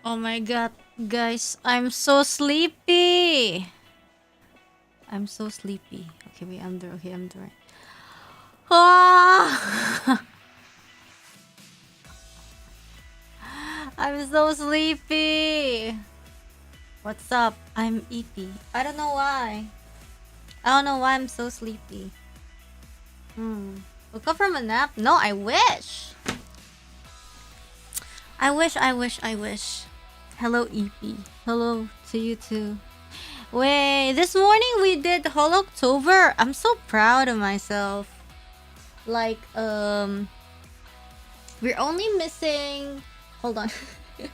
Oh my god, guys, I'm so sleepy. I'm so sleepy. Okay, wait, I'm there. Okay, I'm there. Ah! I'm so sleepy. What's up? I'm eepy. I don't know why. I don't know why I'm so sleepy. Woke up from a nap? No, I wish. I wish. Hello, Eepy. Hello to you too. Wait, this morning we did holoCtober. I'm so proud of myself. Like, we're only missing... Hold on. Wate.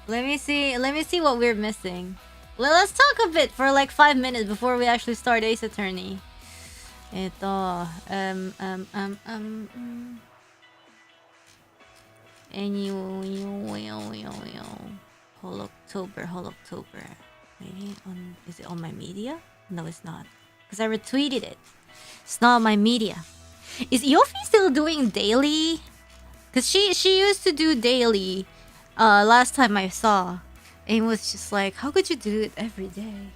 Let me see what we're missing. Let's talk a bit for like 5 minutes before we actually start Ace Attorney. holoCtober. Maybe on... Is it on my media? No, it's not. Because I retweeted it. It's not on my media. Is Yofi still doing daily? Because she used to do daily last time I saw. And it was just like, how could you do it every day?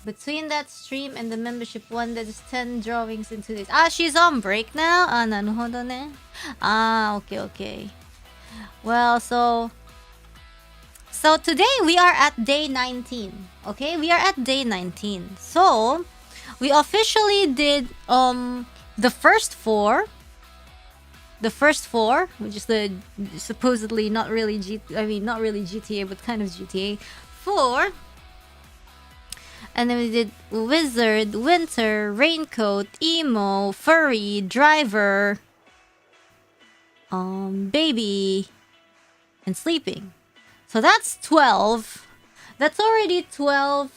Between that stream and the membership one, there's 10 drawings in 2 days. Ah, she's on break now? Ah, naruhodo ne. Ah, okay. Well, so today we are at day 19. Okay, we are at day 19. So we officially did the first four, which is the supposedly not really GTA, but kind of GTA 4. And then we did Wizard, Winter, Raincoat, Emo, Furry, Driver, Baby, and Sleeping. So that's 12. That's already 12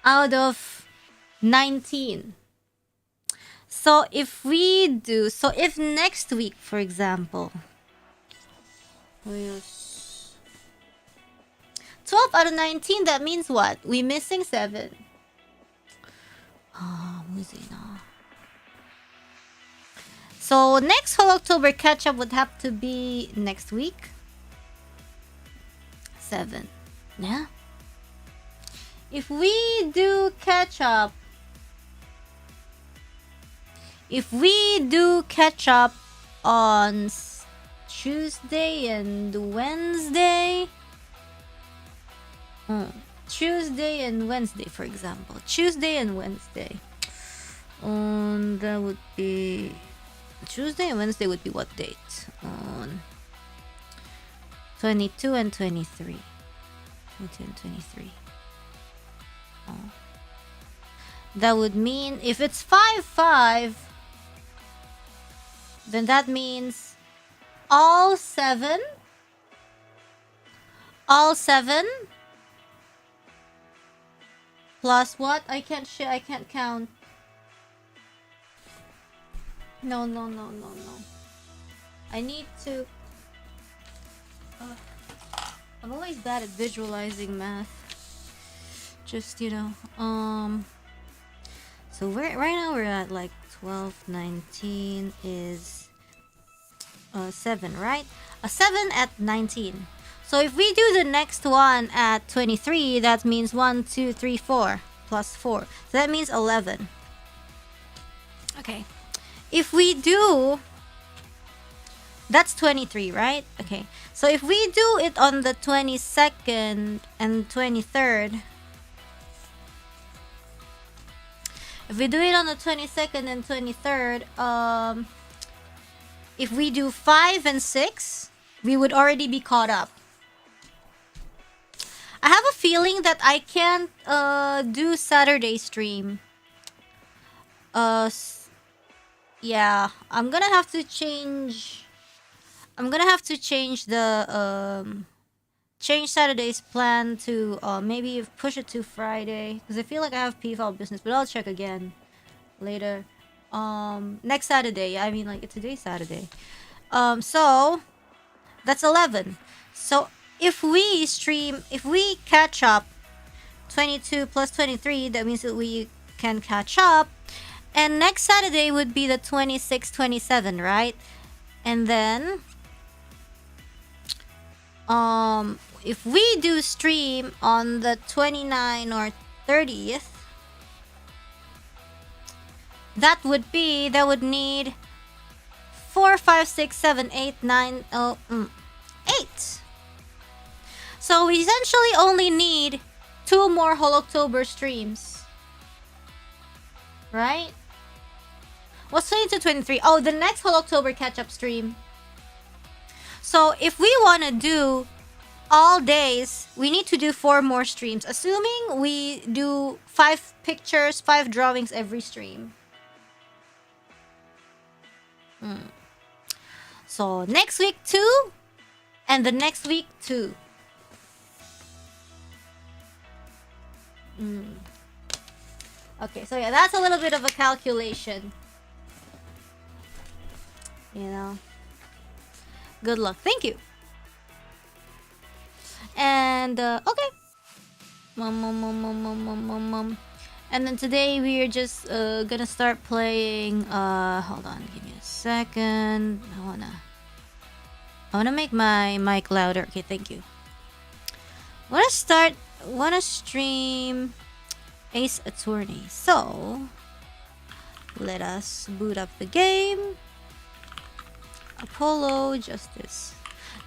out of 19. So if next week, for example, 12 out of 19, that means what? We missing 7. So next holoCtober catch-up would have to be next week. 7. Yeah? If we do catch-up on Tuesday and Wednesday... Tuesday and Wednesday, for example. Tuesday and Wednesday. That would be... Tuesday and Wednesday would be what date? On 22 and 23. 22 and 23. That would mean if it's 5-5, then that means all 7 plus what? I can't count. No. I need to... I'm always bad at visualizing math. Just, you know. So right now we're at like 12, 19 is 7, right? A 7 at 19. So if we do the next one at 23, that means 1, 2, 3, 4 plus 4. So that means 11. Okay. If we do... That's 23, right? Okay. So if we do it on the 22nd and 23rd... If we do it on the 22nd and 23rd, if we do 5 and 6, we would already be caught up. I have a feeling that I can't do Saturday stream. Yeah, I'm gonna have to change the change Saturday's plan to maybe push it to Friday, because I feel like I have PFL business, but I'll check again later. Next Saturday, I mean like today's Saturday. So that's 11. So if we catch up 22 plus 23, that means that we can catch up. And next Saturday would be the 26, 27, right? And then if we do stream on the 29 or 30th, that would need 4, 5, 6, 7, 8, 9, 8. So we essentially only need 2 more Holoctober streams. Right? What's 22, 23? Oh, the next Holoctober catch-up stream. So if we want to do all days, we need to do 4 more streams. Assuming we do 5 pictures, 5 drawings every stream. So next week 2, and the next week 2. Okay, so yeah, that's a little bit of a calculation. You know. Good luck. Thank you. And okay. And then today we are just gonna start playing. Hold on, give me a second. I wanna make my mic louder. Okay, thank you. Wanna stream Ace Attorney. So let us boot up the game. Apollo Justice.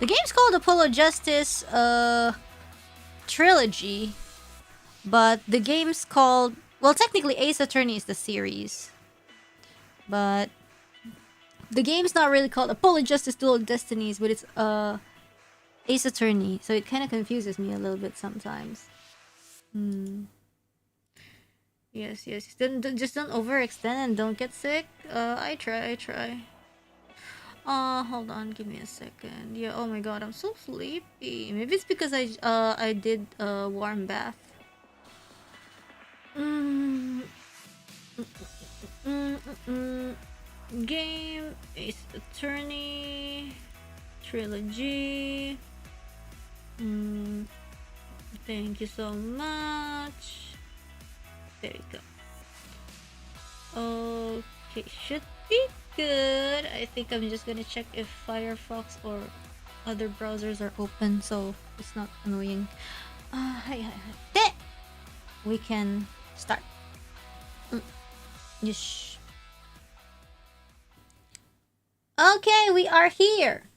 The game's called Apollo Justice Trilogy, but the game's called, well, technically Ace Attorney is the series, but the game's not really called Apollo Justice Duel of Destinies, but it's Ace Attorney, so it kind of confuses me a little bit sometimes. Yes. Just don't overextend and don't get sick. I try. Hold on, give me a second. Yeah, oh my god, I'm so sleepy. Maybe it's because I did a warm bath. Game, Ace Attorney, Trilogy. Thank you so much. There you go. Okay, should be good. I think I'm just gonna check if Firefox or other browsers are open so it's not annoying. Hi. There! We can start. Yes. Okay, we are here.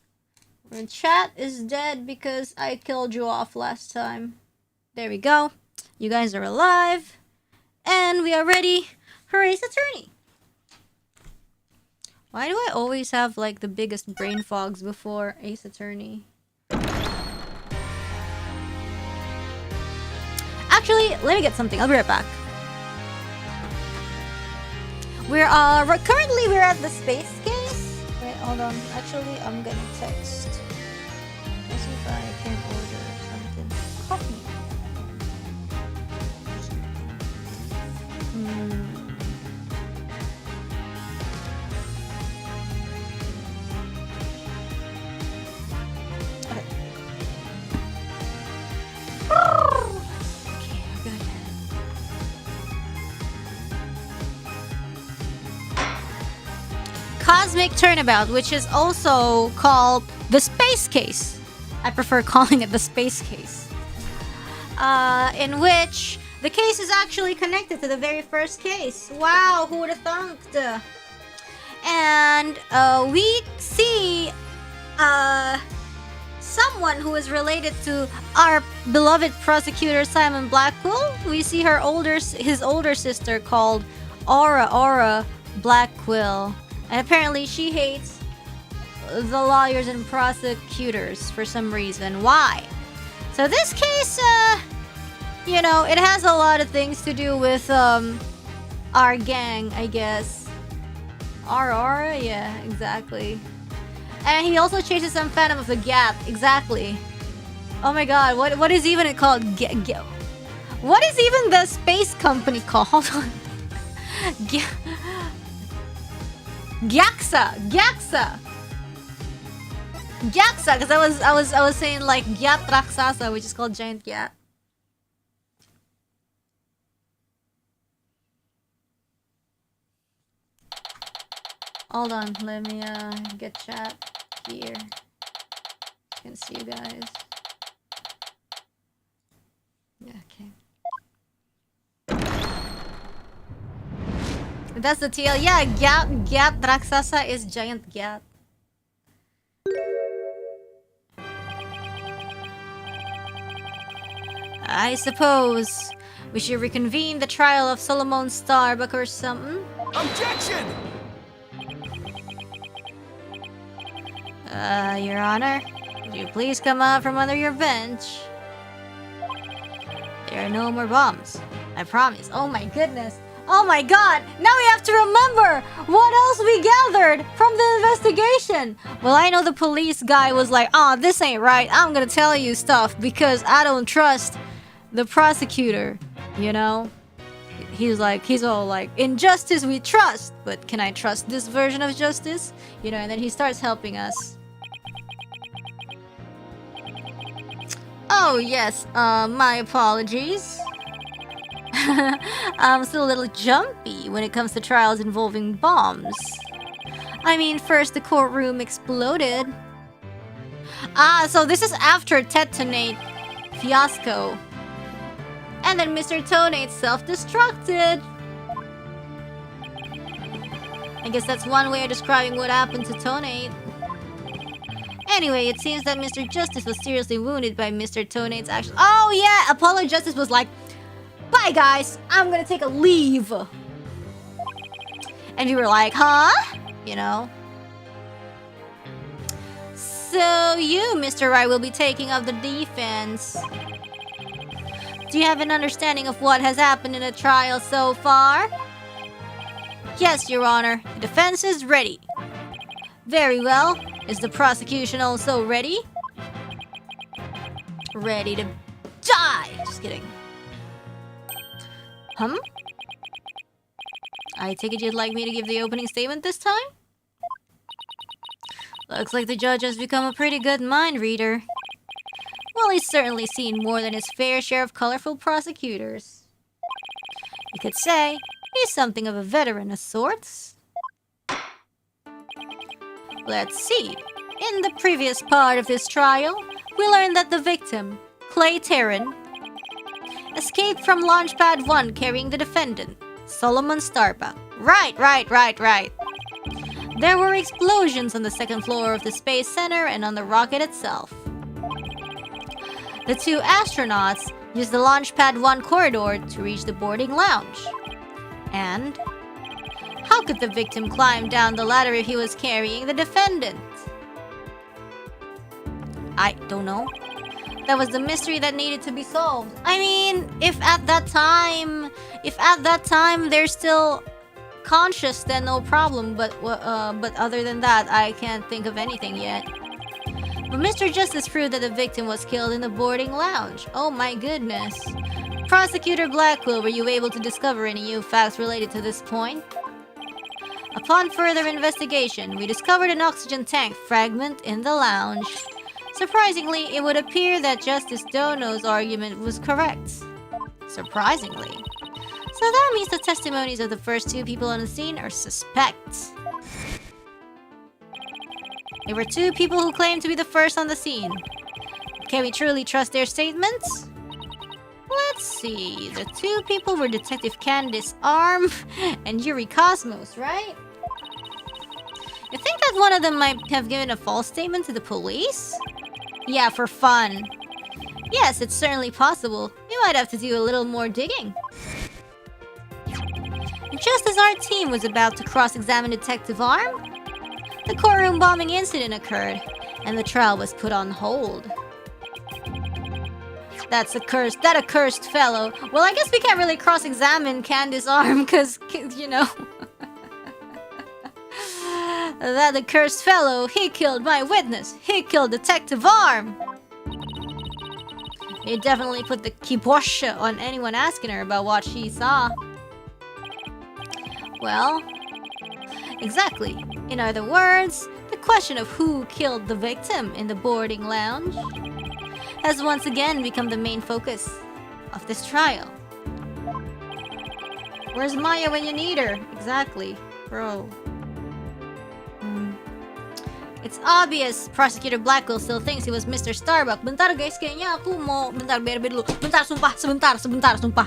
Our chat is dead because I killed you off last time. There we go. You guys are alive. And we are ready for Ace Attorney. Why do I always have like the biggest brain fogs before Ace Attorney? Actually, let me get something. I'll be right back. We're currently we're at the space case. Wait, hold on. Actually, I'm gonna text. Let's see if I can order something. Coffee. Cosmic Turnabout, which is also called the Space Case. I prefer calling it the Space Case. In which the case is actually connected to the very first case. Wow, who would have thunk? And we see someone who is related to our beloved prosecutor Simon Blackwell. We see his older sister called Aura Blackwell. And apparently she hates the lawyers and prosecutors for some reason. Why? So this case, you know, it has a lot of things to do with our gang, I guess. Aura? Yeah, exactly. And he also chases some Phantom of the Gap. Exactly. Oh my god, what is even it called? What is even the space company called? Hold on. Gyaksa, because I was saying like Gyat Raksasa, which is called giant Gyat. Hold on, let me get chat here. I can see you guys. Yeah, okay. That's the TL. Yeah, Gyat Raksasa is giant Gyat. I suppose we should reconvene the trial of Solomon Starbuck or something. Objection! Your Honor, would you please come out from under your bench? There are no more bombs. I promise. Oh my goodness. Oh my god! Now we have to remember what else we gathered from the investigation! Well, I know the police guy was like, "Oh, this ain't right. I'm gonna tell you stuff because I don't trust the prosecutor." You know? He's all like, "In justice we trust, but can I trust this version of justice?" You know, and then he starts helping us. Oh, yes, my apologies. I'm still a little jumpy when it comes to trials involving bombs. I mean, first the courtroom exploded. Ah, so this is after Tetonate fiasco. And then Mr. Tonate self-destructed. I guess that's one way of describing what happened to Tonate. Anyway, it seems that Mr. Justice was seriously wounded by Mr. Tonate's action. Oh yeah, Apollo Justice was like, "Bye guys, I'm gonna take a leave." And we were like, huh? You know? So you, Mr. Wright, will be taking up the defense. Do you have an understanding of what has happened in the trial so far? Yes, Your Honor. The defense is ready. Very well. Is the prosecution also ready? Ready to die! Just kidding. I take it you'd like me to give the opening statement this time? Looks like the judge has become a pretty good mind reader. Well, he's certainly seen more than his fair share of colorful prosecutors. You could say he's something of a veteran of sorts. Let's see. In the previous part of this trial, we learned that the victim, Clay Terran, escaped from Launchpad 1 carrying the defendant, Solomon Starbuck. Right. There were explosions on the second floor of the Space Center and on the rocket itself. The two astronauts used the Launchpad 1 corridor to reach the boarding lounge. And how could the victim climb down the ladder if he was carrying the defendant? I don't know. That was the mystery that needed to be solved. I mean, if at that time they're still conscious, then no problem. But other than that, I can't think of anything yet. But Mr. Justice proved that the victim was killed in the boarding lounge. Oh my goodness. Prosecutor Blackwell, were you able to discover any new facts related to this point? Upon further investigation, we discovered an oxygen tank fragment in the lounge. Surprisingly, it would appear that Justice Dono's argument was correct. Surprisingly. So that means the testimonies of the first two people on the scene are suspect. There were two people who claimed to be the first on the scene. Can we truly trust their statements? Let's see. The two people were Detective Candice Arm and Yuri Cosmos, right? You think that one of them might have given a false statement to the police? Yeah, for fun. Yes, it's certainly possible. We might have to do a little more digging. Just as our team was about to cross-examine Detective Arm, the courtroom bombing incident occurred, and the trial was put on hold. That accursed fellow. Well, I guess we can't really cross-examine Candice Arm, because, you know... That accursed fellow, he killed my witness. He killed Detective Arm. He definitely put the kibosh on anyone asking her about what she saw. Well, exactly. In other words, the question of who killed the victim in the boarding lounge has once again become the main focus of this trial. Where's Maya when you need her? Exactly, bro. It's obvious Prosecutor Blackwell still thinks he was Mr. Starbuck. Bentar guys, kayaknya aku mau... Bentar, BRB dulu. Bentar, sumpah. Sebentar, sumpah.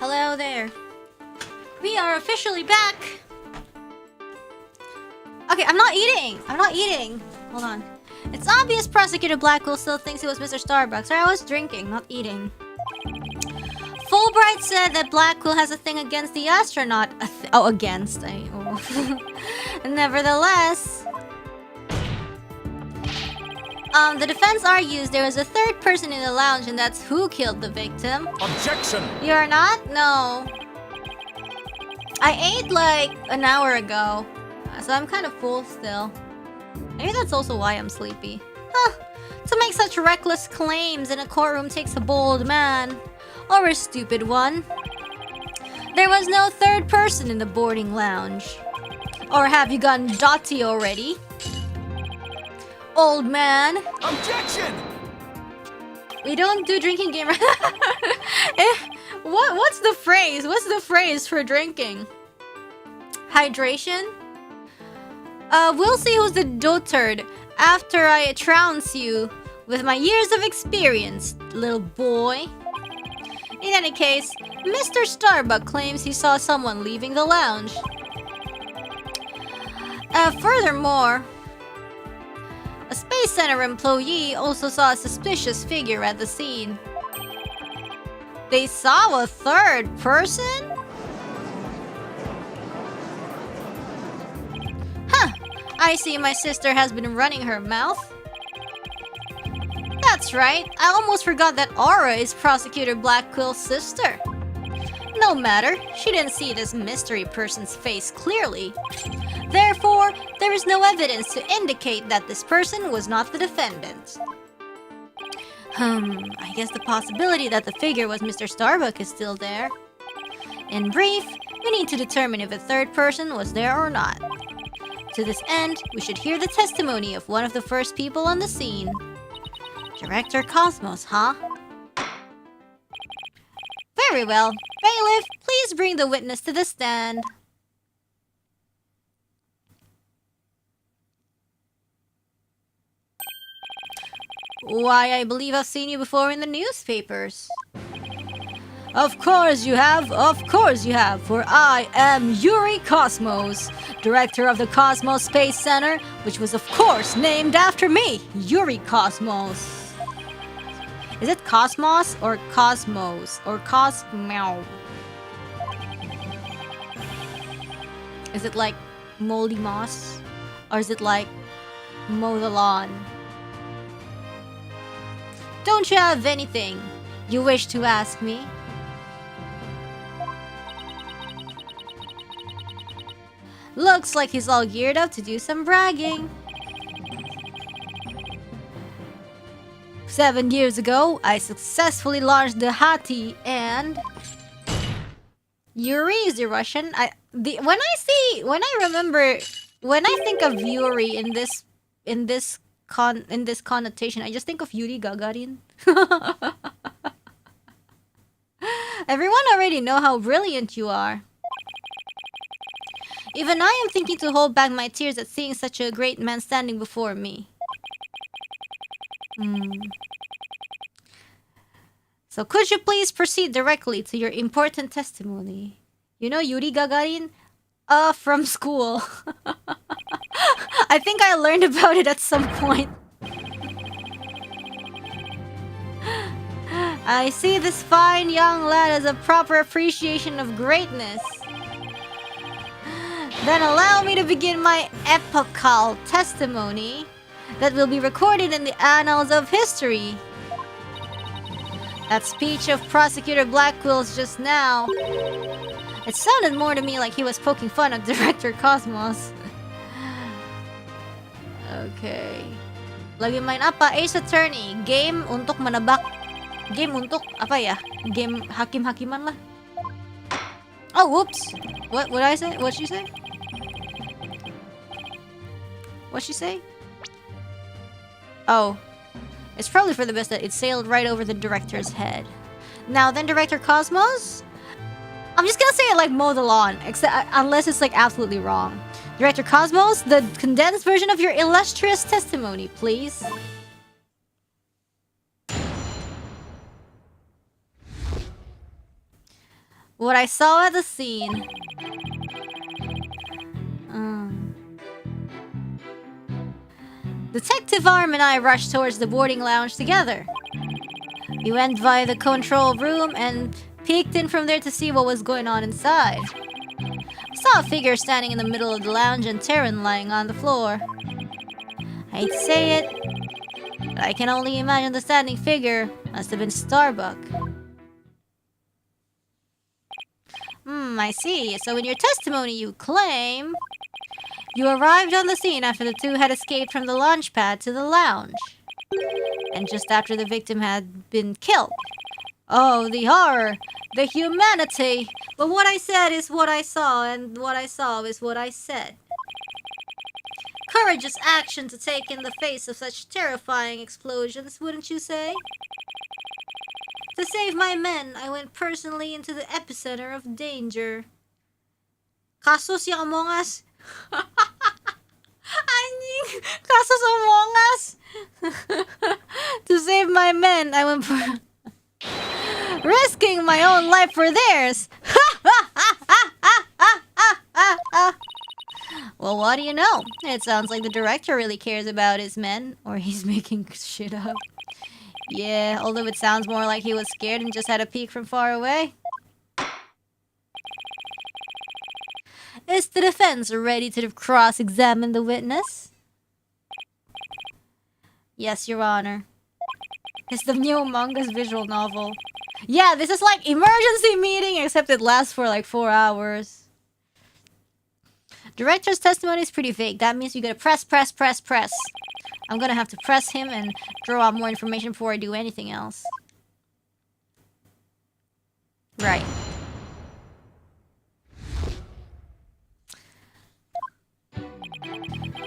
Hello there. We are officially back. Okay, I'm not eating. Hold on. It's obvious Prosecutor Blackwell still thinks he was Mr. Starbucks. Sorry, I was drinking, not eating. Fulbright said that Blackwell has a thing against the astronaut. Nevertheless, the defense argues there was a third person in the lounge and that's who killed the victim. Objection! You're not? No. I ate like an hour ago, so I'm kind of full still. Maybe that's also why I'm sleepy. Huh. To make such reckless claims in a courtroom takes a bold man. Or a stupid one. There was no third person in the boarding lounge. Or have you gotten dotty already? Old man. Objection! We don't do drinking game. What's the phrase? What's the phrase for drinking? Hydration? We'll see who's the dotard after I trounce you with my years of experience, little boy. In any case, Mr. Starbuck claims he saw someone leaving the lounge. Furthermore, a Space Center employee also saw a suspicious figure at the scene. They saw a third person? Huh, I see my sister has been running her mouth. That's right, I almost forgot that Aura is Prosecutor Blackwell's sister. No matter, she didn't see this mystery person's face clearly. Therefore, there is no evidence to indicate that this person was not the defendant. I guess the possibility that the figure was Mr. Starbuck is still there. In brief, we need to determine if a third person was there or not. To this end, we should hear the testimony of one of the first people on the scene. Director Cosmos, huh? Very well. Bailiff, please bring the witness to the stand. Why, I believe I've seen you before in the newspapers. Of course you have, for I am Yuri Cosmos, director of the Cosmos Space Center, which was of course named after me, Yuri Cosmos. Is it Cosmos or Cosmos or Cosmo? Is it like moldy moss? Or is it like mow the lawn? Don't you have anything you wish to ask me? Looks like he's all geared up to do some bragging. 7 years ago, I successfully launched the Hati and... Yuri is the Russian. When I think of Yuri in this connotation, I just think of Yuri Gagarin. Everyone already know how brilliant you are. Even I am thinking to hold back my tears at seeing such a great man standing before me. So could you please proceed directly to your important testimony? You know Yuri Gagarin? From school. I think I learned about it at some point. I see this fine young lad as a proper appreciation of greatness. Then allow me to begin my epochal testimony that will be recorded in the annals of history. That speech of Prosecutor Blackwell's just now, it sounded more to me like he was poking fun at Director Cosmos. Okay. Lagi main apa? Ace Attorney. Game untuk menebak. Game untuk apa ya? Game hakim-hakiman lah. Oh, whoops. What did I say? What'd she say? What'd she say? Oh. It's probably for the best that it sailed right over the director's head. Now then, Director Cosmos? I'm just gonna say it like mow the lawn, unless it's like absolutely wrong. Director Cosmos, the condensed version of your illustrious testimony, please. What I saw at the scene. Detective Arm and I rushed towards the boarding lounge together. We went via the control room and peeked in from there to see what was going on inside. I saw a figure standing in the middle of the lounge and Terran lying on the floor. I hate to say it, but I can only imagine the standing figure must have been Starbuck. I see. So in your testimony you claim you arrived on the scene after the two had escaped from the launch pad to the lounge. And just after the victim had been killed. Oh, the horror! The humanity! But what I said is what I saw, and what I saw is what I said. Courageous action to take in the face of such terrifying explosions, wouldn't you say? To save my men, I went personally into the epicenter of danger. Kasos yung Among Us? Anjing! Kasos Among Us? To save my men, I went risking my own life for theirs. Well, what do you know? It sounds like the director really cares about his men, or he's making shit up. Yeah, although it sounds more like he was scared and just had a peek from far away. Is the defense ready to cross-examine the witness? Yes, Your Honor. It's the new Among Us visual novel. Yeah, this is like emergency meeting, except it lasts for like 4 hours. Director's testimony is pretty vague. That means you gotta press. I'm gonna have to press him and throw out more information before I do anything else. Right.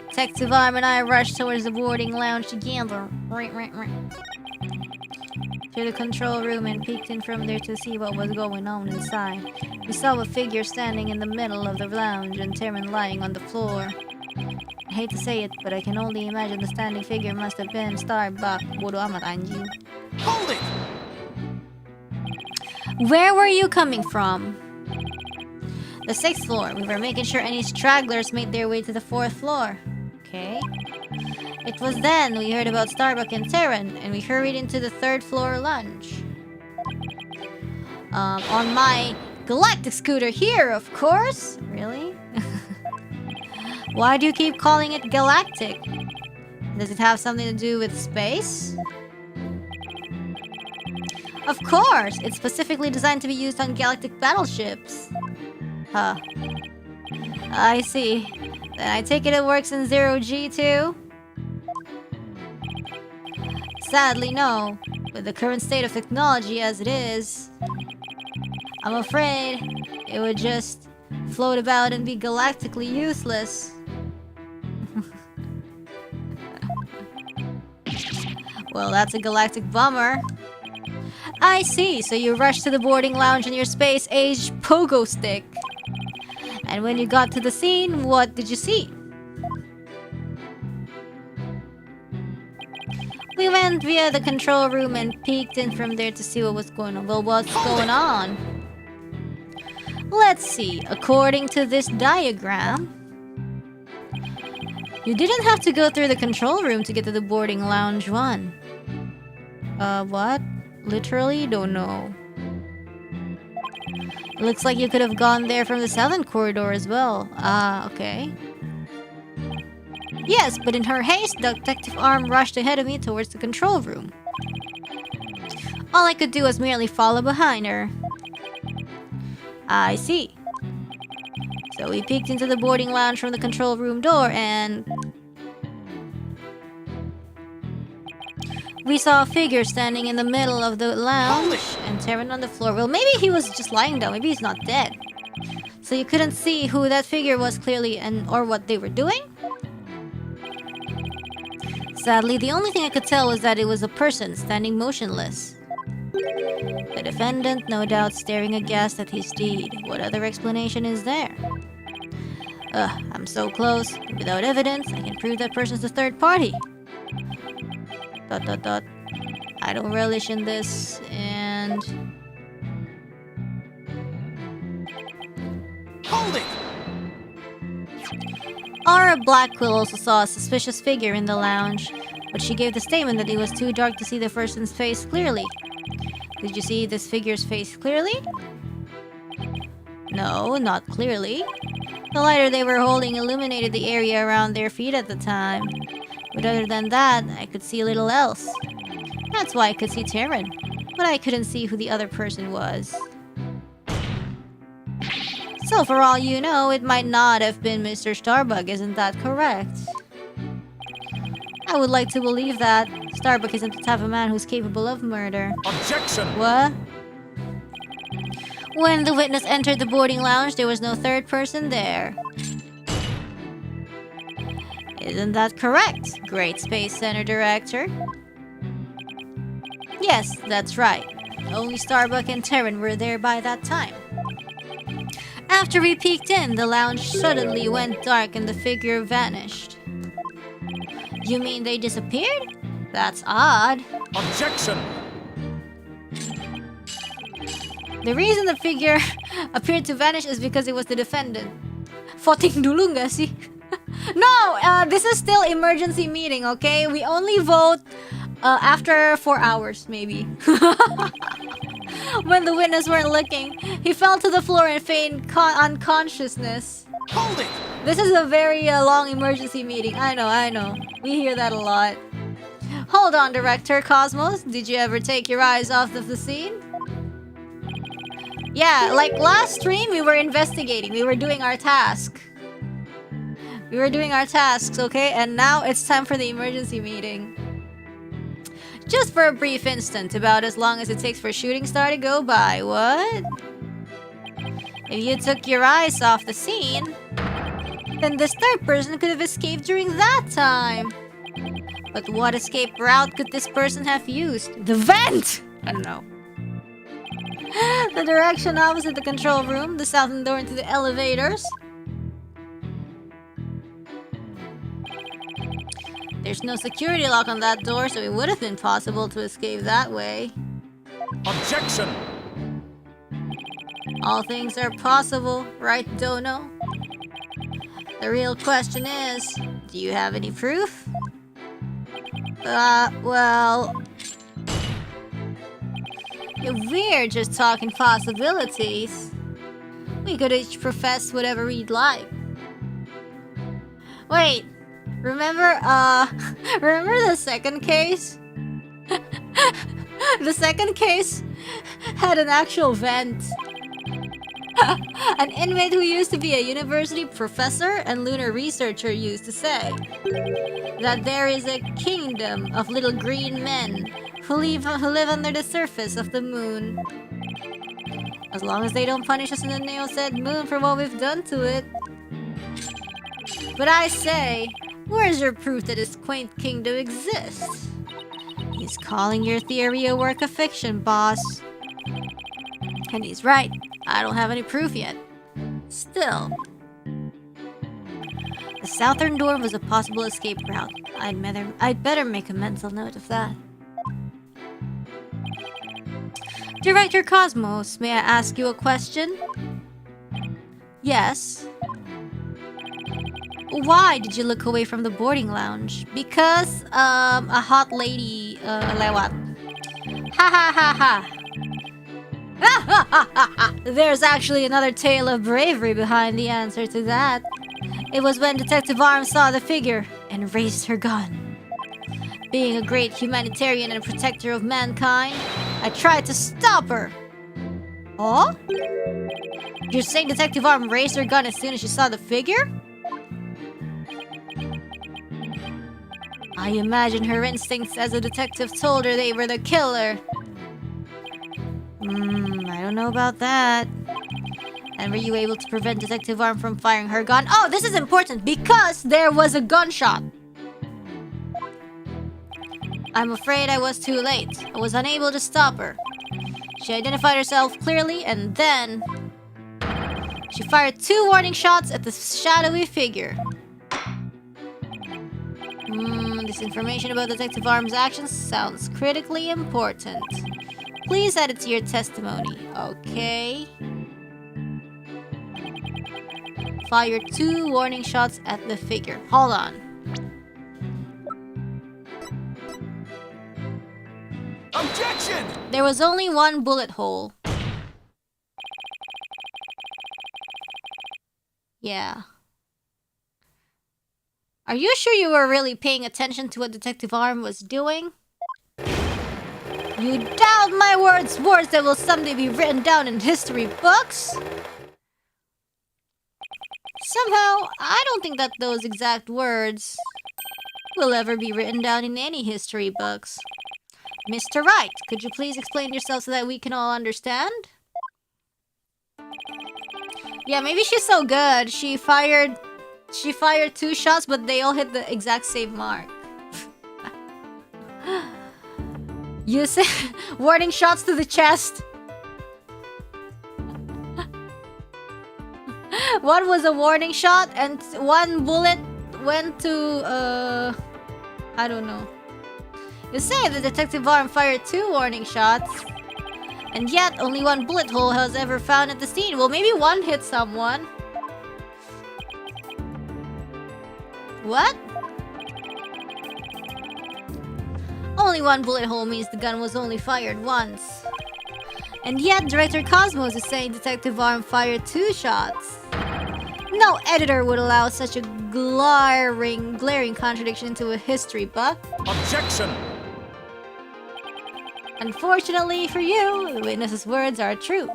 Detective Arm and I rushed towards the boarding lounge together. Through the control room and peeked in from there to see what was going on inside. We saw a figure standing in the middle of the lounge and Terran lying on the floor. I hate to say it, but I can only imagine the standing figure must have been Starbuck. Bodo amat anjing. Hold it! Where were you coming from? The 6th floor. We were making sure any stragglers made their way to the 4th floor. Okay. It was then we heard about Starbuck and Terran, and we hurried into the 3rd floor lounge. On my galactic scooter here, of course. Really? Why do you keep calling it galactic? Does it have something to do with space? Of course! It's specifically designed to be used on galactic battleships. Huh. I see. Then I take it works in 0G too? Sadly, no. With the current state of technology as it is, I'm afraid it would just float about and be galactically useless. Well, that's a galactic bummer. I see, so you rushed to the boarding lounge in your space-age pogo stick. And when you got to the scene, what did you see? We went via the control room and peeked in from there to see what was going on. Well, what's going on? Let's see. According to this diagram, you didn't have to go through the control room to get to the boarding lounge 1. What? Literally? Don't know. Looks like you could have gone there from the southern corridor as well. Okay. Yes, but in her haste, the detective arm rushed ahead of me towards the control room. All I could do was merely follow behind her. I see. So we peeked into the boarding lounge from the control room door and... we saw a figure standing in the middle of the lounge and Terran on the floor. Well, maybe he was just lying down. Maybe he's not dead. So you couldn't see who that figure was clearly or what they were doing? Sadly, the only thing I could tell was that it was a person standing motionless. The defendant, no doubt, staring aghast at his deed. What other explanation is there? I'm so close. Without evidence, I can prove that person's a third party. ... I don't relish in this, and... Hold it! Aura Blackquill also saw a suspicious figure in the lounge, but she gave the statement that it was too dark to see the person's face clearly. Did you see this figure's face clearly? No, not clearly. The lighter they were holding illuminated the area around their feet at the time. But other than that, I could see little else. That's why I could see Terran, but I couldn't see who the other person was. So for all you know, it might not have been Mr. Starbuck, isn't that correct? I would like to believe that. Starbuck isn't the type of man who's capable of murder. Objection! What? When the witness entered the boarding lounge, there was no third person there. Isn't that correct, Great Space Center Director? Yes, that's right. Only Starbuck and Terran were there by that time. After we peeked in, the lounge suddenly went dark and the figure vanished. You mean they disappeared? That's odd. Objection! The reason the figure appeared to vanish is because it was the defendant. Voting dulu nggak sih? No, this is still emergency meeting, okay? We only vote after 4 hours, maybe. When the witness weren't looking, he fell to the floor and feigned unconsciousness. Hold it! This is a very long emergency meeting. I know. We hear that a lot. Hold on, Director Cosmos. Did you ever take your eyes off of the scene? Yeah, like last stream, we were investigating. We were doing our task. We were doing our tasks, okay? And now it's time for the emergency meeting. Just for a brief instant, about as long as it takes for a shooting star to go by. What? If you took your eyes off the scene, then this third person could have escaped during that time. But what escape route could this person have used? The vent! I don't know. The direction opposite the control room, the southern door into the elevators. There's no security lock on that door, so it would have been possible to escape that way. Objection! All things are possible, right, Dono? The real question is, do you have any proof? Well... we're just talking possibilities. We could each profess whatever we'd like. Wait, remember the second case? The second case had an actual vent. An inmate who used to be a university professor and lunar researcher used to say that there is a kingdom of little green men who live under the surface of the moon. As long as they don't punish us in the neo-said moon for what we've done to it. But I say, where's your proof that this quaint kingdom exists? He's calling your theory a work of fiction, boss. And he's right. I don't have any proof yet. Still, the southern door was a possible escape route. I'd better make a mental note of that. Director Cosmos, may I ask you a question? Yes. Why did you look away from the boarding lounge? Because, a hot lady, lewat. Ha ha ha ha. Ha ha ha ha ha. There's actually another tale of bravery behind the answer to that. It was when Detective Arms saw the figure and raised her gun. Being a great humanitarian and protector of mankind, I tried to stop her. Oh? You're saying Detective Arm raised her gun as soon as she saw the figure? I imagine her instincts as a detective told her they were the killer. I don't know about that. And were you able to prevent Detective Arm from firing her gun? Oh, this is important because there was a gunshot. I'm afraid I was too late. I was unable to stop her. She identified herself clearly and then she fired 2 warning shots at the shadowy figure. This information about Detective Arm's actions sounds critically important. Please add it to your testimony. Okay. Fire 2 warning shots at the figure. Hold on. Objection! There was only 1 bullet hole. Yeah. Are you sure you were really paying attention to what Detective Arm was doing? You doubt my words, words that will someday be written down in history books? Somehow, I don't think that those exact words will ever be written down in any history books. Mr. Wright, could you please explain yourself so that we can all understand? Yeah, maybe she's so good. She fired 2 shots, but they all hit the exact same mark. You said warning shots to the chest. One was a warning shot, and 1 bullet went to I don't know. You say the Detective Arm fired 2 warning shots, and yet only 1 bullet hole was ever found at the scene. Well, maybe 1 hit someone. What? Only 1 bullet hole means the gun was only fired once. And yet, Director Cosmos is saying Detective Arm fired 2 shots. No editor would allow such a glaring contradiction into a history book. Objection! Unfortunately for you, the witness's words are true.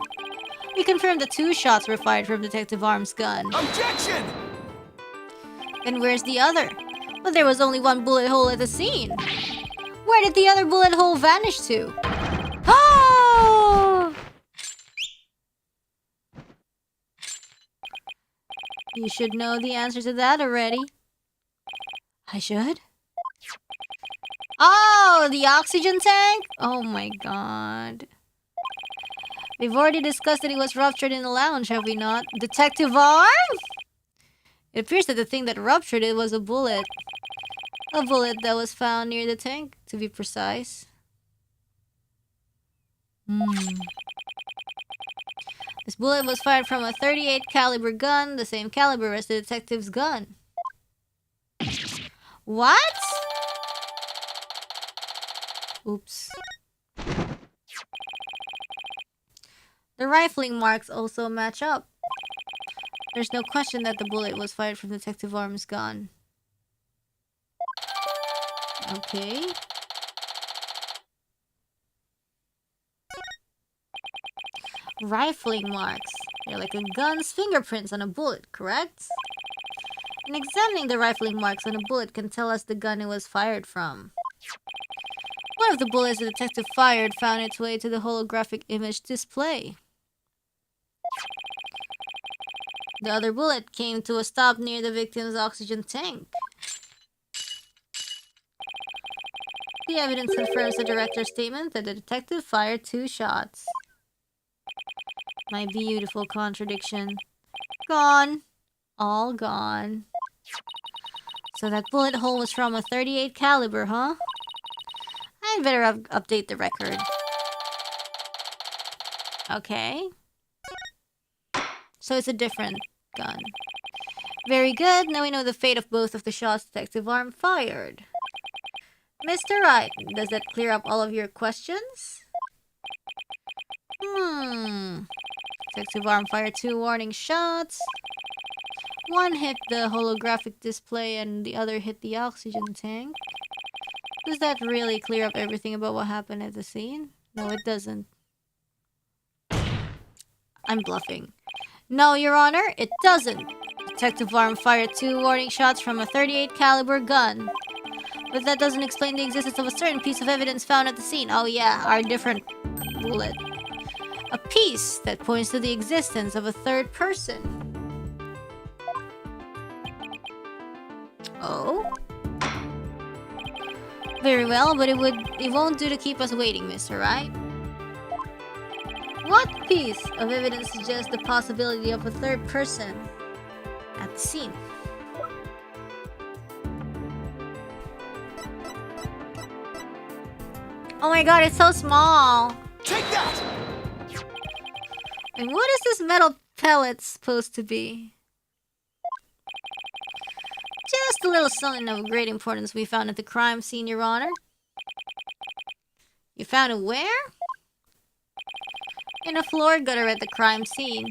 We confirm that 2 shots were fired from Detective Arm's gun. Objection! Then where's the other? Well, there was only 1 bullet hole at the scene. Where did the other bullet hole vanish to? Oh! You should know the answer to that already. I should? Oh, the oxygen tank? Oh my god. We've already discussed that it was ruptured in the lounge, have we not? Detective Arm? It appears that the thing that ruptured it was a bullet. A bullet that was found near the tank, to be precise. This bullet was fired from a .38 caliber gun, the same caliber as the detective's gun. What? Oops. The rifling marks also match up. There's no question that the bullet was fired from Detective Arm's gun. Okay. Rifling marks. They're like a gun's fingerprints on a bullet, correct? And examining the rifling marks on a bullet can tell us the gun it was fired from. One of the bullets the detective fired found its way to the holographic image display. The other bullet came to a stop near the victim's oxygen tank. The evidence confirms the director's statement that the detective fired 2 shots. My beautiful contradiction. Gone. All gone. So that bullet hole was from a 38 caliber, huh? I'd better update the record. Okay. So it's a different gun. Very good. Now we know the fate of both of the shots Detective Arm fired. Mr. Wright, does that clear up all of your questions? Detective Arm fired 2 warning shots. One hit the holographic display and the other hit the oxygen tank. Does that really clear up everything about what happened at the scene? No, it doesn't. I'm bluffing. No, Your Honor, it doesn't. Detective Arm fired 2 warning shots from a 38 caliber gun. But that doesn't explain the existence of a certain piece of evidence found at the scene. Oh yeah, our different bullet. A piece that points to the existence of a third person. Oh? Very well, but it won't do to keep us waiting, Mr. Wright. What piece of evidence suggests the possibility of a third person at the scene? Oh my god, it's so small! Take that! And what is this metal pellet supposed to be? Just a little something of great importance we found at the crime scene, Your Honor. You found it where? In a floor gutter at the crime scene.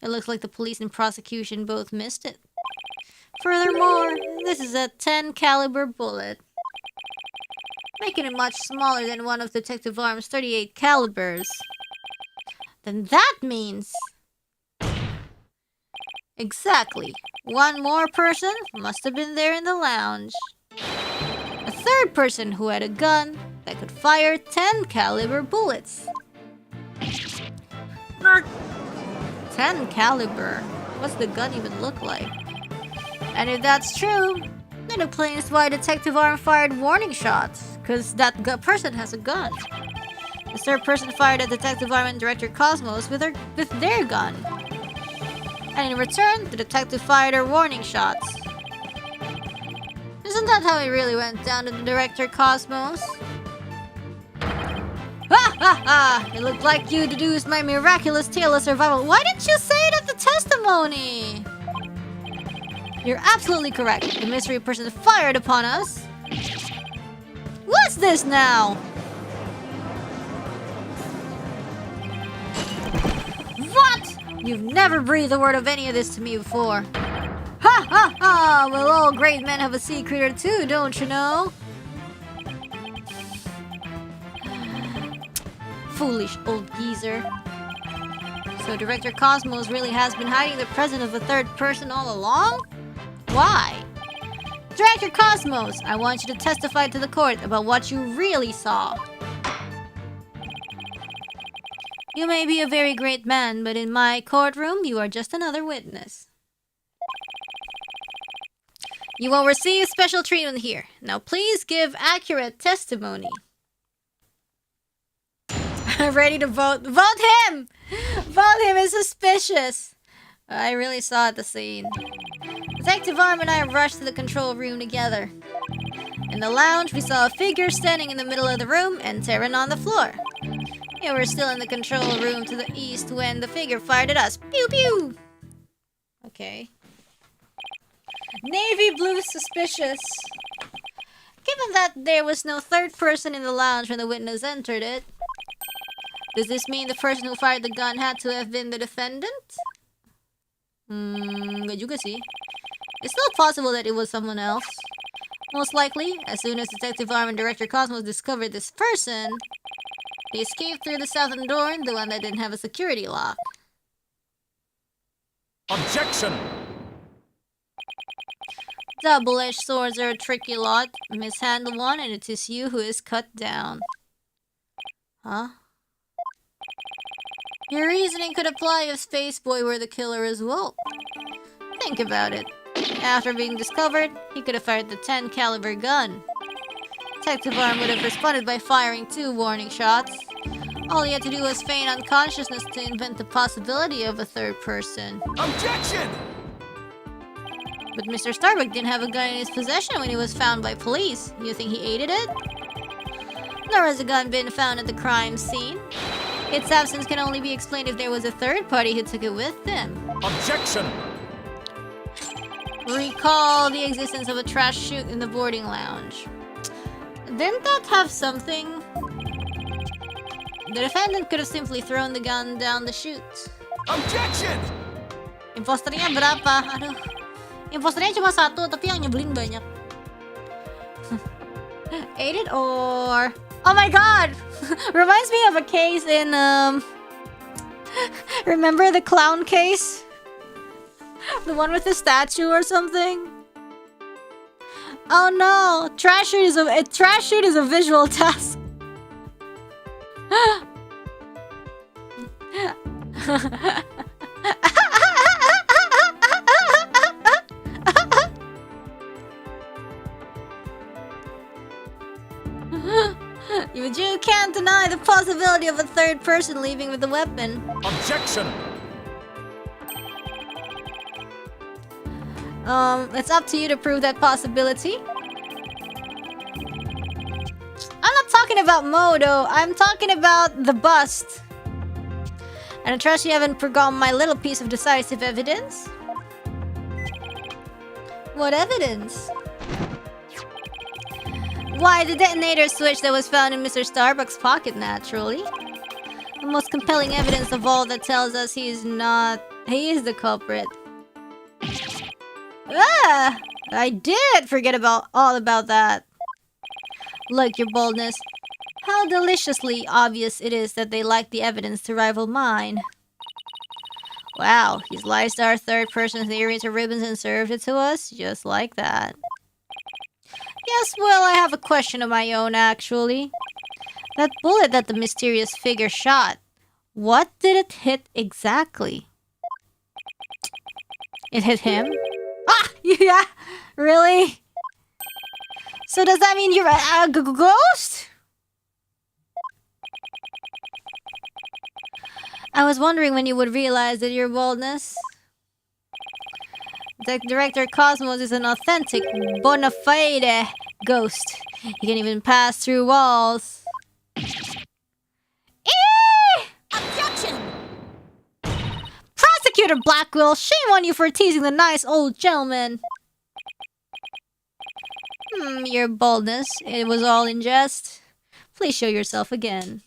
It looks like the police and prosecution both missed it. Furthermore, this is a 10 caliber bullet, making it much smaller than one of Detective Arm's 38 calibers. Then that means... Exactly. One more person must have been there in the lounge. A third person who had a gun that could fire 10 caliber bullets. 10 caliber? What's the gun even look like? And if that's true, then it explains why Detective Arm fired warning shots, because that person has a gun. The third person fired at Detective Arm and Director Cosmos with their gun. And in return, the detective fired her warning shots. Isn't that how it really went down to the Director Cosmos? Ha ha ha! It looked like you deduced my miraculous tale of survival. Why didn't you say it at the testimony? You're absolutely correct. The mystery person fired upon us. What's this now? What? You've never breathed a word of any of this to me before. Ha ha ha! Well, all great men have a secret or two, don't you know? Foolish old geezer. So Director Cosmos really has been hiding the presence of a third person all along? Why? Director Cosmos, I want you to testify to the court about what you really saw. You may be a very great man, but in my courtroom, you are just another witness. You will receive special treatment here. Now please give accurate testimony. Ready to vote? Vote him! Vote him is suspicious. I really saw at the scene. Detective Arm and I rushed to the control room together. In the lounge, we saw a figure standing in the middle of the room and Terran on the floor. We were still in the control room to the east when the figure fired at us. Pew pew! Okay. Navy blue suspicious. Given that there was no third person in the lounge when the witness entered it, does this mean the person who fired the gun had to have been the defendant? Gak juga sih. It's still possible that it was someone else. Most likely, as soon as Detective Arm and Director Cosmos discovered this person, they escaped through the southern door, the one that didn't have a security lock. Objection! Double-edged swords are a tricky lot. Mishandle one and it is you who is cut down. Huh? Your reasoning could apply if Space Boy were the killer as well. Think about it. After being discovered, he could have fired the 10 caliber gun. Detective Arm would have responded by firing 2 warning shots. All he had to do was feign unconsciousness to invent the possibility of a third person. Objection! But Mr. Starbuck didn't have a gun in his possession when he was found by police. You think he aided it? Nor has a gun been found at the crime scene. Its absence can only be explained if there was a third party who took it with them. Objection! Recall the existence of a trash chute in the boarding lounge. Didn't that have something? The defendant could have simply thrown the gun down the chute. Objection! Imposternya berapa? Aduh. Imposternya cuma satu, tapi yang nyebelin banyak. Aided or... Oh my god! Reminds me of a case in, Remember the clown case? The one with the statue or something? Oh no! Trash chute is a visual task. You can't deny the possibility of a third person leaving with the weapon. Objection! It's up to you to prove that possibility. I'm not talking about Modo, I'm talking about the bust. And I trust you haven't forgotten my little piece of decisive evidence. What evidence? Why, the detonator switch that was found in Mr. Starbuck's pocket, naturally. The most compelling evidence of all that tells us he is the culprit. Ah! I did forget all about that. Look, your boldness. How deliciously obvious it is that they like the evidence to rival mine. Wow, he sliced our third person theory into ribbons and served it to us, just like that. Yes, well, I have a question of my own, actually. That bullet that the mysterious figure shot, what did it hit exactly? It hit him? Ah! Yeah? Really? So does that mean you're a ghost? I was wondering when you would realize that your boldness. The director Cosmos is an authentic, bona fide ghost. He can even pass through walls. Objection! Prosecutor Blackwell, shame on you for teasing the nice old gentleman. Your boldness. It was all in jest. Please show yourself again.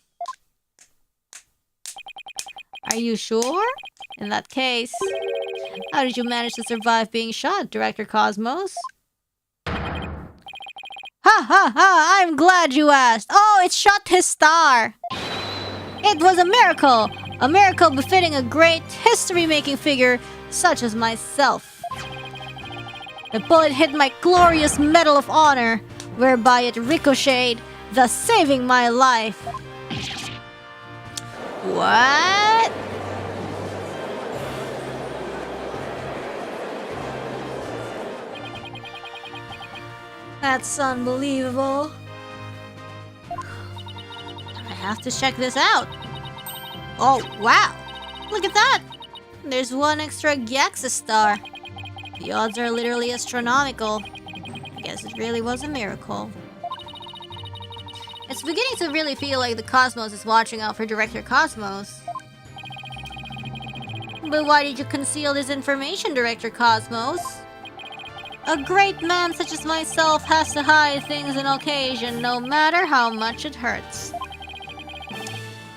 Are you sure? In that case, how did you manage to survive being shot, Director Cosmos? Ha ha ha! I'm glad you asked. Oh, it shot his star. It was a miracle befitting a great history-making figure such as myself. The bullet hit my glorious Medal of Honor, whereby it ricocheted, thus saving my life. What? That's unbelievable. I have to check this out. Oh, wow. Look at that. There's one extra Gyaxa star. The odds are literally astronomical. I guess it really was a miracle. It's beginning to really feel like the Cosmos is watching out for Director Cosmos. But why did you conceal this information, Director Cosmos? A great man such as myself has to hide things on occasion, no matter how much it hurts.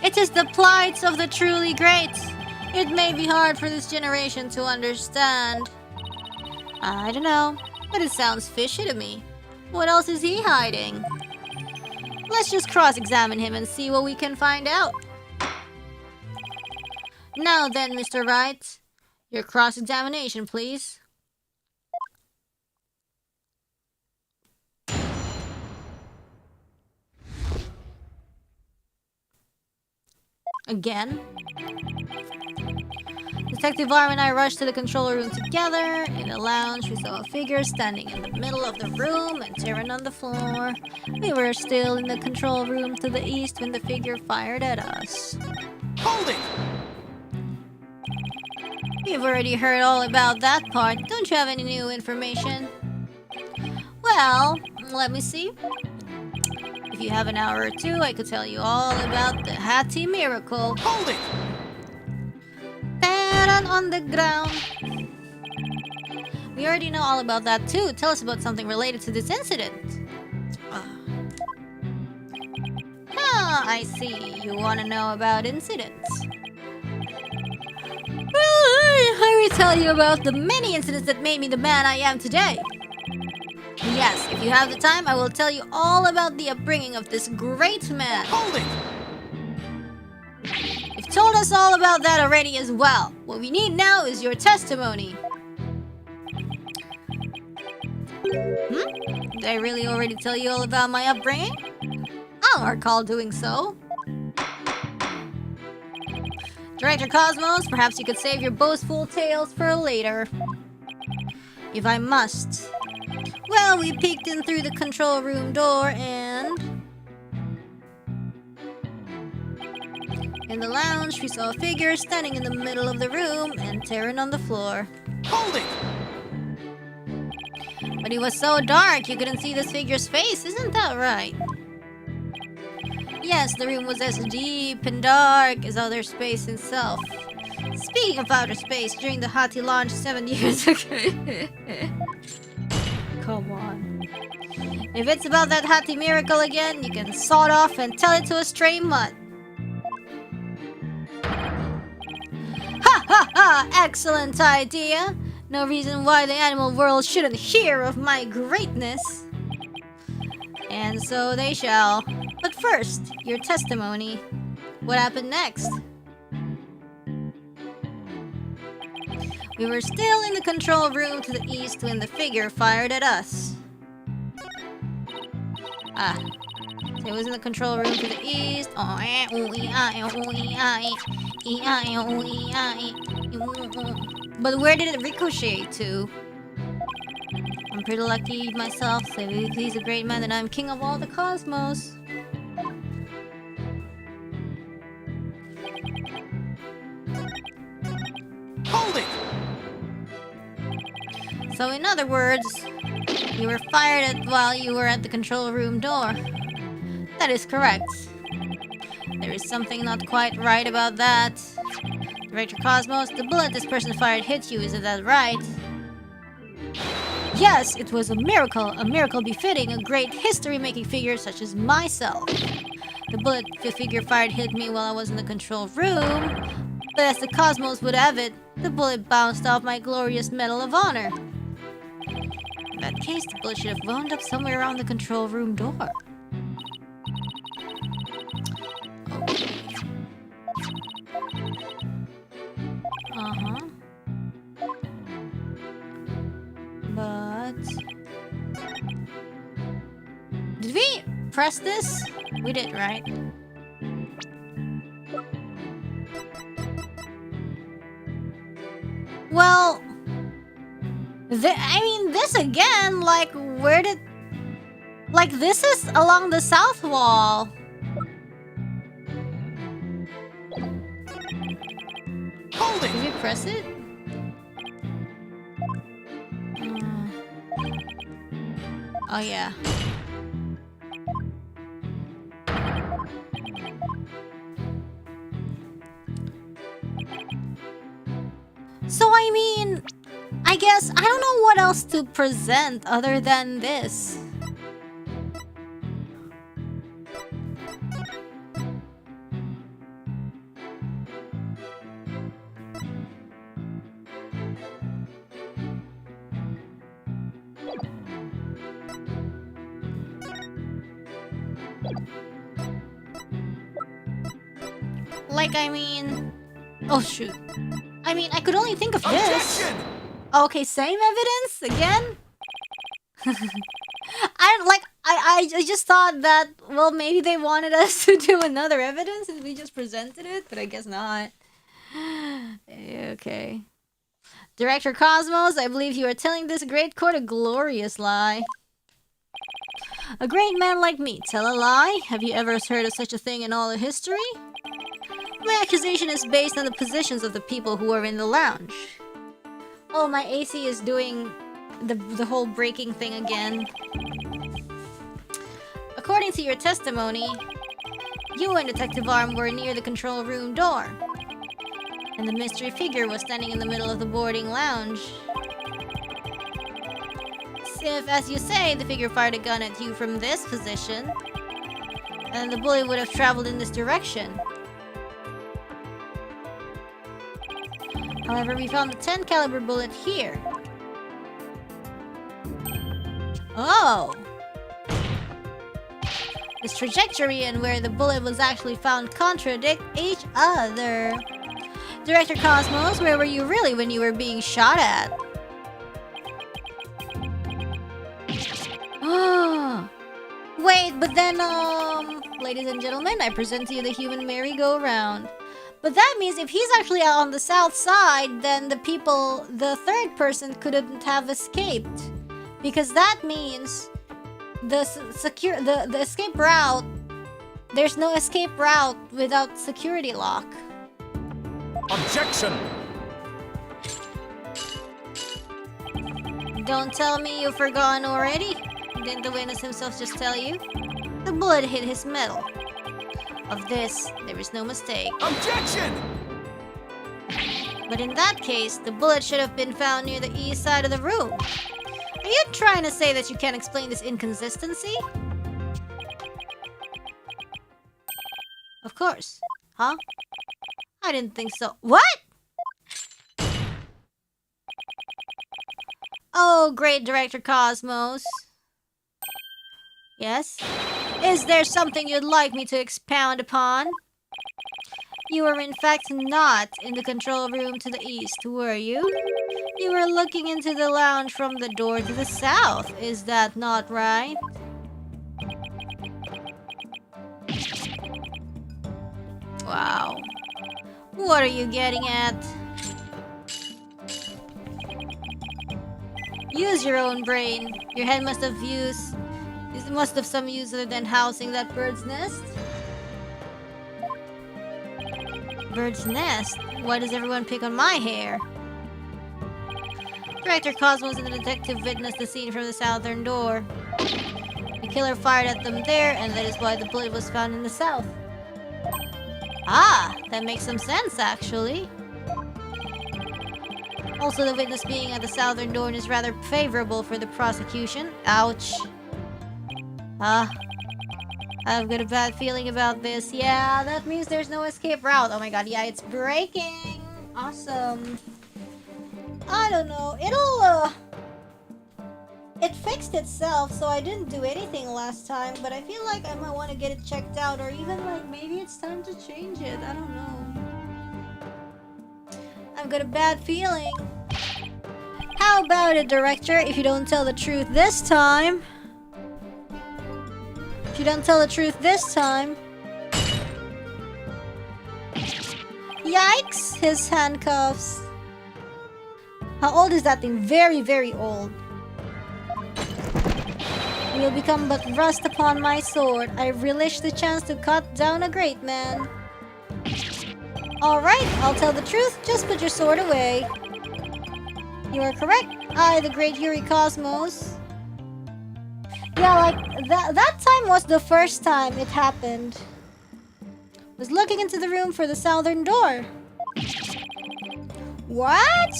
It is the plight of the truly great. It may be hard for this generation to understand. I don't know, but it sounds fishy to me. What else is he hiding? Let's just cross-examine him and see what we can find out. Now then, Mr. Wright, your cross-examination, please. Again? Detective Arm and I rushed to the control room together. In the lounge, we saw a figure standing in the middle of the room and tearing on the floor. We were still in the control room to the east when the figure fired at us. Hold it! You've already heard all about that part. Don't you have any new information? Well, let me see. If you have an hour or two, I could tell you all about the Hati miracle. Hold it! Perhatian on the ground. We already know all about that too. Tell us about something related to this incident. I see. You want to know about incidents. Well, I will tell you about the many incidents that made me the man I am today. Yes, if you have the time, I will tell you all about the upbringing of this great man. Hold it! You've told us all about that already as well. What we need now is your testimony. Did I really already tell you all about my upbringing? I don't recall doing so. Director Cosmos, perhaps you could save your boastful tales for later. If I must. Well, we peeked in through the control room door and... in the lounge, we saw a figure standing in the middle of the room and tearing on the floor. Hold it! But it was so dark, you couldn't see this figure's face, isn't that right? Yes, the room was as deep and dark as outer space itself. Speaking of outer space, during the Hati launch 7 years ago... Come on. If it's about that Hati miracle again, you can saw it off and tell it to a stray mutt. Ha ha ha! Excellent idea! No reason why the animal world shouldn't hear of my greatness. And so they shall. But first, your testimony. What happened next? We were still in the control room to the east when the figure fired at us. So it was in the control room to the east. But where did it ricochet to? I'm pretty lucky myself, so if he's a great man, then I'm king of all the cosmos. Hold it! So in other words, you were fired at while you were at the control room door. That is correct. There is something not quite right about that. Director Cosmos, the bullet this person fired hit you, isn't that right? Yes, it was a miracle befitting a great history-making figure such as myself. The bullet the figure fired hit me while I was in the control room, but as the Cosmos would have it, the bullet bounced off my glorious Medal of Honor. In that case, the bullet should have wound up somewhere around the control room door. Okay. But... did we press this? We did, right? Well... I mean, this again, like, where did... like, this is along the south wall. Hold it! Did we press it? Oh, yeah. So, I mean, I guess I don't know what else to present other than this. Like, I mean... oh, shoot. I mean, I could only think of this. Objection! Okay, same evidence? Again? I just thought that, well, maybe they wanted us to do another evidence and we just presented it, but I guess not. Okay. Director Cosmos, I believe you are telling this great court a glorious lie. A great man like me tell a lie? Have you ever heard of such a thing in all of history? My accusation is based on the positions of the people who are in the lounge. Oh, my AC is doing the whole breaking thing again. According to your testimony, you and Detective Arm were near the control room door, and the mystery figure was standing in the middle of the boarding lounge. If, as you say, the figure fired a gun at you from this position, then the bullet would have traveled in this direction. However, we found the 10 caliber bullet here. Oh! This trajectory and where the bullet was actually found contradict each other. Director Cosmos, where were you really when you were being shot at? Wait, but then, ladies and gentlemen, I present to you the human merry-go-round. But that means if he's actually out on the south side, then the third person couldn't have escaped. Because that means the escape route, there's no escape route without security lock. Objection! Don't tell me you've forgotten already. Didn't the witness himself just tell you? The bullet hit his metal. Of this, there is no mistake. Objection! But in that case, the bullet should have been found near the east side of the room. Are you trying to say that you can't explain this inconsistency? Of course. Huh? I didn't think so. What? Oh, great Director Cosmos. Yes? Is there something you'd like me to expound upon? You were in fact not in the control room to the east, were you? You were looking into the lounge from the door to the south, is that not right? Wow. What are you getting at? Use your own brain. Your head must have some use other than housing that bird's nest. Bird's nest? Why does everyone pick on my hair? Director Cosmos and the detective witnessed the scene from the southern door. The killer fired at them there, and that is why the bullet was found in the south. Ah, that makes some sense, actually. Also, the witness being at the southern door is rather favorable for the prosecution. Ouch. I've got a bad feeling about this. Yeah, that means there's no escape route. Oh my god, yeah, it's breaking. Awesome. I don't know. It fixed itself, so I didn't do anything last time, but I feel like I might want to get it checked out, or even like maybe it's time to change it. I don't know. I've got a bad feeling. How about it, Director, if you don't tell the truth this time? If you don't tell the truth this time... Yikes! His handcuffs. How old is that thing? Very, very old. You'll become but rust upon my sword. I relish the chance to cut down a great man. Alright, I'll tell the truth. Just put your sword away. You are correct. I, the great Yuri Cosmos. Yeah, like, that time was the first time it happened. Was looking into the room for the southern door. What?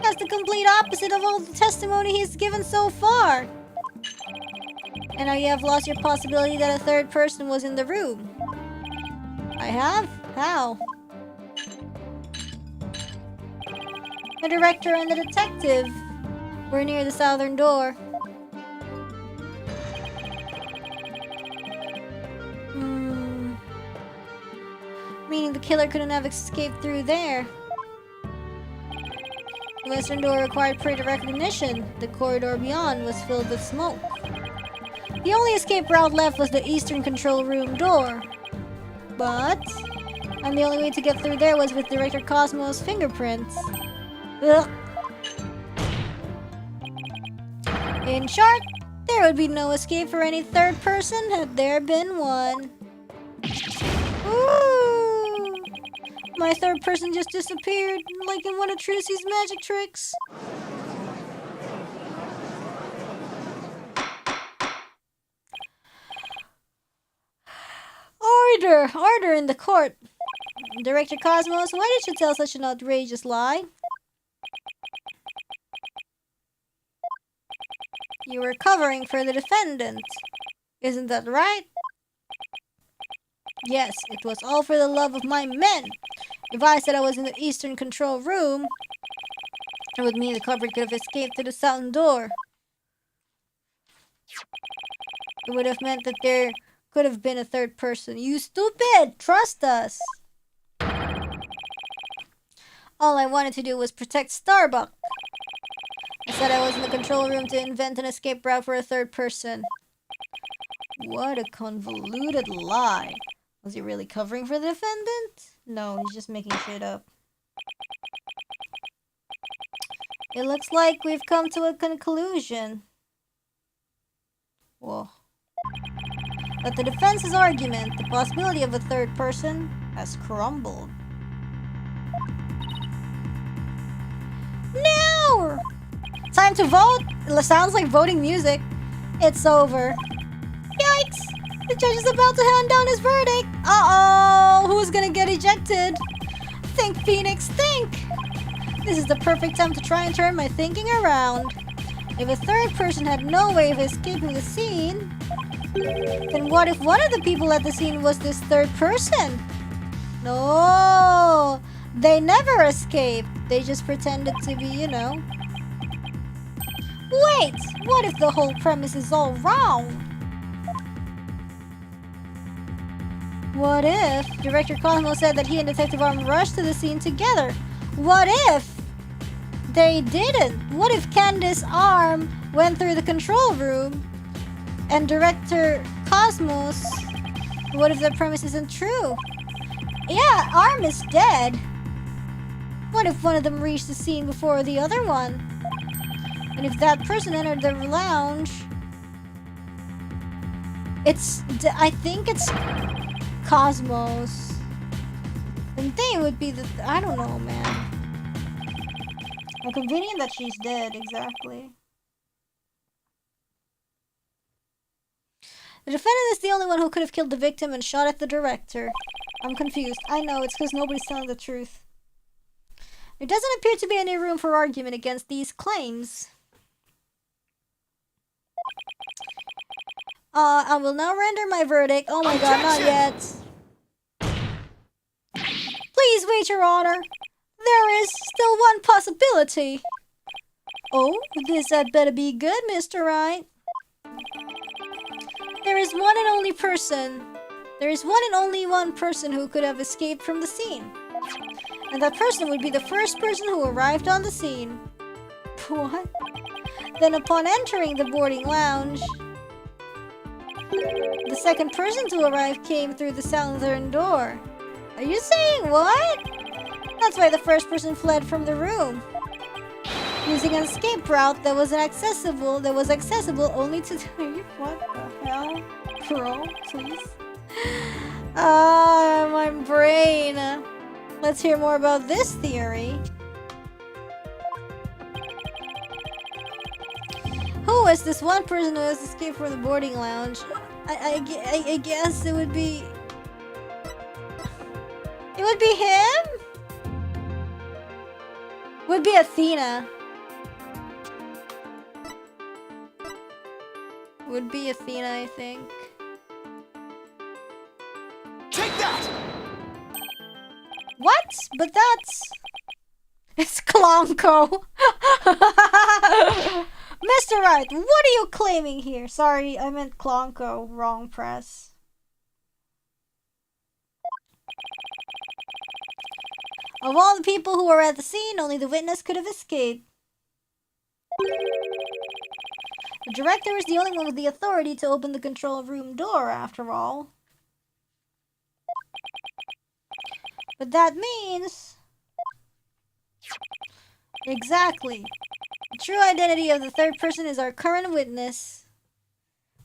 That's the complete opposite of all the testimony he's given so far. And now you have lost your possibility that a third person was in the room. I have? How? The director and the detective were near the southern door. Meaning the killer couldn't have escaped through there. The western door required pretty recognition. The corridor beyond was filled with smoke. The only escape route left was the eastern control room door. And the only way to get through there was with Director Cosmos' fingerprints. Ugh. In short, there would be no escape for any third person had there been one. Ooh. my third person just disappeared, like in one of Trucy's magic tricks. Order in the court. Director Cosmos, why did you tell such an outrageous lie? You were covering for the defendant. Isn't that right? Yes, it was all for the love of my men. If I said I was in the eastern control room, it would mean the culprit could have escaped through the southern door. It would have meant that there could have been a third person. You stupid! Trust us! All I wanted to do was protect Starbuck. I said I was in the control room to invent an escape route for a third person. What a convoluted lie. Was he really covering for the defendant? No, he's just making shit up. It looks like we've come to a conclusion. Whoa. But the defense's argument, the possibility of a third person, has crumbled. Now! Time to vote! It sounds like voting music. It's over. Yikes! The judge is about to hand down his verdict. Uh-oh! Who's gonna get ejected? Think, Phoenix, think! This is the perfect time to try and turn my thinking around. If a third person had no way of escaping the scene, then what if one of the people at the scene was this third person? No! They never escaped. They just pretended to be, you know. Wait! What if the whole premise is all wrong? What if Director Cosmo said that he and Detective Arm rushed to the scene together? What if they didn't? What if Candace's arm went through the control room and Director Cosmos? What if the premise isn't true? Yeah, Arm is dead. What if one of them reached the scene before the other one? And if that person entered the lounge, I think it's Cosmos. And they would be the, I don't know, man. How convenient that she's dead, exactly. The defendant is the only one who could have killed the victim and shot at the director. I'm confused. I know, it's because nobody's telling the truth. There doesn't appear to be any room for argument against these claims. I will now render my verdict. Oh my god, not yet. Please wait, Your Honor. There is still one possibility. Oh, this had better be good, Mr. Wright. There is one and only one person who could have escaped from the scene. And that person would be the first person who arrived on the scene. What? Then upon entering the boarding lounge, the second person to arrive came through the southern door. Are you saying what? That's why the first person fled from the room, using an escape route that was accessible only to what the hell? Bro, please. My brain. Let's hear more about this theory. Who was this one person who has escaped from the boarding lounge? I guess it would be... It would be him? Would be Athena. Would be Athena, I think. Take that! What? But that's... It's Klonko. Mr. Wright, what are you claiming here? Sorry, I meant Klonko. Wrong press. Of all the people who were at the scene, only the witness could have escaped. The director was the only one with the authority to open the control room door, after all. But that means... Exactly. The true identity of the third person is our current witness.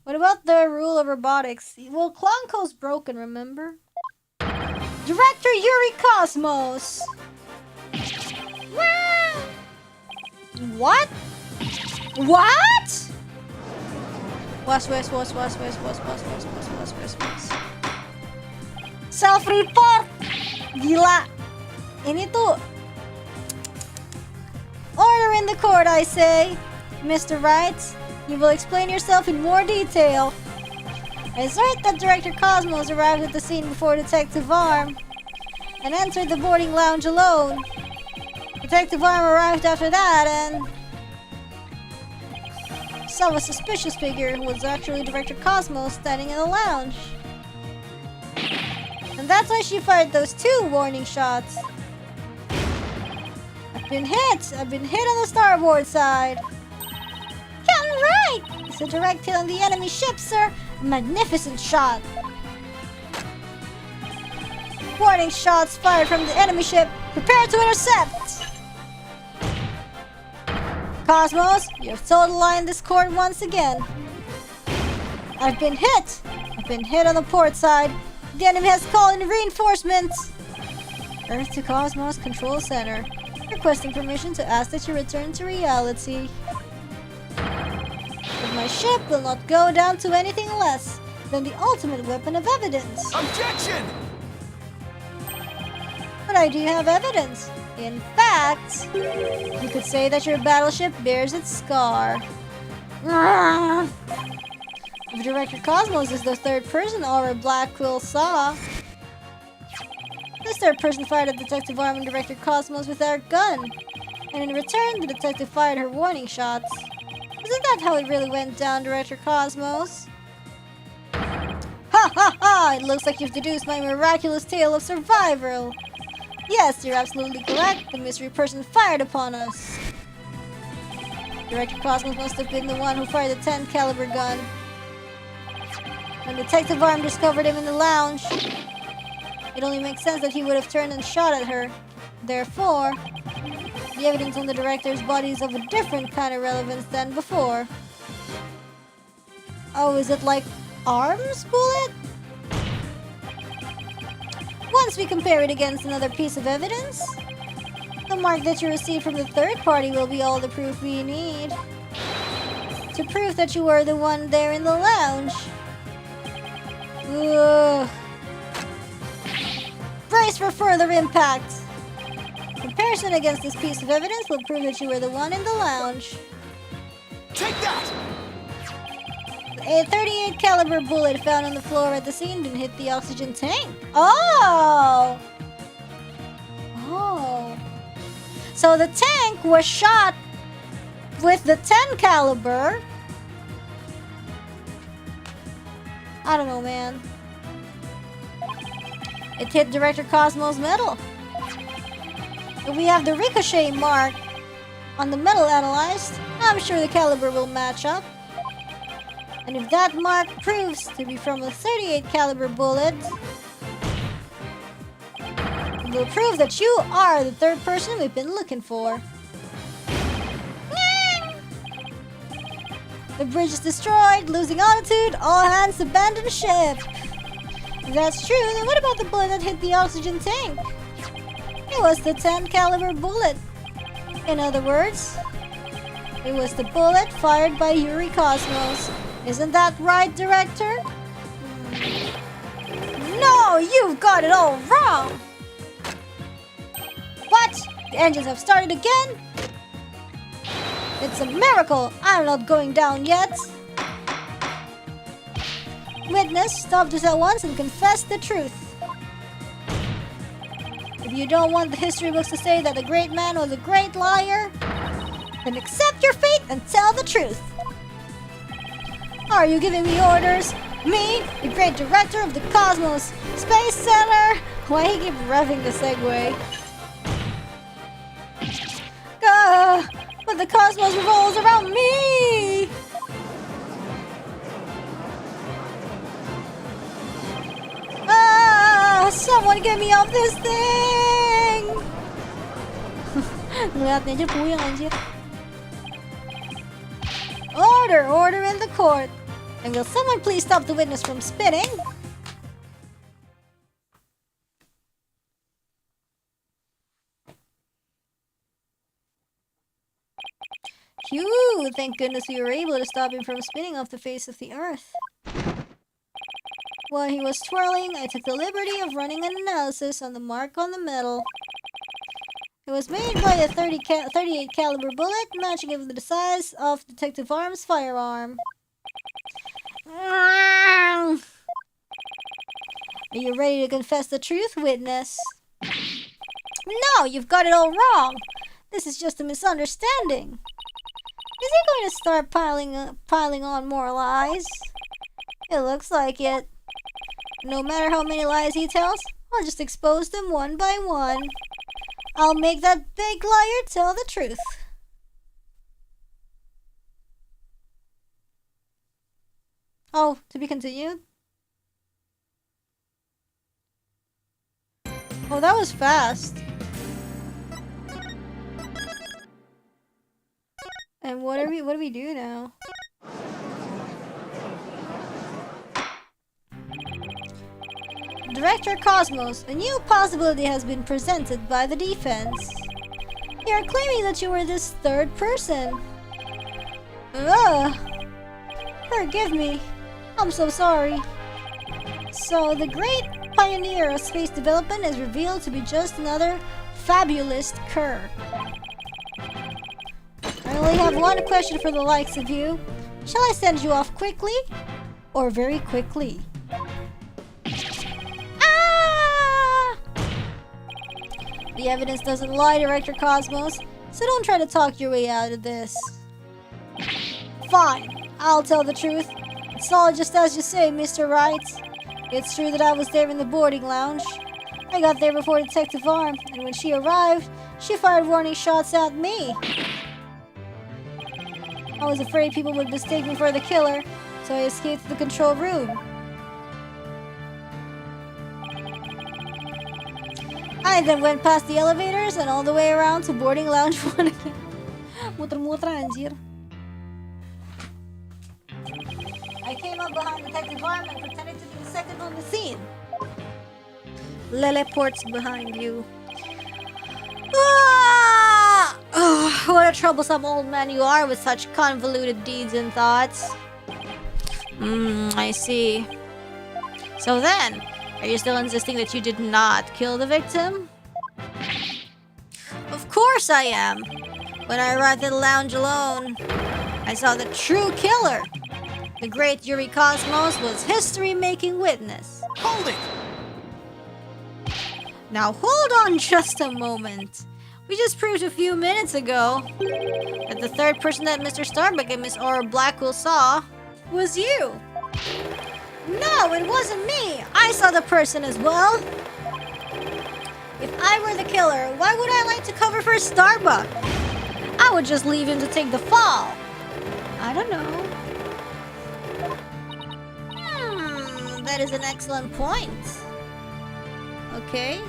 What about the rule of robotics? Well, Klonko's broken, remember? Director Yuri Cosmos! Wow! What? What? Was. Self-report! Gila! Ini tuh... Order in the court, I say! Mr. Wright, you will explain yourself in more detail. I assert that Director Cosmos arrived at the scene before Detective Arm and entered the boarding lounge alone. Detective Arm arrived after that and saw a suspicious figure who was actually Director Cosmos standing in the lounge. And that's why she fired those 2 warning shots. I've been hit on the starboard side. Captain Wright! It's a direct hit on the enemy ship, sir. A magnificent shot. Warning shots fired from the enemy ship. Prepare to intercept. Cosmos, you have told a lie in this court once again. I've been hit on the port side. The enemy has called in reinforcements. Earth to Cosmos Control Center. Requesting permission to ask that you return to reality. But my ship will not go down to anything less than the ultimate weapon of evidence. Objection! But I do have evidence. In fact, you could say that your battleship bears its scar. If Director Cosmos is the third person our Black Quill saw, this third person fired at Detective Arm and Director Cosmos with our gun, and in return, the detective fired her warning shots. Isn't that how it really went down, Director Cosmos? Ha ha ha! It looks like you've deduced my miraculous tale of survival. Yes, you're absolutely correct. The mystery person fired upon us. Director Cosmos must have been the one who fired the 10 caliber gun. When Detective Arm discovered him in the lounge, it only makes sense that he would have turned and shot at her. Therefore, the evidence on the director's body is of a different kind of relevance than before. Oh, is it like Arm's bullet? Once we compare it against another piece of evidence, the mark that you received from the third party will be all the proof we need to prove that you were the one there in the lounge. Ugh. Brace for further impact. Comparison against this piece of evidence will prove that you were the one in the lounge. Take that! A 38 caliber bullet found on the floor at the scene didn't hit the oxygen tank. Oh! Oh. So the tank was shot with the 10 caliber. I don't know, man. It hit Director Cosmos' metal. If we have the ricochet mark on the metal analyzed, I'm sure the caliber will match up. And if that mark proves to be from a 38 caliber bullet, it will prove that you are the third person we've been looking for. The bridge is destroyed, losing altitude, all hands abandon ship. If that's true, then what about the bullet that hit the oxygen tank? It was the 10 caliber bullet. In other words, it was the bullet fired by Yuri Cosmos. Isn't that right, Director? No, you've got it all wrong! What? The engines have started again? It's a miracle! I'm not going down yet! Witness, stop this at once and confess the truth. If you don't want the history books to say that the great man was a great liar, then accept your fate and tell the truth. Are you giving me orders? Me, the great director of the Cosmos Space Center? Why he keep revving the Segway? But the cosmos revolves around me! Someone get me off this thing! Ngeliatnya aja puyeng anjir. Order in the court. And will someone please stop the witness from spitting? Phew! Thank goodness we were able to stop him from spinning off the face of the earth. While he was twirling, I took the liberty of running an analysis on the mark on the metal. It was made by a 38 caliber bullet, matching it with the size of Detective Arm's firearm. Are you ready to confess the truth, witness? No, you've got it all wrong. This is just a misunderstanding. Is he going to start piling on more lies? It looks like it. No matter how many lies he tells, I'll just expose them one by one. I'll make that big liar tell the truth. Oh, to be continued? Oh, that was fast. And what do we do now? Director Cosmos, a new possibility has been presented by the defense. They are claiming that you were this third person. Ugh. Forgive me. I'm so sorry. So, the great pioneer of space development is revealed to be just another fabulous cur. I only have one question for the likes of you. Shall I send you off quickly? Or very quickly? Ah! The evidence doesn't lie, Director Cosmos, so don't try to talk your way out of this. Fine, I'll tell the truth. It's all just as you say, Mr. Wright. It's true that I was there in the boarding lounge. I got there before Detective Arm, and when she arrived, she fired warning shots at me. I was afraid people would mistake me for the killer, so I escaped to the control room. I then went past the elevators and all the way around to boarding lounge 1 again. Muter-muter, anjir. I came up behind Detective Arm and pretended to be the second on the scene. Lele ports behind you. Ah! Oh, what a troublesome old man you are with such convoluted deeds and thoughts. I see. So then, are you still insisting that you did not kill the victim? Of course I am. When I arrived at the lounge alone, I saw the true killer. The great Yuri Cosmos was history-making witness. Hold it! Now hold on just a moment. We just proved a few minutes ago that the third person that Mr. Starbuck and Miss Aura Blackwell saw was you. No, it wasn't me. I saw the person as well. If I were the killer, why would I like to cover for Starbuck? I would just leave him to take the fall. I don't know. That is an excellent point. Okay.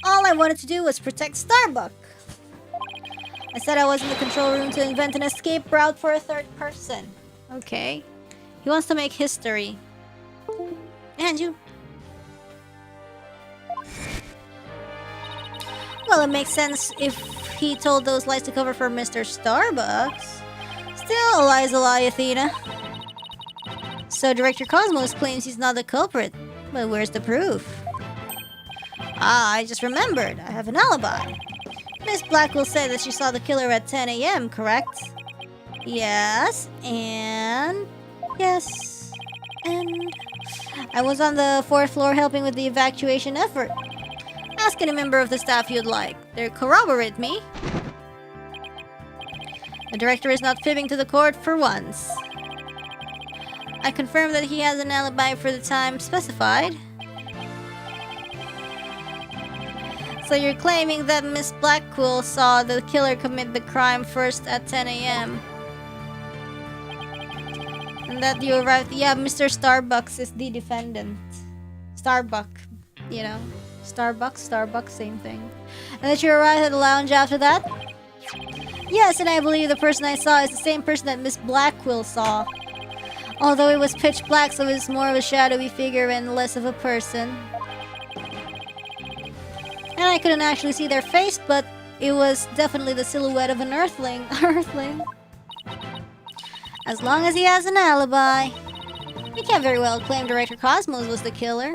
All I wanted to do was protect Starbuck. I said I was in the control room to invent an escape route for a third person. Okay. He wants to make history. And you. Well, it makes sense if he told those lies to cover for Mr. Starbucks. Still, a lie's a lie, Athena. So Director Cosmos claims he's not the culprit. But where's the proof? Ah, I just remembered. I have an alibi. Miss Blackwell said that she saw the killer at 10 a.m., correct? Yes, and... Yes, and... I was on the 4th floor helping with the evacuation effort. Ask any member of the staff you'd like. They'll corroborate me. The director is not fibbing to the court for once. I confirm that he has an alibi for the time specified. So you're claiming that Miss Blackwell saw the killer commit the crime first at 10 a.m. And that you arrived... Yeah, Mr. Starbucks is the defendant. Starbuck, you know. Starbucks, same thing. And that you arrived at the lounge after that? Yes, and I believe the person I saw is the same person that Miss Blackwell saw. Although it was pitch black, so it was more of a shadowy figure and less of a person. And I couldn't actually see their face, but it was definitely the silhouette of an earthling. As long as he has an alibi. We can't very well claim Director Cosmos was the killer.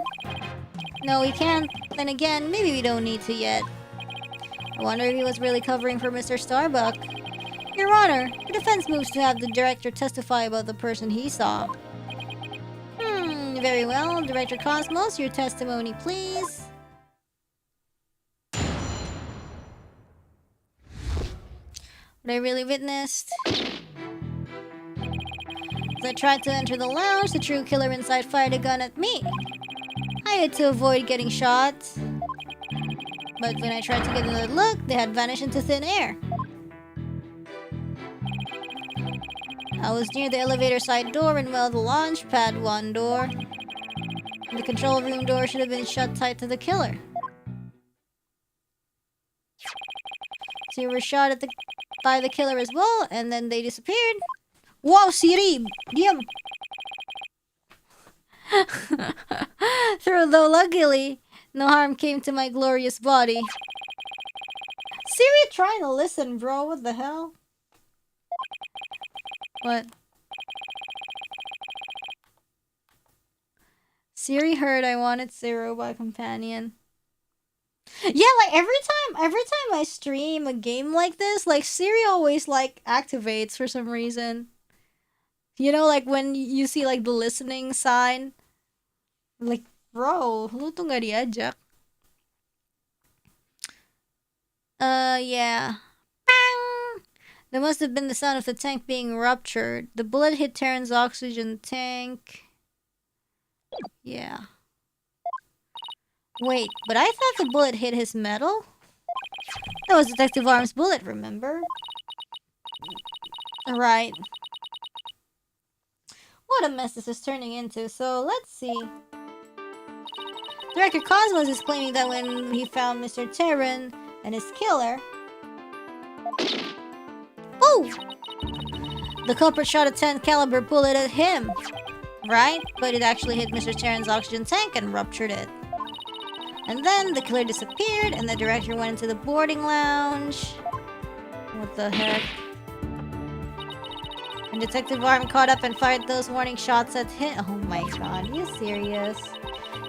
No, we can't. Then again, maybe we don't need to yet. I wonder if he was really covering for Mr. Starbuck. Your Honor, the defense moves to have the director testify about the person he saw. Very well. Director Cosmos, your testimony, please. What I really witnessed. As I tried to enter the lounge, the true killer inside fired a gun at me. I had to avoid getting shot. But when I tried to get another look, they had vanished into thin air. I was near the elevator side door and well, the launch pad 1 door. And the control room door should have been shut tight to the killer. So you were shot at by the killer as well, and then they disappeared. Wow, Siri! Diam! Though luckily, no harm came to my glorious body. Siri trying to listen, bro. What the hell? What? Siri heard I wanted Zero by companion. Yeah, like every time I stream a game like this, like Siri always like activates for some reason. You know, like when you see like the listening sign. Like, bro, luto nga diajak. Yeah. Bang! That must have been the sound of the tank being ruptured. The bullet hit Terran's oxygen tank. Yeah. Wait, but I thought the bullet hit his metal? That was Detective Arm's bullet, remember? Right. What a mess this is turning into, so let's see. Director Cosmos is claiming that when he found Mr. Terran and his killer... Oh! The culprit shot a 10 caliber bullet at him. Right? But it actually hit Mr. Terran's oxygen tank and ruptured it. And then the killer disappeared and the director went into the boarding lounge. What the heck? And Detective Arm caught up and fired those warning shots at him. Oh my god, are you serious?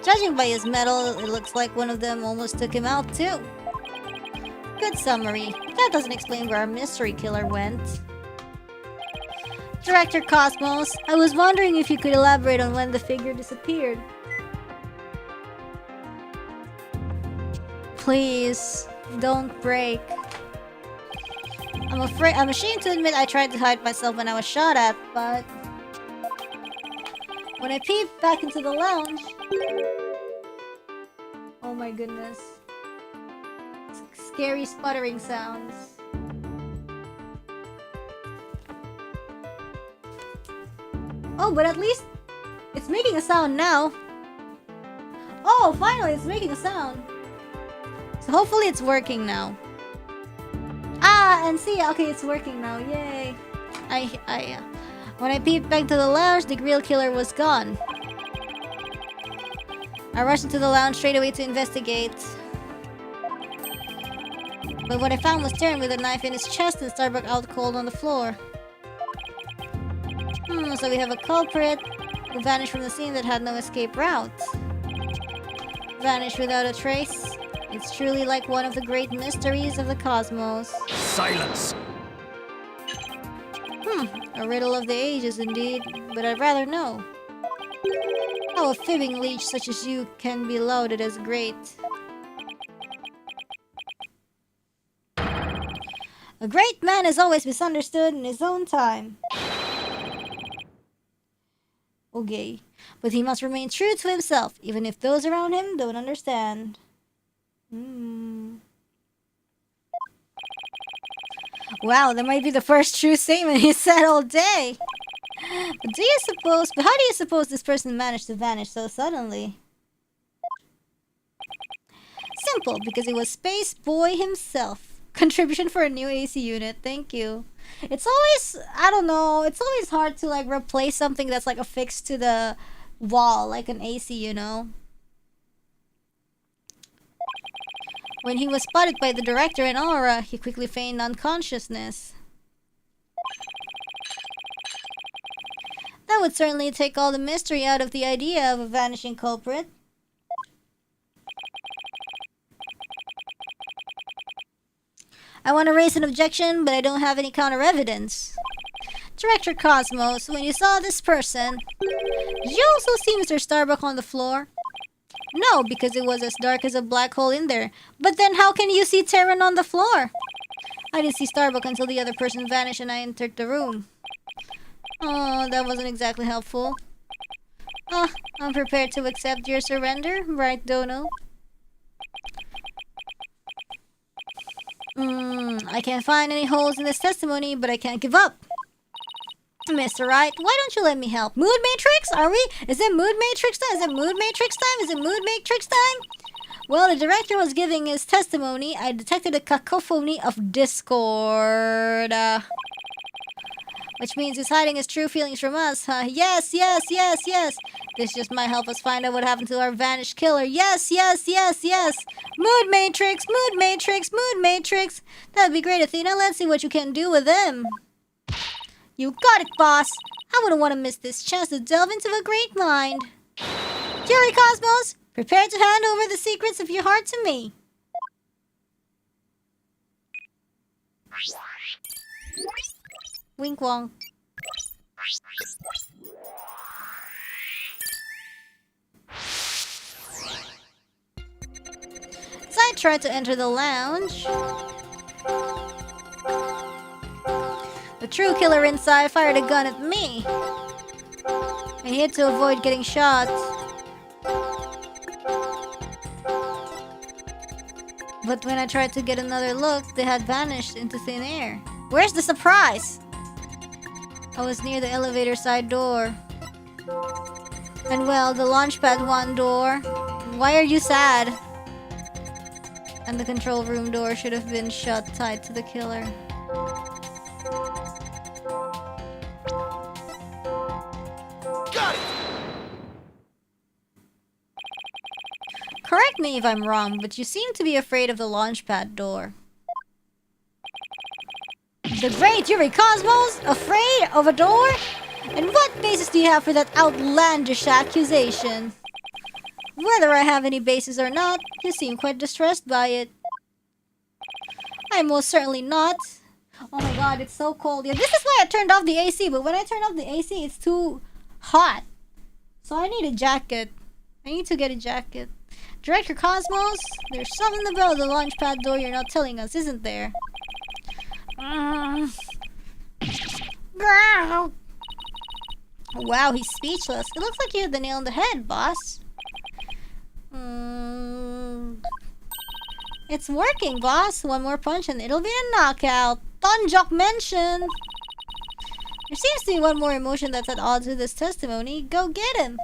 Judging by his medal, it looks like one of them almost took him out too. Good summary. That doesn't explain where our mystery killer went. Director Cosmos, I was wondering if you could elaborate on when the figure disappeared. Please, don't break. I'm ashamed to admit I tried to hide myself when I was shot at, but... When I peeped back into the lounge... Oh my goodness. Scary sputtering sounds. Oh, but at least it's making a sound now. Oh, finally it's making a sound. So hopefully it's working now. Ah, and see, okay, it's working now. Yay. When I peeped back to the lounge, the real killer was gone. I rushed into the lounge straight away to investigate. But what I found was Terran with a knife in his chest and Starbuck out cold on the floor. So we have a culprit who vanished from the scene that had no escape route. Vanished without a trace. It's truly like one of the great mysteries of the cosmos. Silence! A riddle of the ages indeed, but I'd rather know. How a fibbing leech such as you can be lauded as great. A great man is always misunderstood in his own time. Okay, but he must remain true to himself, even if those around him don't understand. Wow, that might be the first true statement he said all day. But how do you suppose this person managed to vanish so suddenly? Simple, because it was Space Boy himself. Contribution for a new AC unit, thank you. It's always, I don't know, it's always hard to like replace something that's like affixed to the wall, like an AC, you know? When he was spotted by the director and Aura, he quickly feigned unconsciousness. That would certainly take all the mystery out of the idea of a vanishing culprit. I want to raise an objection, but I don't have any counter-evidence. Director Cosmos, when you saw this person, did you also see Mr. Starbuck on the floor? No, because it was as dark as a black hole in there. But then how can you see Terran on the floor? I didn't see Starbuck until the other person vanished and I entered the room. Oh, that wasn't exactly helpful. I'm prepared to accept your surrender, right, Dono? I can't find any holes in this testimony, but I can't give up. Mr. Wright, why don't you let me help? Mood Matrix? Are we? Is it Mood Matrix time? Is it Mood Matrix time? Is it Mood Matrix time? While the director was giving his testimony, I detected a cacophony of discord. Which means he's hiding his true feelings from us, huh? Yes, yes, yes, yes. This just might help us find out what happened to our vanished killer. Yes, yes, yes, yes. Mood Matrix, Mood Matrix, Mood Matrix. That'd be great, Athena. Let's see what you can do with him. You got it, boss. I wouldn't want to miss this chance to delve into a great mind. Fury Cosmos, prepare to hand over the secrets of your heart to me. Wink wong. As I tried to enter the lounge, the true killer inside fired a gun at me. I hid to avoid getting shot. But when I tried to get another look, they had vanished into thin air. Where's the surprise? I was near the elevator side door. And well, the launchpad 1 door. Why are you sad? And the control room door should have been shut tight to the killer. Got it! Correct me if I'm wrong, but you seem to be afraid of the launchpad door. The great Yuri Cosmos? Afraid of a door? And what basis do you have for that outlandish accusation? Whether I have any basis or not, you seem quite distressed by it. I'm most certainly not. Oh my god, it's so cold. Yeah, this is why I turned off the AC, but when I turn off the AC, it's too hot. So I need a jacket. I need to get a jacket. Director Cosmos, there's something about the launchpad door you're not telling us, isn't there? Wow, he's speechless. It looks like you hit the nail on the head, boss. It's working, boss. One more punch and it'll be a knockout. Tonjok mention. There seems to be one more emotion that's at odds with this testimony. Go get him.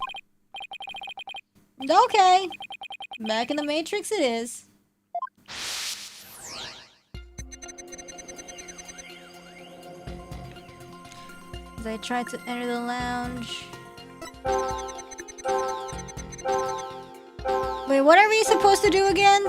Okay. Back in the Matrix it is. As I tried to enter the lounge. Wait, what are we supposed to do again?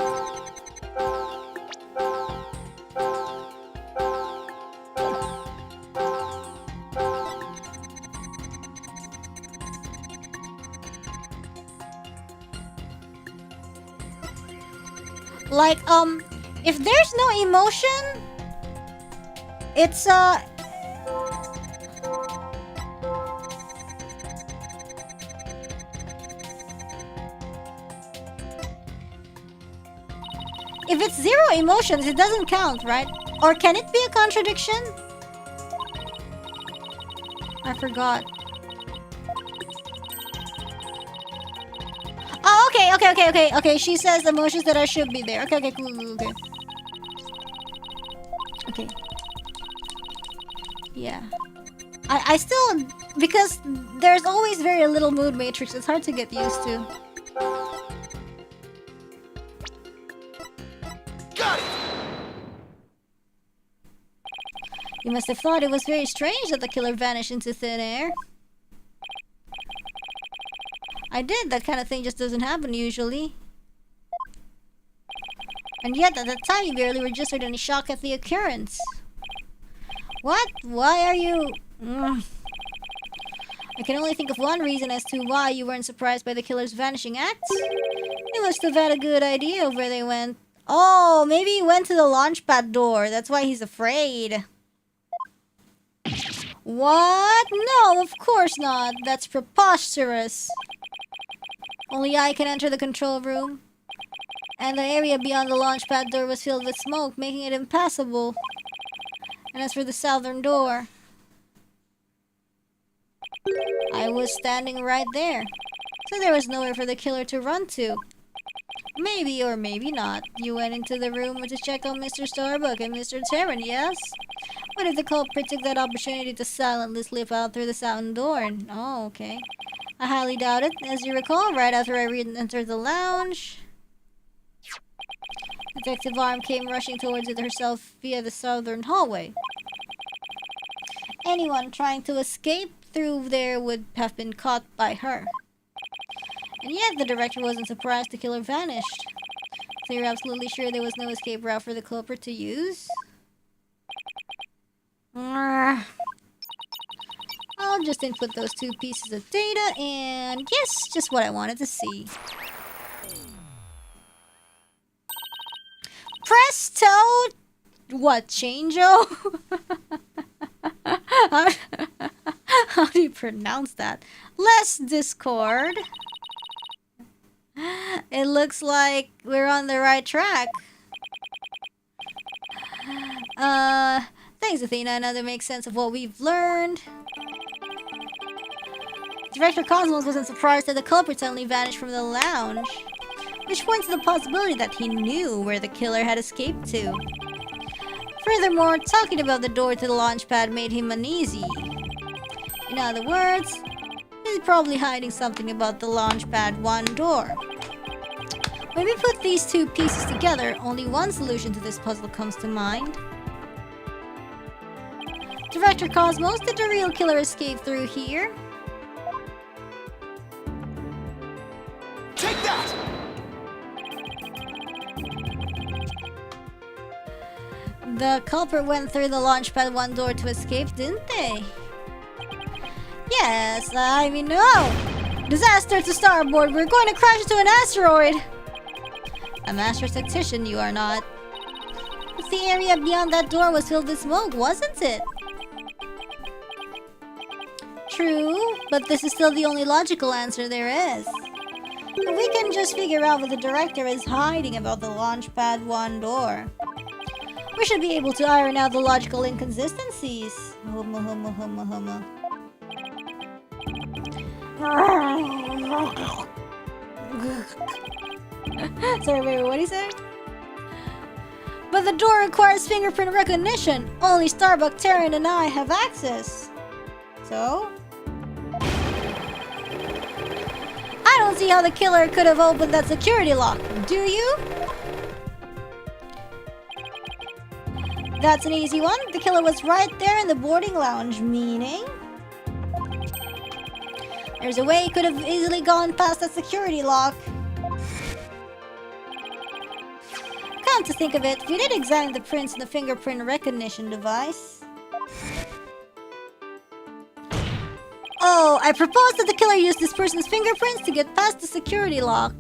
Like, if there's no emotion, it's, if it's 0 emotions, it doesn't count, right? Or can it be a contradiction? I forgot. Oh, okay. She says emotions that I should be there. Okay, cool, okay. Okay. Yeah. I still... Because there's always very little mood matrix. It's hard to get used to. Got it! You must have thought it was very strange that the killer vanished into thin air. I did. That kind of thing just doesn't happen usually. And yet, at the time, you barely registered any shock at the occurrence. What? Why are you... I can only think of one reason as to why you weren't surprised by the killer's vanishing act. You must have had a good idea of where they went. Oh, maybe he went to the launch pad door. That's why he's afraid. What? No, of course not. That's preposterous. Only I can enter the control room. And the area beyond the launch pad door was filled with smoke, making it impassable. And as for the southern door, I was standing right there. So there was nowhere for the killer to run to. Maybe or maybe not. You went into the room to check on Mr. Starbuck and Mr. Terran, yes? What if the culprit took that opportunity to silently slip out through the southern door? Oh, okay. I highly doubt it. As you recall, right after I entered the lounge, Detective Arm came rushing towards it herself via the southern hallway. Anyone trying to escape through there would have been caught by her. And yet, the director wasn't surprised the killer vanished. So you're absolutely sure there was no escape route for the culprit to use? I'll just input those 2 pieces of data, and yes, just what I wanted to see. Presto! What, changeo? How do you pronounce that? Less Discord. It looks like we're on the right track. Thanks, Athena. Now that makes sense of what we've learned. Director Cosmos wasn't surprised that the culprit suddenly vanished from the lounge, which points to the possibility that he knew where the killer had escaped to. Furthermore, talking about the door to the launch pad made him uneasy. In other words, he's probably hiding something about the launch pad 1 door. When we put these 2 pieces together, only one solution to this puzzle comes to mind. Director Cosmos, did the real killer escape through here? Take that! The culprit went through the launch pad 1 door to escape, didn't they? Yes, I mean, no! Disaster to starboard! We're going to crash into an asteroid! A master tactician, you are not. But the area beyond that door was filled with smoke, wasn't it? True, but this is still the only logical answer there is. If we can just figure out what the director is hiding about the launch pad 1 door, we should be able to iron out the logical inconsistencies. Humma, humma, humma, humma. Sorry, wait, what did he say? But the door requires fingerprint recognition. Only Starbuck, Terran, and I have access. So? I don't see how the killer could have opened that security lock. Do you? That's an easy one. The killer was right there in the boarding lounge, meaning... there's a way he could have easily gone past that security lock. Come to think of it, we did examine the prints in the fingerprint recognition device. Oh, I propose that the killer used this person's fingerprints to get past the security lock.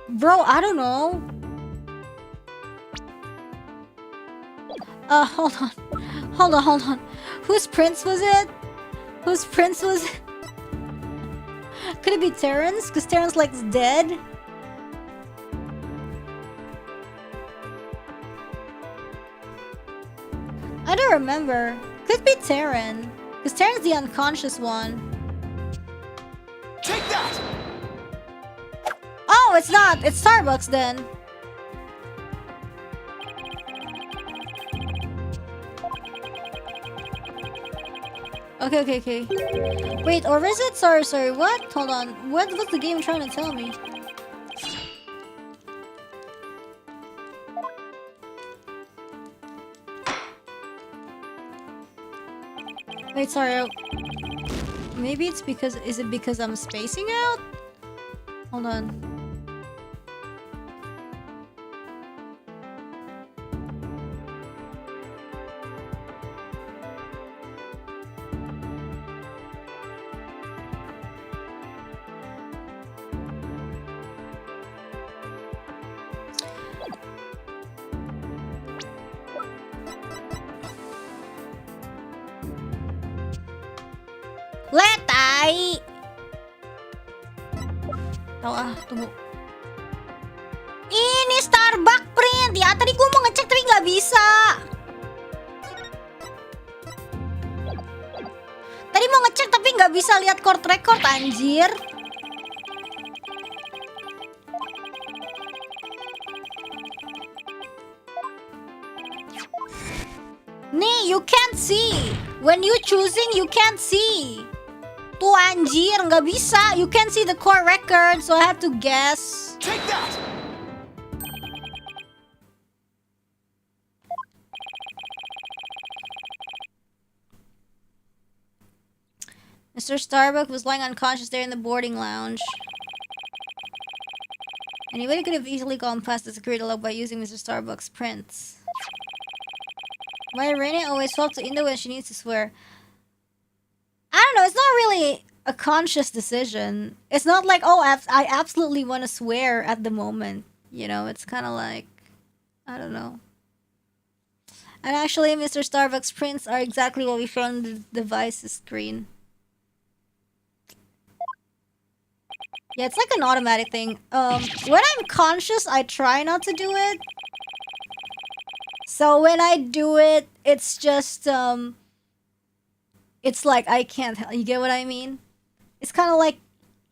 Bro, I don't know. Hold on. Whose prints was it? Whose prints was it? Could it be Terran's? Because Terran's like dead? I don't remember. Could be Terran. Because Terran's the unconscious one. Take that! Oh, it's not! It's Starbucks then. Okay. Wait, or is it? Sorry, what? Hold on. What's the game trying to tell me? Wait, sorry. Maybe it's because... is it because I'm spacing out? Hold on. Letai! Tunggu. Ini Starbucks print! Ya, tadi gue mau ngecek tapi nggak bisa. Tadi mau ngecek tapi nggak bisa lihat chord record, anjir. Nih, you can't see. When you choosing, you can't see. Tuh anjir, nggak bisa. You can't see the chord record, so I had to guess. Take that! Mr. Starbuck was lying unconscious there in the boarding lounge. Anybody could have easily gone past the security lock by using Mr. Starbuck's prints. Why Reine always swaps to Indo when she needs to swear? I don't know, it's not really a conscious decision. It's not like, oh, I absolutely want to swear at the moment. You know, it's kind of like, I don't know. And actually, Mr. Starbuck's prints are exactly what we found on the device's screen. Yeah, it's like an automatic thing. When I'm conscious, I try not to do it. So when I do it, it's just, it's like, I can't help. You get what I mean? It's kind of like,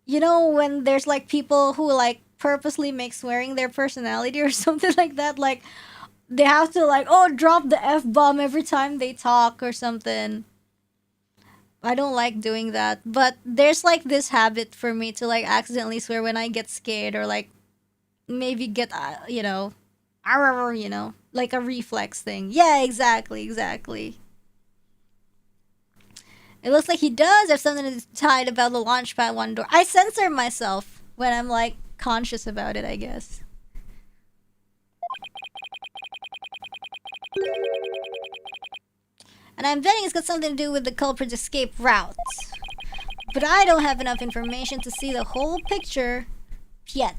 you know, when there's like people who like purposely make swearing their personality or something like that. Like, they have to like, oh, drop the F-bomb every time they talk or something. I don't like doing that. But there's like this habit for me to like accidentally swear when I get scared or like maybe get, you know, like a reflex thing. Yeah, exactly. It looks like he does have something to hide about the launchpad one door. I censor myself when I'm like conscious about it, I guess. And I'm betting it's got something to do with the culprit's escape route. But I don't have enough information to see the whole picture yet.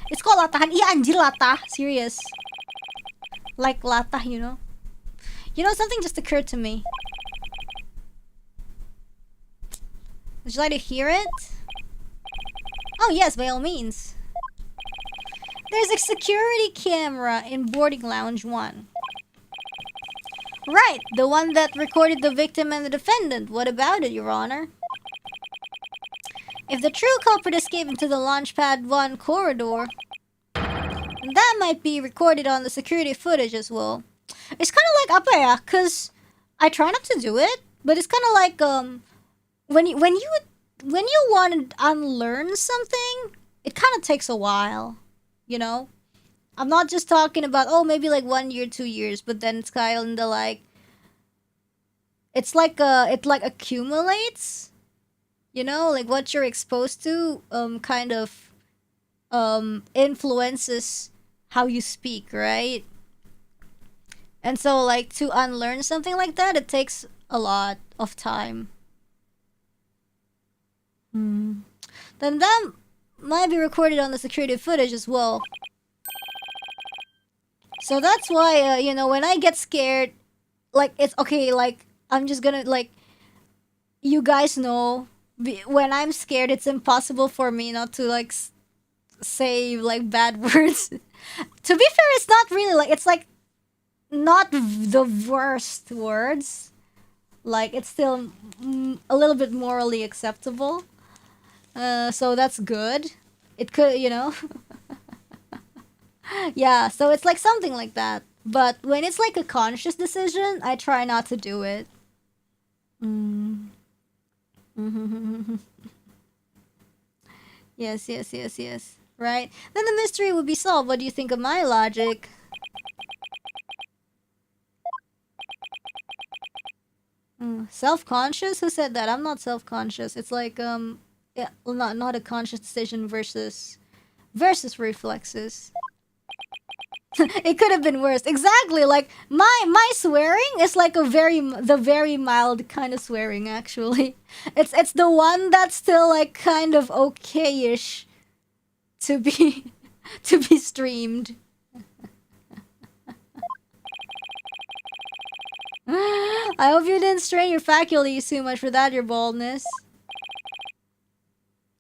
It's called latahan. Iya anjir latah. Serious. Like latah, you know? You know, something just occurred to me. Would you like to hear it? Oh yes, by all means. There's a security camera in boarding lounge 1. Right, the one that recorded the victim and the defendant. What about it, Your Honor? If the true culprit escaped into the Launchpad 1 corridor, then that might be recorded on the security footage as well. It's kind of like, apa ya? Cause I try not to do it, but it's kind of like when you want to unlearn something, it kind of takes a while, you know. I'm not just talking about, oh, maybe like 1 year, 2 years, but then it's kind of like, it's like, it like accumulates, you know, like what you're exposed to, kind of, influences how you speak, right? And so like to unlearn something like that, it takes a lot of time. Then that might be recorded on the security footage as well. So that's why, you know, when I get scared, like, it's okay, like, I'm just gonna, like, you guys know, when I'm scared, it's impossible for me not to, like, say, like, bad words. To be fair, it's not really, like, it's, like, not the worst words. Like, it's still a little bit morally acceptable. So that's good. It could, you know... Yeah, so it's like something like that. But when it's like a conscious decision, I try not to do it. Yes. Right? Then the mystery would be solved. What do you think of my logic? Self-conscious? Who said that? I'm not self-conscious. It's like, yeah, not a conscious decision versus reflexes. It could have been worse. Exactly. Like my swearing is like the very mild kind of swearing. Actually, it's the one that's still like kind of okay-ish to be streamed. I hope you didn't strain your faculties too much for that, your baldness.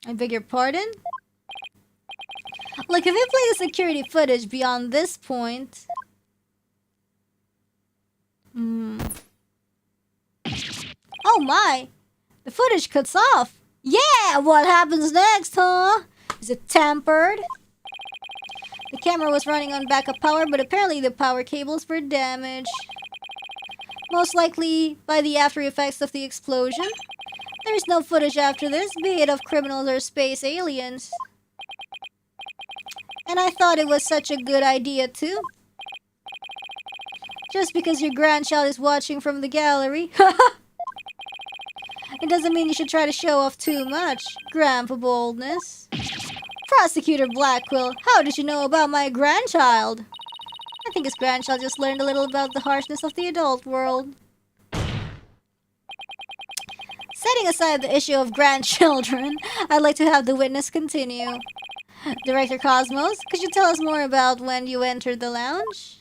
I beg your pardon? Look, if you play the security footage beyond this point... Oh my! The footage cuts off! Yeah! What happens next, huh? Is it tampered? The camera was running on backup power, but apparently the power cables were damaged. Most likely by the after effects of the explosion. There is no footage after this, be it of criminals or space aliens. And I thought it was such a good idea too. Just because your grandchild is watching from the gallery. It doesn't mean you should try to show off too much, Grandpa Boldness. Prosecutor Blackquill, how did you know about my grandchild? I think his grandchild just learned a little about the harshness of the adult world. Setting aside the issue of grandchildren, I'd like to have the witness continue. Director Cosmos, could you tell us more about when you entered the lounge?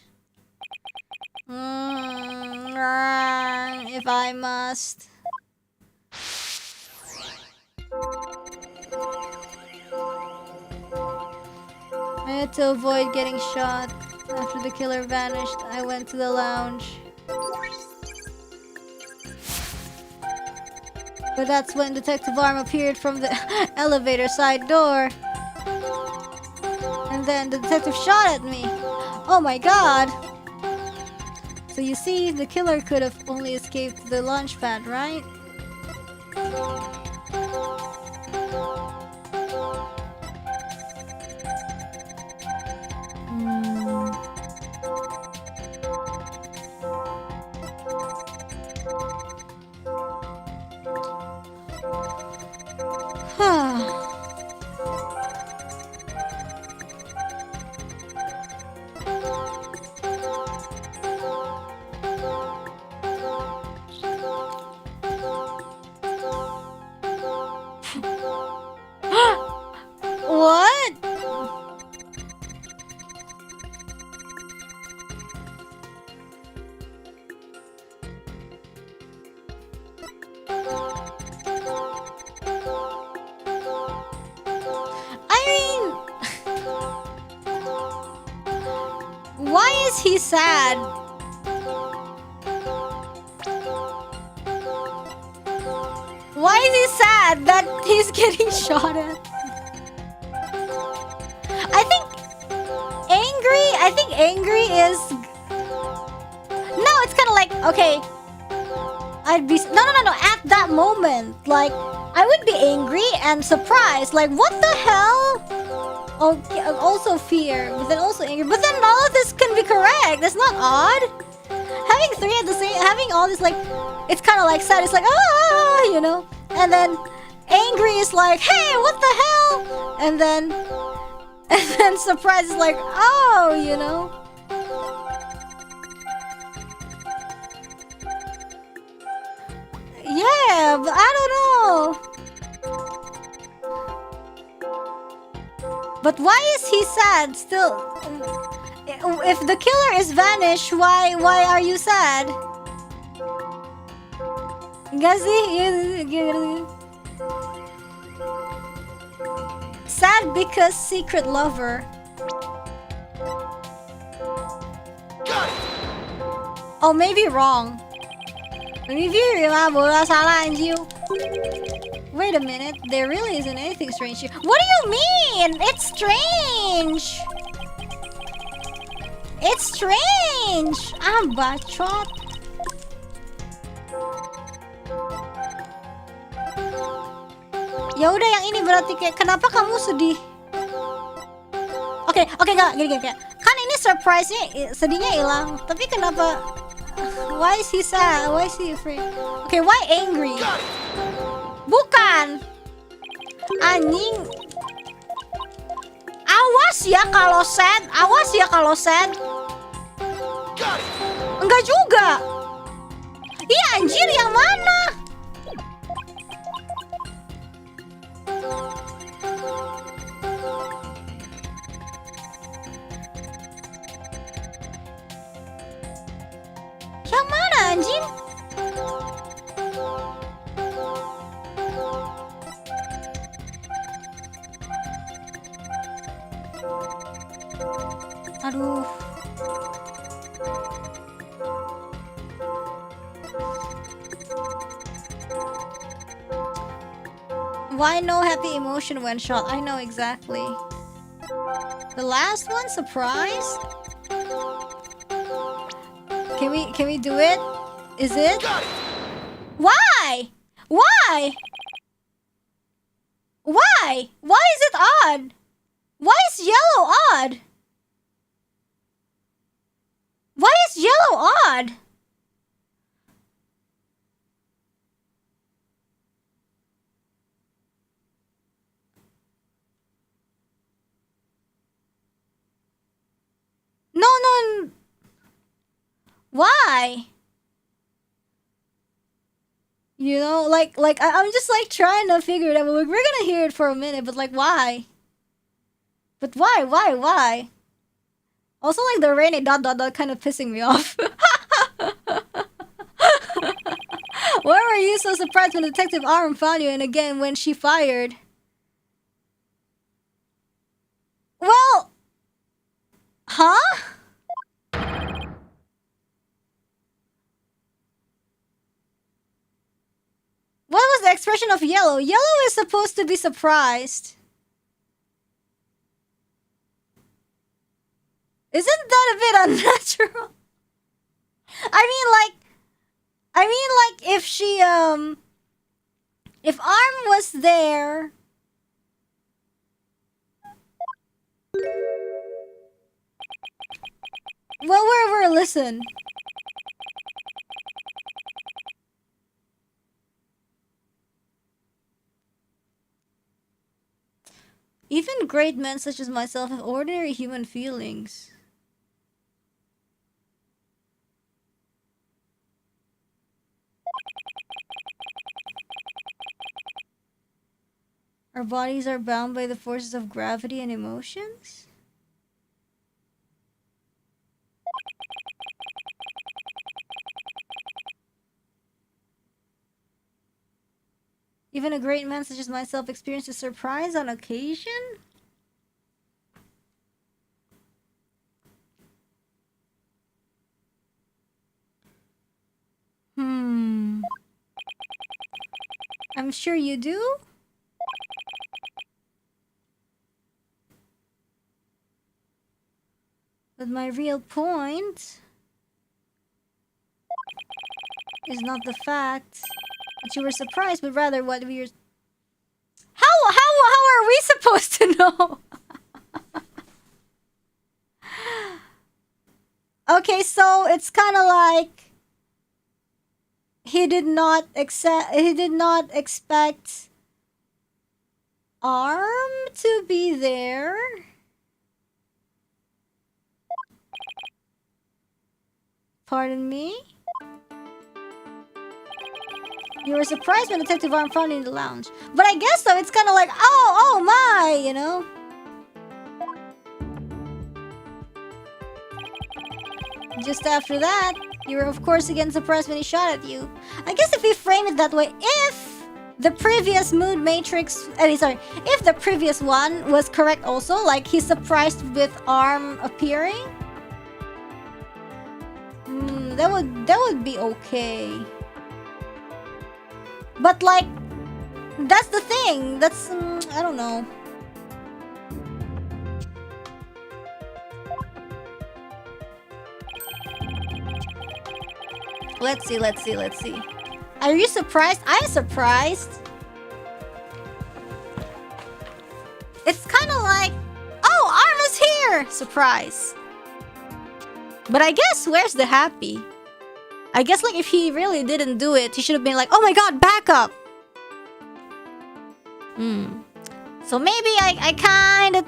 If I must. I had to avoid getting shot. After the killer vanished, I went to the lounge. But that's when Detective Arm appeared from the elevator side door. And then the detective shot at me. Oh my god! So you see, the killer could have only escaped the launch pad, right? What? Why is he sad? Why is he sad that he's getting shot at? I think angry is... No, it's kind of like, okay, I'd be... No. At that moment, like, I would be angry and surprised. Like, what the hell? Okay, also fear, but then also anger. But then all of this can be correct. That's not odd. Having three at the same... Having all this, like... It's kind of like sad. It's like, ah, you know? And then angry is like, hey, what the hell? And then surprise is like, oh, you know? Yeah, but I don't know. But why is he sad still? If the killer is vanished, why are you sad? Sad because secret lover. Oh, maybe wrong. Wait a minute, there really isn't anything strange here. What do you mean? It's strange! It's strange! I'm bacot. Ya udah, yang ini berarti kayak kenapa kamu sedih? Oke, enggak, gini. Kan ini surprise-nya, sedihnya hilang. Tapi kenapa? Why is he sad? Why is he afraid? Okay, why angry? Bukan. Anjing. Awas ya kalau sad. Enggak juga. Iya anjir, yang mana? Yang mana anjing? Aduh. Why no happy emotion when shot? I know exactly. The last one, surprise? Can we do it? Is it? Why? Why? Why? Why is it odd? Why is yellow odd? Why is yellow odd? No. Why? You know, like I'm just like trying to figure it out. We're gonna hear it for a minute, but like why? But why? Also, like the rainy ... kind of pissing me off. Why were you so surprised when Detective Aram found you and again when she fired? Well... Huh? What was the expression of yellow? Yellow is supposed to be surprised. Isn't that a bit unnatural? I mean like if she if Arm was there. Well, listen. Even great men such as myself have ordinary human feelings. Our bodies are bound by the forces of gravity and emotions? Even a great man such as myself experiences surprise on occasion? I'm sure you do. But my real point is not the fact that you were surprised, but rather what we were... How are we supposed to know? Okay, so it's kind of like he did not expect Arm to be there. Pardon me? You were surprised when Detective Arm found you in the lounge. But I guess though, it's kind of like, oh my, you know? Just after that, you were of course again surprised when he shot at you. I guess if we frame it that way, if the previous mood matrix, if the previous one was correct also, like he's surprised with Arm appearing, that would be okay. But like, that's the thing. That's I don't know. Let's see. Are you surprised? I'm surprised. It's kind of like, oh, Arm is here! Surprise. But I guess, where's the happy? I guess like if he really didn't do it, he should have been like, oh my god, back up! So maybe I kinda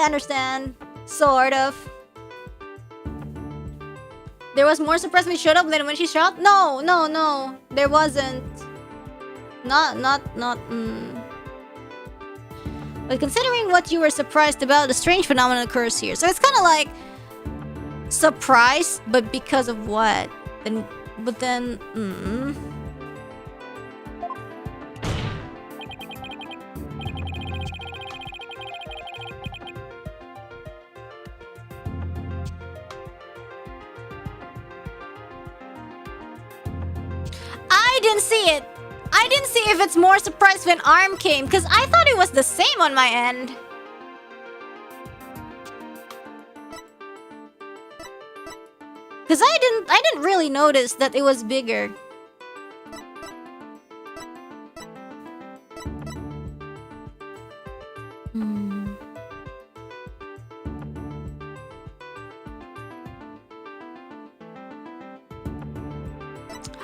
understand. Sort of. There was more surprise when he showed up than when she shot? No. There wasn't. But considering what you were surprised about, a strange phenomenon occurs here. So it's kinda like surprise, but because of what? But then I didn't see it. I didn't see if it's more surprised when arm came, because I thought it was the same on my end. Because I didn't really notice that it was bigger.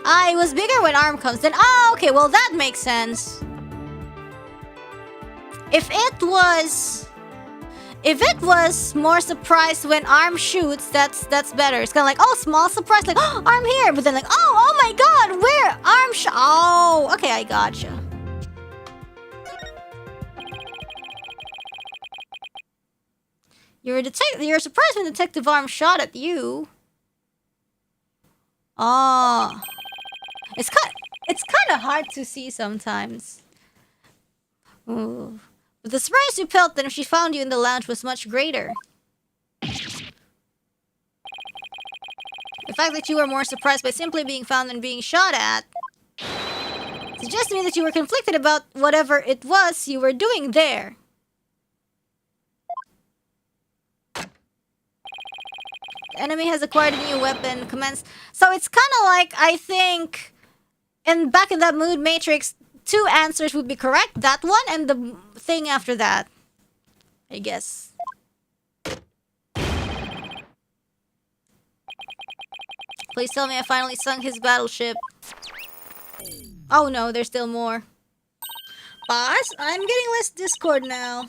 Ah, it was bigger when arm comes. Then, oh, okay, well that makes sense. If it was more surprised when arm shoots, that's better. It's kind of like, oh, small surprise, like, oh, arm here, but then like, oh my god, where arm oh, okay, I gotcha. You're surprised when Detective Arm shot at you. Oh. It's kind of hard to see sometimes. Ooh. But the surprise you felt then if she found you in the lounge was much greater. The fact that you were more surprised by simply being found than being shot at suggests to me that you were conflicted about whatever it was you were doing there. The enemy has acquired a new weapon. Commence. So it's kind of like, I think, and back in that mood matrix, 2 answers would be correct. That one and the thing after that, I guess. Please tell me I finally sunk his battleship. Oh no, there's still more. Boss, I'm getting less Discord now.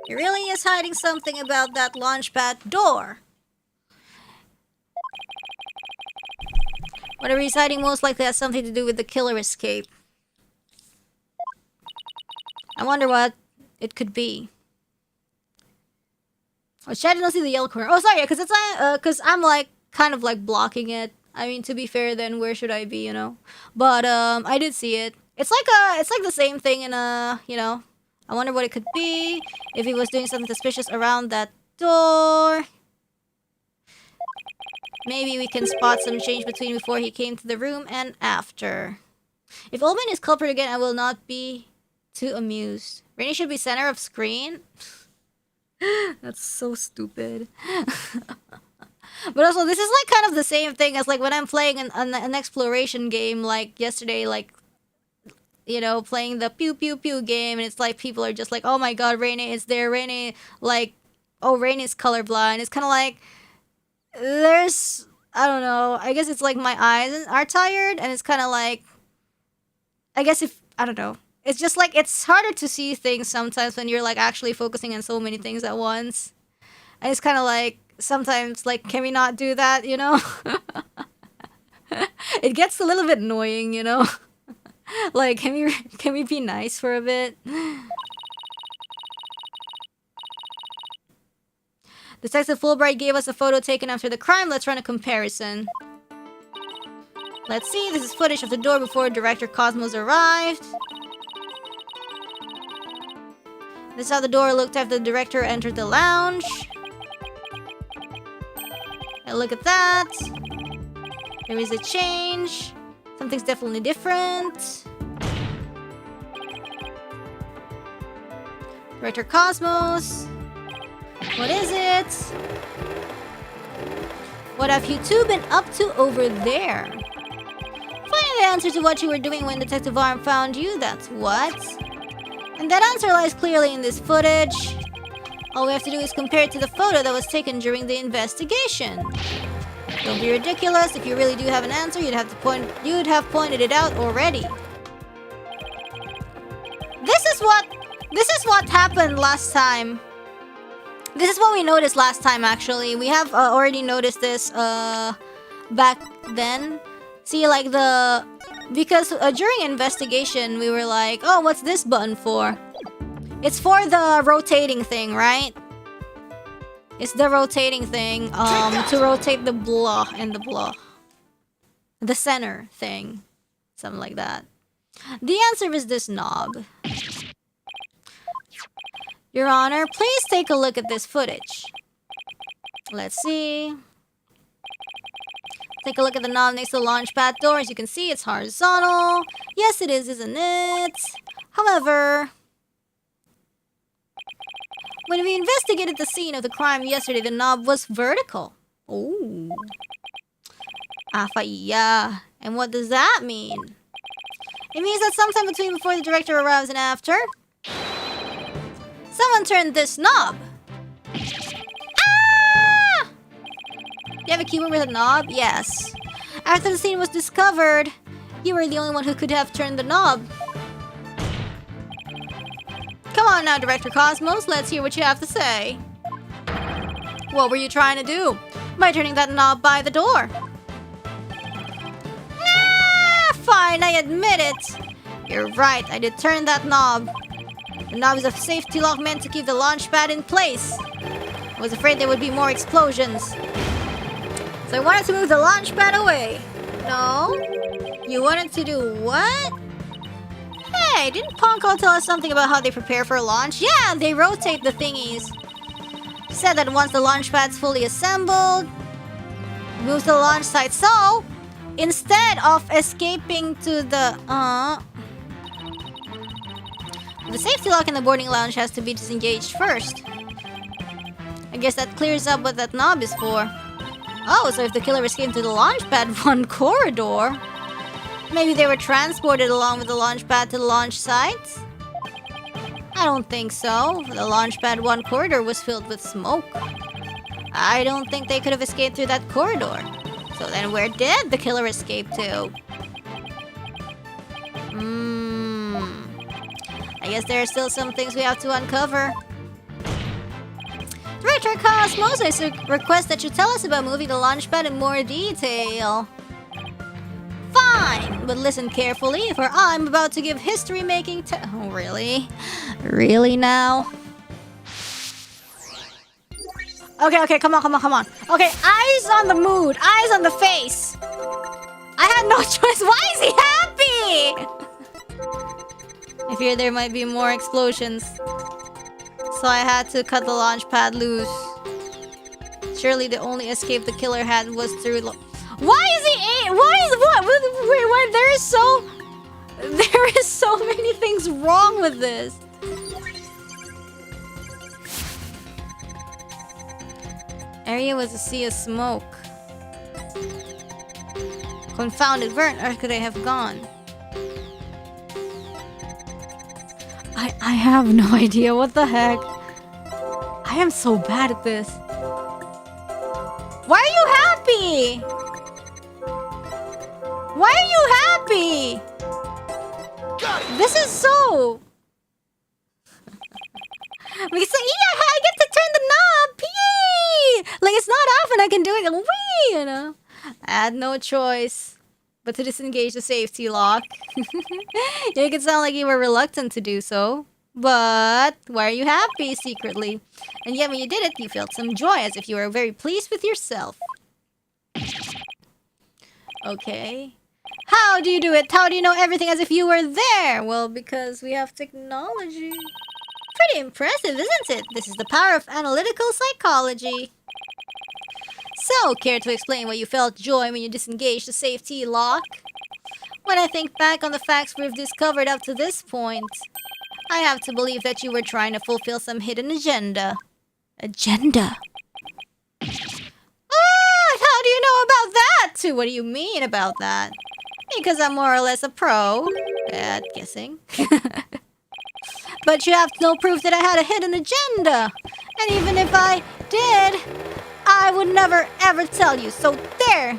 He really is hiding something about that launchpad door. Whatever he's hiding most likely has something to do with the killer escape. I wonder what it could be. Oh, Chad didn't see the yellow corner. Oh, sorry, because it's because I'm like kind of like blocking it. I mean, to be fair, then where should I be? You know, but I did see it. It's like the same thing in you know. I wonder what it could be. If he was doing something suspicious around that door. Maybe we can spot some change between before he came to the room and after. If Oldman is culprit again, I will not be too amused. Rainy should be center of screen. That's so stupid. But also, this is like kind of the same thing as like when I'm playing an exploration game like yesterday, like, you know, playing the pew pew pew game, and it's like people are just like, oh my god, Rainy is there, Rainy, like, oh, Rainy's colorblind. It's kind of like, there's, I don't know, I guess it's like my eyes are tired, and it's kind of like, I guess if, I don't know, it's just like, it's harder to see things sometimes when you're like actually focusing on so many things at once. And it's kind of like, sometimes, like, can we not do that, you know? It gets a little bit annoying, you know? Like, can we be nice for a bit? Detective Fulbright gave us a photo taken after the crime. Let's run a comparison. Let's see, this is footage of the door before Director Cosmos arrived. This is how the door looked after the director entered the lounge. And look at that. There is a change. Something's definitely different. Director Cosmos. What is it? What have you two been up to over there? Finding the answer to what you were doing when Detective Arm found you, that's what. And that answer lies clearly in this footage. All we have to do is compare it to the photo that was taken during the investigation. Don't be ridiculous. If you really do have an answer, you'd have pointed it out already. This is what happened last time. This is what we noticed last time, actually. We have already noticed this back then. See, like because during investigation, we were like, oh, what's this button for? It's for the rotating thing, right? It's the rotating thing, to rotate the blah and the blah. The center thing. Something like that. The answer is this knob. Your Honor, please take a look at this footage. Let's see. Take a look at the knob next to the launch pad door. As you can see, it's horizontal. Yes, it is, isn't it? However, when we investigated the scene of the crime yesterday, the knob was vertical. Oh. Yeah. And what does that mean? It means that sometime between before the director arrives and after, someone turned this knob. Ah! Do you have a keyboard with a knob? Yes. After the scene was discovered, you were the only one who could have turned the knob. Come on now, Director Cosmos, let's hear what you have to say. What were you trying to do by turning that knob by the door? Fine, I admit it. You're right, I did turn that knob. The knob is a safety lock meant to keep the launch pad in place. I was afraid there would be more explosions, so I wanted to move the launch pad away. No? You wanted to do what? Hey, didn't Ponko tell us something about how they prepare for a launch? Yeah, they rotate the thingies. He said that once the launch pad's fully assembled, move to the launch site, so instead of escaping to the safety lock in the boarding lounge has to be disengaged first. I guess that clears up what that knob is for. Oh, so if the killer escaped to the launch pad one corridor, maybe they were transported along with the launch pad to the launch site? I don't think so. The launch pad one corridor was filled with smoke. I don't think they could have escaped through that corridor. So then where did the killer escape to? I guess there are still some things we have to uncover. Director Cosmos, I request that you tell us about moving the launch pad in more detail. Fine, but listen carefully, for I'm about to give history-making oh, really? Really now? Okay, come on. Okay, eyes on the mood, eyes on the face. I had no choice. Why is he happy? I fear there might be more explosions, so I had to cut the launch pad loose. Surely the only escape the killer had was through Why is he what? Wait, there is so many things wrong with this. Area was a sea of smoke. Confounded, where on earth could I have gone? I have no idea, what the heck? I am so bad at this. Why are you happy? Why are you happy? This is so... Because I get to turn the knob! Yay! Like, it's not often I can do it. Whee! You know? I had no choice but to disengage the safety lock. You could sound like you were reluctant to do so. But why are you happy secretly? And yet when you did it, you felt some joy, as if you were very pleased with yourself. Okay. How do you do it? How do you know everything as if you were there? Well, because we have technology. Pretty impressive, isn't it? This is the power of analytical psychology. So, care to explain why you felt joy when you disengaged the safety lock? When I think back on the facts we've discovered up to this point, I have to believe that you were trying to fulfill some hidden agenda. Agenda? Ah, how do you know about that too? What do you mean about that? Because I'm more or less a pro at guessing. But you have no proof that I had a hidden agenda. And even if I did, I would never ever tell you, so there!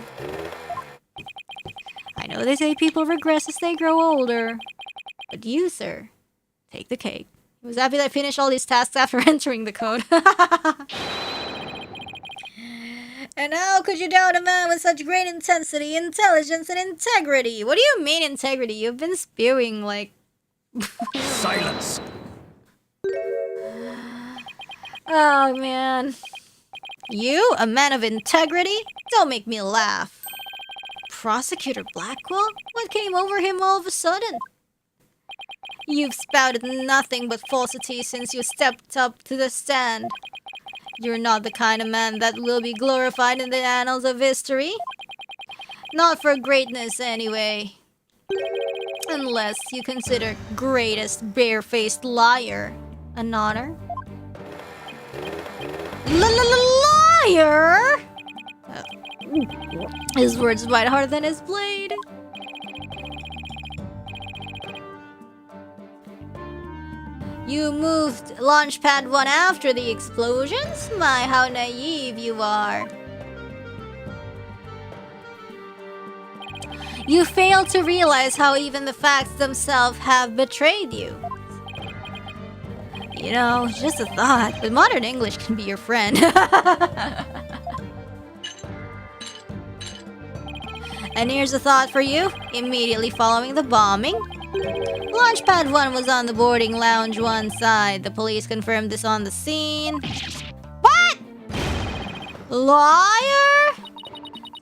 I know they say people regress as they grow older, but you, sir, take the cake. I was happy that I finished all these tasks after entering the code. And how could you doubt a man with such great intensity, intelligence, and integrity? What do you mean integrity? You've been spewing like... Silence! Oh, man. You, a man of integrity? Don't make me laugh. Prosecutor Blackwell? What came over him all of a sudden? You've spouted nothing but falsity since you stepped up to the stand. You're not the kind of man that will be glorified in the annals of history. Not for greatness, anyway. Unless you consider greatest barefaced liar an honor. Liar! His words bite harder than his blade. You moved Launchpad 1 after the explosions? My, how naive you are. You fail to realize how even the facts themselves have betrayed you. You know, just a thought, but modern English can be your friend. And here's a thought for you. Immediately following the bombing, Launchpad 1 was on the boarding lounge one side. The police confirmed this on the scene. What? Liar?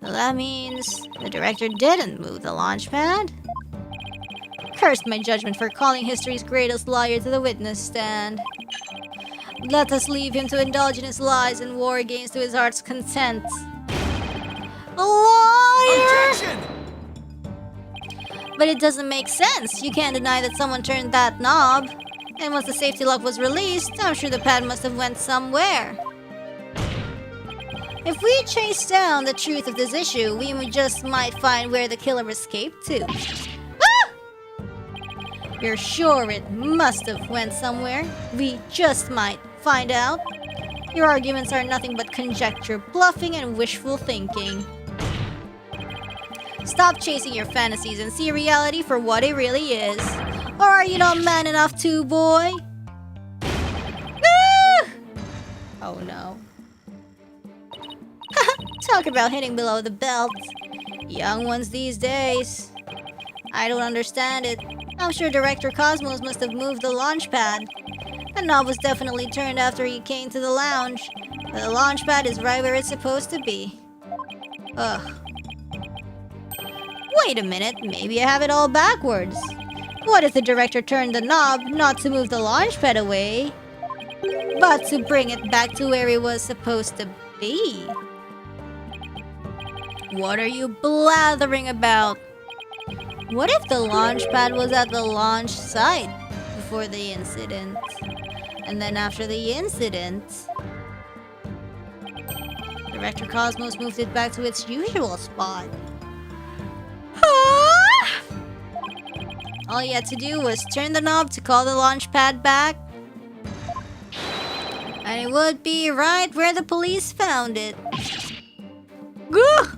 So that means the director didn't move the launch pad? Cursed my judgment for calling history's greatest liar to the witness stand. Let us leave him to indulge in his lies and war games to his heart's content. A liar! Objection! But it doesn't make sense. You can't deny that someone turned that knob. And once the safety lock was released, I'm sure the pad must have went somewhere. If we chase down the truth of this issue, we just might find where the killer escaped to. Ah! You're sure it must have went somewhere? We just might find out. Your arguments are nothing but conjecture, bluffing, and wishful thinking. Stop chasing your fantasies and see reality for what it really is. Or are you not man enough to, boy? Ah! Oh no. Talk about hitting below the belt. Young ones these days. I don't understand it. I'm sure Director Cosmos must have moved the launch pad. The knob was definitely turned after he came to the lounge. But the launch pad is right where it's supposed to be. Ugh. Wait a minute, maybe I have it all backwards. What if the director turned the knob not to move the launch pad away, but to bring it back to where it was supposed to be? What are you blathering about? What if the launch pad was at the launch site before the incident? And then after the incident, Director Cosmos moved it back to its usual spot. All you had to do was turn the knob to call the launch pad back, and it would be right where the police found it. Gah!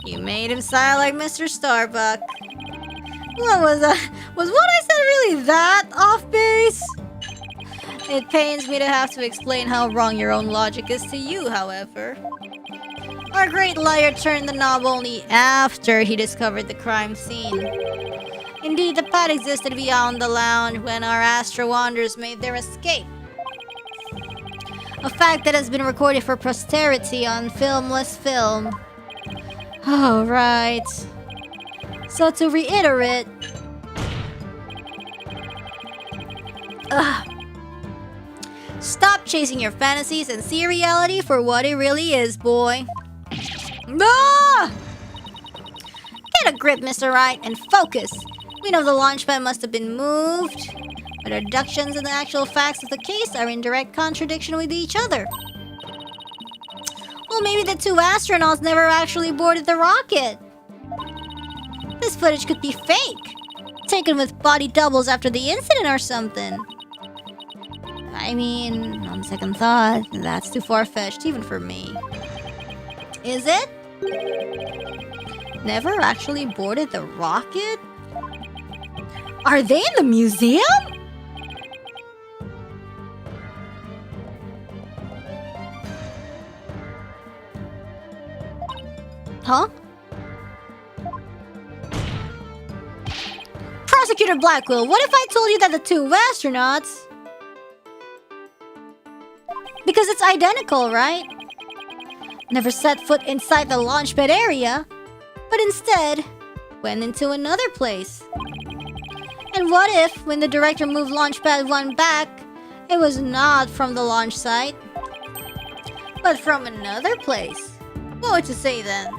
You made him sound like Mr. Starbuck. What was that? Was what I said really that off base? It pains me to have to explain how wrong your own logic is to you, however. Our great liar turned the knob only after he discovered the crime scene. Indeed, the pad existed beyond the lounge when our Astro Wanderers made their escape. A fact that has been recorded for posterity on filmless film. Oh, right. So to reiterate... Stop chasing your fantasies and see reality for what it really is, boy. Ah! Get a grip, Mr. Wright, and focus. We know the launch pad must have been moved, but our deductions and the actual facts of the case are in direct contradiction with each other. Well, maybe the two astronauts never actually boarded the rocket. This footage could be fake, taken with body doubles after the incident or something. I mean, on second thought, that's too far-fetched even for me. Is it? Never actually boarded the rocket? Are they in the museum? Huh? Prosecutor Blackwell, what if I told you that the two astronauts... Because it's identical, right? Never set foot inside the launchpad area, but instead went into another place. And what if, when the director moved Launchpad 1 back, It was not from the launch site, but from another place. What would you say then?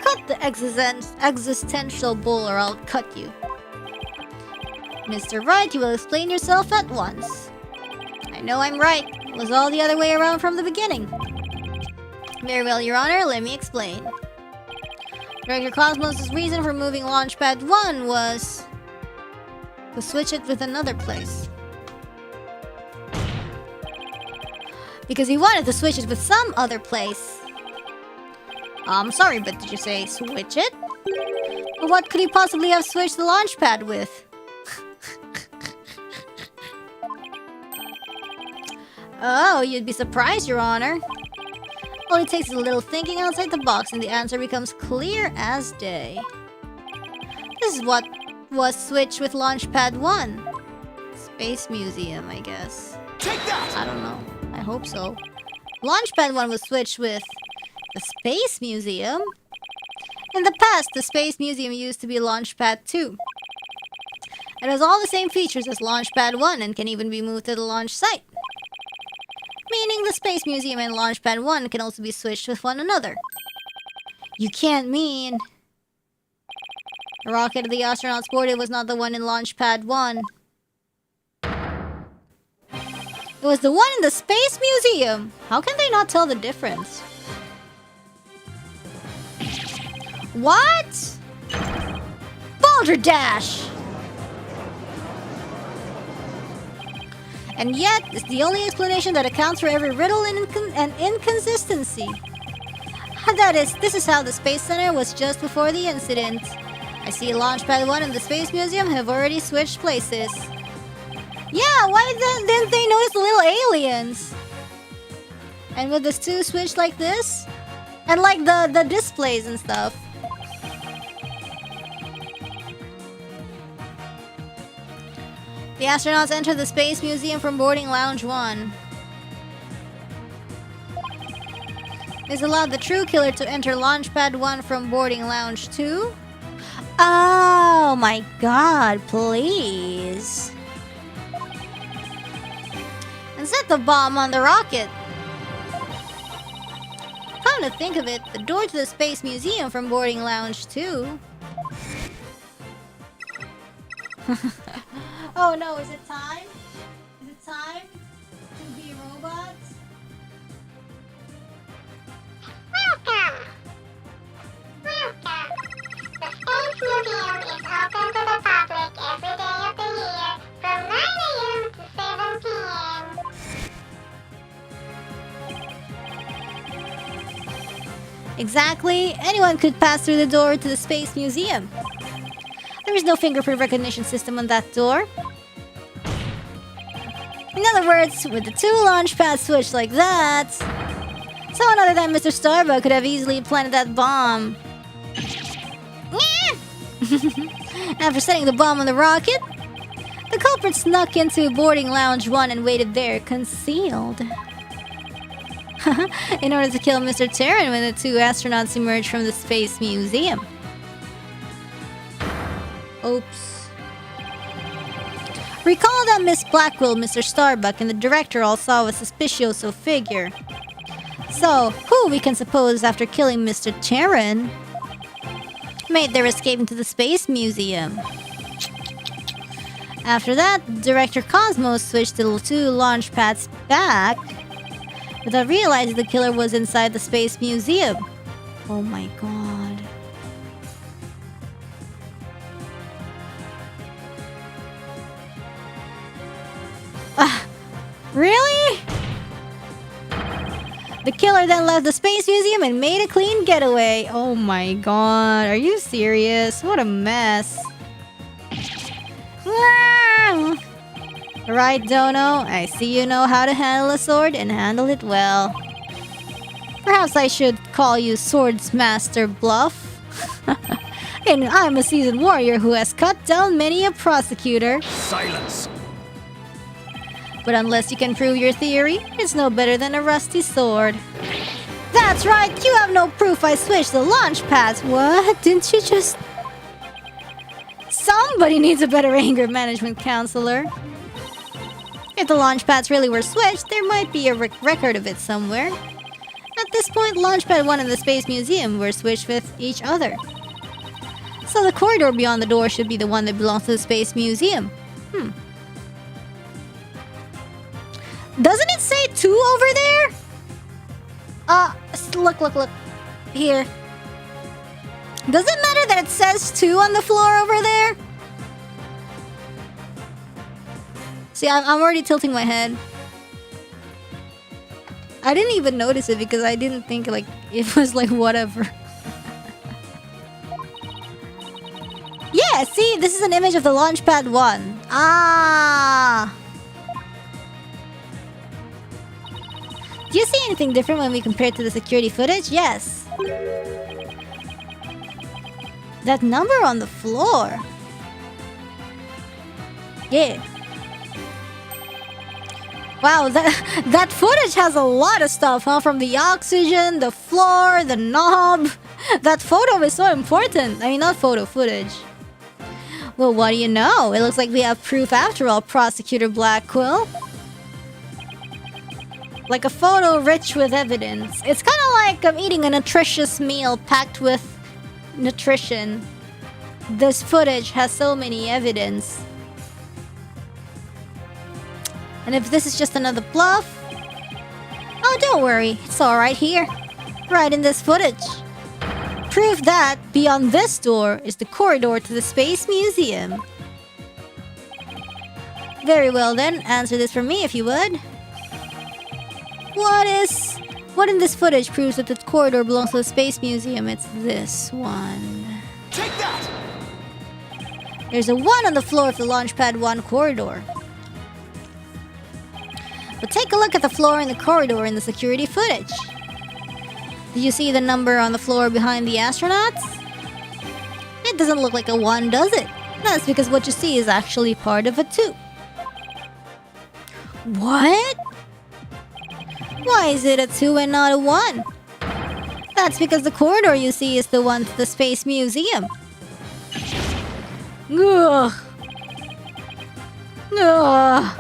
Cut the existential bull or I'll cut you. Mr. Wright, you will explain yourself at once. I know I'm right. It was all the other way around from the beginning. Very well, Your Honor, let me explain. Director Cosmos' reason for moving Launchpad 1 was to switch it with another place. Because he wanted to switch it with some other place. I'm sorry, but did you say switch it? But what could he possibly have switched the Launchpad with? Oh, you'd be surprised, Your Honor. All it takes is a little thinking outside the box and the answer becomes clear as day. This is what was switched with Launchpad 1. Space Museum, I guess. Take that! I don't know. I hope so. Launchpad 1 was switched with the Space Museum. In the past, the Space Museum used to be Launchpad 2. It has all the same features as Launchpad 1 and can even be moved to the launch site. Meaning the Space Museum and Launchpad 1 can also be switched with one another. You can't mean... The rocket the astronauts boarded was not the one in Launchpad 1. It was the one in the Space Museum! How can they not tell the difference? What? Balderdash! And yet, it's the only explanation that accounts for every riddle and inconsistency. That is, this is how the Space Center was just before the incident. I see Launchpad 1 and the Space Museum have already switched places. Yeah, why didn't they notice the little aliens? And with the two switched like this? And like the displays and stuff. The astronauts entered the Space Museum from boarding Lounge 1. This allowed the true killer to enter Launchpad 1 from boarding Lounge 2. Oh my god, please. And set the bomb on the rocket. Come to think of it, the door to the Space Museum from boarding Lounge 2. Oh no, is it time? Is it time to be robots? Welcome! Welcome! The Space Museum is open to the public every day of the year from 9 a.m. to 7 p.m. Exactly. Anyone could pass through the door to the Space Museum. There is no fingerprint recognition system on that door. In other words, with the two launch pads switched like that, someone other than Mr. Starbuck could have easily planted that bomb. After setting the bomb on the rocket, the culprit snuck into boarding Lounge 1 and waited there, concealed. In order to kill Mr. Terran when the two astronauts emerged from the Space Museum. Oops. Recall that Miss Blackwell, Mr. Starbuck, and the director all saw a suspicioso figure. So, who we can suppose after killing Mr. Terran made their escape into the Space Museum? After that, Director Cosmos switched the two launch pads back without realizing the killer was inside the Space Museum. Oh my god. Really? The killer then left the Space Museum and made a clean getaway. Oh my god, are you serious? What a mess. Right, Dono, I see you know how to handle a sword and handle it well. Perhaps I should call you Swords Master Bluff. And I'm a seasoned warrior who has cut down many a prosecutor. Silence! But unless you can prove your theory, it's no better than a rusty sword. That's right, you have no proof I switched the launch pads. What? Didn't you just... Somebody needs a better anger management counselor. If the launch pads really were switched, there might be a record of it somewhere. At this point, Launchpad 1 and the Space Museum were switched with each other. So the corridor beyond the door should be the one that belongs to the Space Museum. Doesn't it say 2 over there? Look. Here. Does it matter that it says 2 on the floor over there? See, I'm already tilting my head. I didn't even notice it because I didn't think like it was like whatever. Yeah, see, this is an image of the Launchpad 1. Ah. Do you see anything different when we compare it to the security footage? Yes. That number on the floor. Yeah. Wow, that footage has a lot of stuff, huh? From the oxygen, the floor, the knob. That photo is so important. I mean, not photo, footage. Well, what do you know? It looks like we have proof after all, Prosecutor Blackquill. Like a photo rich with evidence. It's kind of like I'm eating a nutritious meal packed with nutrition. This footage has so many evidence. And if this is just another bluff... Oh, don't worry. It's alright here. Right in this footage. Proof that, beyond this door, is the corridor to the Space Museum. Very well then, answer this for me if you would. What in this footage proves that the corridor belongs to the Space Museum? It's this one. Take that! There's a 1 on the floor of the Launchpad 1 corridor. But take a look at the floor in the corridor in the security footage. Did you see the number on the floor behind the astronauts? It doesn't look like a 1, does it? That's because what you see is actually part of a 2. What? Why is it a 2 and not a 1? That's because the corridor you see is the one to the Space Museum. Ugh. Ugh.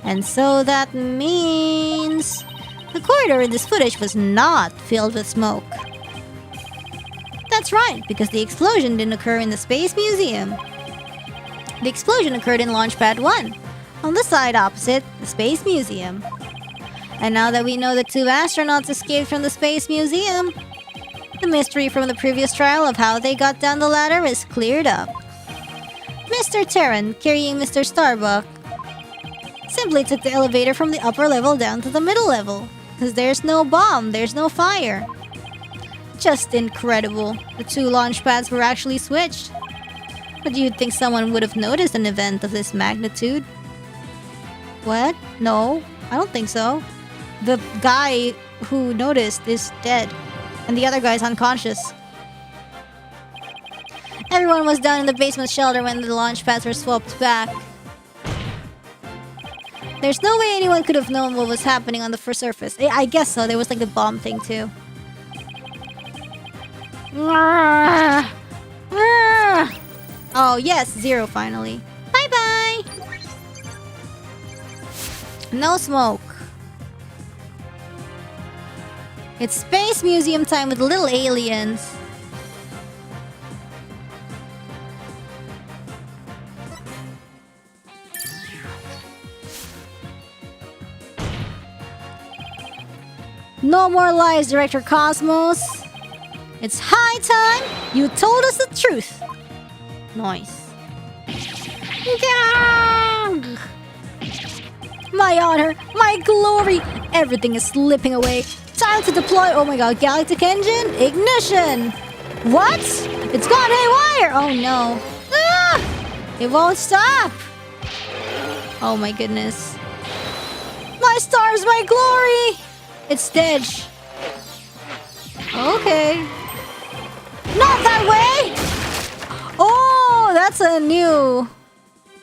And so that means... the corridor in this footage was not filled with smoke. That's right, because the explosion didn't occur in the Space Museum. The explosion occurred in Launchpad 1, on the side opposite the Space Museum. And now that we know the 2 astronauts escaped from the Space Museum, the mystery from the previous trial of how they got down the ladder is cleared up. Mr. Terran, carrying Mr. Starbuck, simply took the elevator from the upper level down to the middle level. Because there's no bomb, there's no fire. Just incredible. The 2 launch pads were actually switched. But you'd think someone would have noticed an event of this magnitude. What? No, I don't think so. The guy who noticed is dead. And the other guy's unconscious. Everyone was down in the basement shelter when the launch pads were swapped back. There's no way anyone could have known what was happening on the first surface. I guess so. There was like the bomb thing too. Oh yes, 0 finally. Bye-bye! No smoke. It's Space Museum time with little aliens. No more lies, Director Cosmos. It's high time you told us the truth. Nice. Gah! My honor, my glory, everything is slipping away. Time to deploy, oh my god, galactic engine, ignition. What? It's gone haywire. Oh no. Ah! It won't stop. Oh my goodness. My stars, my glory. It's dead. Okay. Not that way! Oh, that's a new...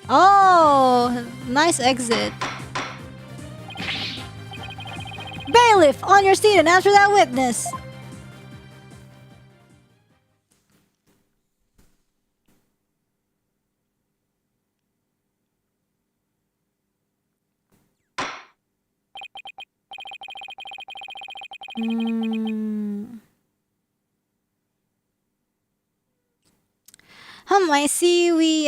Oh, nice exit. Bailiff, on your seat and answer that witness. I see we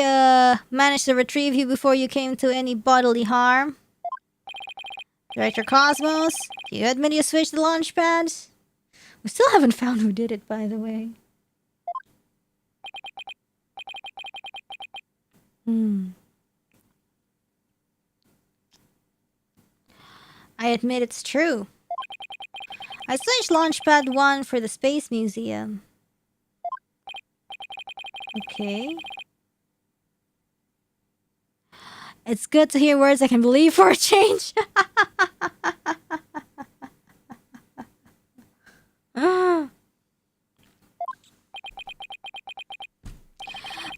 managed to retrieve you before you came to any bodily harm. Director Cosmos, do you admit you switched the launch pads? We still haven't found who did it, by the way. I admit it's true. I switched Launchpad 1 for the Space Museum. Okay. It's good to hear words I can believe for a change.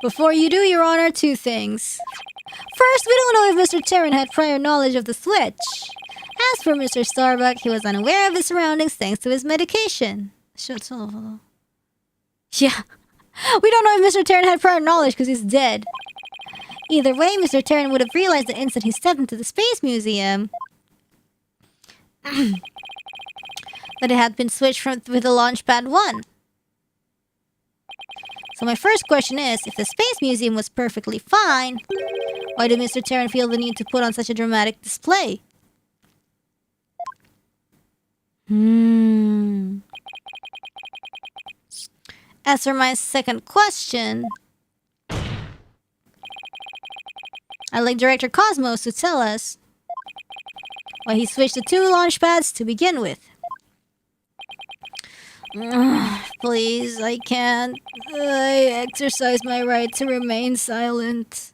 Before you do, Your Honor, two things. First, we don't know if Mr. Terran had prior knowledge of the switch. As for Mr. Starbuck, he was unaware of his surroundings thanks to his medication. Yeah. We don't know if Mr. Terran had prior knowledge because he's dead. Either way, Mr. Terran would have realized the instant he stepped into the Space Museum that it had been switched with the Launchpad 1. So my first question is, if the Space Museum was perfectly fine, why did Mr. Terran feel the need to put on such a dramatic display? As for my second question, I'd like Director Cosmos to tell us why he switched the two launch pads to begin with. Please, I can't. I exercise my right to remain silent.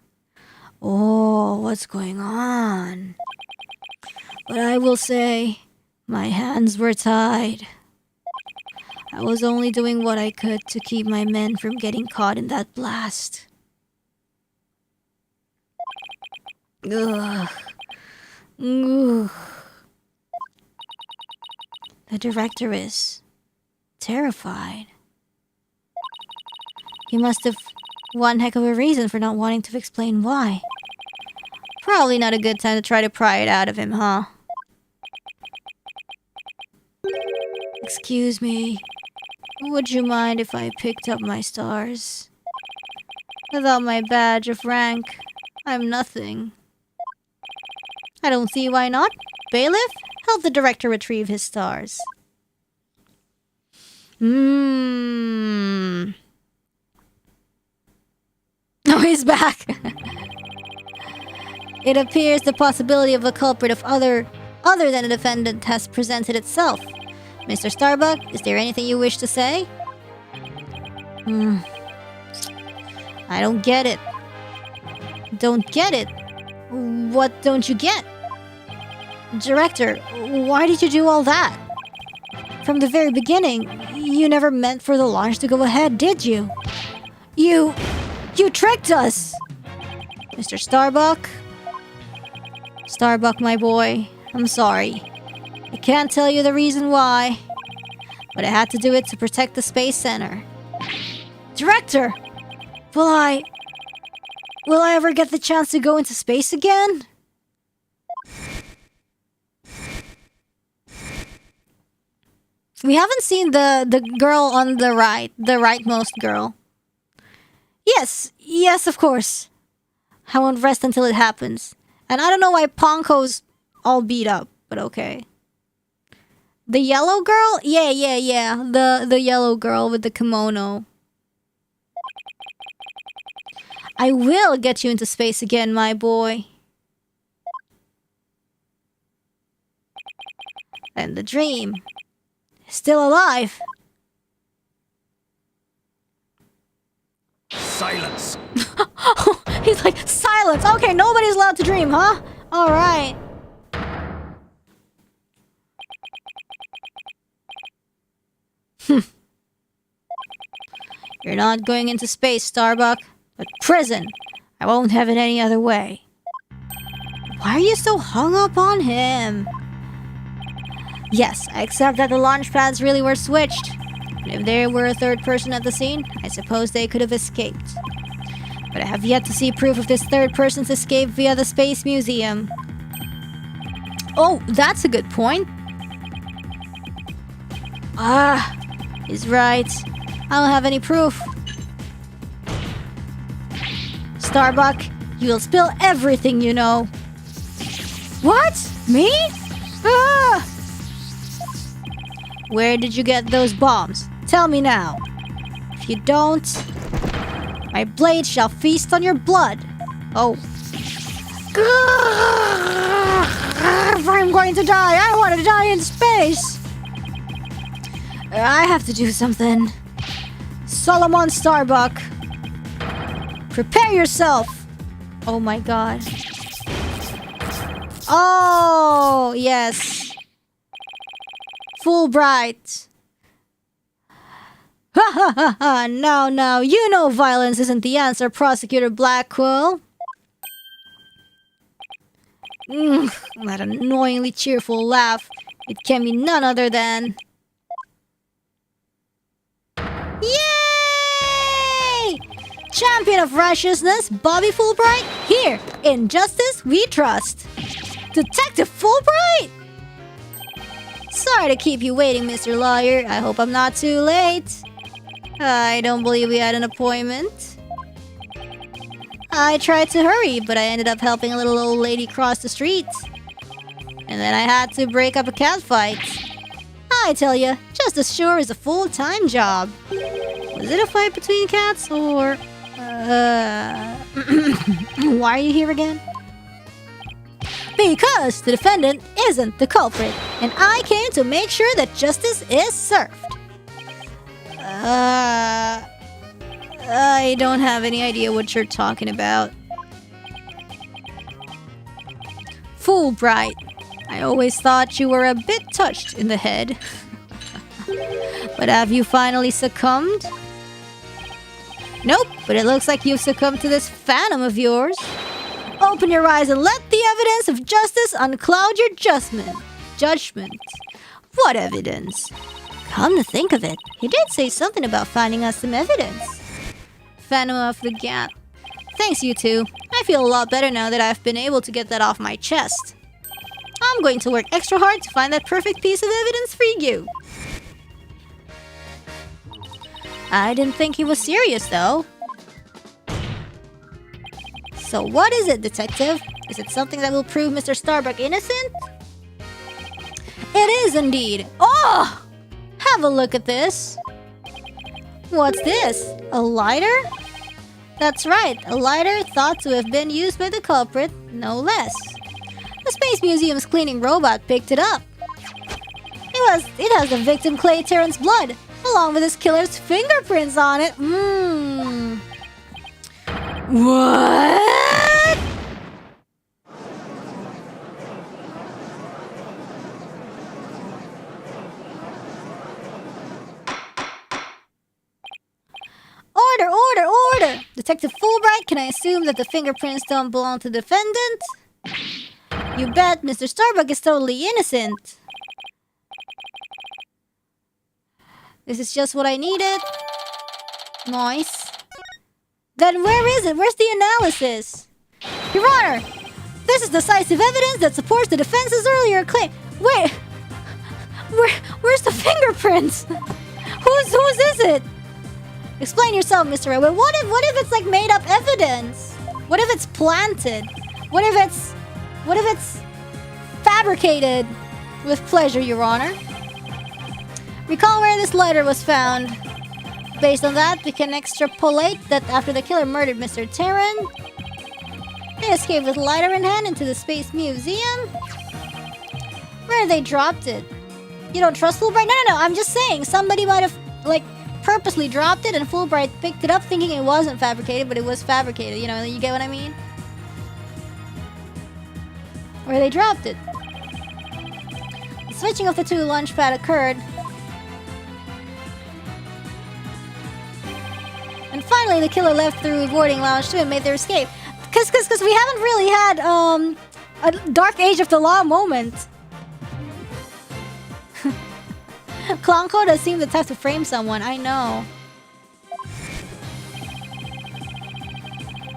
Oh, what's going on? But I will say, my hands were tied. I was only doing what I could to keep my men from getting caught in that blast. Ugh. Ugh. The director is terrified. He must have one heck of a reason for not wanting to explain why. Probably not a good time to try to pry it out of him, huh? Excuse me. Would you mind if I picked up my stars? Without my badge of rank, I'm nothing. I don't see why not. Bailiff, help the director retrieve his stars. Oh, he's back. It appears the possibility of a culprit of other than a defendant has presented itself. Mr. Starbuck, is there anything you wish to say? I don't get it. Don't get it? What don't you get? Director, why did you do all that? From the very beginning, you never meant for the launch to go ahead, did you? You tricked us! Mr. Starbuck? Starbuck, my boy, I'm sorry. I can't tell you the reason why, but I had to do it to protect the Space Center. Director! Will I ever get the chance to go into space again? We haven't seen the girl on the right, the rightmost girl. Yes, of course. I won't rest until it happens. And I don't know why Ponko's all beat up, but okay. The yellow girl? Yeah. The yellow girl with the kimono. I will get you into space again, my boy. And the dream is still alive. Silence. He's like, silence. Okay, nobody's allowed to dream, huh? All right. You're not going into space, Starbuck, but prison. I won't have it any other way. Why are you so hung up on him? Yes, I accept that the launch pads really were switched. And if there were a third person at the scene, I suppose they could have escaped. But I have yet to see proof of this third person's escape via the Space Museum. Oh, that's a good point. Ah, he's right. I don't have any proof. Starbuck, you'll spill everything you know. What? Me? Ah! Where did you get those bombs? Tell me now. If you don't, my blade shall feast on your blood. Oh. If I'm going to die, I want to die in space. I have to do something. Solomon Starbuck. Prepare yourself. Oh my god. Oh, yes. Fulbright. Ha ha ha ha. Now, you know violence isn't the answer, Prosecutor Blackwell. That annoyingly cheerful laugh. It can be none other than... Yay! Champion of righteousness, Bobby Fulbright, here, in justice we trust. Detective Fulbright! Sorry to keep you waiting, Mr. Lawyer. I hope I'm not too late. I don't believe we had an appointment. I tried to hurry, but I ended up helping a little old lady cross the street. And then I had to break up a cat fight. I tell you, justice sure is a full-time job. Was it a fight between cats, or... Why are you here again? Because the defendant isn't the culprit, and I came to make sure that justice is served. I don't have any idea what you're talking about. Fulbright, I always thought you were a bit touched in the head. But have you finally succumbed? Nope, but it looks like you've succumbed to this phantom of yours. Open your eyes and let the evidence of justice uncloud your judgment. What evidence? Come to think of it, he did say something about finding us some evidence. Phantom of the Gap. Thanks, you two. I feel a lot better now that I've been able to get that off my chest. I'm going to work extra hard to find that perfect piece of evidence for you. I didn't think he was serious, though. So what is it, Detective? Is it something that will prove Mr. Starbuck innocent? It is indeed. Oh! Have a look at this. What's this? A lighter? That's right, a lighter thought to have been used by the culprit, no less. The Space Museum's cleaning robot picked it up. It has the victim Clay Terran's blood, along with his killer's fingerprints on it. What? Order! Detective Fulbright, can I assume that the fingerprints don't belong to the defendant? You bet, Mr. Starbuck is totally innocent. This is just what I needed. Nice. Then where is it? Where's the analysis? Your Honor, this is decisive evidence that supports the defense's earlier claim. Wait, where's the fingerprints? Whose is it? Explain yourself, Mr. Ray. What if it's like made up evidence? What if it's planted? What if it's fabricated? With pleasure, Your Honor. Recall where this lighter was found. Based on that, we can extrapolate that after the killer murdered Mr. Terran, they escaped with lighter in hand into the Space Museum. Where they dropped it? You don't trust Fulbright? No. I'm just saying somebody might have like purposely dropped it, and Fulbright picked it up thinking it wasn't fabricated, but it was fabricated. You know, you get what I mean? Where they dropped it. The switching of the two launch pad occurred. And finally, the killer left through boarding lounge 2 and made their escape. Cause we haven't really had a dark age of the law moment. Clonko does seem the type to frame someone, I know.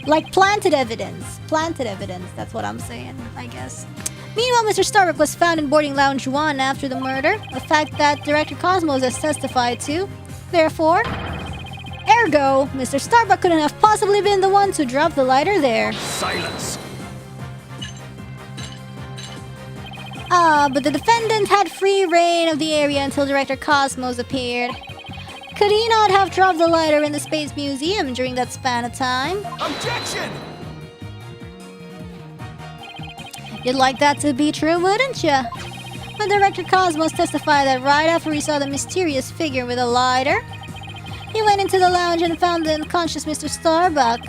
Like planted evidence, that's what I'm saying, I guess. Meanwhile, Mr. Starbuck was found in boarding lounge 1 after the murder, a fact that Director Cosmos has testified to. Therefore, ergo, Mr. Starbuck couldn't have possibly been the one to drop the lighter there. Silence. But the defendant had free reign of the area until Director Cosmos appeared. Could he not have dropped the lighter in the Space Museum during that span of time? Objection! You'd like that to be true, wouldn't you? But Director Cosmos testified that right after he saw the mysterious figure with a lighter, he went into the lounge and found the unconscious Mr. Starbuck.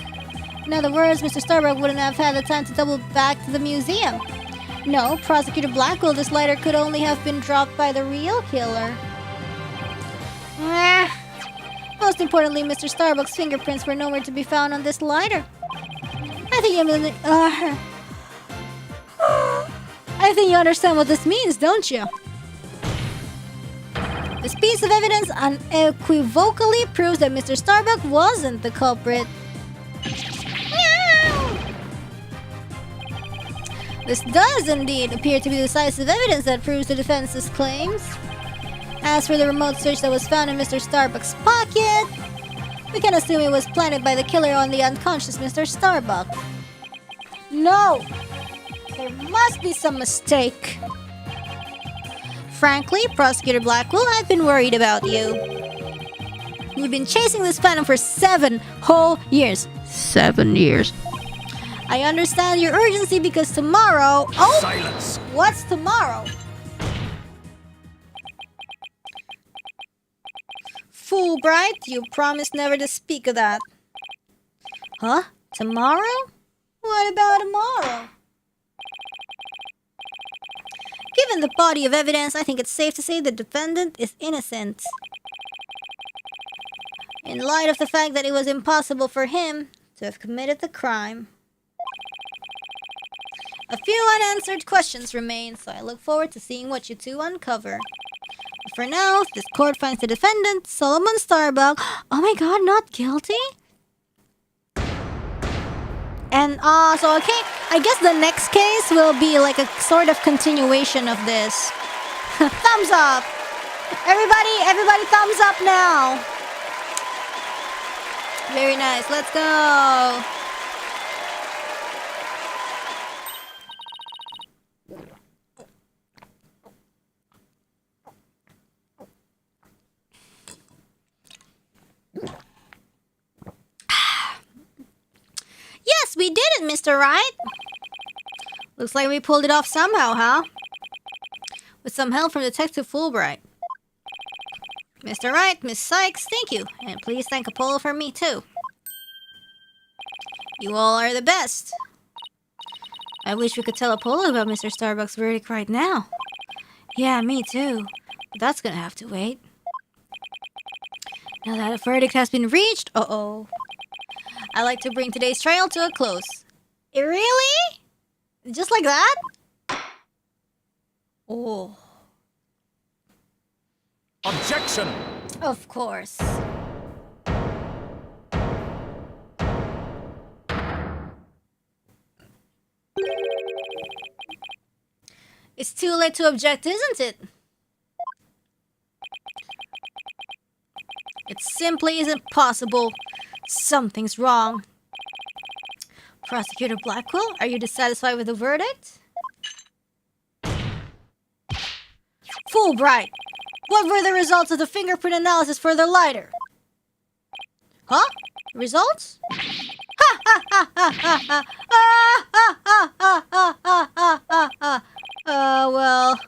In other words, Mr. Starbuck wouldn't have had the time to double back to the museum. No, Prosecutor Blackwell, this lighter could only have been dropped by the real killer. Most importantly, Mr. Starbuck's fingerprints were nowhere to be found on this lighter. I think you understand what this means, don't you? This piece of evidence unequivocally proves that Mr. Starbuck wasn't the culprit. This does indeed appear to be decisive evidence that proves the defense's claims. As for the remote search that was found in Mr. Starbuck's pocket, we can assume it was planted by the killer on the unconscious Mr. Starbuck. No! There must be some mistake. Frankly, Prosecutor Blackwell, I've been worried about you. We've been chasing this phantom for 7 whole years. 7 years. I understand your urgency because tomorrow... Oh! Silence. What's tomorrow? Fulbright, you promised never to speak of that. Huh? Tomorrow? What about tomorrow? Given the body of evidence, I think it's safe to say the defendant is innocent. In light of the fact that it was impossible for him to have committed the crime. A few unanswered questions remain, so I look forward to seeing what you two uncover. But for now, if this court finds the defendant, Solomon Starbuck, oh my god, not guilty? And, so okay, I guess the next case will be like a sort of continuation of this. Thumbs up! Everybody thumbs up now! Very nice, let's go! Yes, we did it, Mr. Wright! Looks like we pulled it off somehow, huh? With some help from Detective Fulbright. Mr. Wright, Miss Sykes, thank you. And please thank Apollo for me, too. You all are the best. I wish we could tell Apollo about Mr. Starbuck's verdict right now. Yeah, me too. But that's gonna have to wait. Now that a verdict has been reached, uh-oh. I'd like to bring today's trial to a close. Really? Just like that? Oh. Objection! Of course. It's too late to object, isn't it? It simply isn't possible. Something's wrong. Prosecutor Blackwell, are you dissatisfied with the verdict? Fulbright, what were the results of the fingerprint analysis for the lighter? Huh? Results? Ha ha ha ha ha ha! Ah ha ha ha ha ha ha ha! Well,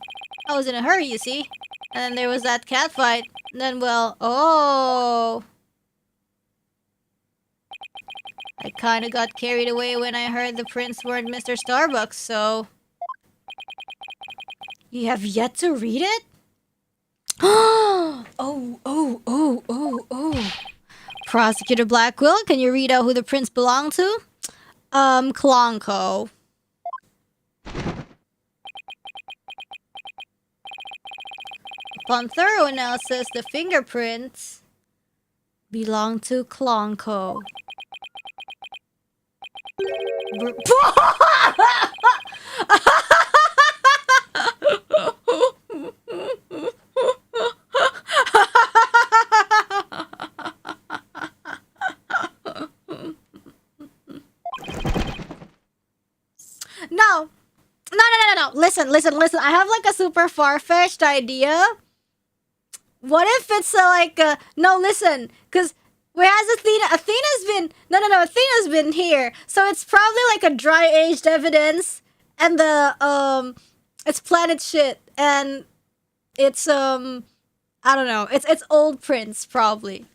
I was in a hurry, you see. And then there was that cat fight. And then, well, oh... I kinda got carried away when I heard the prints weren't Mr. Starbucks, so... You have yet to read it? Oh. Prosecutor Blackwell, can you read out who the prints belong to? Klonko. Upon thorough analysis, the fingerprints belong to Klonko. No. Listen. I have like a super far-fetched idea. What if it's no, listen, because whereas Athena's been here, so it's probably like a dry-aged evidence, and it's planet shit, and it's I don't know, it's old prints probably.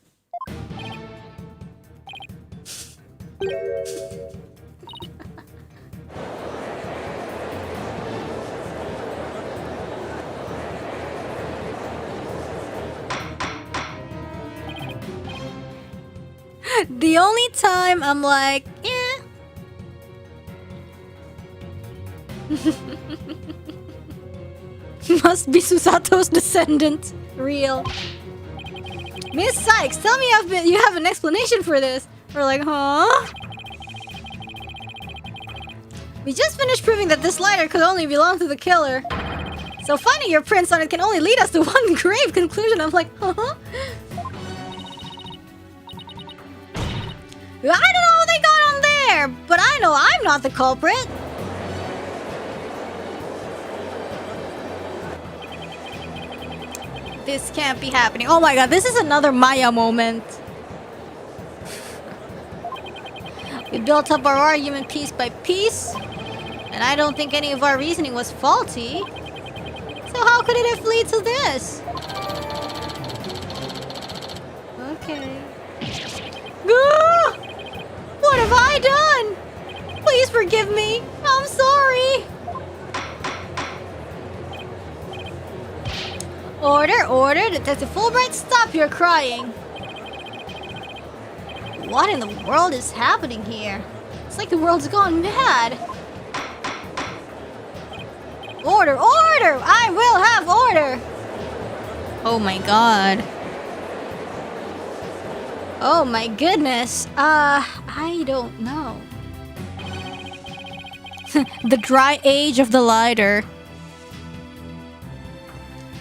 The only time I'm like, yeah. Must be Susato's descendant. Real. Miss Sykes, tell me you have an explanation for this. We're like, huh? We just finished proving that this lighter could only belong to the killer. So finding your prints on it can only lead us to one grave conclusion. I'm like, huh? I don't know what they got on there, but I know I'm not the culprit. This can't be happening. Oh my god, this is another Maya moment. We built up our argument piece by piece, and I don't think any of our reasoning was faulty. So how could it have led to this? Okay. What have I done? Please forgive me. I'm sorry. Order. Detective Fulbright, stop your crying. What in the world is happening here? It's like the world's gone mad. Order! I will have order! Oh my god. Oh my goodness. I don't know. The dry age of the lighter.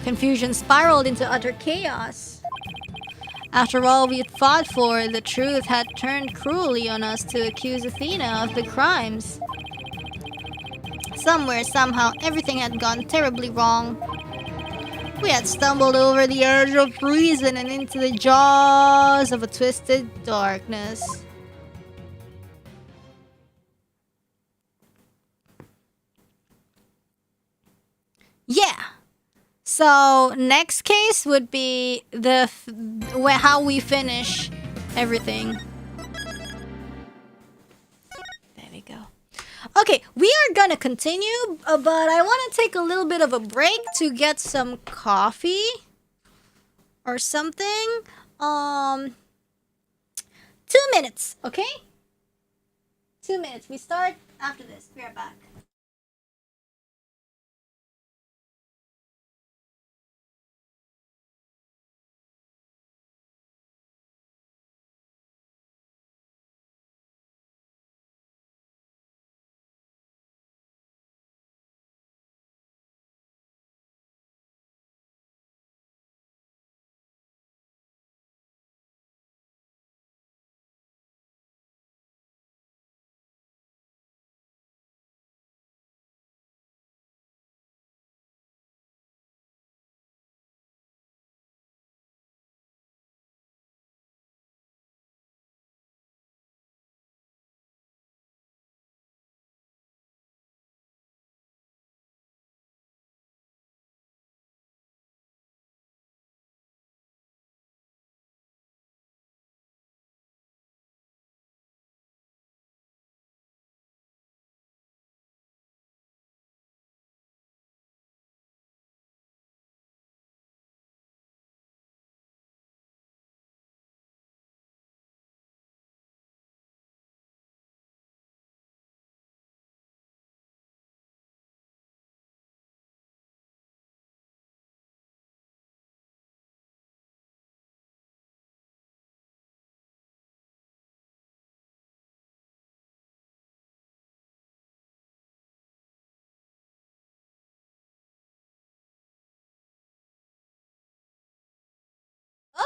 Confusion spiraled into utter chaos. After all we had fought for, the truth had turned cruelly on us to accuse Athena of the crimes. Somewhere, somehow, everything had gone terribly wrong. We had stumbled over the edge of reason and into the jaws of a twisted darkness. Yeah. So next case would be how we finish everything. There we go. Okay, we are gonna continue, but I want to take a little bit of a break to get some coffee or something. 2 minutes, okay? 2 minutes. We start after this. We are back.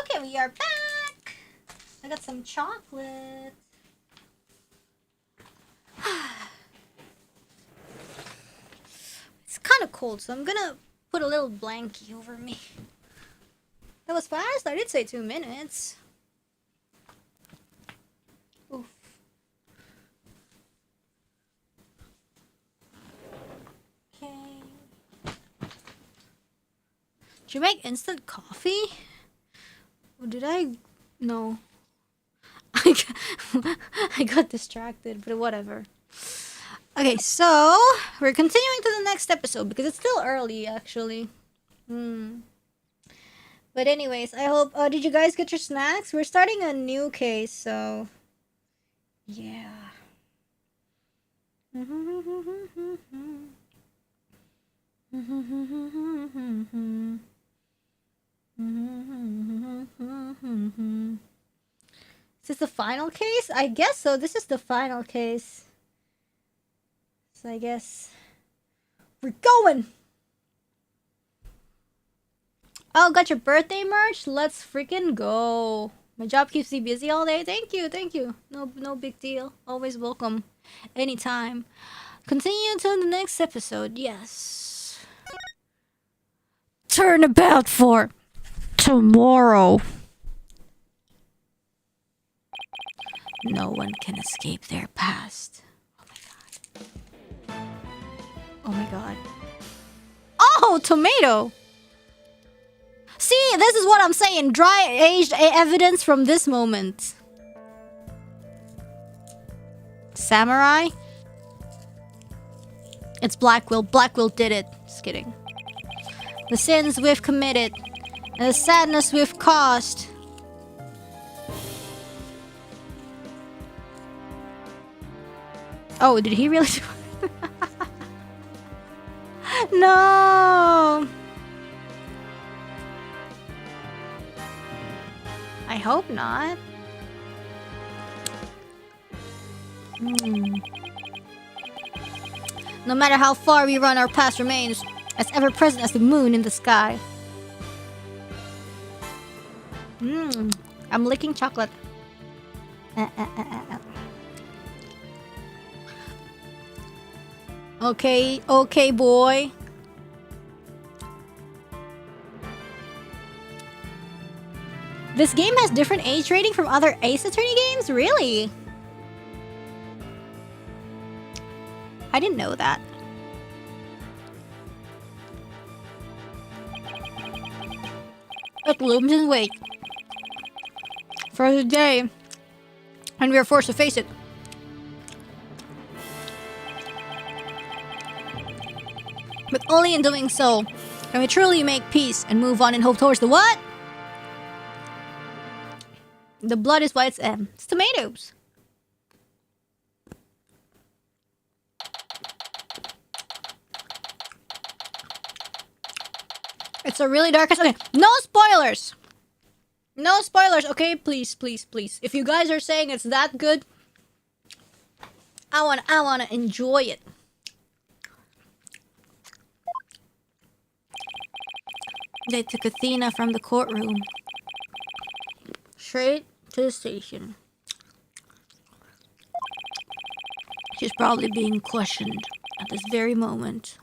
Okay, we are back. I got some chocolate. kind of cold, so I'm gonna put a little blankie over me. That was fast. I did say 2 minutes. Oof. Okay. Did you make instant coffee? Or did I? No. I got distracted, but whatever. Okay, so we're continuing to the next episode because it's still early, actually. But anyways, I hope. Did you guys get your snacks? We're starting a new case, so yeah. Is this the final case? I guess so. This is the final case. So I guess we're going. Oh, got your birthday merch? Let's freaking go. My job keeps me busy all day. Thank you, thank you. No big deal. Always welcome. Anytime. Continue to the next episode. Yes. Turnabout for tomorrow. No one can escape their past. Oh my god. Oh my god. Oh, tomato! See, this is what I'm saying. Dry aged evidence from this moment. Samurai? It's Blackwill. Blackwill did it. Just kidding. The sins we've committed. And the sadness we've caused. Oh, did he really do it? No! I hope not. No matter how far we run, our past remains as ever present as the moon in the sky. I'm licking chocolate. Okay, boy. This game has different age rating from other Ace Attorney games? Really? I didn't know that. It looms in wait for the day, and we are forced to face it. But only in doing so can we truly make peace and move on and hope towards the what? The blood is why it's M. It's tomatoes. It's a really dark... Okay, no spoilers! No spoilers, okay? Please, please, please. If you guys are saying it's that good, I wanna enjoy it. They took Athena from the courtroom. Straight to the station. She's probably being questioned at this very moment.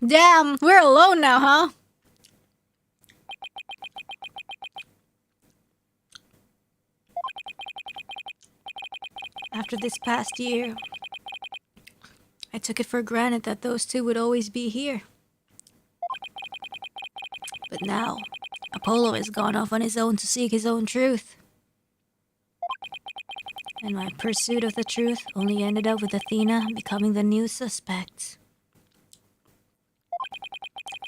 Damn, we're alone now, huh? After this past year, I took it for granted that those two would always be here. But now, Apollo has gone off on his own to seek his own truth. And my pursuit of the truth only ended up with Athena becoming the new suspect.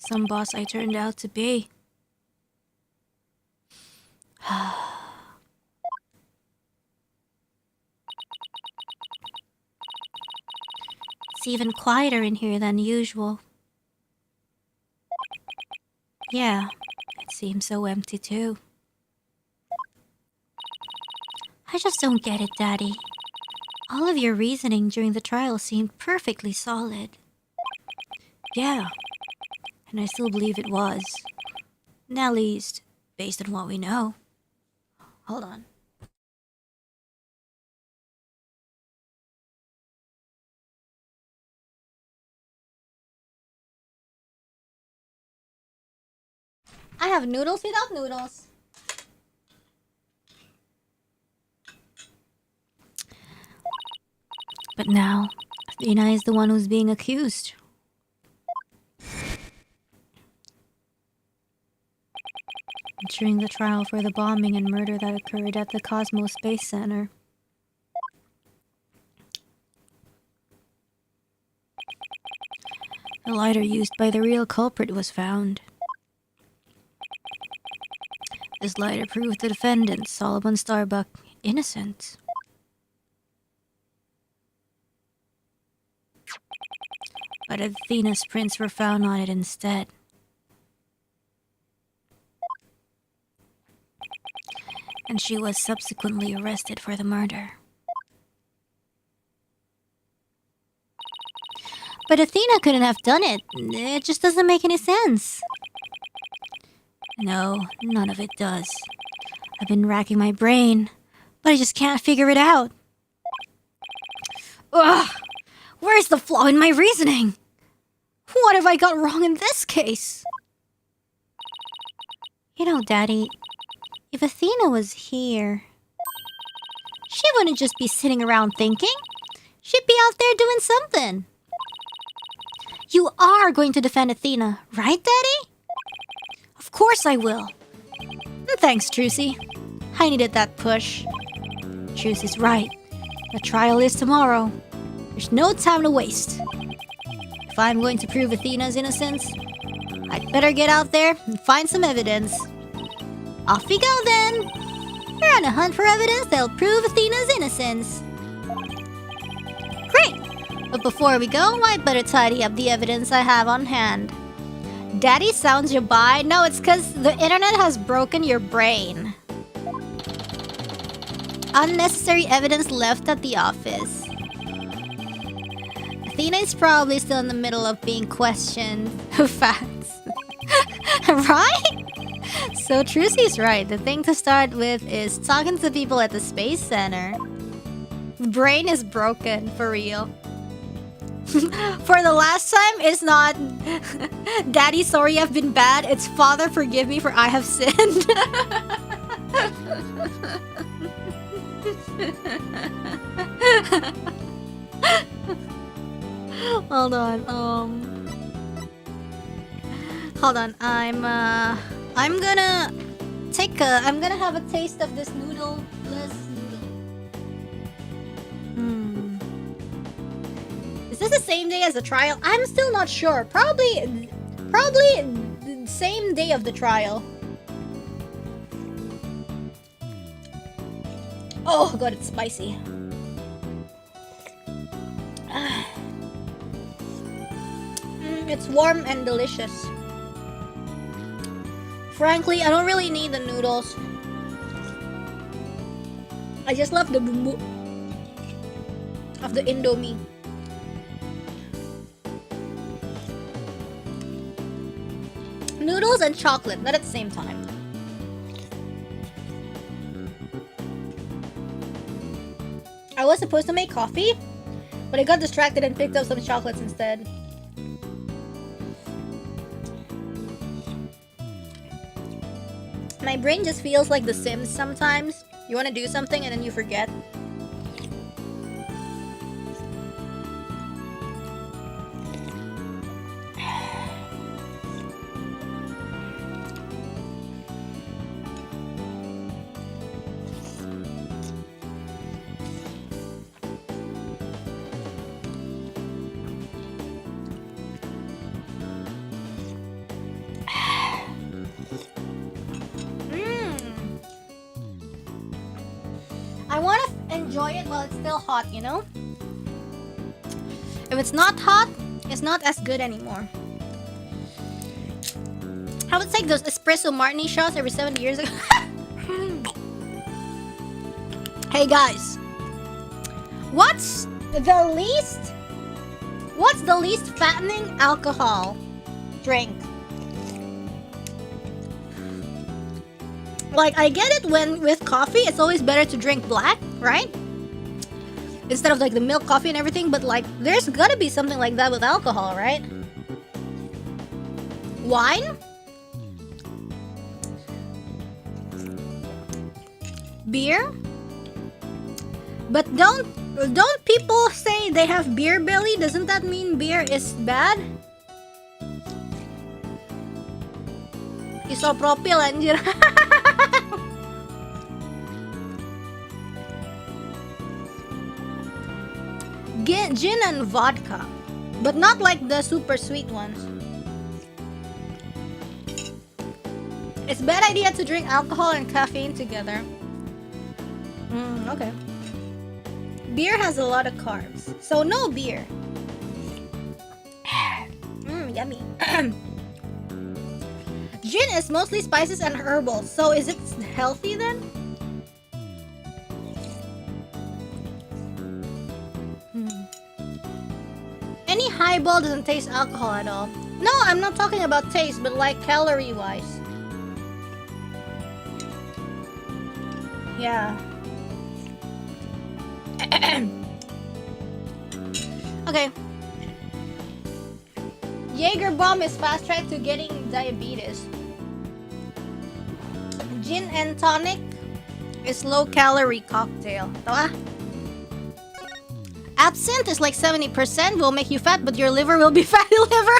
Some boss I turned out to be. It's even quieter in here than usual. Yeah, it seems so empty too. I just don't get it, Daddy. All of your reasoning during the trial seemed perfectly solid. Yeah, and I still believe it was. At least, based on what we know. Hold on. I have noodles without noodles. But now, Athena is the one who's being accused. During the trial for the bombing and murder that occurred at the Cosmos Space Center, the lighter used by the real culprit was found. This lighter proved the defendant, Solomon Starbuck, innocent. But Athena's prints were found on it instead. And she was subsequently arrested for the murder. But Athena couldn't have done it. It just doesn't make any sense. No, none of it does. I've been racking my brain, but I just can't figure it out. Ugh! Where's the flaw in my reasoning? What have I got wrong in this case? You know, Daddy, if Athena was here, she wouldn't just be sitting around thinking. She'd be out there doing something. You are going to defend Athena, right, Daddy? Of course I will. Thanks, Trucy. I needed that push. Trucy's right. The trial is tomorrow. There's no time to waste. If I'm going to prove Athena's innocence, I'd better get out there and find some evidence. Off we go then! We're on a hunt for evidence that'll prove Athena's innocence. Great! But before we go, I better tidy up the evidence I have on hand. Daddy sounds you buy? No, it's because the internet has broken your brain. Unnecessary evidence left at the office. Athena is probably still in the middle of being questioned. Facts. Right? So Trucy's right. The thing to start with is talking to people at the Space Center. The brain is broken, for real. For the last time, it's not Daddy, sorry I've been bad. It's Father, forgive me for I have sinned. Hold on. Hold on. I'm gonna have a taste of this noodle-less noodle. Is this the same day as the trial? I'm still not sure. Probably the same day of the trial. Oh god, it's spicy. It's warm and delicious. Frankly, I don't really need the noodles. I just love the bumbu of the Indomie. Noodles and chocolate, not at the same time. I was supposed to make coffee, but I got distracted and picked up some chocolates instead. My brain just feels like The Sims sometimes. You want to do something and then you forget. I want to enjoy it while it's still hot, you know? If it's not hot, it's not as good anymore. I would take those espresso martini shots every 7 years ago. Hey guys, what's the least fattening alcohol drink? Like, I get it when with coffee, it's always better to drink black, right? Instead of like the milk coffee and everything, but like, there's gotta be something like that with alcohol, right? Wine? Beer? But don't people say they have beer belly? Doesn't that mean beer is bad? Isopropyl anjir. Gin and vodka, but not like the super sweet ones. It's a bad idea to drink alcohol and caffeine together. Okay. Beer has a lot of carbs, so no beer. Yummy. Gin is mostly spices and herbal, so is it healthy then? Any highball doesn't taste alcohol at all. No, I'm not talking about taste, but like calorie-wise. Yeah. Okay. Jaeger bomb is fast track to getting diabetes. Gin and tonic is low calorie cocktail. Tawa? Absinthe is like 70%, will make you fat, but your liver will be fatty liver.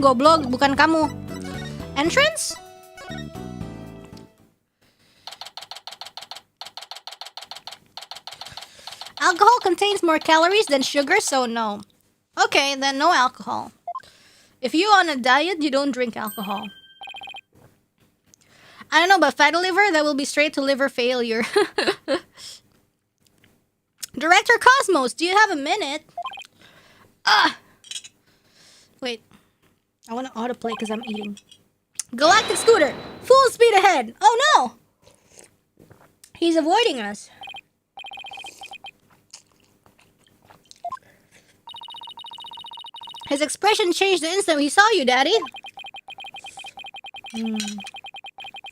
Goblok, bukan kamu. Entrance? Alcohol contains more calories than sugar, so no. Okay, then no alcohol. If you're on a diet, you don't drink alcohol. I don't know, but fatty liver, that will be straight to liver failure. Director Cosmos, do you have a minute? Wait. I want to autoplay because I'm eating. Galactic Scooter, full speed ahead. Oh no! He's avoiding us. His expression changed the instant he saw you, Daddy.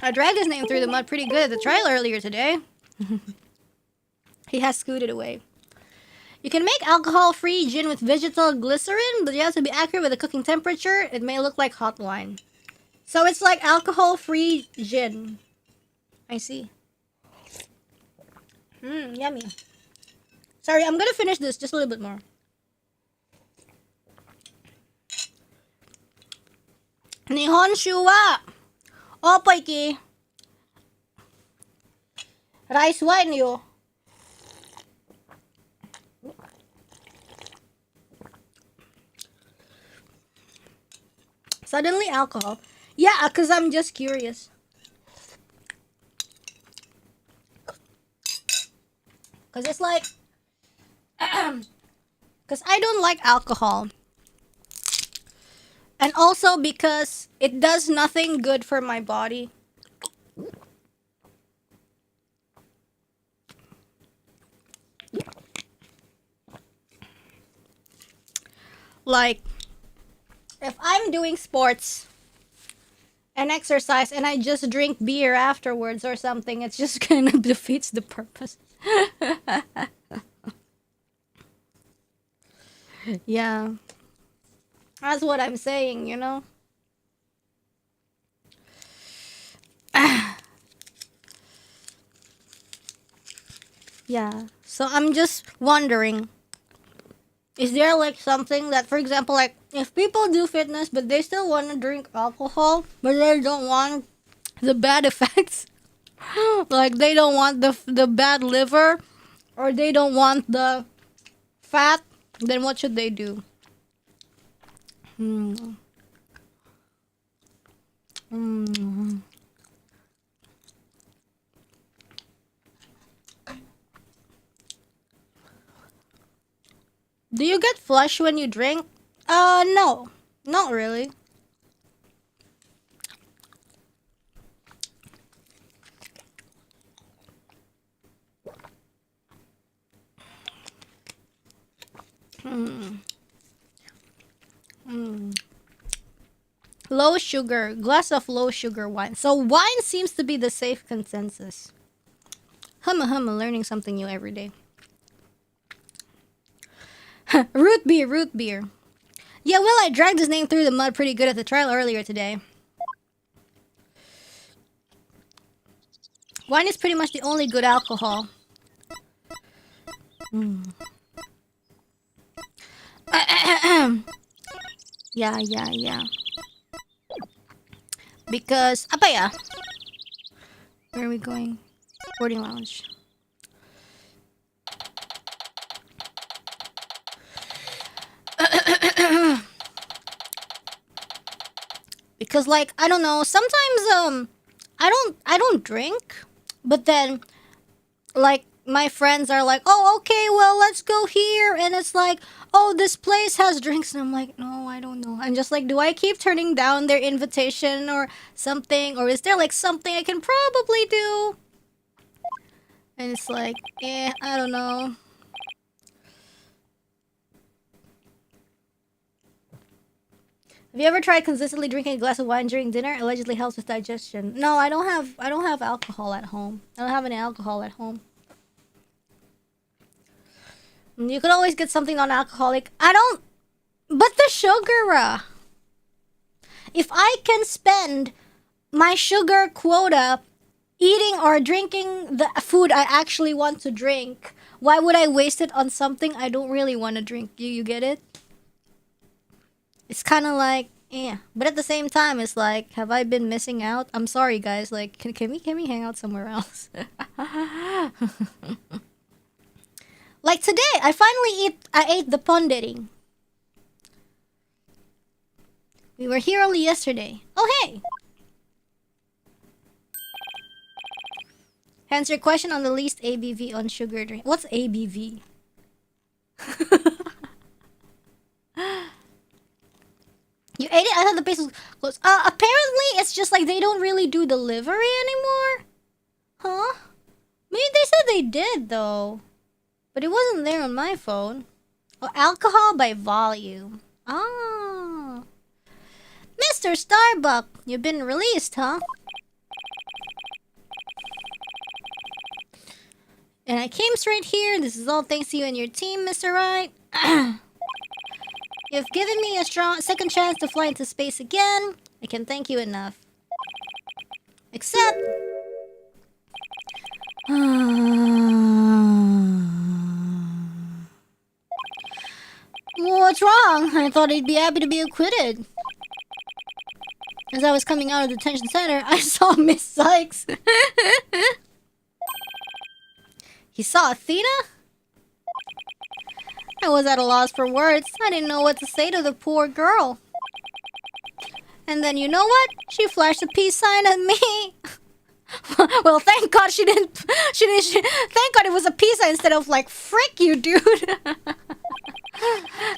I dragged his name through the mud pretty good at the trial earlier today. He has scooted away. You can make alcohol-free gin with vegetal glycerin, but you have to be accurate with the cooking temperature. It may look like hot wine. So it's like alcohol-free gin. I see. Yummy. Sorry, I'm gonna finish this just a little bit more. Nihonshu wa Oppo iki rice wine yo. Suddenly alcohol. Yeah, because I'm just curious. Because it's like... Because I don't like alcohol. And also because it does nothing good for my body. Like, if I'm doing sports and exercise and I just drink beer afterwards or something, it's just kind of defeats the purpose. Yeah. That's what I'm saying, you know? Yeah. So I'm just wondering, is there like something that, for example, like if people do fitness but they still want to drink alcohol but they don't want the bad effects, like they don't want the bad liver or they don't want the fat, then what should they do? Do you get flush when you drink? No. Not really. Low sugar. Glass of low sugar wine. So wine seems to be the safe consensus. Learning something new every day. Root beer. Yeah, well, I dragged his name through the mud pretty good at the trial earlier today. Wine is pretty much the only good alcohol. Yeah. Because, apa ya? Where are we going? Boarding lounge. Because like, I don't know, sometimes I don't drink, but then like my friends are like, "Oh, okay, well, let's go here." And it's like, "Oh, this place has drinks." And I'm like, "No, I don't know." I'm just like, "Do I keep turning down their invitation or something, or is there like something I can probably do?" And it's like, I don't know. Have you ever tried consistently drinking a glass of wine during dinner? It allegedly helps with digestion. No, I don't have alcohol at home. I don't have any alcohol at home. You could always get something non-alcoholic. But the sugar. If I can spend my sugar quota eating or drinking the food I actually want to drink, why would I waste it on something I don't really want to drink? You get it? It's kind of like, but at the same time, it's like, have I been missing out? I'm sorry, guys. Like, can we hang out somewhere else? Like today, I ate the pondering. We were here only yesterday. Oh, hey! Hence your question on the least ABV on sugar drink. What's ABV? You ate it? I thought the place was closed. Apparently it's just like they don't really do delivery anymore. Huh? Maybe they said they did though. But it wasn't there on my phone. Oh, alcohol by volume. Ah. Mr. Starbuck, you've been released, huh? And I came straight here. This is all thanks to you and your team, Mr. Wright. You've given me a strong second chance to fly into space again. I can thank you enough. Except... What's wrong? I thought he'd be happy to be acquitted. As I was coming out of the detention center, I saw Miss Sykes. He saw Athena? I was at a loss for words. I didn't know what to say to the poor girl. And then you know what? She flashed a peace sign at me. Well, thank God she didn't. Thank God it was a peace sign instead of like, frick you, dude.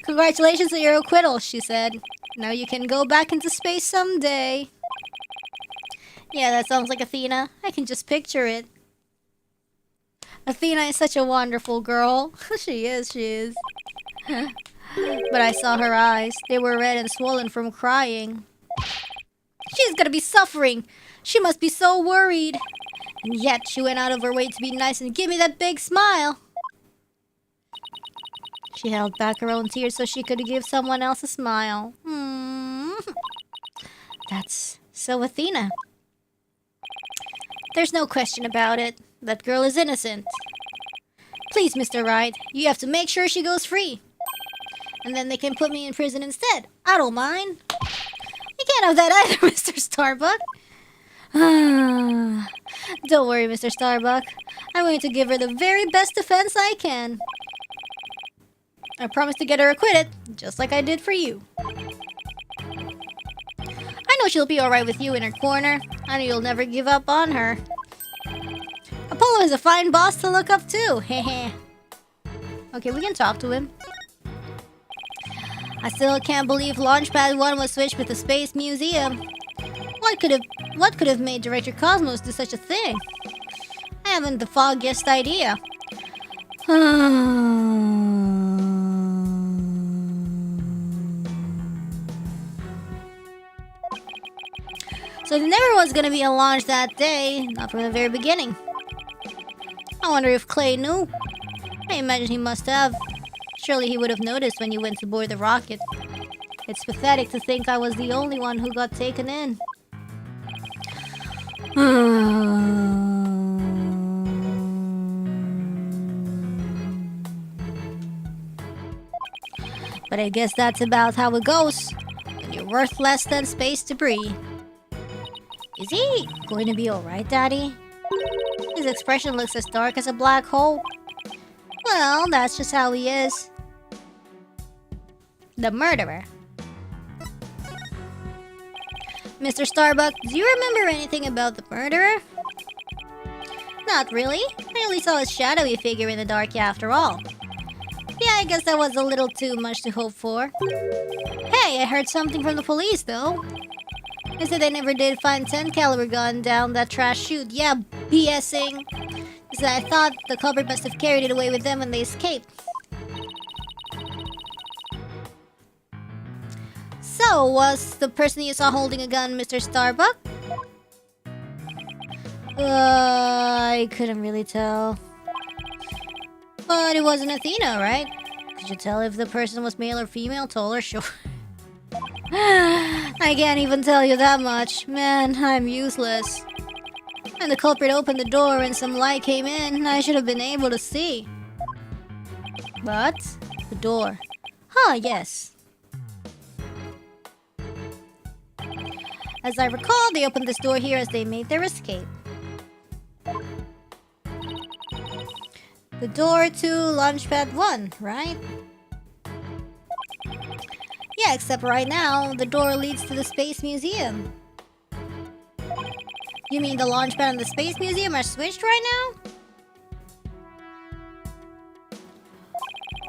Congratulations on your acquittal, she said. Now you can go back into space someday. Yeah, that sounds like Athena. I can just picture it. Athena is such a wonderful girl. She is. But I saw her eyes. They were red and swollen from crying. She's gonna be suffering. She must be so worried. And yet she went out of her way to be nice and give me that big smile. She held back her own tears so she could give someone else a smile. That's so Athena. There's no question about it. That girl is innocent. Please, Mr. Wright, you have to make sure she goes free. And then they can put me in prison instead. I don't mind. You can't have that either, Mr. Starbuck. Don't worry, Mr. Starbuck. I'm going to give her the very best defense I can. I promise to get her acquitted, just like I did for you. I know she'll be alright with you in her corner. I know you'll never give up on her. Apollo is a fine boss to look up to. Hehe. Okay, we can talk to him. I still can't believe Launchpad 1 was switched with the Space Museum. What could have made Director Cosmos do such a thing? I haven't the foggiest idea. So there never was gonna be a launch that day, not from the very beginning. I wonder if Clay knew. I imagine he must have. Surely he would have noticed when you went to board the rocket. It's pathetic to think I was the only one who got taken in. But I guess that's about how it goes when you're worth less than space debris. Is he going to be alright, Daddy? His expression looks as dark as a black hole. Well, that's just how he is. The murderer. Mr. Starbuck, do you remember anything about the murderer? Not really. I only saw his shadowy figure in the dark after all. Yeah, I guess that was a little too much to hope for. Hey, I heard something from the police, though. They said they never did find 10 caliber gun down that trash chute. Yeah, BSing. They said I thought the culprit must have carried it away with them when they escaped. So, was the person you saw holding a gun Mr. Starbuck? I couldn't really tell. But it wasn't Athena, right? Could you tell if the person was male or female, tall or short? I can't even tell you that much. Man, I'm useless. When the culprit opened the door and some light came in, I should have been able to see. But the door. Huh, yes. As I recall, they opened this door here as they made their escape. The door to Launchpad 1, right? Yeah, except right now, the door leads to the Space Museum. You mean the Launchpad and the Space Museum are switched right now?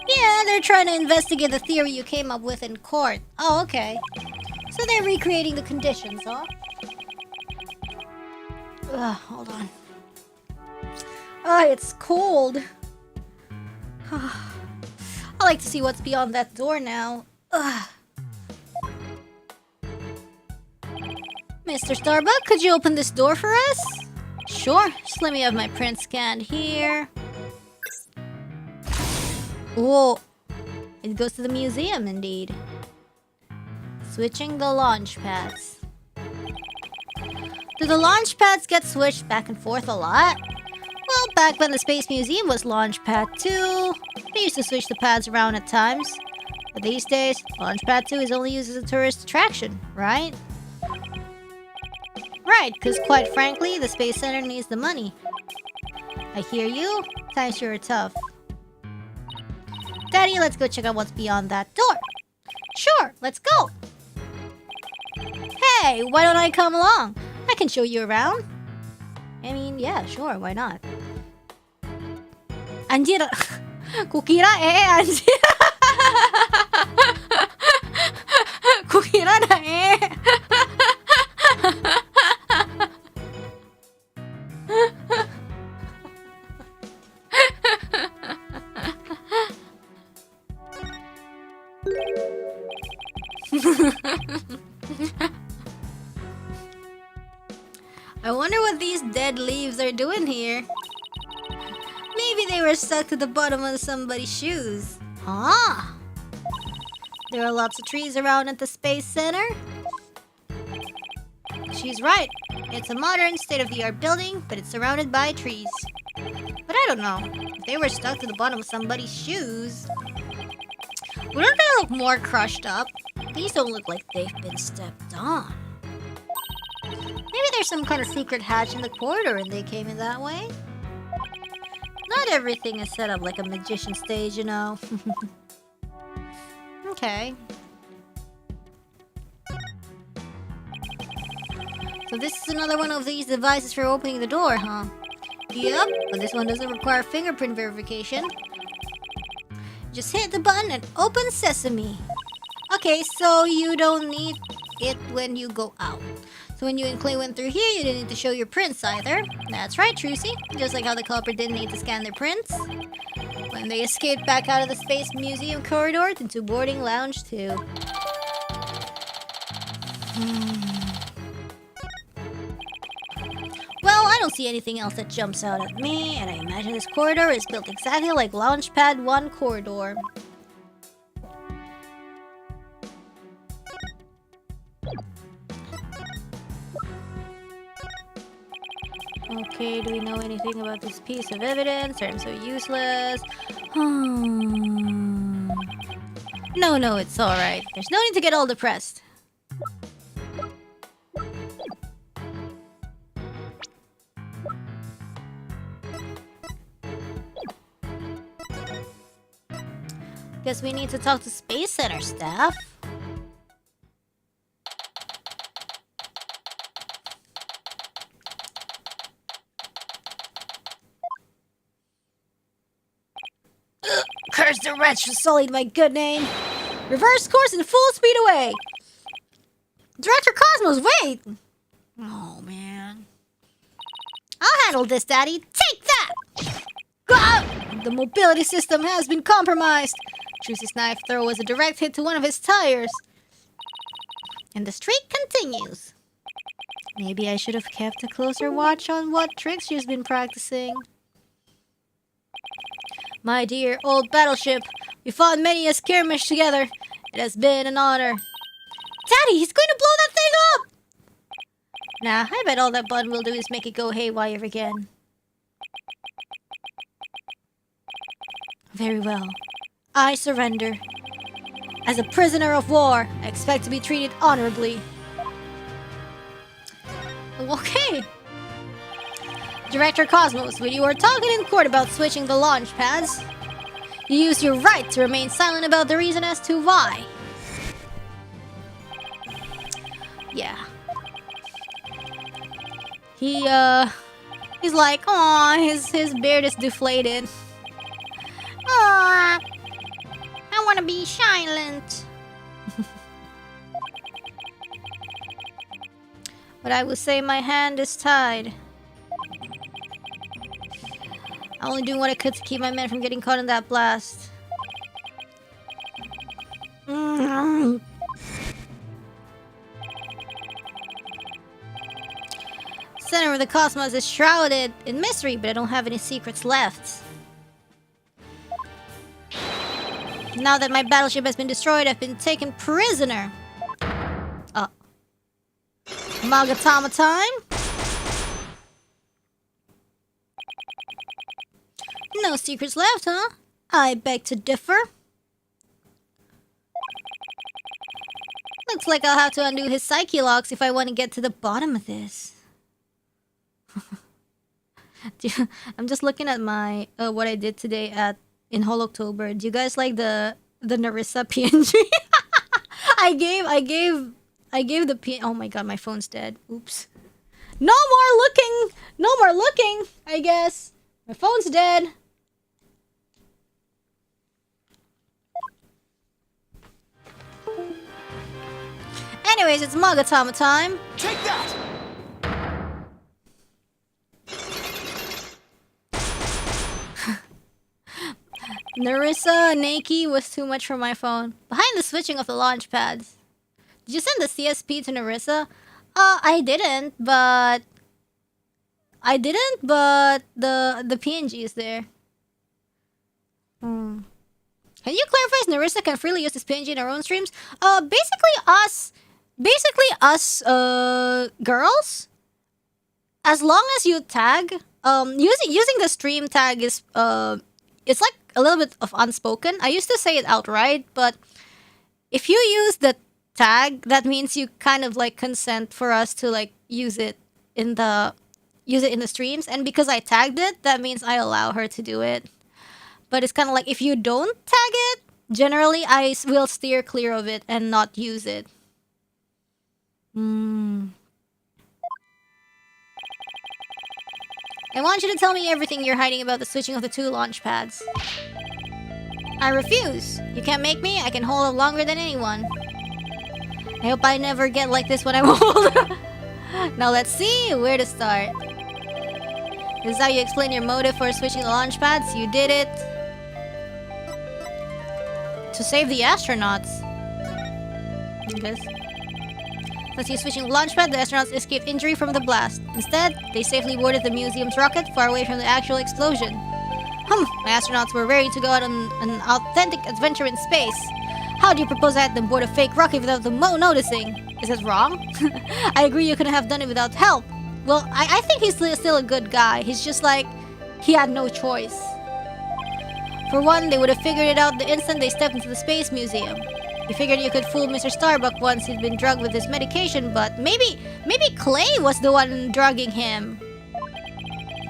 Yeah, they're trying to investigate the theory you came up with in court. Oh, okay. So they're recreating the conditions, huh? Ugh, hold on. It's cold. I like to see what's beyond that door now. Ugh. Mr. Starbuck, could you open this door for us? Sure, just let me have my print scanned here. Whoa, it goes to the museum indeed. Switching the launch pads. Do the launch pads get switched back and forth a lot? Well, back when the Space Museum was Launchpad 2, they used to switch the pads around at times. But these days, Launchpad 2 is only used as a tourist attraction, right? Right, because quite frankly, the Space Center needs the money. I hear you. Times sure are tough. Daddy, let's go check out what's beyond that door. Sure, let's go. Hey, why don't I come along? I can show you around. I mean, yeah, sure, why not? Anjir. Kukira anjir. Kukira na I wonder what these dead leaves are doing here. Maybe they were stuck to the bottom of somebody's shoes. Ah! There are lots of trees around at the Space Center. She's right. It's a modern, state-of-the-art building, but it's surrounded by trees. But I don't know. If they were stuck to the bottom of somebody's shoes, wouldn't they look more crushed up? These don't look like they've been stepped on. Maybe there's some kind of secret hatch in the corridor and they came in that way? Not everything is set up like a magician stage, you know. Okay. So this is another one of these devices for opening the door, huh? Yep, but this one doesn't require fingerprint verification. Just hit the button and open sesame. Okay, so you don't need it when you go out. So when you and Clay went through here, you didn't need to show your prints either. That's right, Trucy. Just like how the culprit didn't need to scan their prints when they escaped back out of the Space Museum corridor into boarding lounge 2. Well, I don't see anything else that jumps out at me, and I imagine this corridor is built exactly like Launchpad 1 corridor. Okay, do we know anything about this piece of evidence? Or I'm so useless. No, it's alright. There's no need to get all depressed. Guess we need to talk to Space Center staff. Ugh, curse the wretch who sullied my good name. Reverse course and full speed away. Director Cosmos, wait! Oh, man. I'll handle this, Daddy. Take that! Ah! The mobility system has been compromised. Trucy's knife throw was a direct hit to one of his tires. And the streak continues. Maybe I should have kept a closer watch on what tricks she's been practicing. My dear old battleship, we fought many a skirmish together. It has been an honor. Daddy, he's going to blow that thing up! Nah, I bet all that button will do is make it go haywire again. Very well. I surrender. As a prisoner of war, I expect to be treated honorably. Okay. Director Cosmos, when you were talking in court about switching the launch pads, you used your right to remain silent about the reason as to why. Yeah. He's like, aw, his beard is deflated. Aw, I want to be silent. But I will say my hand is tied. I only doing what I could to keep my men from getting caught in that blast. Center of the cosmos is shrouded in mystery, but I don't have any secrets left. Now that my battleship has been destroyed, I've been taken prisoner. Magatama time? No secrets left, huh? I beg to differ. Looks like I'll have to undo his psyche locks if I want to get to the bottom of this. I'm just looking at my what I did today in holoctober. Do you guys like the Narissa PNG? I gave the PNG. Oh my god, my phone's dead. Oops. No more looking. I guess my phone's dead. Anyways, it's Magatama time. Take that! Narissa Nakey was too much for my phone. Behind the switching of the launch pads. Did you send the CSP to Narissa? I didn't, but the PNG is there. Can you clarify if Narissa can freely use this PNG in our own streams? Basically us girls, as long as you tag, using the stream tag is it's like a little bit of unspoken. I used to say it outright, but if you use the tag, that means you kind of like consent for us to like use it in the streams. And because I tagged it, that means I allow her to do it. But it's kind of like if you don't tag it, generally I will steer clear of it and not use it. I want you to tell me everything you're hiding about the switching of the two launch pads. I refuse. You can't make me. I can hold it longer than anyone. I hope I never get like this when I'm older. Now let's see where to start. This is how you explain your motive for switching the launch pads. You did it to save the astronauts. I guess. Since you switching the launch pad, the astronauts escaped injury from the blast. Instead, they safely boarded the museum's rocket far away from the actual explosion. My astronauts were ready to go out on an authentic adventure in space. How do you propose I had them board a fake rocket without them noticing? Is that wrong? I agree you couldn't have done it without help. Well, I think he's still a good guy. He's just like, he had no choice. For one, they would have figured it out the instant they stepped into the Space Museum. You figured you could fool Mr. Starbuck once he'd been drugged with his medication, but maybe Clay was the one drugging him.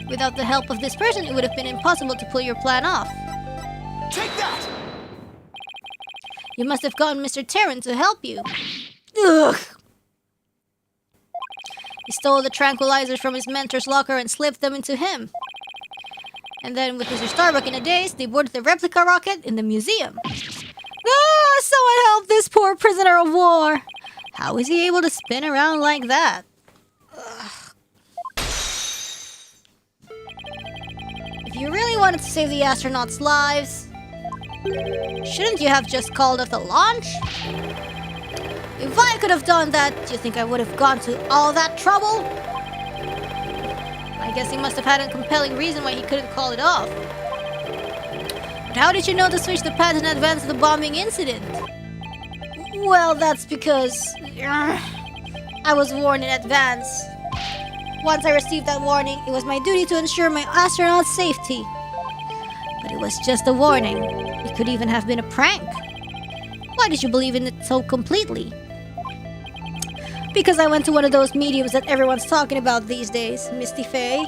Without the help of this person, it would have been impossible to pull your plan off. Take that! You must have gotten Mr. Terran to help you. Ugh! He stole the tranquilizers from his mentor's locker and slipped them into him. And then, with Mr. Starbuck in a daze, they boarded the replica rocket in the museum. Ah! Someone help this poor prisoner of war! How is he able to spin around like that? Ugh. If you really wanted to save the astronauts' lives, shouldn't you have just called off the launch? If I could have done that, do you think I would have gone to all that trouble? I guess he must have had a compelling reason why he couldn't call it off. But how did you know to switch the path in advance of the bombing incident? Well, that's because I was warned in advance. Once I received that warning, it was my duty to ensure my astronaut's safety. But it was just a warning. It could even have been a prank. Why did you believe in it so completely? Because I went to one of those mediums that everyone's talking about these days, Misty Faye.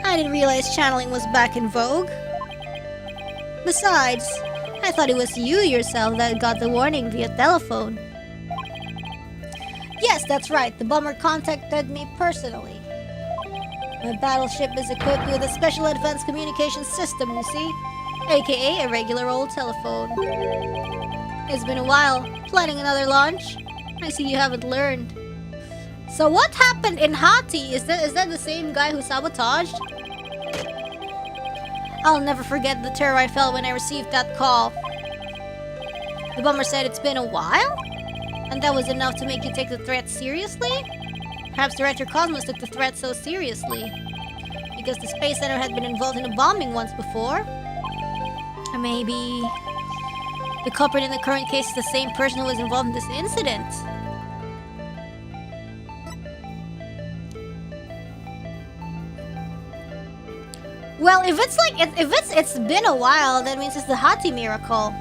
I didn't realize channeling was back in vogue. Besides, I thought it was you yourself that got the warning via telephone. Yes, that's right. The bomber contacted me personally. My battleship is equipped with a special advanced communication system, you see? AKA a regular old telephone. It's been a while. Planning another launch? I see you haven't learned. So what happened in Hati? Is that the same guy who sabotaged? I'll never forget the terror I felt when I received that call. The bomber said it's been a while? And that was enough to make you take the threat seriously? Perhaps Director Cosmos took the threat so seriously because the Space Center had been involved in a bombing once before? Or maybe the culprit in the current case is the same person who was involved in this incident? Well, if it's been a while, that means it's the Hati miracle.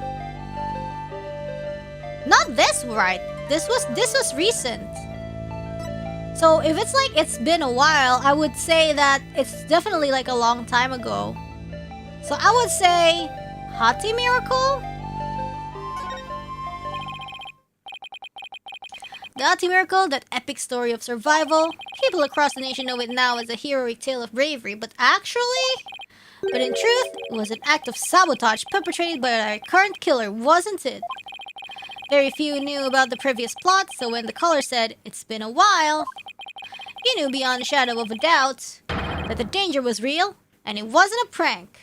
Not this, right? This was recent. So if it's been a while, I would say that it's definitely like a long time ago. So I would say Hati miracle? The Hati miracle, that epic story of survival. People across the nation know it now as a heroic tale of bravery, but in truth, it was an act of sabotage perpetrated by our current killer, wasn't it? Very few knew about the previous plot, so when the caller said, "It's been a while," you knew beyond a shadow of a doubt that the danger was real, and it wasn't a prank.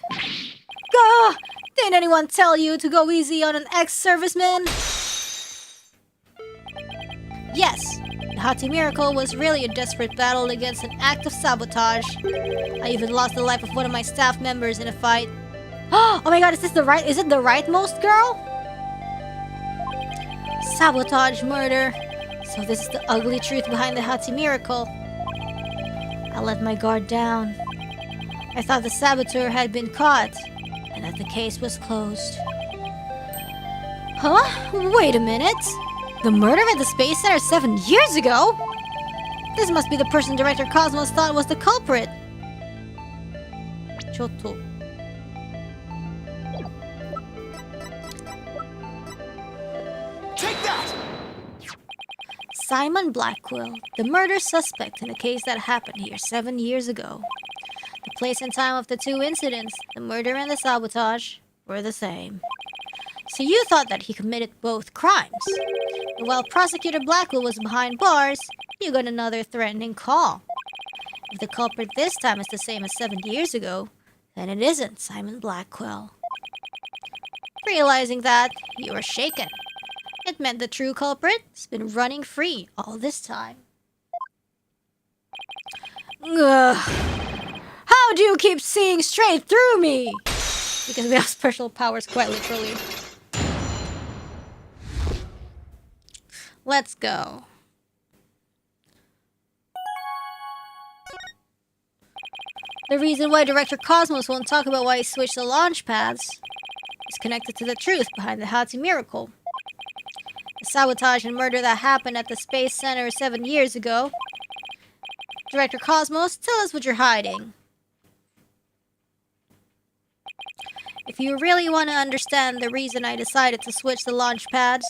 Gah! Didn't anyone tell you to go easy on an ex-serviceman? Yes, the Hati miracle was really a desperate battle against an act of sabotage. I even lost the life of one of my staff members in a fight. Oh my god, is it the rightmost girl? Sabotage, murder. So this is the ugly truth behind the Hati miracle. I let my guard down. I thought the saboteur had been caught, and that the case was closed. Huh? Wait a minute. The murder at the Space Center 7 years ago? This must be the person Director Cosmos thought was the culprit. Chotto. Take that! Simon Blackwell, the murder suspect in a case that happened here 7 years ago. The place and time of the two incidents, the murder and the sabotage, were the same. So you thought that he committed both crimes. But while Prosecutor Blackwell was behind bars, you got another threatening call. If the culprit this time is the same as 7 years ago, then it isn't Simon Blackwell. Realizing that, you were shaken. It meant the true culprit's been running free all this time. Ugh. How do you keep seeing straight through me? Because we have special powers, quite literally. Let's go. The reason why Director Cosmos won't talk about why he switched the launch pads is connected to the truth behind the Hati miracle. The sabotage and murder that happened at the Space Center 7 years ago. Director Cosmos, tell us what you're hiding. If you really want to understand the reason I decided to switch the launch pads,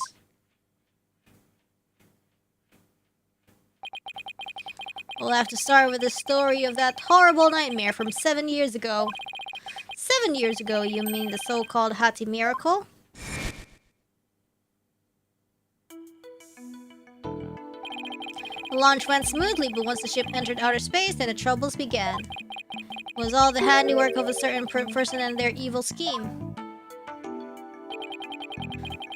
we'll have to start with the story of that horrible nightmare from 7 years ago. 7 years ago, you mean the so-called Hati miracle? The launch went smoothly, but once the ship entered outer space, then the troubles began. It was all the handiwork of a certain person and their evil scheme.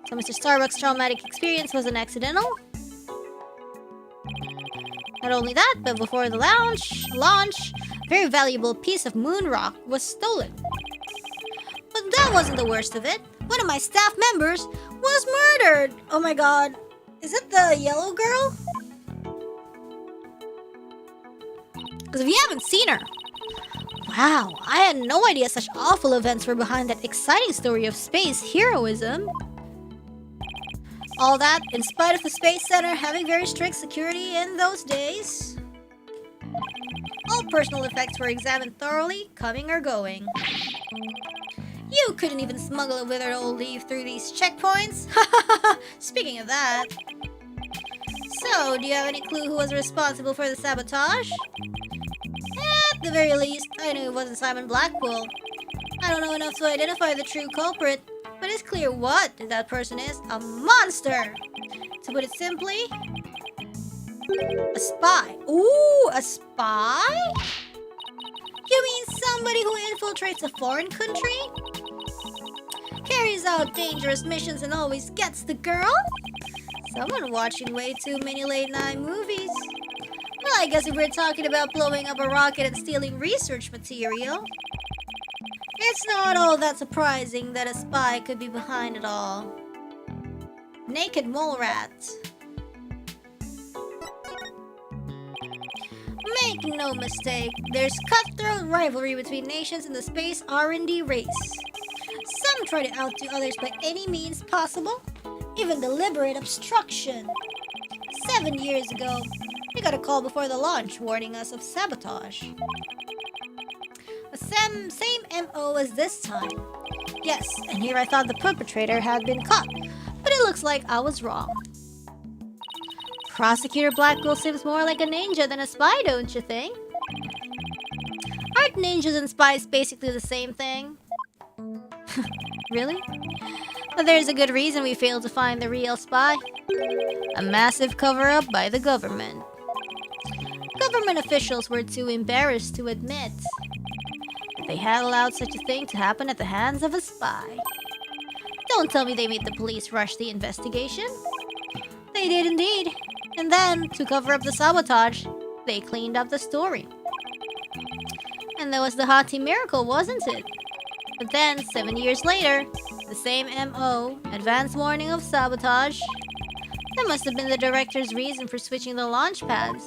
So Mr. Starbuck's traumatic experience wasn't accidental? Not only that, but before the launch, a very valuable piece of moon rock was stolen. But that wasn't the worst of it. One of my staff members was murdered! Oh my god. Is it the yellow girl? Because if you haven't seen her... Wow, I had no idea such awful events were behind that exciting story of space heroism. All that in spite of the Space Center having very strict security in those days. All personal effects were examined thoroughly, coming or going. You couldn't even smuggle a withered old leaf through these checkpoints? Speaking of that. So, do you have any clue who was responsible for the sabotage? At the very least, I knew it wasn't Simon Blackwell. I don't know enough to identify the true culprit, but it's clear what that person is: a monster! To put it simply, a spy. Ooh, a spy? You mean somebody who infiltrates a foreign country? Carries out dangerous missions and always gets the girl? Someone watching way too many late-night movies. Well, I guess if we're talking about blowing up a rocket and stealing research material, it's not all that surprising that a spy could be behind it all. Naked mole rat. Make no mistake, there's cutthroat rivalry between nations in the space R&D race. Some try to outdo others by any means possible, even deliberate obstruction. 7 years ago, we got a call before the launch warning us of sabotage. The same MO as this time. Yes, and here I thought the perpetrator had been caught, but it looks like I was wrong. Prosecutor Blackwell seems more like a ninja than a spy, don't you think? Aren't ninjas and spies basically the same thing? Really? But there's a good reason we failed to find the real spy. A massive cover-up by the government. Government officials were too embarrassed to admit that they had allowed such a thing to happen at the hands of a spy. Don't tell me they made the police rush the investigation. They did indeed. And then, to cover up the sabotage, they cleaned up the story. And that was the Hati miracle, wasn't it? But then, 7 years later, the same MO, advance warning of sabotage. That must have been the director's reason for switching the launch pads.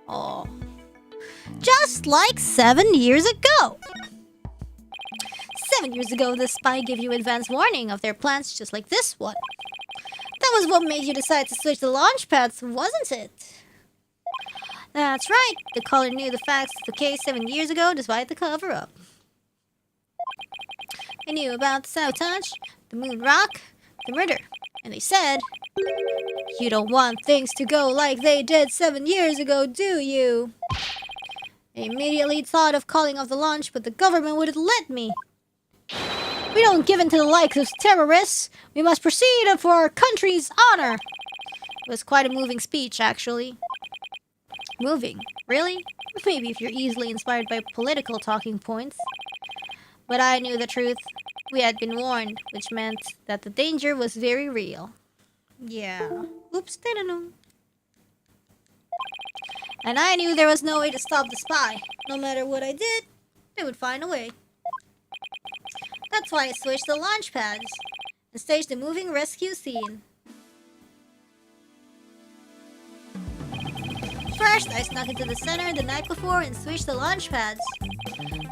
Oh. Just like 7 years ago! 7 years ago, the spy gave you advance warning of their plans just like this one. That was what made you decide to switch the launch pads, wasn't it? That's right, the caller knew the facts of the case 7 years ago despite the cover-up. They knew about the sabotage, the moon rock, the murder, and they said, "You don't want things to go like they did 7 years ago, do you?" They immediately thought of calling off the launch, but the government wouldn't let me. "We don't give in to the likes of terrorists. We must proceed for our country's honor." It was quite a moving speech, actually. Moving? Really? Maybe if you're easily inspired by political talking points. But I knew the truth. We had been warned, which meant that the danger was very real. Yeah. Oops, didn't. And I knew there was no way to stop the spy. No matter what I did, they would find a way. That's why I switched the launch pads and staged the moving rescue scene. First, I snuck into the center the night before and switched the launch pads.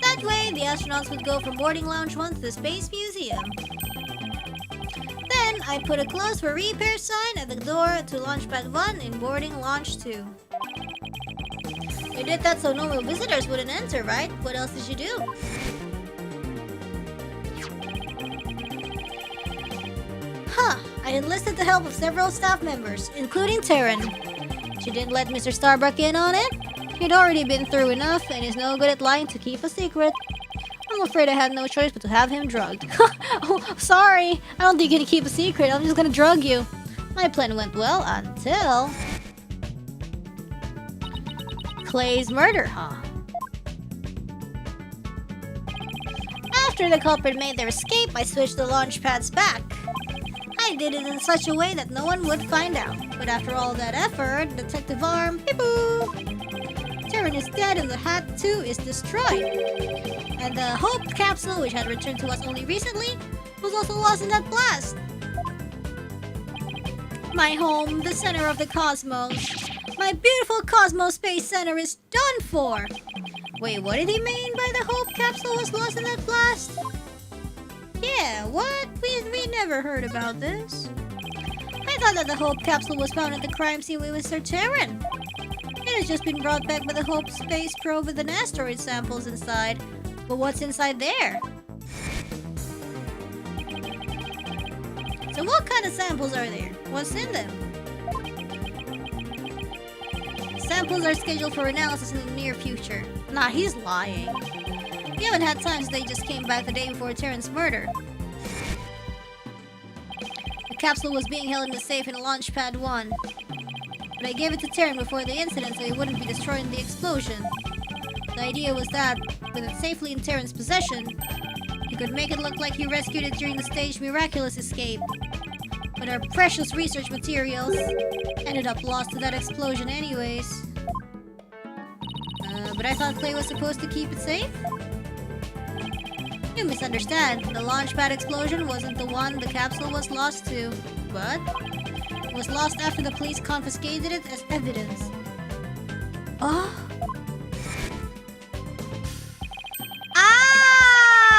That way, the astronauts would go from boarding lounge 1 to the Space Museum. Then, I put a close for repair sign at the door to launch pad 1 in boarding launch 2. You did that so normal visitors wouldn't enter, right? What else did you do? Huh, I enlisted the help of several staff members, including Terran. She didn't let Mr. Starbuck in on it. He'd already been through enough and is no good at lying to keep a secret. I'm afraid I had no choice but to have him drugged. Oh, sorry. I don't think you can keep a secret. I'm just gonna drug you. My plan went well until... Clay's murder, huh? After the culprit made their escape, I switched the launch pads back. I did it in such a way that no one would find out. But after all that effort, Detective Arm, peep-boo! Terran is dead and the hat too is destroyed. And the Hope capsule, which had returned to us only recently, was also lost in that blast. My home, the center of the cosmos. My beautiful Cosmos Space Center is done for! Wait, what did he mean by the Hope capsule was lost in that blast? Yeah, what? We never heard about this. I thought that the Hope capsule was found at the crime scene with Mr. Terran. It has just been brought back by the Hope space probe with an asteroid samples inside. But what's inside there? So what kind of samples are there? What's in them? Samples are scheduled for analysis in the near future. Nah, he's lying. We haven't had time since they just came back the day before Terran's murder. The capsule was being held in the safe in launch pad 1. But I gave it to Terran before the incident so it wouldn't be destroyed in the explosion. The idea was that, with it safely in Terran's possession, he could make it look like he rescued it during the staged miraculous escape. But our precious research materials ended up lost to that explosion anyways. But I thought Clay was supposed to keep it safe? You misunderstand. The launch pad explosion wasn't the one the capsule was lost to. But it was lost after the police confiscated it as evidence. Oh? Ah!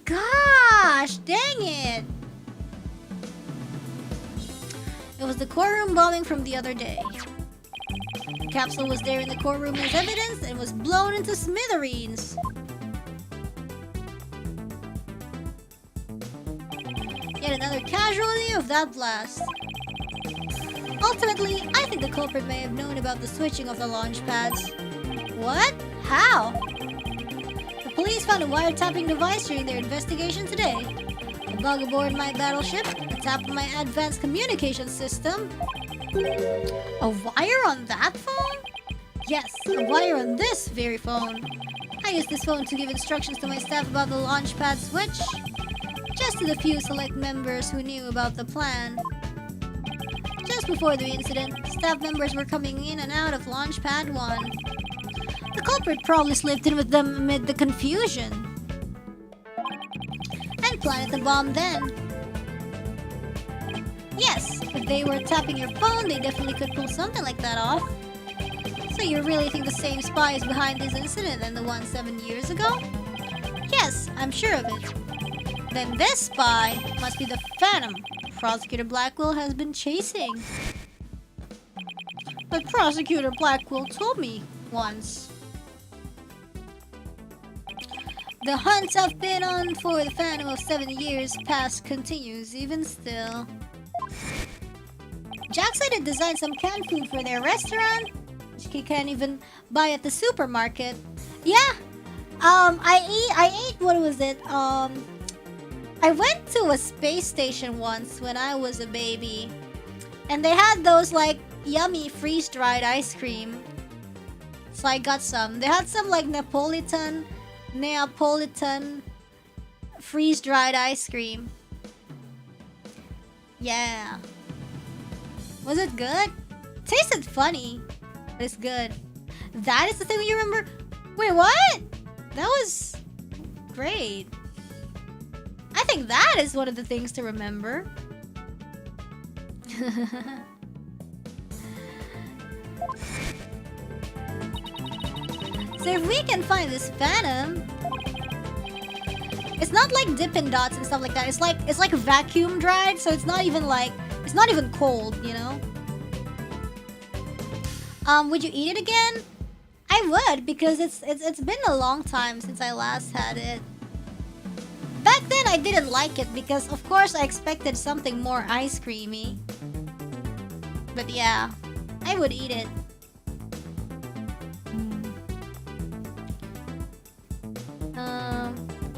Gosh! Dang it! It was the courtroom bombing from the other day. The capsule was there in the courtroom as evidence and was blown into smithereens. Yet another casualty of that blast. Ultimately, I think the culprit may have known about the switching of the launch pads. What? How? The police found a wiretapping device during their investigation today. A bug aboard my battleship, a tap on my advanced communication system. A wire on that phone? Yes, a wire on this very phone. I used this phone to give instructions to my staff about the launch pad switch. Just to the few select members who knew about the plan. Just before the incident, staff members were coming in and out of launch pad 1. The culprit probably slipped in with them amid the confusion. And planted the bomb then. Yes, if they were tapping your phone, they definitely could pull something like that off. So you really think the same spy is behind this incident than the one 7 years ago? Yes, I'm sure of it. Then this spy must be the Phantom Prosecutor Blackwell has been chasing. But Prosecutor Blackwell told me once. The hunt I've been on for the Phantom of 7 years past continues even still. Jack said it designed some canned food for their restaurant, which he can't even buy at the supermarket. Yeah, I ate, what was it? I went to a space station once when I was a baby, and they had those like yummy freeze-dried ice cream. So I got some. They had some like Neapolitan freeze-dried ice cream. Yeah. Was it good? Tasted funny, but it's good. That is the thing you remember? Wait, what? That was great. I think that is one of the things to remember. So if we can find this phantom, it's not like Dippin' Dots and stuff like that. It's like vacuum dried, so it's not even cold, you know? Would you eat it again? I would, because it's been a long time since I last had it. Back then I didn't like it because of course I expected something more ice creamy. But yeah, I would eat it.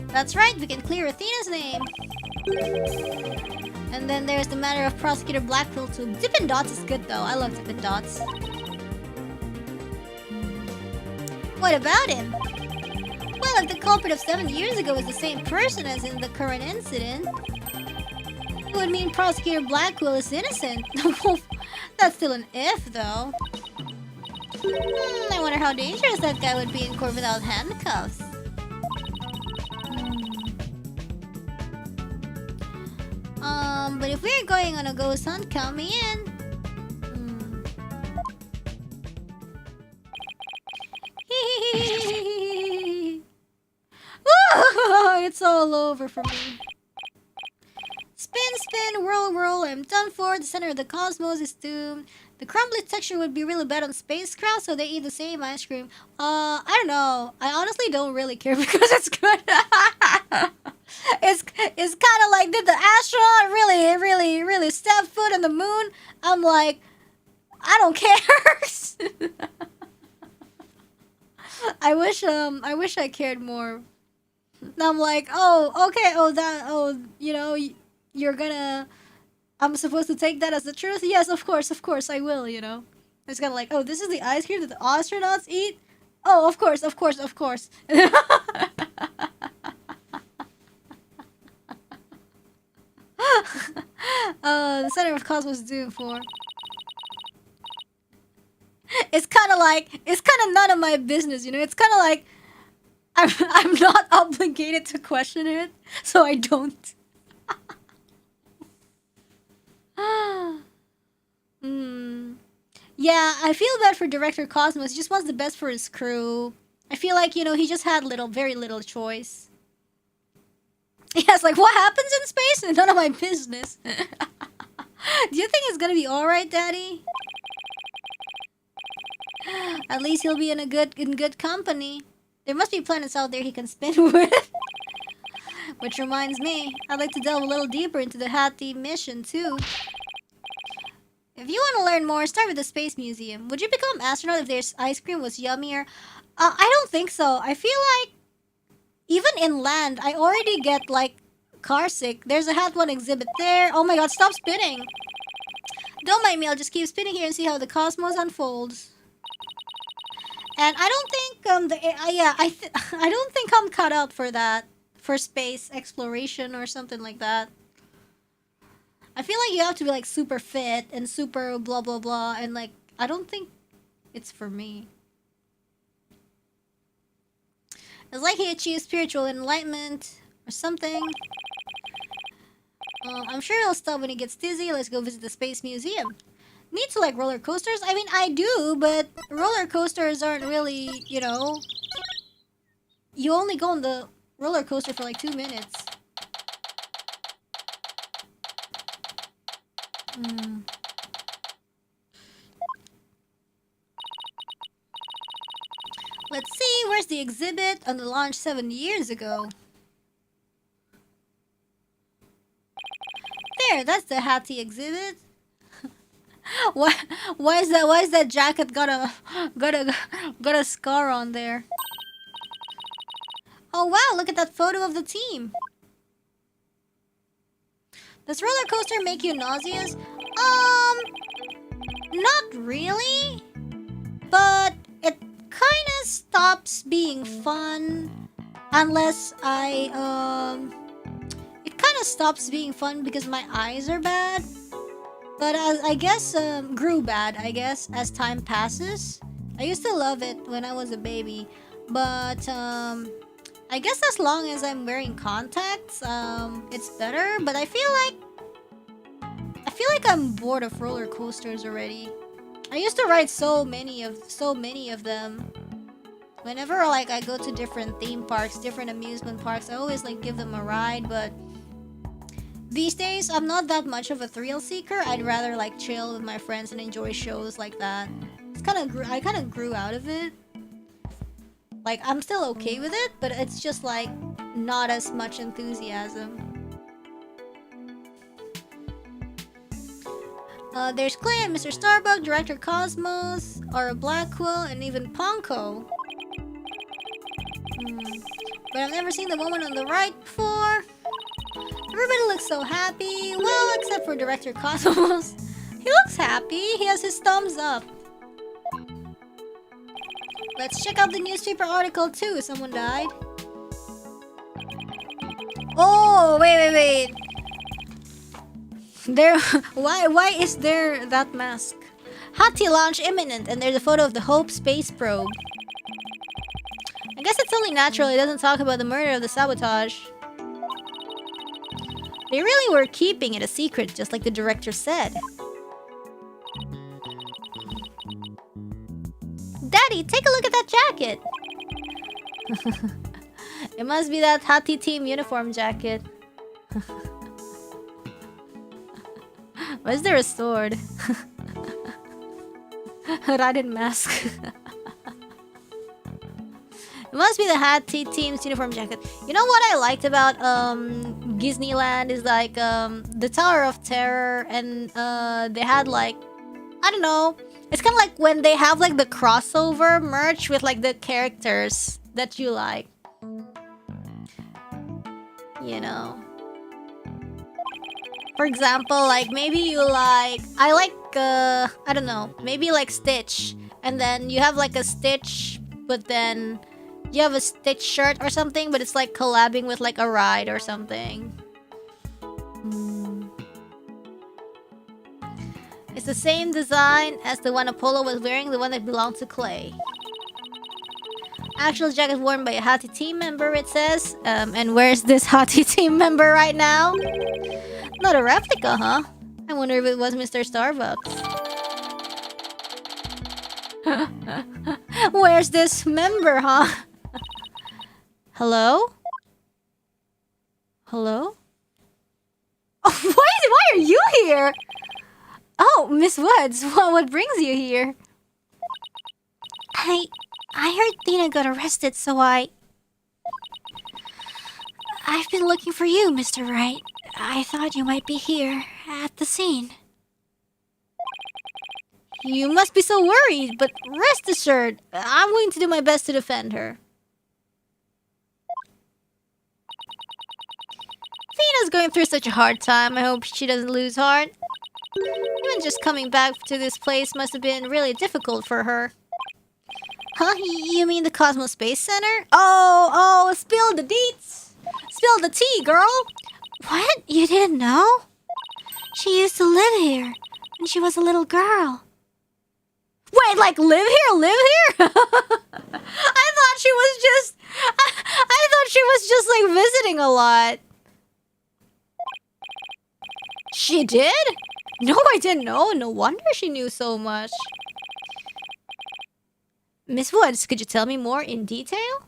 That's right, we can clear Athena's name. And then there's the matter of Prosecutor Blackpool too. Dippin' Dots is good though, I love Dippin' Dots. What about him? Well, if the culprit of 7 years ago is the same person as in the current incident, it would mean Prosecutor Blackwell is innocent. That's still an if, though. I wonder how dangerous that guy would be in court without handcuffs. But if we're going on a ghost hunt, count me in. It's all over for me. Spin, spin, whirl, whirl. I'm done for. The center of the cosmos is doomed. The crumbly texture would be really bad on spacecraft, so they eat the same ice cream. I don't know. I honestly don't really care because it's good. It's kind of like, did the astronaut really step foot on the moon? I'm like, I don't care. I wish I cared more. Now I'm like, oh, okay, you know, you're gonna, I'm supposed to take that as the truth? Yes, of course, I will, you know. It's kind of like, oh, this is the ice cream that the astronauts eat? Oh, of course. The center of cosmos is doomed for. It's kind of none of my business, you know. It's kind of like I'm not obligated to question it, so I don't. Yeah, I feel bad for Director Cosmos. He just wants the best for his crew. I feel like, you know, he just had very little choice. Yeah, it's like, what happens in space? None of my business. Do you think it's gonna be alright, Daddy? At least he'll be in good company. There must be planets out there he can spin with. Which reminds me, I'd like to delve a little deeper into the Hati mission too. If you want to learn more, start with the Space Museum. Would you become astronaut if their ice cream was yummier? I don't think so. I feel like even in land, I already get like car sick. There's a Hat 1 exhibit there. Oh my god, stop spinning. Don't mind me, I'll just keep spinning here and see how the cosmos unfolds. And I don't think I don't think I'm cut out for that, for space exploration or something like that. I feel like you have to be like super fit and super blah blah blah, and like I don't think it's for me. It's like he achieved spiritual enlightenment or something. I'm sure he'll stop when he gets dizzy. Let's go visit the Space Museum. Need to like roller coasters? I mean, I do, but roller coasters aren't really, you know. You only go on the roller coaster for like 2 minutes. Let's see, where's the exhibit on the launch 7 years ago? There, that's the Hati exhibit. Why is that jacket got a scar on there? Oh wow, look at that photo of the team. Does roller coaster make you nauseous? Not really. But it kind of stops being fun unless it kind of stops being fun because my eyes are bad. But I guess grew bad, I guess, as time passes. I used to love it when I was a baby, but I guess as long as I'm wearing contacts, it's better. But I feel like I'm bored of roller coasters already. I used to write so many of them. Whenever like I go to different theme parks, different amusement parks, I always like give them a ride, but these days I'm not that much of a thrill seeker. I'd rather like chill with my friends and enjoy shows like that. I kind of grew out of it. Like I'm still okay with it, but it's just like not as much enthusiasm. There's Clay and Mr. Starbuck, Director Cosmos, Aura Blackwell, and even Ponko. But I've never seen the woman on the right before. Everybody looks so happy. Well, except for Director Cosmos. He looks happy. He has his thumbs up. Let's check out the newspaper article too. Someone died. Oh, wait. There, why is there that mask? Hati launch imminent, and there's a photo of the Hope space probe. I guess it's only natural it doesn't talk about the murder of the sabotage. They really were keeping it a secret, just like the director said. Daddy, take a look at that jacket! It must be that Hati team uniform jacket. Why is there a sword? Raiden mask. It must be the Hati team's uniform jacket. You know what I liked about Disneyland is like the Tower of Terror, and they had like, I don't know, it's kind of like when they have like the crossover merch with like the characters that you like, you know. For example, like maybe you like, I like I don't know, maybe like Stitch, and then you have like a Stitch, but then you have a Stitch shirt or something, but it's like collabing with like a ride or something. It's the same design as the one Apollo was wearing, the one that belonged to Clay. Actual jacket worn by a Hati team member, it says. And where's this Hati team member right now? Not a replica, huh? I wonder if it was Mr. Starbucks. Where's this member, huh? Hello? Hello? Oh, why are you here? Oh, Miss Woods, what brings you here? I heard Dina got arrested, so I've been looking for you, Mr. Wright. I thought you might be here, at the scene. You must be so worried, but rest assured, I'm going to do my best to defend her. Dina's going through such a hard time. I hope she doesn't lose heart. Even just coming back to this place must have been really difficult for her. Huh? You mean the Cosmos Space Center? Oh, spill the deets! Spill the tea, girl! What? You didn't know? She used to live here, when she was a little girl. Wait, like live here? I thought she was just... I thought she was just like visiting a lot. She did? No, I didn't know. No wonder she knew so much. Miss Woods, could you tell me more in detail?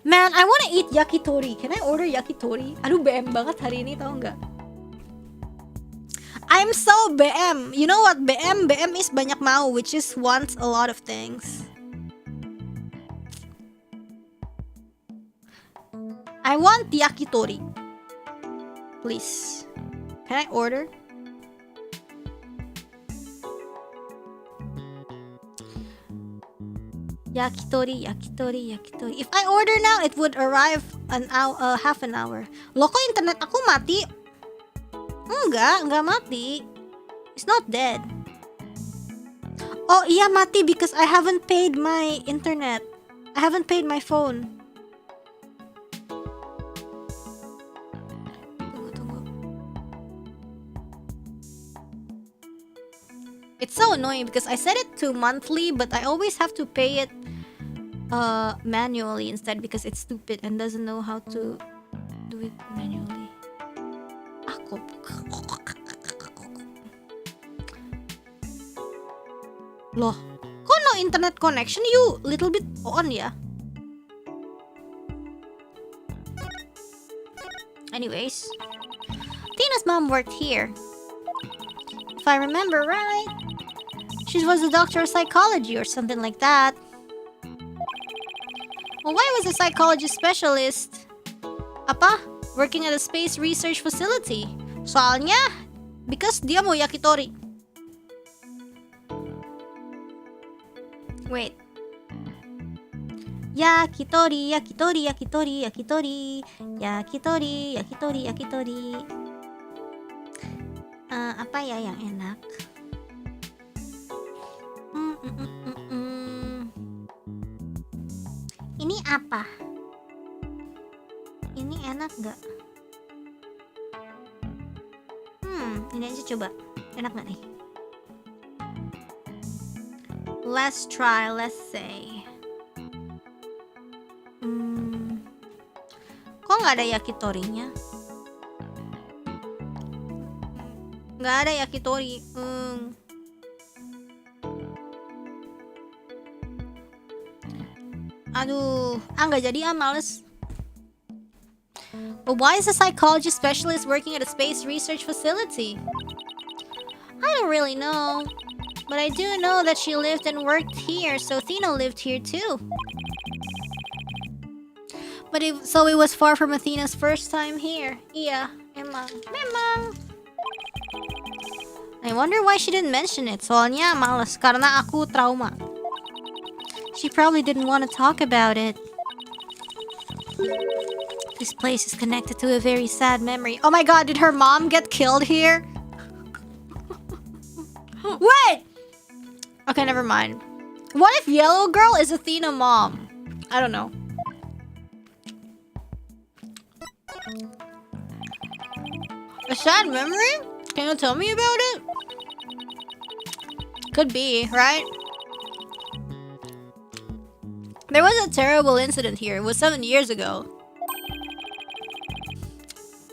Man, I want to eat yakitori. Can I order yakitori? Aduh, BM banget hari ini, tau nggak? I'm so BM. You know what? BM is banyak mau, which is wants a lot of things. I want yakitori. Please. Can I order? Yakitori. If I order now, it would arrive an hour, half an hour. Loko, internet aku mati. Enggak mati. It's not dead. Oh, iya mati because I haven't paid my internet. I haven't paid my phone. Tunggu. It's so annoying because I set it to monthly, but I always have to pay it manually instead because it's stupid and doesn't know how to do it manually. Loh, kok no internet connection? You little bit on ya? Anyways, Tina's mom worked here. If I remember right, she was a doctor of psychology or something like that. Well, why was a psychology specialist? Apa? Working at a space research facility. Soalnya, because dia mau yakitori. Wait. Yakitori, yakitori, yakitori, yakitori. Yakitori, yakitori, yakitori. Apa ya yang enak? Ini apa? Ini enak gak? Ini aja coba. Enak gak nih? Let's try, let's say. Kok gak ada yakitorinya? Gak ada yakitori. Aduh, gak jadi males. But why is a psychology specialist working at a space research facility? I don't really know. But I do know that she lived and worked here, so Athena lived here too. So it was far from Athena's first time here. Iya, emang. I wonder why she didn't mention it. Soalnya malas karena aku trauma. She probably didn't want to talk about it. This place is connected to a very sad memory. Oh my god, did her mom get killed here? Wait! Okay, never mind. What if Yellow Girl is Athena mom? I don't know. A sad memory? Can you tell me about it? Could be, right? There was a terrible incident here. It was 7 years ago.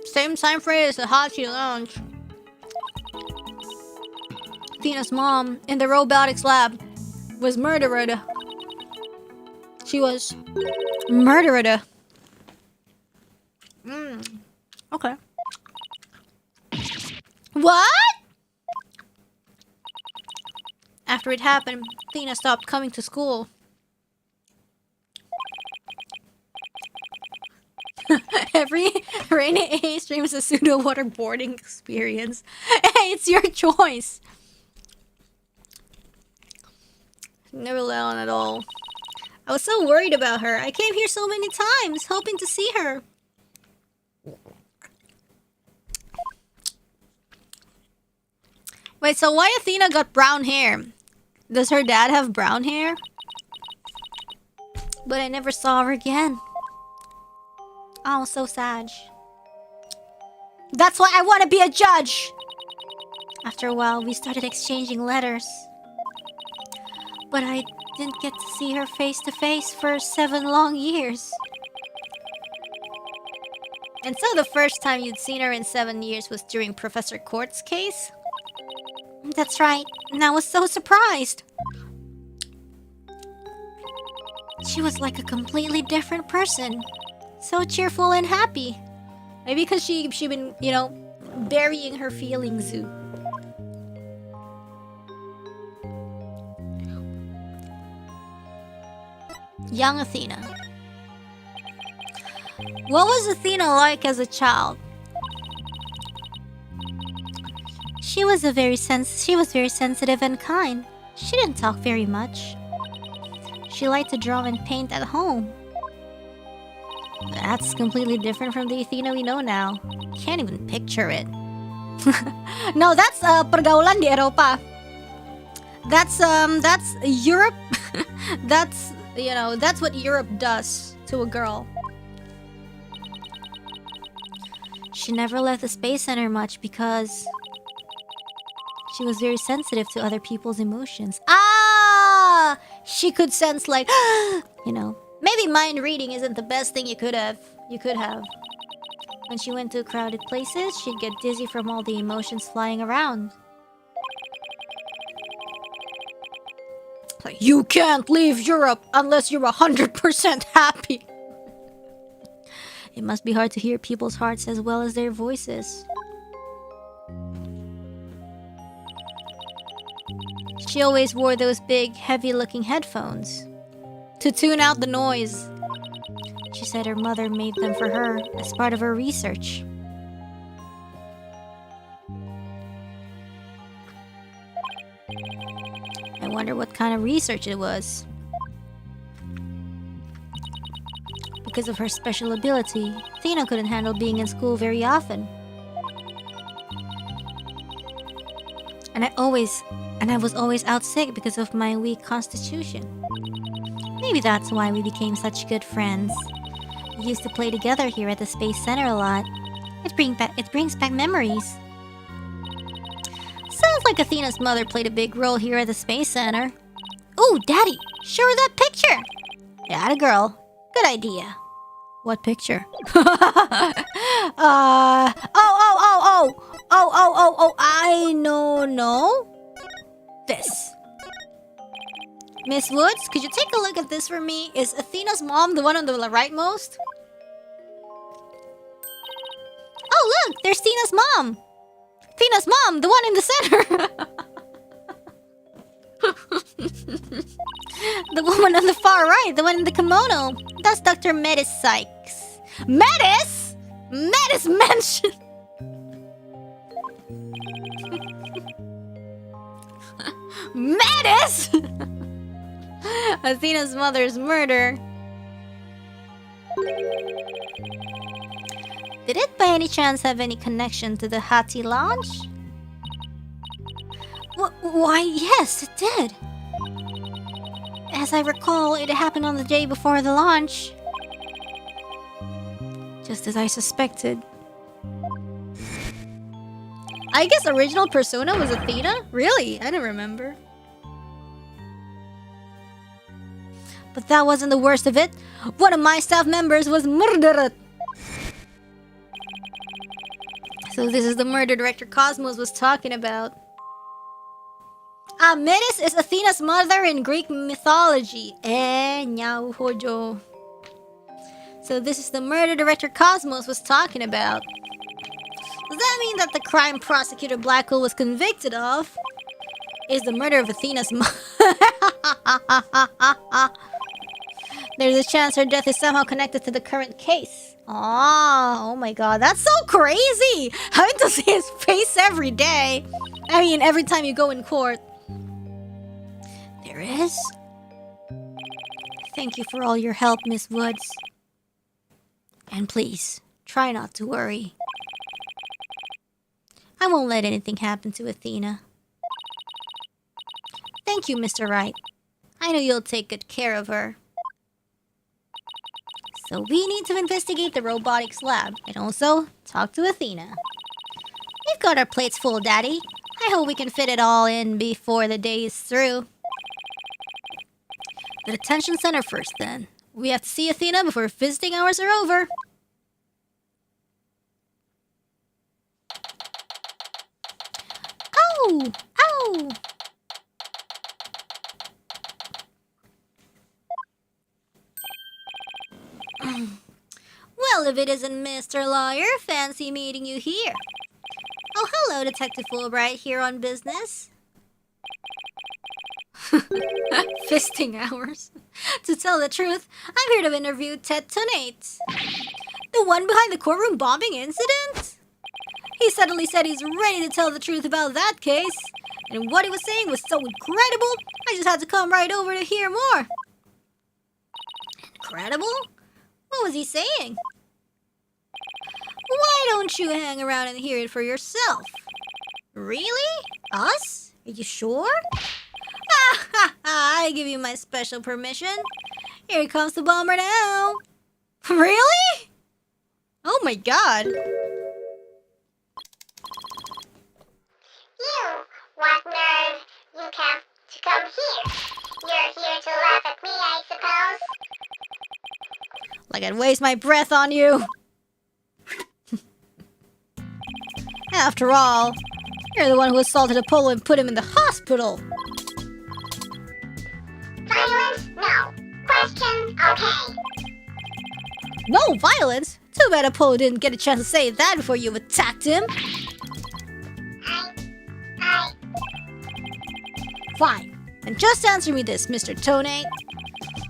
Same time frame as the Hachi Lounge. Athena's mom, in the robotics lab, was murdered. She was murdered. Okay. What? After it happened, Athena stopped coming to school. Every rainy A streams a pseudo waterboarding experience. Hey, it's your choice. Never let on at all. I was so worried about her. I came here so many times, hoping to see her. Wait, so why Athena got brown hair? Does her dad have brown hair? But I never saw her again. Oh, so sad. That's why I want to be a judge! After a while, we started exchanging letters. But I didn't get to see her face to face for 7 long years. And so the first time you'd seen her in 7 years was during Professor Court's case? That's right, and I was so surprised. She was like a completely different person. So cheerful and happy. Maybe because she been, you know, burying her feelings. Young Athena. What was Athena like as a child? She was very sensitive and kind. She didn't talk very much. She liked to draw and paint at home. That's completely different from the Athena we know now. Can't even picture it. No, that's pergaulan di Eropa. That's Europe. That's, you know, that's what Europe does to a girl. She never left the Space Center much because she was very sensitive to other people's emotions. Ah! She could sense, like, you know, maybe mind reading isn't the best thing you could have. When she went to crowded places, she'd get dizzy from all the emotions flying around. Like, you can't leave Europe unless you're 100% happy. It must be hard to hear people's hearts as well as their voices. She always wore those big, heavy-looking headphones to tune out the noise. She said her mother made them for her as part of her research. I wonder what kind of research it was. Because of her special ability, Athena couldn't handle being in school very often. And I was always out sick because of my weak constitution. Maybe that's why we became such good friends. We used to play together here at the Space Center a lot. It brings back memories. Sounds like Athena's mother played a big role here at the Space Center. Ooh, Daddy! Show her that picture! Yeah, a girl. Good idea. What picture? I know. This. Miss Woods, could you take a look at this for me? Is Athena's mom the one on the rightmost? Oh, look! There's Tina's mom! Tina's mom, the one in the center! The woman on the far right, the one in the kimono. That's Dr. Metis Sykes. Metis? Metis mentioned! Metis? Athena's mother's murder. Did it by any chance have any connection to the Hati launch? Why, yes, it did. As I recall, it happened on the day before the launch. Just as I suspected. I guess original persona was Athena? Really? I don't remember. But that wasn't the worst of it. One of my staff members was murdered. So this is the murder director Cosmos was talking about. Metis is Athena's mother in Greek mythology. So this is the murder director Cosmos was talking about. Does that mean that the crime prosecutor Blackwell was convicted of is the murder of Athena's mother? There's a chance her death is somehow connected to the current case. Oh my god, that's so crazy! Having to see his face every day. I mean, every time you go in court. There is? Thank you for all your help, Miss Woods. And please, try not to worry. I won't let anything happen to Athena. Thank you, Mr. Wright. I know you'll take good care of her. So we need to investigate the robotics lab and also talk to Athena. We've got our plates full, Daddy. I hope we can fit it all in before the day is through. The detention center first, then. We have to see Athena before visiting hours are over. Ow! Ow! Well, if it isn't Mr. Lawyer, fancy meeting you here. Oh, hello, Detective Fulbright, here on business. Fisting hours. To tell the truth, I'm here to interview Ted Tonate. The one behind the courtroom bombing incident? He suddenly said he's ready to tell the truth about that case. And what he was saying was so incredible, I just had to come right over to hear more. Incredible? What was he saying? Why don't you hang around and hear it for yourself? Really? Us? Are you sure? I give you my special permission. Here comes the bomber now. Really? Oh my god. You, what nerve you come to come here? You're here to laugh at me, I suppose? Like I'd waste my breath on you. After all, you're the one who assaulted Apollo and put him in the hospital. Okay. No violence? Too bad Apollo didn't get a chance to say that before you attacked him. I... Fine. And just answer me this, Mr. Tone.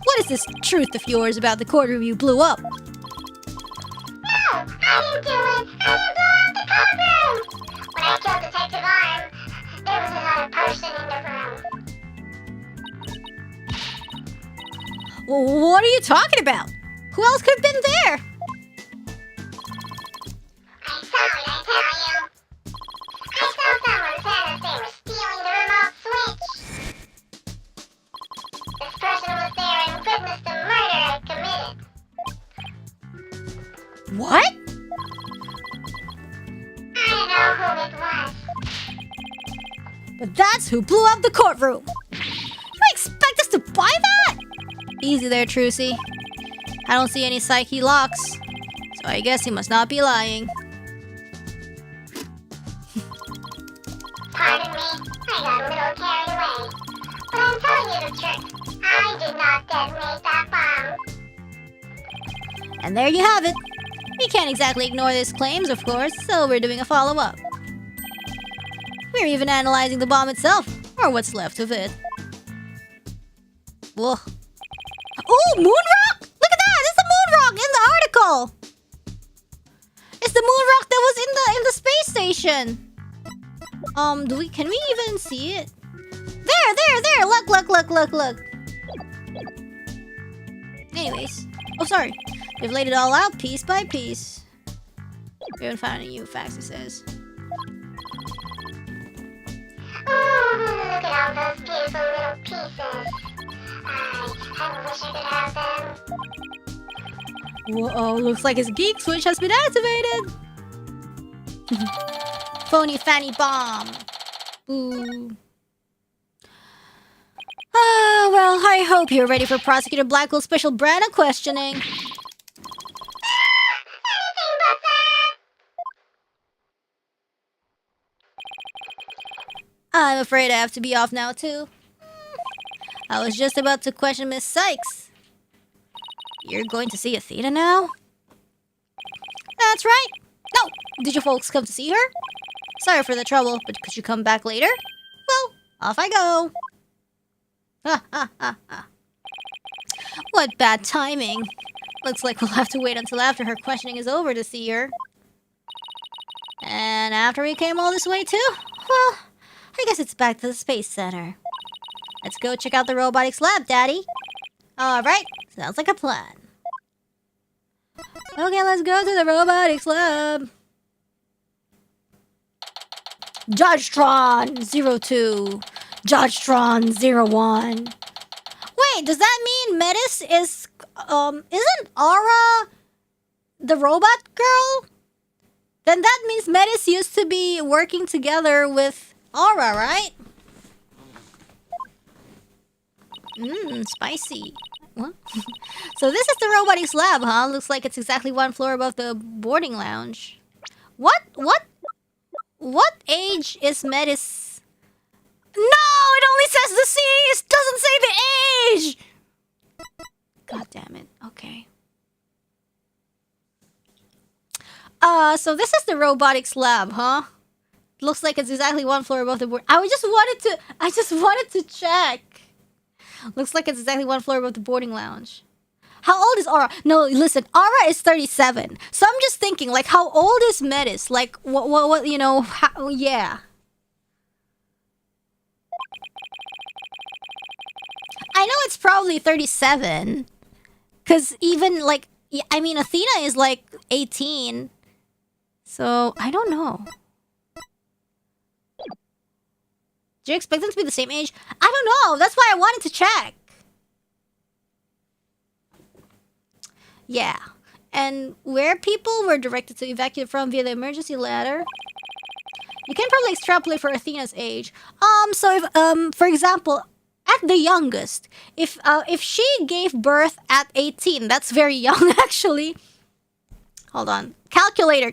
What is this truth of yours about the courtroom you blew up? No! I didn't do it! I didn't blow up the courtroom! When I killed Detective Arm, there was another person in the room. What are you talking about? Who else could have been there? I saw it, I tell you. I saw someone said that they were stealing the remote switch. This person was there and witnessed the murder I committed. What? I don't know who it was. But that's who blew up the courtroom. You expect us to buy that? Easy there, Trucy. I don't see any psyche locks, so I guess he must not be lying. Pardon me, I got a little carried away. But I'm telling you the truth. I did not detonate that bomb. And there you have it. We can't exactly ignore these claims, of course, so we're doing a follow-up. We're even analyzing the bomb itself, or what's left of it. Whoa. Oh, Moonrock! Look at that! It's the Moonrock in the article! It's the Moonrock that was in the space station! Can we even see it? There! Look! Anyways. Oh, sorry. They've laid it all out piece by piece. We haven't found any new facts, it says. Oh, look at all those beautiful little pieces. I wish I could have them. Whoa, looks like his geek switch has been activated! Phony fanny bomb! Ooh. Ah, well, I hope you're ready for Prosecutor Blackwell's special brand of questioning. Anything but that! I'm afraid I have to be off now, too. I was just about to question Miss Sykes. You're going to see Athena now? That's right. No, did you folks come to see her? Sorry for the trouble, but could you come back later? Well, off I go. What bad timing. Looks like we'll have to wait until after her questioning is over to see her. And after we came all this way too? Well, I guess it's back to the Space Center. Let's go check out the robotics lab, Daddy. Alright, sounds like a plan. Okay, let's go to the robotics lab. Judgetron 02. Judgetron 01. Wait, does that mean Metis is... isn't Aura the robot girl? Then that means Metis used to be working together with Aura, right? Spicy. What? So this is the robotics lab, huh? Looks like it's exactly one floor above the boarding lounge. What age is Metis? No! It only says the C! It doesn't say the age! God damn it. Okay. So this is the robotics lab, huh? Looks like it's exactly one floor above the board. I just wanted to check. Looks like it's exactly one floor above the boarding lounge. How old is Aura? No, listen, Aura is 37. So I'm just thinking, like, how old is Metis? Like, what, you know, yeah. I know it's probably 37. Because even, like, I mean, Athena is, like, 18. So, I don't know. Do you expect them to be the same age? I don't know. That's why I wanted to check. Yeah. And where people were directed to evacuate from via the emergency ladder. You can probably extrapolate for Athena's age. So if, for example, at the youngest, if she gave birth at 18, that's very young, actually. Hold on. Calculator.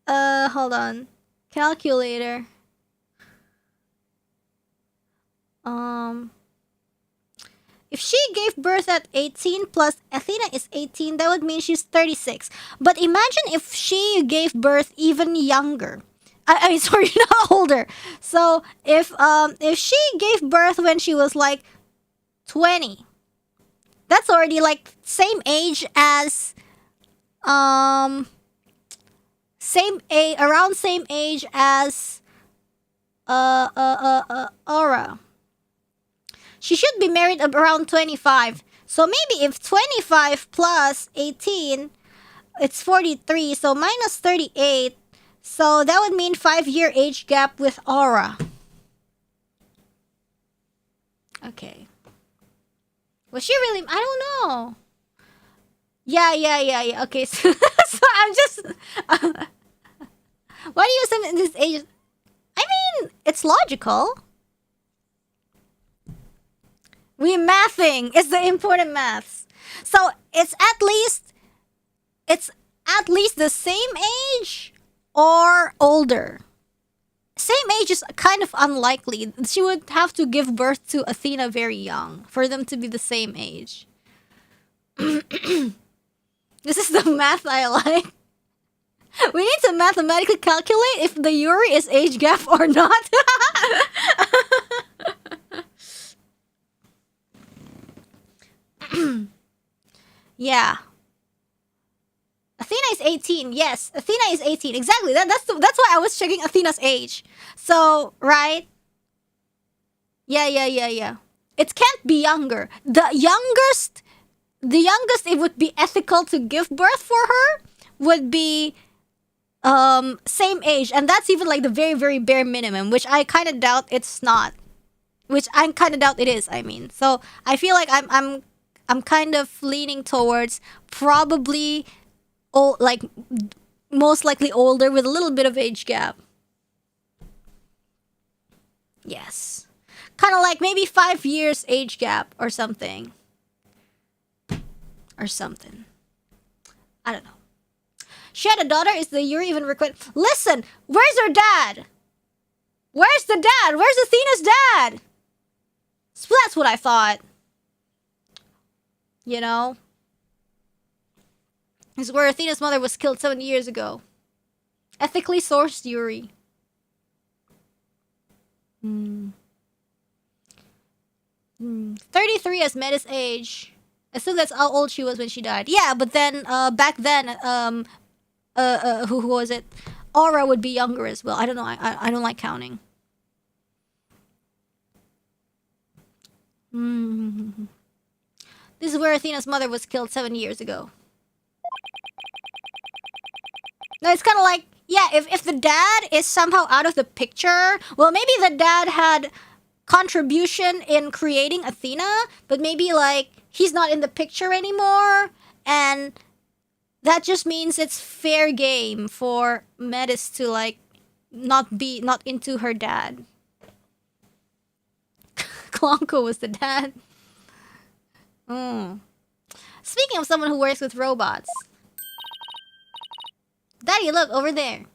Hold on. Calculator. If she gave birth at 18 plus Athena is 18, that would mean she's 36. But imagine if she gave birth even younger. I mean, sorry, not older. So if she gave birth when she was like 20, that's already like same age as around same age as Aura. She should be married around 25. So maybe if 25 plus 18, it's 43. So minus 38. So that would mean 5-year age gap with Aura. Okay. Was she really? I don't know. Yeah. Okay, so I'm just... why do you assume this age? I mean, it's logical. We mathing. It's the important maths. So it's at least the same age or older. Same age is kind of unlikely. She would have to give birth to Athena very young for them to be the same age. This is the math I like. We need to mathematically calculate if the Yuri is age gap or not. Yeah. Athena is 18. Yes, Athena is 18. Exactly. That's why I was checking Athena's age. So, right? Yeah. It can't be younger. The youngest it would be ethical to give birth for her would be same age, and that's even like the very, very bare minimum, which I kind of doubt it's not. Which I kind of doubt it is, I mean. So, I feel like I'm kind of leaning towards probably like most likely older with a little bit of age gap. Yes. Kind of like maybe 5 years age gap or something. I don't know. She had a daughter. Is the Yuri even required? Listen, where's her dad? Where's the dad? Where's Athena's dad? So that's what I thought. You know? This is where Athena's mother was killed 7 years ago. Ethically sourced Yuri. 33 as Metis' age. I assume that's how old she was when she died. Yeah, but then back then, who was it? Aura would be younger as well. I don't know. I don't like counting. This is where Athena's mother was killed 7 years ago. No, it's kind of like, yeah, if the dad is somehow out of the picture, well, maybe the dad had contribution in creating Athena, but maybe like he's not in the picture anymore, and that just means it's fair game for Metis to like not into her dad. Klonko was the dad. Speaking of someone who works with robots. Daddy, look, over there.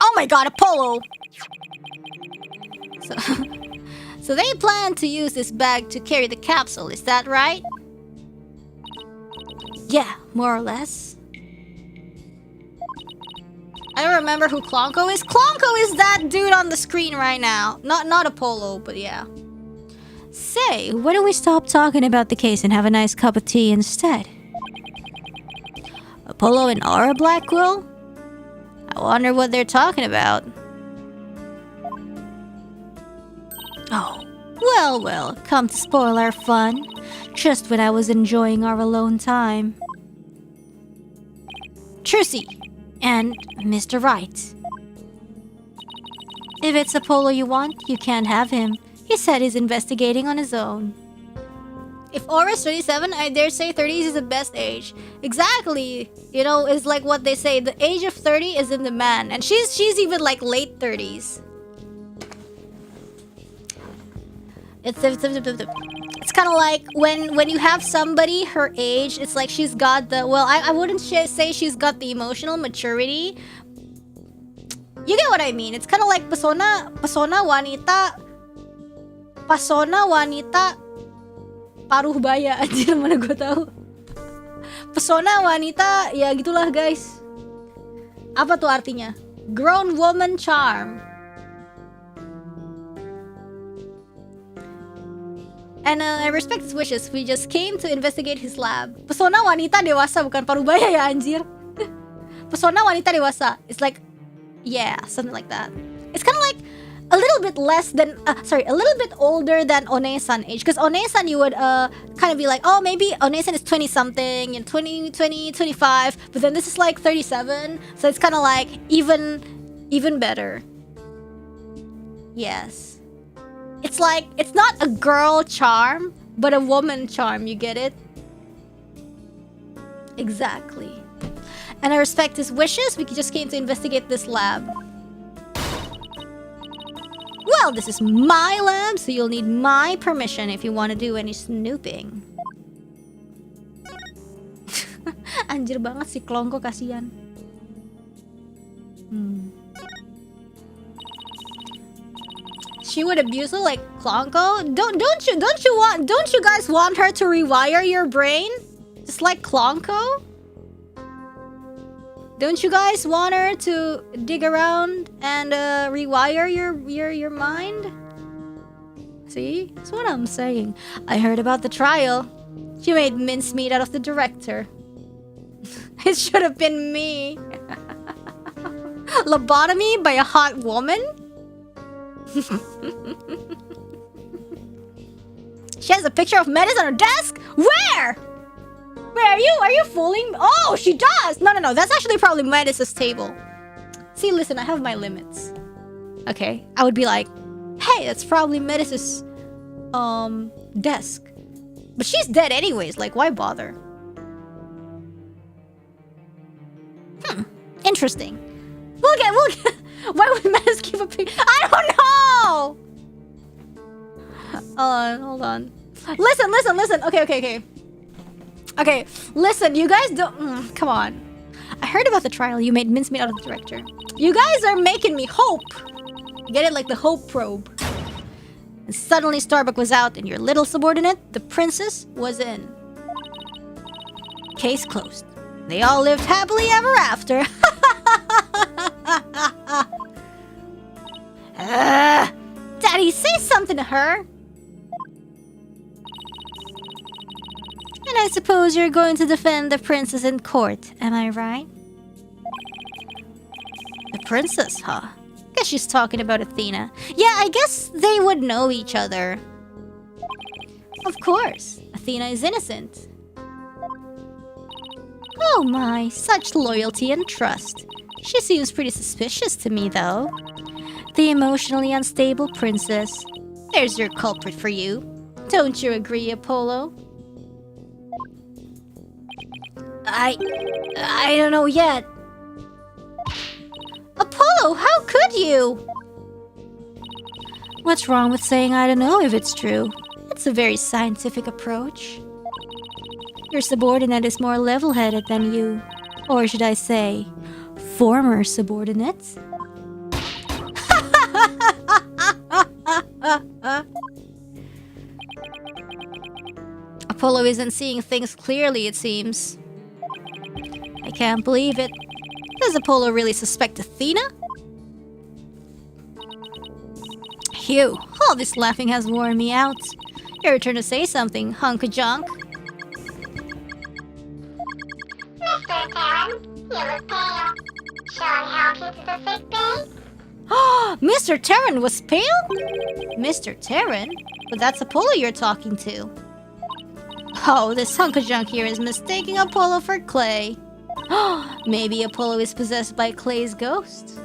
Oh my god, Apollo! So they plan to use this bag to carry the capsule, is that right? Yeah, more or less. I don't remember who Klonko is. Klonko is that dude on the screen right now. Not Apollo, but yeah. Say, why don't we stop talking about the case and have a nice cup of tea instead? Apollo and Aura Blackwell? I wonder what they're talking about. Oh, well, come to spoil our fun. Just when I was enjoying our alone time. Trucy and Mr. Wright. If it's Apollo you want, you can't have him. He said he's investigating on his own. If Aura's 37, I dare say 30s is the best age. Exactly. You know, it's like what they say, the age of 30 is in demand. And she's even like late 30s. It's kind of like when you have somebody her age, it's like she's got the... Well, I wouldn't say she's got the emotional maturity. You get what I mean? It's kind of like pesona wanita paruh baya. Anjir, mana gue tahu. Pesona wanita, ya gitulah guys. Apa tuh artinya? Grown woman charm. And I respect his wishes. We just came to investigate his lab. Pesona wanita dewasa, bukan paruh baya ya anjir. Pesona wanita dewasa. It's like, yeah, something like that. It's kind of like a little bit less than, a little bit older than One-san age. Because One-san, you would kind of be like, oh, maybe One-san is 20-something, 20, 25. But then this is like 37. So it's kind of like even better. Yes. It's like, it's not a girl charm, but a woman charm. You get it? Exactly. And I respect his wishes. We just came to investigate this lab. Well, this is my lab, so you'll need my permission if you want to do any snooping. Anjir banget si Klongko, kasihan. She would abuse her like Klongko? Don't you guys want her to rewire your brain? Just like Klongko? Don't you guys want her to dig around and rewire your mind? See? That's what I'm saying. I heard about the trial. She made mincemeat out of the director. It should have been me. Lobotomy by a hot woman? She has a picture of Metis on her desk? Where? Wait, are you fooling? Oh, she does! No. That's actually probably Metis' table. See, listen, I have my limits. Okay, I would be like, hey, that's probably Metis' desk. But she's dead anyways, like, why bother? Interesting. We'll get why would Metis keep a picture? I don't know! Hold on. Listen. Okay, listen, you guys don't... come on. I heard about the trial. You made mincemeat out of the director. You guys are making me hope. Get it? Like the hope probe. And suddenly Starbuck was out and your little subordinate, the princess, was in. Case closed. They all lived happily ever after. Daddy, say something to her. And I suppose you're going to defend the princess in court, am I right? The princess, huh? Guess she's talking about Athena. Yeah, I guess they would know each other. Of course, Athena is innocent. Oh my, such loyalty and trust. She seems pretty suspicious to me, though. The emotionally unstable princess. There's your culprit for you. Don't you agree, Apollo? I don't know yet. Apollo, how could you? What's wrong with saying I don't know if it's true? It's a very scientific approach. Your subordinate is more level-headed than you. Or should I say, former subordinate? Apollo isn't seeing things clearly, it seems. I can't believe it. Does Apollo really suspect Athena? Phew, all this laughing has worn me out. Your turn to say something, hunk of junk. Mr. Terran, you look pale. Shall I help you to the sick bay? Mr. Terran was pale? Mr. Terran? But that's Apollo you're talking to. Oh, this hunk of junk here is mistaking Apollo for Clay. Maybe Apollo is possessed by Clay's ghost.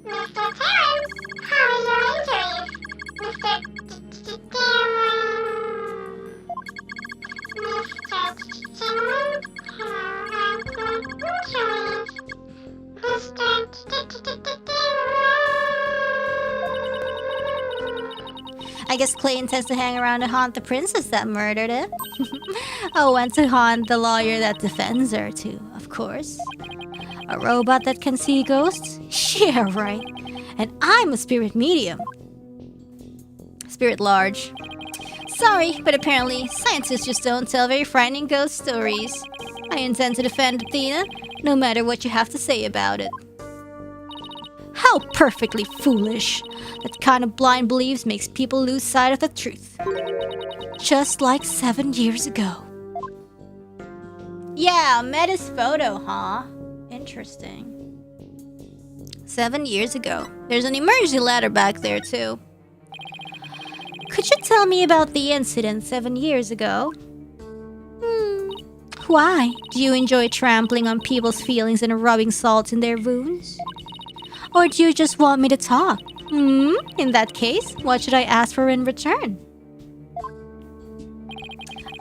Mr. Terran, how are your injuries? Mr. Terran... Mr. Terran, how are your injuries? I guess Clay intends to hang around and haunt the princess that murdered him. Oh, and to haunt the lawyer that defends her too, of course. A robot that can see ghosts? Yeah, right. And I'm a spirit medium. Spirit large. Sorry, but apparently scientists just don't tell very frightening ghost stories. I intend to defend Athena, no matter what you have to say about it. How perfectly foolish. That kind of blind beliefs makes people lose sight of the truth. Just like 7 years ago. Yeah, Meta's photo, huh? Interesting. 7 years ago. There's an emergency ladder back there, too. Could you tell me about the incident 7 years ago? Why? Do you enjoy trampling on people's feelings and rubbing salt in their wounds? Or do you just want me to talk? In that case, what should I ask for in return?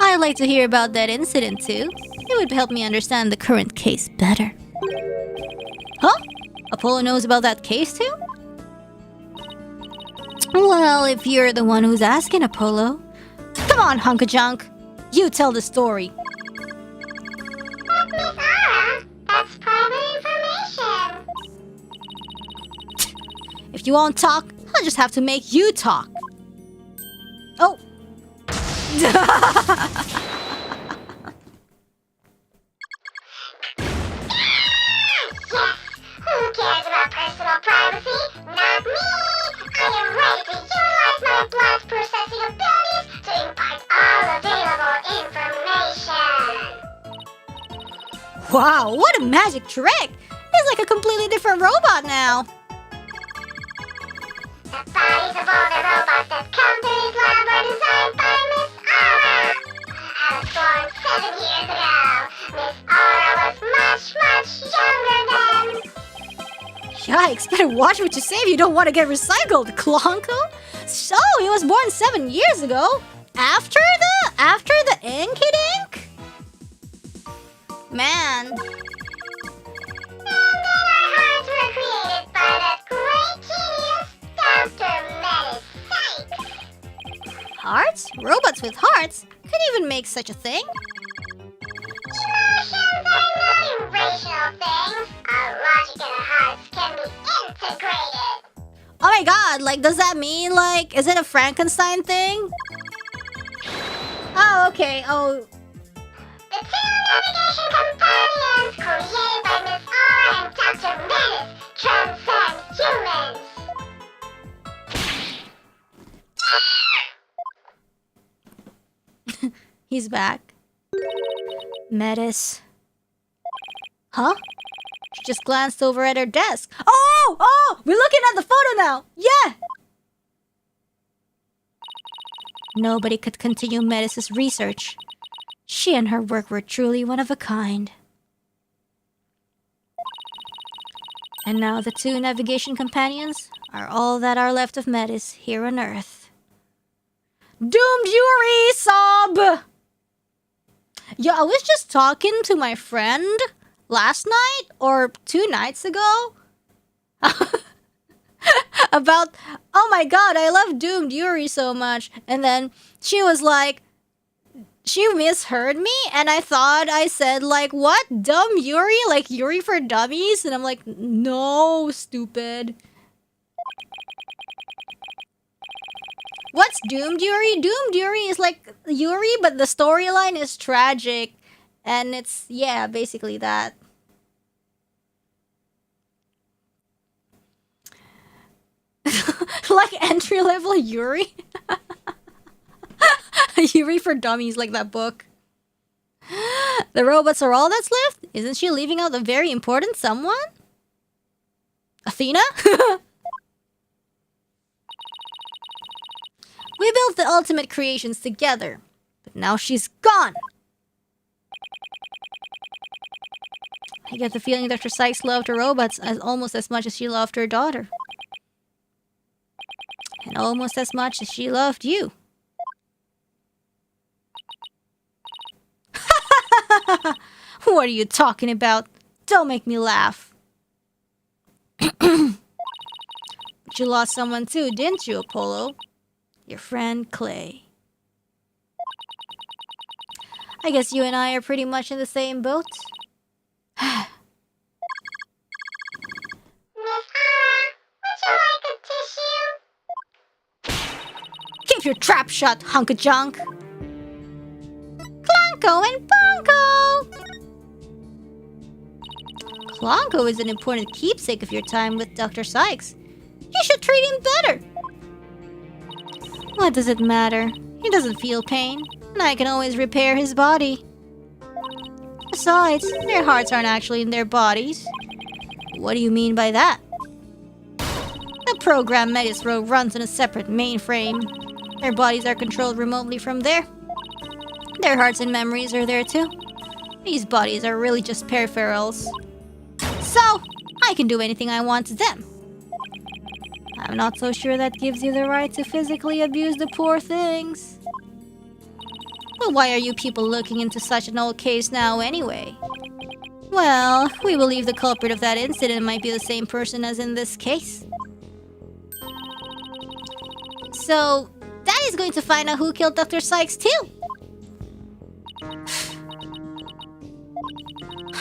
I'd like to hear about that incident too. It would help me understand the current case better. Huh? Apollo knows about that case too? Well, if you're the one who's asking, Apollo. Come on, hunk of junk. You tell the story. But Miss Aura, that's private information. If you won't talk, I'll just have to make you talk. Oh. Yes, who cares about personal privacy? Not me! I am ready to utilize my blood processing abilities to impart all available information. Wow, what a magic trick! He's like a completely different robot now. The bodies of all the robots that come to this lab were designed by Miss Aura. I was born 7 years ago. Miss Aura was much younger then. Yikes, better watch what you say if you don't want to get recycled, Klonko. So, he was born 7 years ago? After the Inkid Ink? Man. And then our hearts were created by that great genius, Dr. Metis. Hearts? Robots with hearts? Could even make such a thing? Emotions are not irrational things. Our logic and our hearts can be integrated. Oh my god, like, does that mean, like, is it a Frankenstein thing? Oh, okay, oh. The two navigation companions created by Miss Aura and Dr. Metis transcend humans. He's back. Metis. Huh? She just glanced over at her desk. Oh! We're looking at the photo now! Yeah! Nobody could continue Metis' research. She and her work were truly one of a kind. And now the two navigation companions are all that are left of Metis here on Earth. Doomed Yuri, sob! Yo, I was just talking to my friend last night or 2 nights ago about, oh my god, I love Doomed Yuri so much. And then she was like, she misheard me, and I thought I said, like, what? Dumb Yuri? Like Yuri for dummies? And I'm like, no, stupid. What's Doomed Yuri? Doomed Yuri is like Yuri, but the storyline is tragic. And it's, yeah, basically that. Like entry-level Yuri? Yuri for dummies, like that book. The robots are all that's left? Isn't she leaving out a very important someone? Athena? We built the ultimate creations together, but now she's gone. I get the feeling Dr. Sykes loved her robots almost as much as she loved her daughter. And almost as much as she loved you. What are you talking about? Don't make me laugh. But you lost someone too, didn't you, Apollo? Your friend Clay. I guess you and I are pretty much in the same boat. your trap shot, hunk of junk. Clonko and Bonko! Clonko is an important keepsake of your time with Dr. Sykes. You should treat him better. What does it matter? He doesn't feel pain, and I can always repair his body. Besides, their hearts aren't actually in their bodies. What do you mean by that? The program Metisro runs on a separate mainframe. Their bodies are controlled remotely from there. Their hearts and memories are there too. These bodies are really just peripherals. So, I can do anything I want to them. I'm not so sure that gives you the right to physically abuse the poor things. But why are you people looking into such an old case now anyway? Well, we believe the culprit of that incident might be the same person as in this case. So, Daddy's going to find out who killed Dr. Sykes too.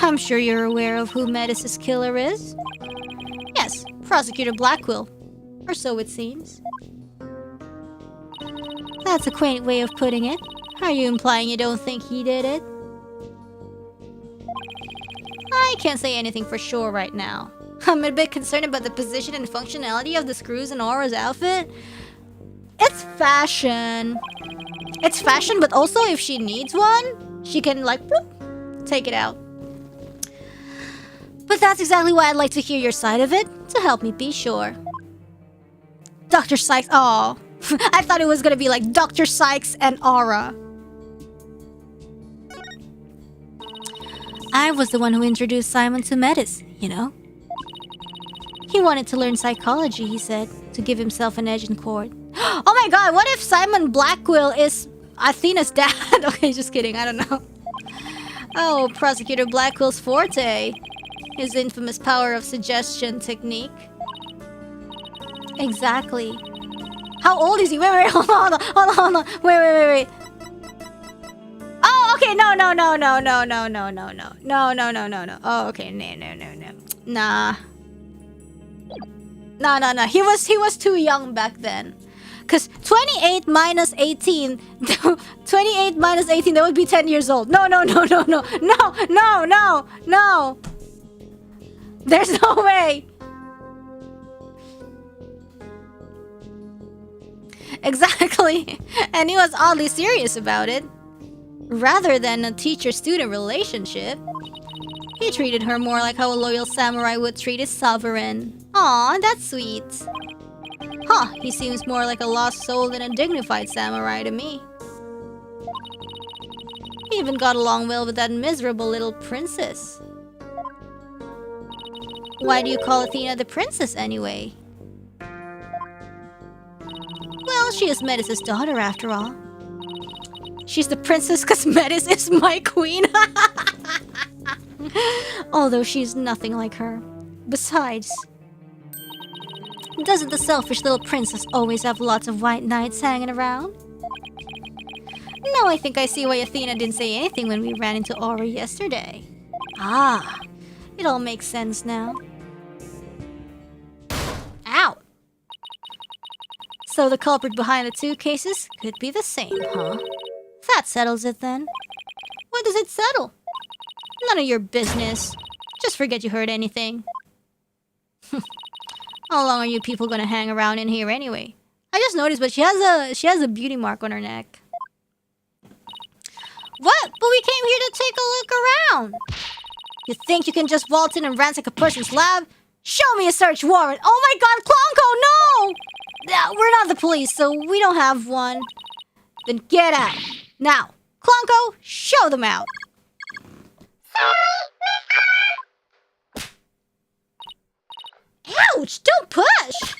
I'm sure you're aware of who Metis' killer is. Yes, Prosecutor Blackquill. Or so it seems. That's a quaint way of putting it. Are you implying you don't think he did it? I can't say anything for sure right now. I'm a bit concerned about the position and functionality of the screws in Aura's outfit. It's fashion. It's fashion, but also if she needs one, she can like, bloop, take it out. But that's exactly why I'd like to hear your side of it, to help me be sure. Dr. Sykes, oh, I thought it was gonna be like Dr. Sykes and Aura. I was the one who introduced Simon to Metis, you know? He wanted to learn psychology, he said, to give himself an edge in court. Oh my god, what if Simon Blackquill is Athena's dad? Okay, just kidding, I don't know. Oh, Prosecutor Blackwill's forte. His infamous power of suggestion technique. Exactly. How old is he? Wait, hold on. Wait. Oh, okay, no. Oh, okay, no. Nah. No. He was too young back then. Cause 28 minus 18, 28 minus 18, that would be 10 years old. No. There's no way. Exactly. And he was oddly serious about it. Rather than a teacher-student relationship, he treated her more like how a loyal samurai would treat his sovereign. Aw, that's sweet. Huh, he seems more like a lost soul than a dignified samurai to me. He even got along well with that miserable little princess. Why do you call Athena the princess anyway? Well, she is Metis' daughter after all. She's the princess because Metis is my queen. Although she's nothing like her. Besides, doesn't the selfish little princess always have lots of white knights hanging around? Now I think I see why Athena didn't say anything when we ran into Aura yesterday. Ah, it all makes sense now. Ow! So the culprit behind the two cases could be the same, huh? That settles it then. What does it settle? None of your business. Just forget you heard anything. How long are you people gonna hang around in here anyway? I just noticed, but she has a beauty mark on her neck. What? But we came here to take a look around. You think you can just waltz in and ransack a person's lab? Show me a search warrant. Oh my god, Clonko, no! We're not the police, so we don't have one. Then get out. Now, Clonko, show them out. Ouch! Don't push!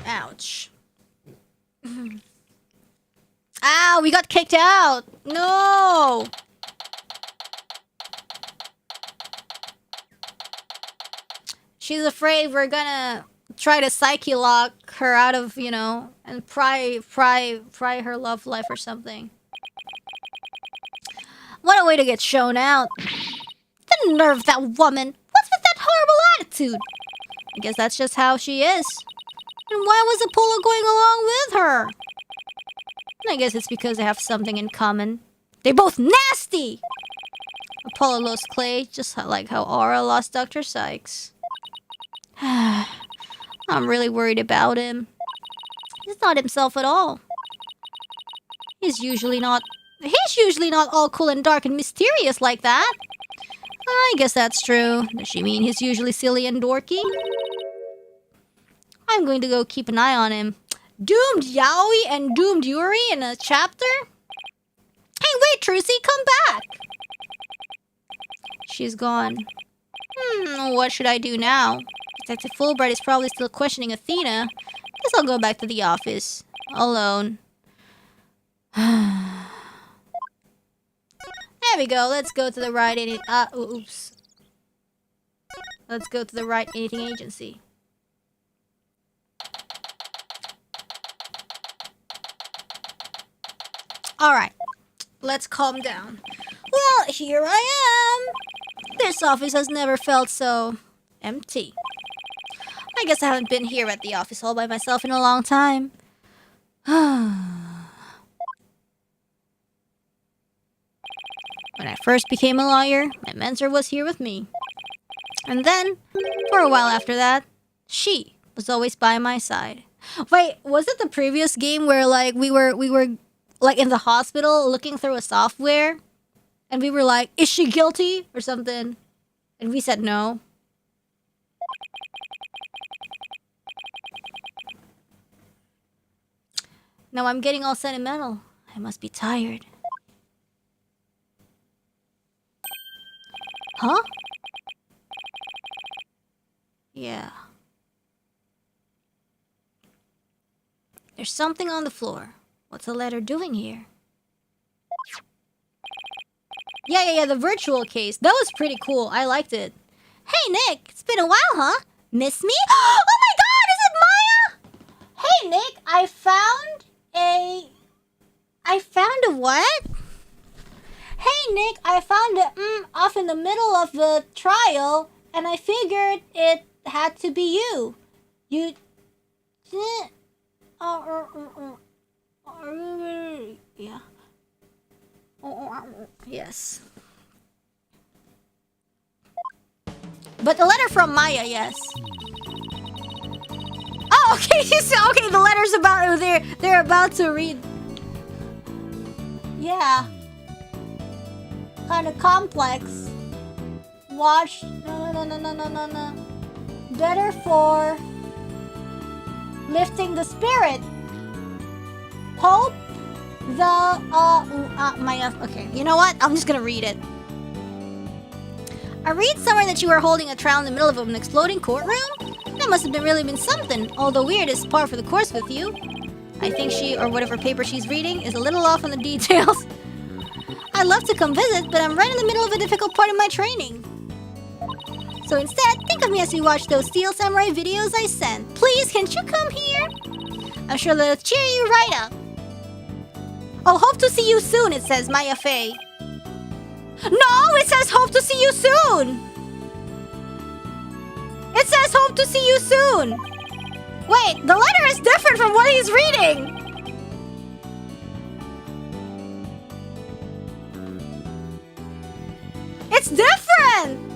Ouch. Ow, we got kicked out! No! She's afraid we're gonna try to psyche lock her out of, you know, and pry her love life or something. What a way to get shown out. The nerve of that woman! What's with that horrible attitude? I guess that's just how she is. And why was Apollo going along with her? I guess it's because they have something in common. They're both nasty! Apollo lost Clay, just like how Aura lost Dr. Sykes. I'm really worried about him. He's not himself at all. He's usually not all cool and dark and mysterious like that. I guess that's true. Does she mean he's usually silly and dorky? I'm going to go keep an eye on him. Doomed Yaoi and Doomed Yuri in a chapter? Hey, wait, Trucy, come back! She's gone. What should I do now? Detective Fulbright is probably still questioning Athena. Guess I'll go back to the office. Alone. There we go. Let's go to the Wright oops. Let's go to the Wright Anything Agency. Alright. Let's calm down. Well, here I am. This office has never felt so empty. I guess I haven't been here at the office all by myself in a long time. When I first became a lawyer, my mentor was here with me. And then, for a while after that, she was always by my side. Wait, was it the previous game where like we were like in the hospital looking through a software and we were like, is she guilty or something? And we said no. Now I'm getting all sentimental. I must be tired. Huh? Yeah. There's something on the floor. What's the letter doing here? Yeah, the virtual case. That was pretty cool. I liked it. Hey, Nick. It's been a while, huh? Miss me? Oh my god, is it Maya? Hey, Nick. I found a what? Hey, Nick. I found it off in the middle of the trial, and I figured it had to be you. You... Yeah. Yes. But the letter from Maya, yes. Oh, okay. Okay, the letter's about they're about to read. Yeah. Kind of complex. Watch. No. Better for lifting the spirit. Hope the Maya. Okay, you know what? I'm just gonna read it. I read somewhere that you were holding a trial in the middle of an exploding courtroom. That must have really been something. Although weird is par for the course with you. I think she, or whatever paper she's reading, is a little off on the details. I'd love to come visit, but I'm right in the middle of a difficult part of my training. So instead, think of me as you watch those Steel Samurai videos I sent. Please, can't you come here? I'm sure they'll cheer you right up. Oh, hope to see you soon, it says Maya Faye. No, it says hope to see you soon. It says hope to see you soon. Wait, the letter is different from what he's reading. It's different.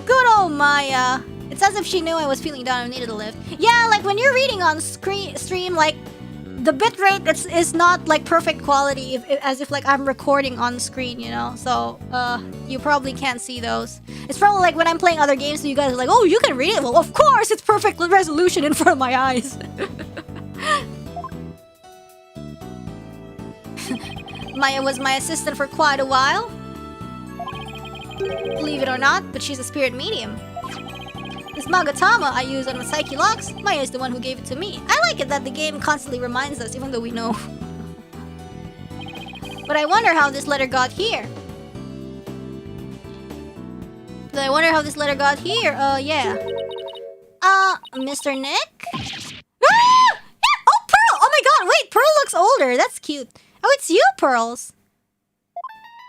Good old Maya. It's as if she knew I was feeling down and needed a lift. Yeah, like when you're reading on stream, like the bitrate is not like perfect quality, as if like I'm recording on screen, you know. So you probably can't see those. It's probably like when I'm playing other games, so you guys are like, oh, you can read it. Well, of course, it's perfect resolution in front of my eyes. Maya was my assistant for quite a while. Believe it or not, but she's a spirit medium. This Magatama I use on the Psyche locks, Maya is the one who gave it to me. I like it that the game constantly reminds us, even though we know. But I wonder how this letter got here. Yeah. Mr. Nick? Ah! Oh, Pearl! Oh my god, wait, Pearl looks older. That's cute. Oh, it's you, Pearls.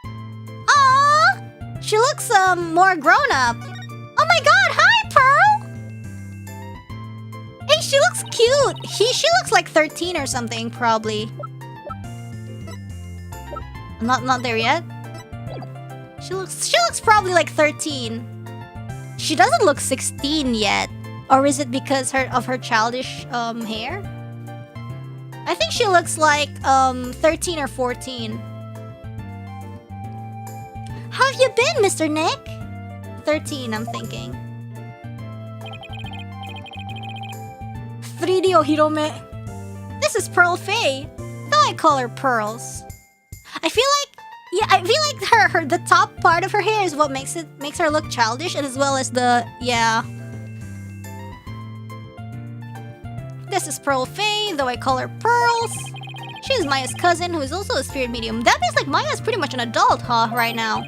Aww! She looks, more grown up. Oh my god, hi, Pearl! she looks cute. She looks like 13 or something, probably. Not there yet. She looks probably like 13. She doesn't look 16 yet. Or is it because of her childish hair? I think she looks like 13 or 14. How have you been, Mr. Nick? 13, I'm thinking. 3D Ohirome. This is Pearl Faye. Though I call her Pearls. I feel like her the top part of her hair is what makes her look childish, and as well as the This is Pearl Faye, though I call her Pearls. She's Maya's cousin, who is also a spirit medium. That means like Maya's pretty much an adult, huh, right now.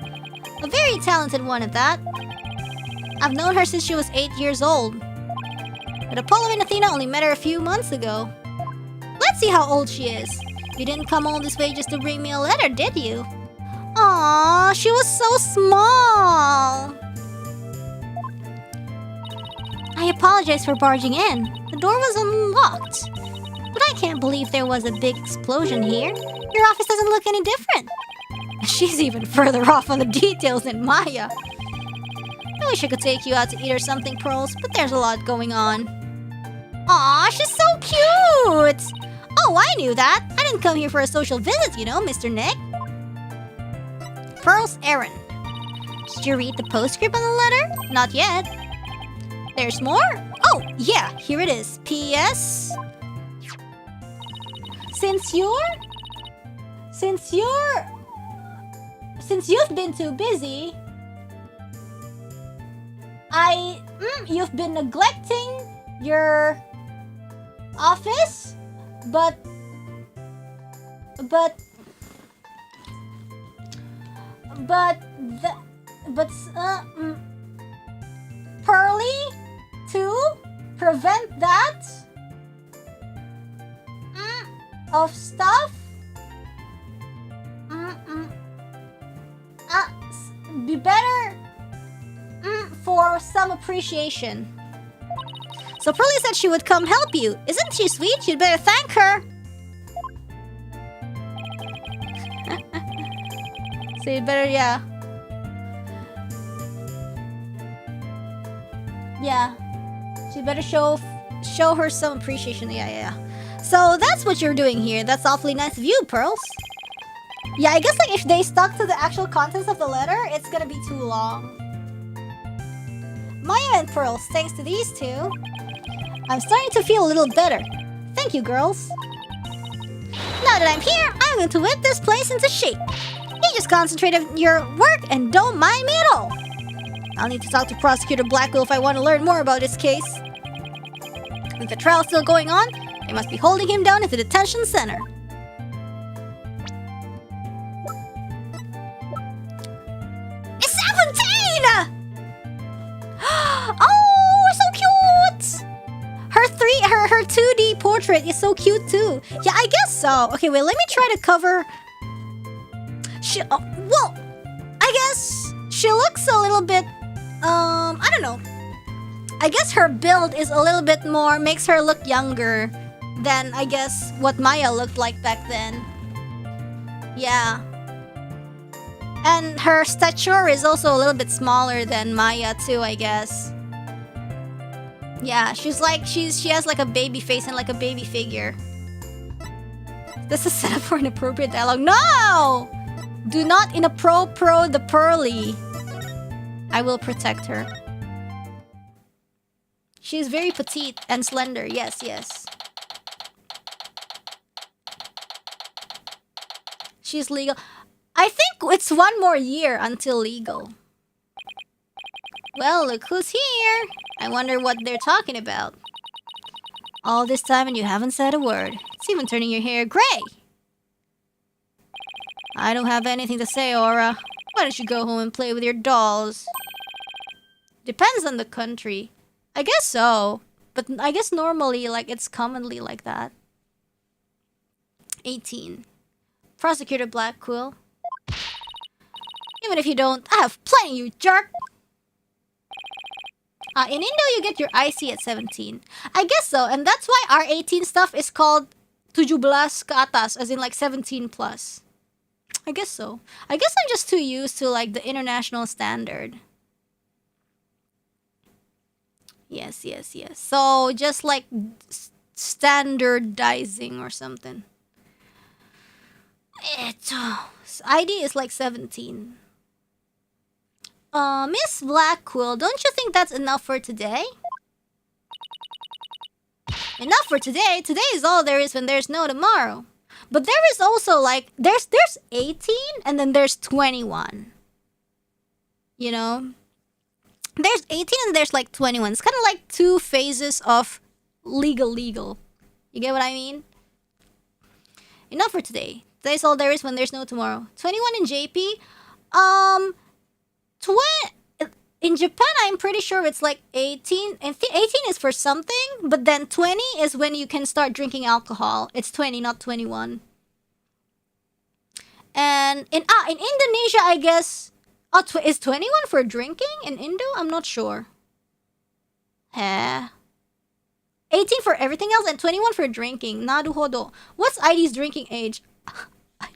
A very talented one at that. I've known her since she was 8 years old. But Apollo and Athena only met her a few months ago. Let's see how old she is. You didn't come all this way just to bring me a letter, did you? Aww, she was so small. I apologize for barging in. The door was unlocked. But I can't believe there was a big explosion here. Your office doesn't look any different. She's even further off on the details than Maya. I wish I could take you out to eat or something, Pearls, but there's a lot going on. Aw, she's so cute! Oh, I knew that. I didn't come here for a social visit, you know, Mr. Nick. Pearl's errand. Did you read the postscript on the letter? Not yet. There's more? Oh, yeah, here it is. P.S. Since you've been too busy, you've been neglecting your office, but Pearly, to prevent that of stuff, be better for some appreciation. So Pearly said she would come help you. Isn't she sweet? You'd better thank her. So you'd better, yeah. She'd better show her some appreciation. Yeah. So that's what you're doing here. That's awfully nice of you, Pearls. Yeah, I guess like if they stuck to the actual contents of the letter, it's gonna be too long. Maya and Pearls, thanks to these two, I'm starting to feel a little better. Thank you, girls. Now that I'm here, I'm going to whip this place into shape. You just concentrate on your work and don't mind me at all. I'll need to talk to Prosecutor Blackwell if I want to learn more about his case. With the trial still going on, they must be holding him down at the detention center. It's 17! Oh, so cute! Her 2D portrait is so cute too. Yeah, I guess so. Okay, wait, let me try to cover. Well, I guess she looks a little bit. I don't know. I guess her build is a little bit more, makes her look younger than I guess what Maya looked like back then. Yeah. And her stature is also a little bit smaller than Maya too, I guess. Yeah, she has like a baby face and like a baby figure. This is set up for inappropriate dialogue. No! Do not inappropriate the Pearly. I will protect her. She is very petite and slender. Yes. She's legal. I think it's one more year until legal. Well, look who's here. I wonder what they're talking about. All this time and you haven't said a word. It's even turning your hair gray. I don't have anything to say, Aura. Why don't you go home and play with your dolls? Depends on the country. I guess so. But I guess normally, like, it's commonly like that. 18. Prosecutor Blackquill. Even if you don't, I have plenty, you jerk! In Indo, you get your IC at 17. I guess so, and that's why our 18 stuff is called 17 ke atas, as in like 17 plus. I guess so. I guess I'm just too used to like the international standard. Yes. So just like standardizing or something. ID is like 17. Miss Black Quill, don't you think that's enough for today? Enough for today? Today is all there is when there's no tomorrow. But there is also like, there's 18 and then there's 21. You know? There's 18 and there's like 21. It's kind of like two phases of legal. You get what I mean? Enough for today. Today's all there is when there's no tomorrow. 21 in JP? In Japan, I'm pretty sure it's like 18. And 18 is for something, but then 20 is when you can start drinking alcohol. It's 20, not 21. And in Indonesia, I guess, is 21 for drinking in Indo? I'm not sure. 18 for everything else and 21 for drinking. Naruhodo. What's ID's drinking age?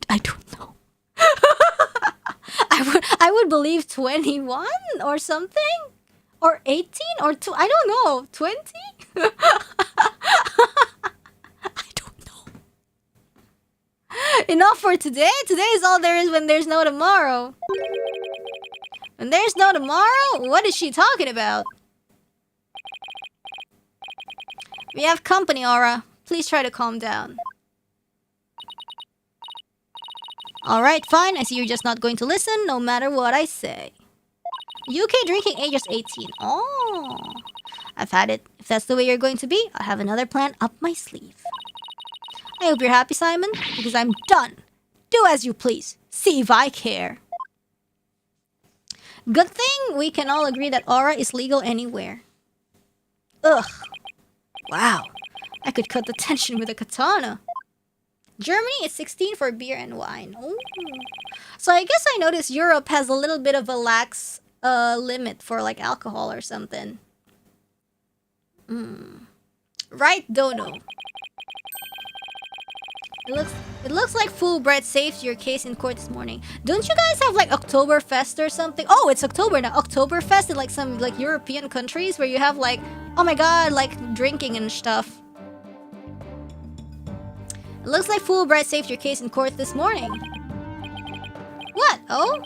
I don't know. I would believe 21 or something, or 18 or 2. I don't know. 20? I don't know. Enough for today. Today is all there is when there's no tomorrow. When there's no tomorrow? What is she talking about? We have company, Aura. Please try to calm down. Alright, fine. I see you're just not going to listen, no matter what I say. UK drinking age is 18. Oh, I've had it. If that's the way you're going to be, I'll have another plan up my sleeve. I hope you're happy, Simon, because I'm done. Do as you please. See if I care. Good thing we can all agree that Aura is legal anywhere. Ugh. Wow. I could cut the tension with a katana. Germany is 16 for beer and wine. Oh. So I guess I noticed Europe has a little bit of a lax limit for like alcohol or something. Right, Dono. It looks like Fulbright saved your case in court this morning. Don't you guys have like Oktoberfest or something? Oh, it's October now. Oktoberfest in like some like European countries where you have like, oh my god, like drinking and stuff. It looks like Fulbright saved your case in court this morning. What? Oh?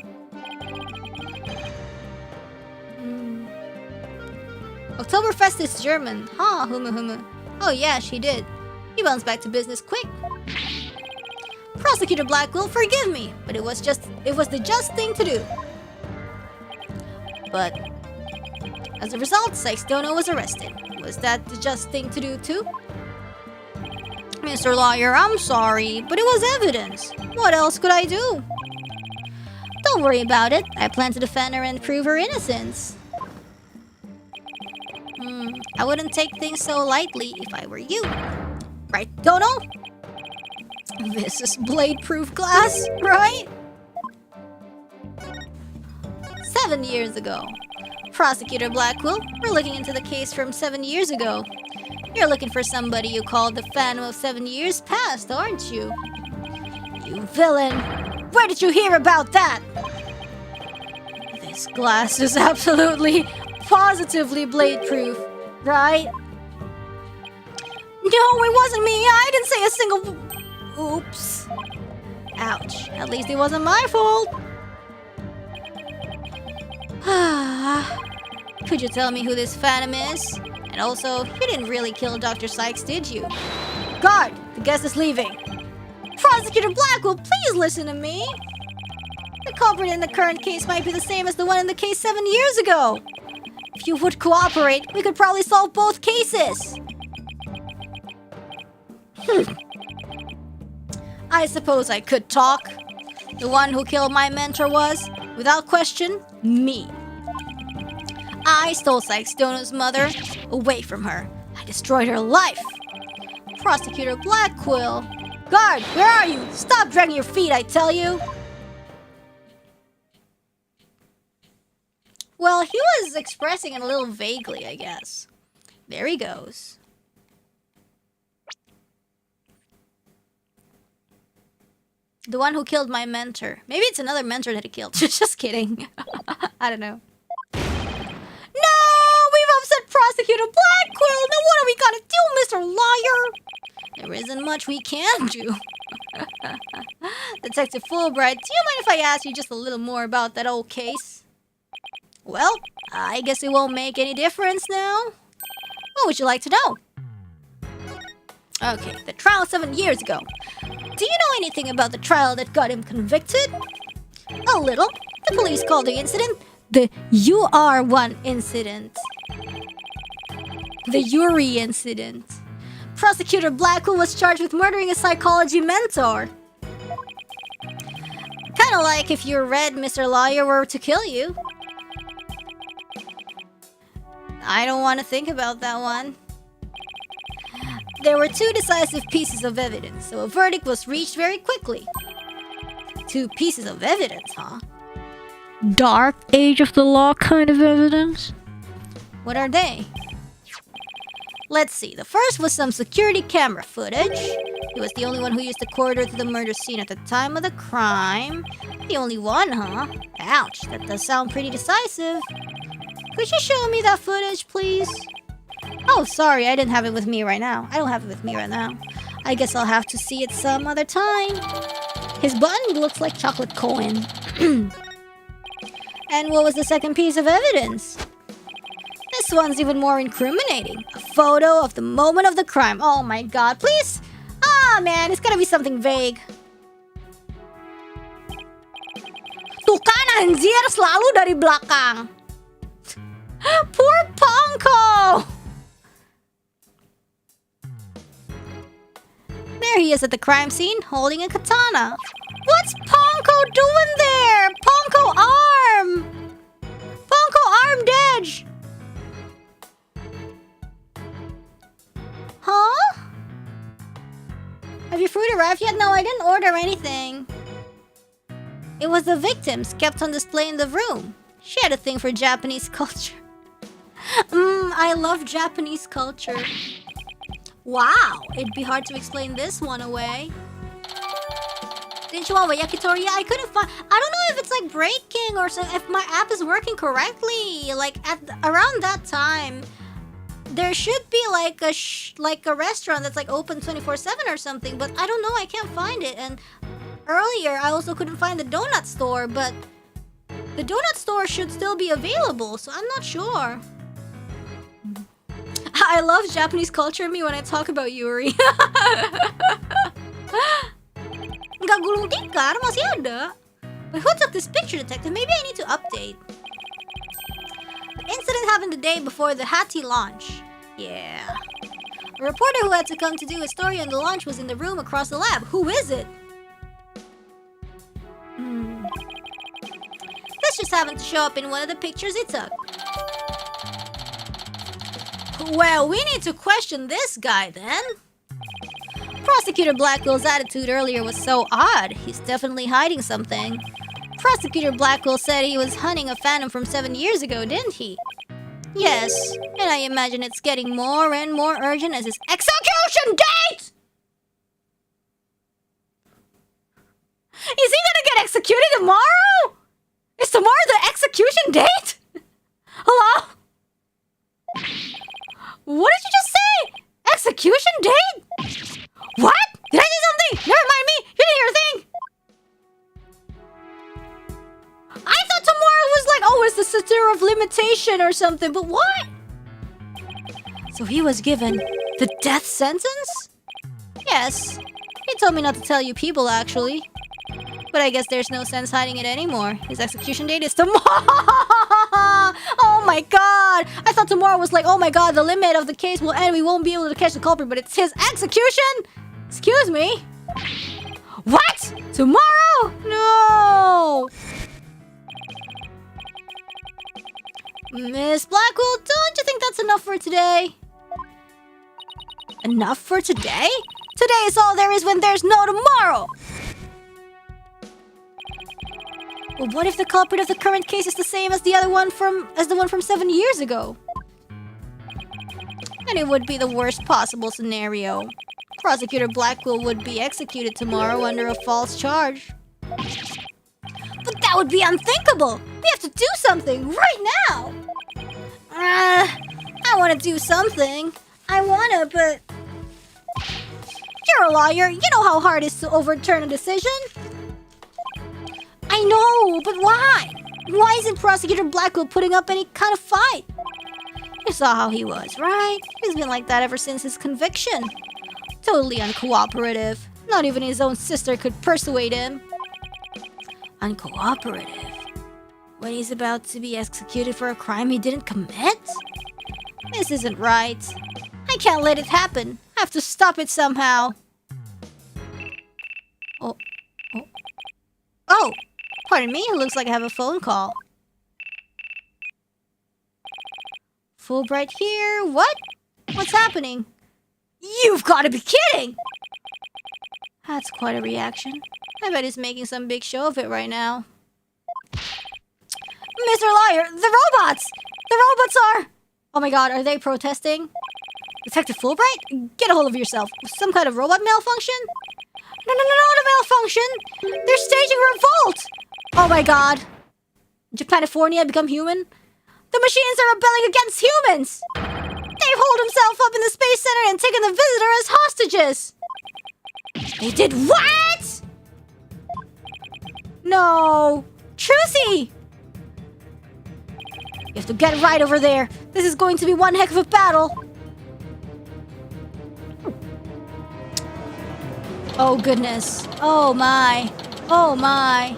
Oktoberfest is German. Huh, humu. Oh yeah, she did. He bounced back to business quick. Prosecutor Blackwell, forgive me, but it was the just thing to do. But as a result, Sykes Dono was arrested. Was that the just thing to do too? Mr. Lawyer, I'm sorry, but it was evidence. What else could I do? Don't worry about it. I plan to defend her and prove her innocence. I wouldn't take things so lightly if I were you. Right, Dono? This is blade-proof glass, right? 7 years ago. Prosecutor Blackwell, we're looking into the case from 7 years ago. You're looking for somebody you called the Phantom of 7 years past, aren't you? You villain! Where did you hear about that? This glass is absolutely, positively blade-proof, right? No, it wasn't me! I didn't say a single... Oops. Ouch. At least it wasn't my fault. Could you tell me who this Phantom is? And also, you didn't really kill Dr. Sykes, did you? Guard! The guest is leaving. Prosecutor Blackwell, please listen to me. The culprit in the current case might be the same as the one in the case 7 years ago. If you would cooperate, we could probably solve both cases. I suppose I could talk. The one who killed my mentor was, without question, me. I stole Sykes Dono's mother away from her. I destroyed her life. Prosecutor Blackquill. Guard, where are you? Stop dragging your feet, I tell you. Well, Well, he was expressing it a little vaguely, I guess. There he goes. The one who killed my mentor. Maybe it's another mentor that he killed. Just kidding. I don't know. No! We've upset Prosecutor Blackquill! Now what are we gonna do, Mr. Lawyer? There isn't much we can do. Detective Fulbright, do you mind if I ask you just a little more about that old case? Well, I guess it won't make any difference now. What would you like to know? Okay, the trial 7 years ago. Do you know anything about the trial that got him convicted? A little. The police called the incident the UR1 incident. The Yuri incident. Prosecutor Blackquill was charged with murdering a psychology mentor. Kinda like if your red Mr. Lawyer were to kill you. I don't want to think about that one. There were 2 decisive pieces of evidence, so a verdict was reached very quickly. 2 pieces of evidence, huh? Dark age of the law kind of evidence? What are they? Let's see, the first was some security camera footage. He was the only one who used the corridor to the murder scene at the time of the crime. The only one, huh? Ouch, that does sound pretty decisive. Could you show me that footage, please? Oh, sorry, I didn't have it with me right now. I don't have it with me right now. I guess I'll have to see it some other time. His button looks like chocolate coin. And what was the second piece of evidence? This one's even more incriminating. A photo of the moment of the crime. Oh my god, please! Ah, man, it's gotta be something vague. Tuh kan, anjir, selalu dari belakang. Poor Ponko! There he is at the crime scene, holding a katana. What's Ponko doing there? Ponko arm! Ponko armed edge! Huh? Have your food arrived yet? No, I didn't order anything. It was the victims kept on display in the room. She had a thing for Japanese culture. I love Japanese culture. Wow, it'd be hard to explain this one away. Didn't you want a yakitori? Yeah, I couldn't find... I don't know if it's like breaking or so, if my app is working correctly. Like around that time, there should be like a restaurant that's like open 24/7 or something, but I don't know, I can't find it. And earlier, I also couldn't find the donut store, but the donut store should still be available, so I'm not sure. I love Japanese culture me when I talk about Yuri. Nggak gulung tikar, masih ada. But who took this picture, detective? Maybe I need to update. The incident happened the day before the Hati launch. Yeah. A reporter who had to come to do a story on the launch was in the room across the lab. Who is it? This just happened to show up in one of the pictures he took. Well, we need to question this guy then. Prosecutor Blackwell's attitude earlier was so odd. He's definitely hiding something. Prosecutor Blackwell said he was hunting a phantom from 7 years ago, didn't he? Yes, and I imagine it's getting more and more urgent as his execution date! Is he gonna get executed tomorrow? Is tomorrow the execution date? Hello? What did you just say? Execution date? What? Did I say something? Never mind me. You didn't hear a thing. I thought tomorrow was like, oh, it's the statute of limitation or something, but what? So he was given the death sentence? Yes. He told me not to tell you people, actually. But I guess there's no sense hiding it anymore. His execution date is tomorrow! Oh my god! I thought tomorrow was like, oh my god, the limit of the case will end. We won't be able to catch the culprit, but it's his execution? Excuse me? What? Tomorrow? No! Miss Blackwell, don't you think that's enough for today? Enough for today? Today is all there is when there's no tomorrow! But what if the culprit of the current case is the same as the one from 7 years ago? And it would be the worst possible scenario. Prosecutor Blackwell would be executed tomorrow under a false charge. But that would be unthinkable! We have to do something right now! I want to do something. But... You're a lawyer. You know how hard it is to overturn a decision? I know, but why? Why isn't Prosecutor Blackwell putting up any kind of fight? You saw how he was, right? He's been like that ever since his conviction. Totally uncooperative. Not even his own sister could persuade him. Uncooperative? When he's about to be executed for a crime he didn't commit? This isn't right. I can't let it happen. I have to stop it somehow. Oh, pardon me. It looks like I have a phone call. Fulbright here. What? What's happening? You've got to be kidding! That's quite a reaction. I bet he's making some big show of it right now. Mr. Lawyer, the robots! The robots are... Oh my god, are they protesting? Detective Fulbright? Get a hold of yourself. Some kind of robot malfunction? No, not a malfunction! They're staging revolt! Oh my god. Japanifornia become human? The machines are rebelling against humans! They've holed himself up in the Space Center and taken the visitor as hostages! They did what?! No! Trucy! You have to get right over there. This is going to be one heck of a battle. Oh goodness. Oh my. Oh my.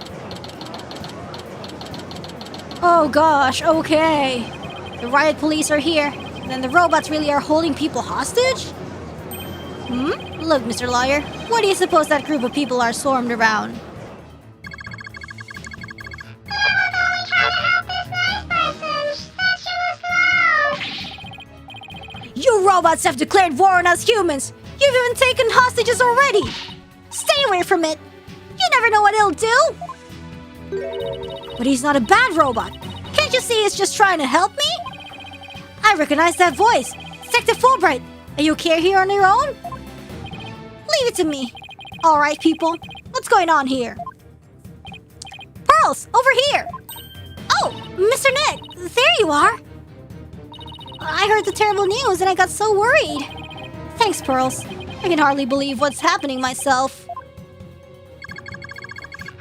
Oh gosh, okay. The riot police are here. Then the robots really are holding people hostage? Look, Mr. Lawyer, what do you suppose that group of people are swarmed around? You robots have declared war on us humans! You've even taken hostages already! Stay away from it! You never know what it'll do! But he's not a bad robot! Can't you see he's just trying to help me? I recognize that voice! Detective Fulbright! Are you okay here on your own? Leave it to me! Alright, people, what's going on here? Pearls! Over here! Oh, Mr. Nick! There you are! I heard the terrible news and I got so worried. Thanks, Pearls. I can hardly believe what's happening myself.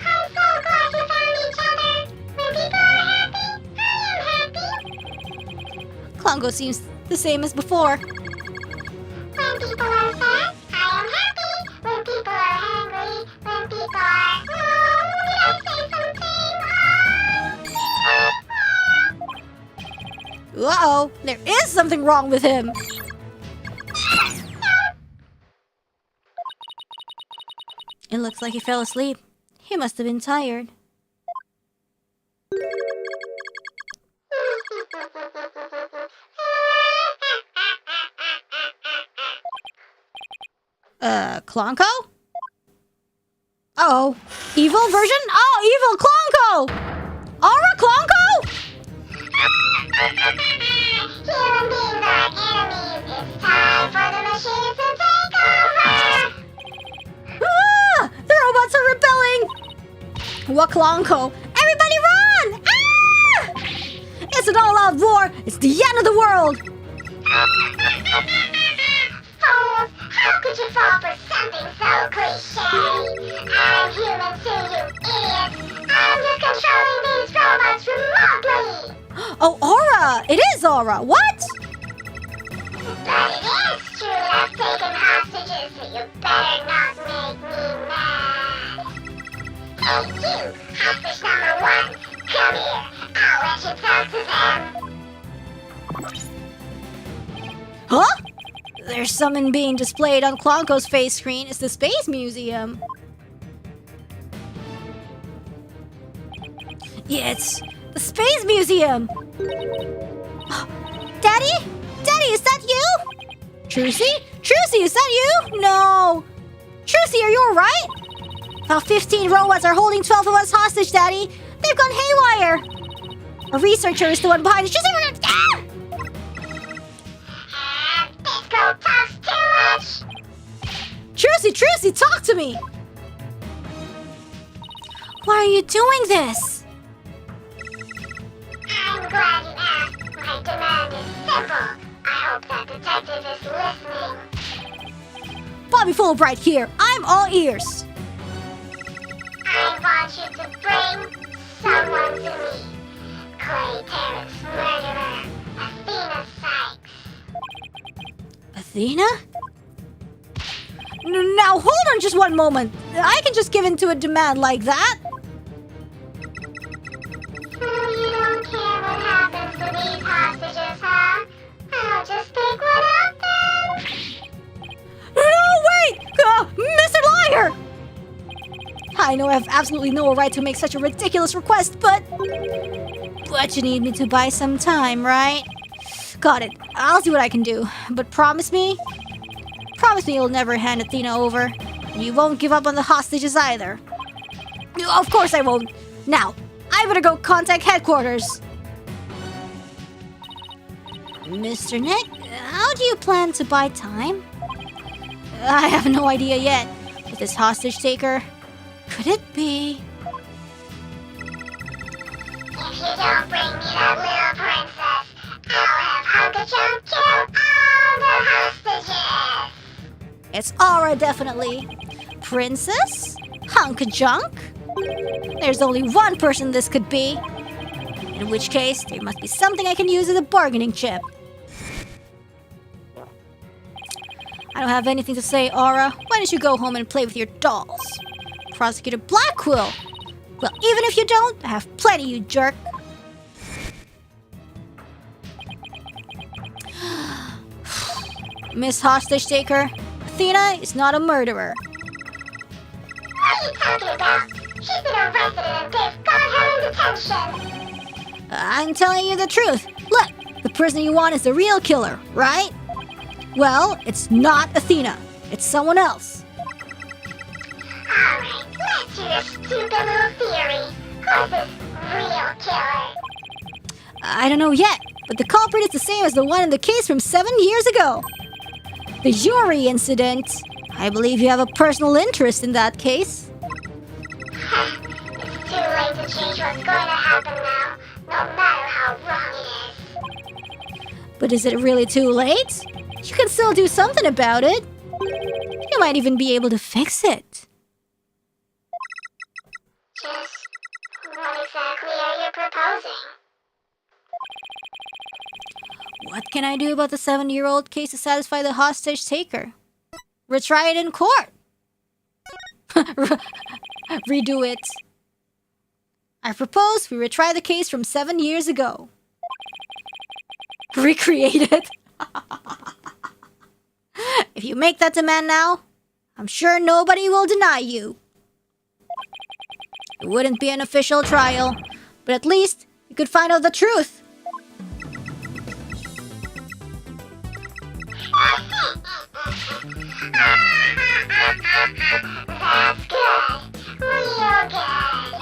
I'm so glad you found each other. When people are happy, I am happy. Klongo seems the same as before. When people are sad, I am happy. When people are angry, when people are... did I say something? Uh-oh, there is something wrong with him. It looks like he fell asleep. He must have been tired. Klonko? Uh-oh, evil version? Oh, evil Klonko! Aura Klonko? Human beings are enemies. It's time for the machines to take over. Ah! The robots are rebelling! What Klonko? Everybody run! Ah! It's an all-out war! It's the end of the world! Fools, how could you fall for something so cliche? I'm human too, you idiots. I'm just controlling these robots remotely. Oh, Aura! It is Aura! What? But it is true that I've taken hostages, so you better not make me mad. Hey you, hostage number 1, come here. I'll let you talk to them. Huh? There's something being displayed on Klonko's face screen. It's the Space Museum. Yeah, it's the Space Museum! Daddy? Daddy, is that you? Trucy? Trucy, is that you? No! Trucy, are you alright? About 15 robots are holding 12 of us hostage, Daddy. They've gone haywire! A researcher is the one behind it. She's This girl talks too much. Trucy, talk to me! Why are you doing this? I'm glad you asked. My demand is simple. I hope that detective is listening. Bobby Fulbright here. I'm all ears. I want you to bring someone to me. Clay Terrace murderer, Athena Sykes. Athena? Now hold on just one moment. I can just give in to a demand like that. So you don't care what happens to these hostages, huh? I'll just take one out then. No, wait! Mr. Liar! I know I have absolutely no right to make such a ridiculous request, but you need me to buy some time, right? Got it. I'll see what I can do. But promise me you'll never hand Athena over. And you won't give up on the hostages either. Of course I won't. Now, I better go contact headquarters. Mr. Nick, how do you plan to buy time? I have no idea yet. With this hostage taker, could it be? If you don't bring me that little princess, I'll have Hunka-chan kill all the hostages. It's Aura, definitely. Princess? Hunk-a-junk? There's only one person this could be. In which case, there must be something I can use as a bargaining chip. I don't have anything to say, Aura. Why don't you go home and play with your dolls? Prosecutor Blackquill. Well, even if you don't, I have plenty, you jerk. Miss Hostage Taker, Athena is not a murderer. What are you talking about? She's been arrested and they've got her in detention. I'm telling you the truth. Look, the prisoner you want is the real killer, right? Well, it's not Athena. It's someone else. Alright, let's hear your stupid little theory. Who's this real killer? I don't know yet, but the culprit is the same as the one in the case from 7 years ago. The Yuri incident. I believe you have a personal interest in that case. It's too late to change what's going to happen now, no matter how wrong it is. But is it really too late? You can still do something about it. You might even be able to fix it. Just what exactly are you proposing? What can I do about the 7-year-old case to satisfy the hostage taker? Retry it in court. Redo it. I propose we retry the case from 7 years ago. Recreate it. If you make that demand now, I'm sure nobody will deny you. It wouldn't be an official trial, but at least you could find out the truth. That's good. Real good.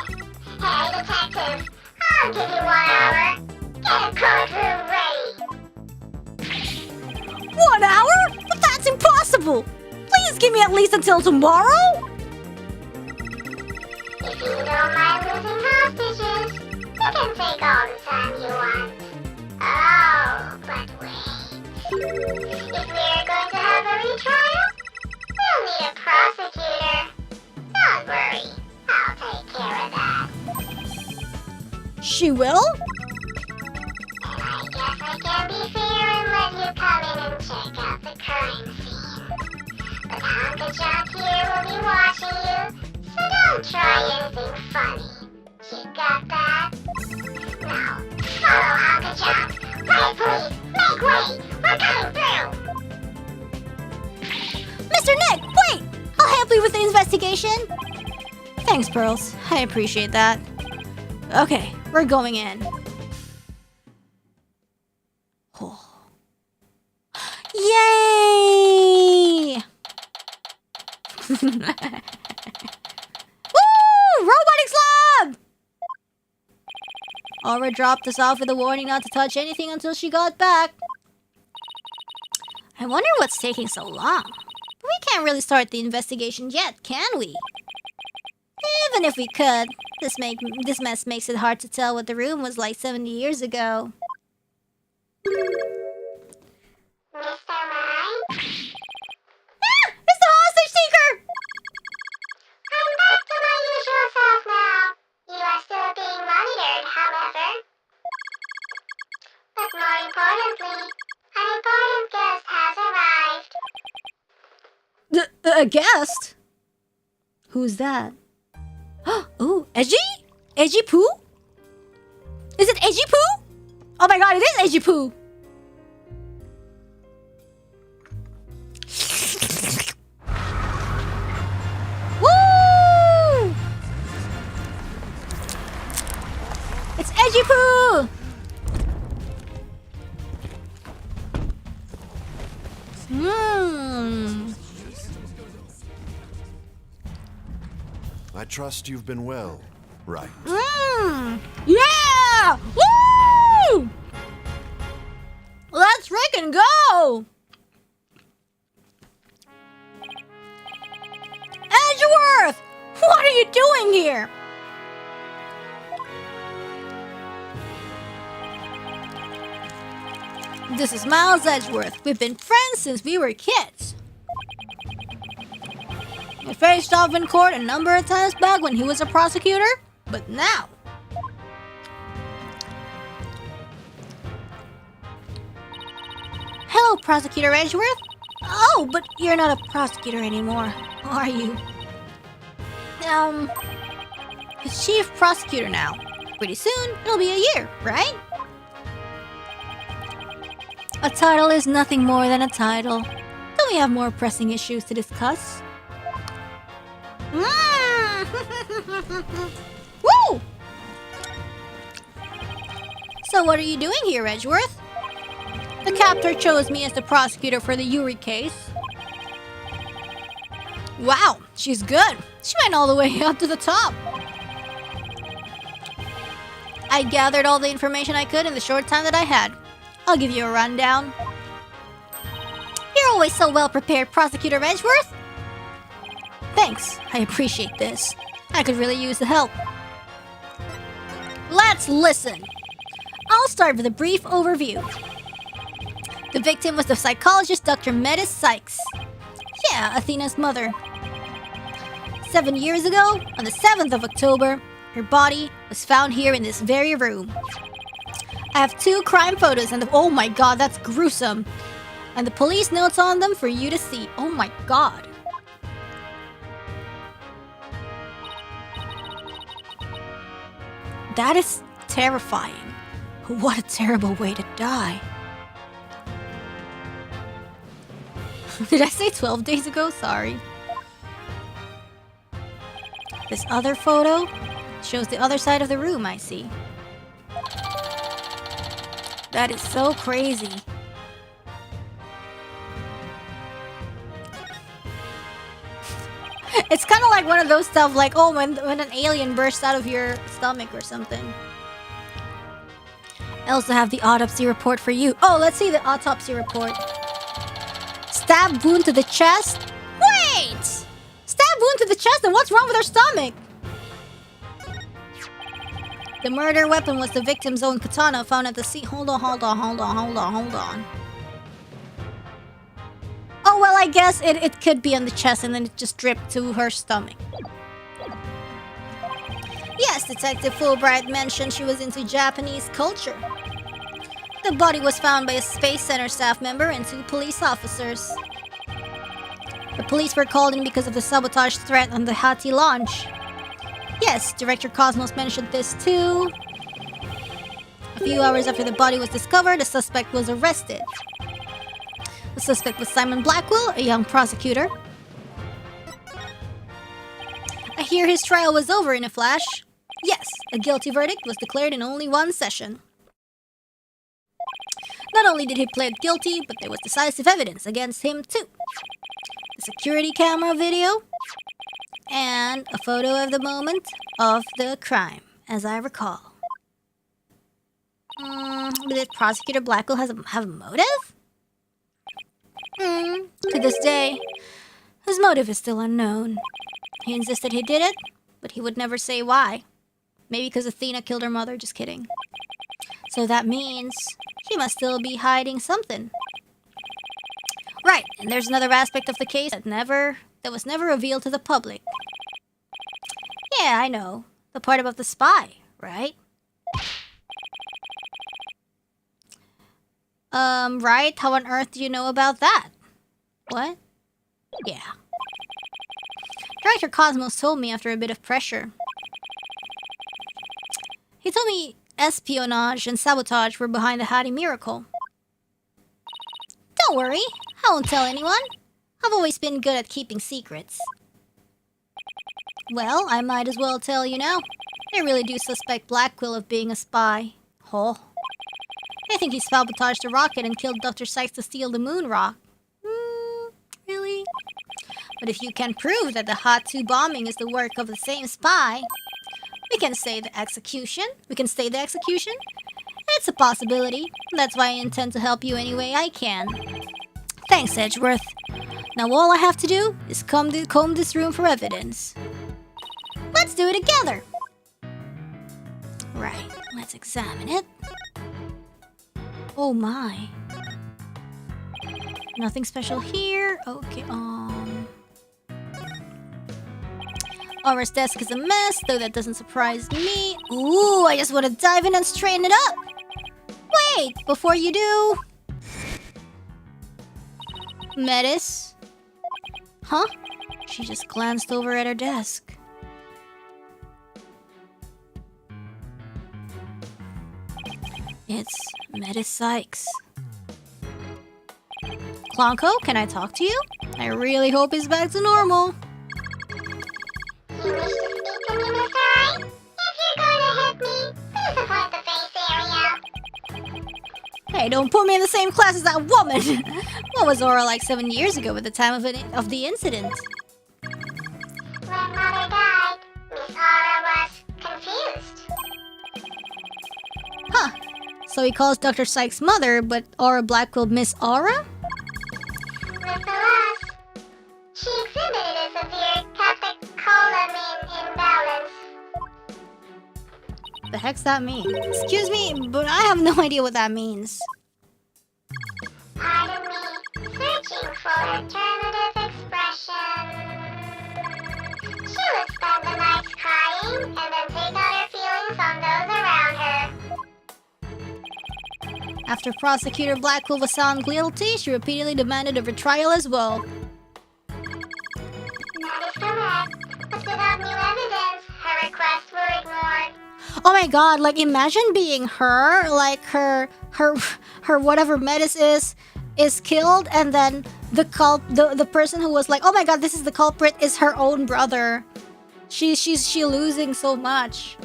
Hey, detective, I'll give you 1 hour. Get a courtroom ready. 1 hour? But that's impossible! Please give me at least until tomorrow? If you don't mind losing hostages, you can take all the time you want. Oh, but wait. If we're going to have a retrial, we'll need a prosecutor. Don't worry, I'll take care of that. She will? And I guess I can be fair and let you come in and check out the crime scene. But Hunka-chan here will be watching you, so don't try anything funny. You got that? Now, follow Hunka-chan. Right, please, make way. We're coming through. Mr. Nick, wait! I'll help you with the investigation. Thanks, Pearls. I appreciate that. Okay, we're going in. Oh. Yay! Woo! Robotics Lab! Aura dropped us off with a warning not to touch anything until she got back. I wonder what's taking so long. We can't really start the investigation yet, can we? Even if we could, this mess makes it hard to tell what the room was like 70 years ago. Mr. Wright? Ah! It's the hostage seeker! I'm back to my usual self now. You are still being monitored, however. But more importantly, an important guest has arrived. A guest? Who's that? Oh, Edgy? Edgy Poo? Is it Edgy Poo? Oh my god, it is Edgy Poo! Woo! It's Edgy Poo! I trust you've been well, Wright. Yeah! Woo! Let's freaking go! Edgeworth! What are you doing here? This is Miles Edgeworth. We've been friends since we were kids. We faced off in court a number of times back when he was a prosecutor, but now... Hello, Prosecutor Edgeworth. Oh, but you're not a prosecutor anymore, are you? Chief Prosecutor now. Pretty soon, it'll be a year, right? A title is nothing more than a title. Don't we have more pressing issues to discuss? Woo! So what are you doing here, Edgeworth? The captor chose me as the prosecutor for the Yuri case. Wow, she's good. She went all the way up to the top. I gathered all the information I could in the short time that I had. I'll give you a rundown. You're always so well prepared, Prosecutor Edgeworth. Thanks, I appreciate this. I could really use the help. Let's listen. I'll start with a brief overview. The victim was the psychologist Dr. Metis Sykes. Yeah, Athena's mother. 7 years ago, on the 7th of October, her body was found here in this very room. I have 2 crime photos and oh my god, that's gruesome. And the police notes on them for you to see. Oh my god. That is terrifying. What a terrible way to die. Did I say 12 days ago? Sorry. This other photo shows the other side of the room, I see. That is so crazy. It's kind of like one of those stuff like, oh, when an alien bursts out of your stomach or something. I also have the autopsy report for you. Oh, let's see the autopsy report. Stab wound to the chest? Wait! Stab wound to the chest, and what's wrong with her stomach? The murder weapon was the victim's own katana found at the scene. Hold on. Oh, well, I guess it could be on the chest and then it just dripped to her stomach. Yes, Detective Fulbright mentioned she was into Japanese culture. The body was found by a Space Center staff member and 2 police officers. The police were called in because of the sabotage threat on the Hati launch. Yes, Director Cosmos mentioned this too. A few hours after the body was discovered, the suspect was arrested. The suspect was Simon Blackwell, a young prosecutor. I hear his trial was over in a flash. Yes, a guilty verdict was declared in only 1 session. Not only did he plead guilty, but there was decisive evidence against him too. The security camera video and a photo of the moment of the crime, as I recall. Did Prosecutor Blackwell have a motive? To this day, his motive is still unknown. He insisted he did it, but he would never say why. Maybe because Athena killed her mother, just kidding. So that means he must still be hiding something. Right, and there's another aspect of the case that was never revealed to the public. Yeah, I know. The part about the spy, right? Right? How on earth do you know about that? What? Yeah. Director Cosmos told me after a bit of pressure. He told me espionage and sabotage were behind the Hattie miracle. Don't worry, I won't tell anyone. I've always been good at keeping secrets. Well, I might as well tell you now. They really do suspect Blackwell of being a spy. Oh. They think he sabotaged the rocket and killed Dr. Sykes to steal the moon rock. Really? But if you can prove that the Hot 2 bombing is the work of the same spy, we can stay the execution. It's a possibility. That's why I intend to help you any way I can. Thanks, Edgeworth. Now all I have to do is comb this room for evidence. Let's do it together. Right, let's examine it. Oh my. Nothing special here. Okay, Aura's desk is a mess, though that doesn't surprise me. Ooh, I just want to dive in and straighten it up. Wait, before you do... Metis? Huh? She just glanced over at her desk. It's Metis Sykes. Clonko, can I talk to you? I really hope he's back to normal. You wish to speak to me, Mr. Wright? If you're going to hit me, please avoid the face area. Hey, don't put me in the same class as that woman! What was Aura like 7 years ago at the time of the incident? When Mother died, Miss Aura was confused. Huh. So he calls Dr. Sykes' mother, but Aura Blackwell Miss Aura? With the last, she exhibited a severe catecholamine imbalance. The heck's that mean? Excuse me, but I have no idea what that means. Pardon me, searching for alternative expression. She would spend the nights crying and then take out her feelings on those around her. After Prosecutor Blackwell was found guilty, she repeatedly demanded a retrial as well. That is correct, but without new evidence, her requests were ignored. Oh my god, like imagine being her, like her whatever Metis is killed, and then the person who was like, oh my god, this is the culprit is her own brother. She losing so much.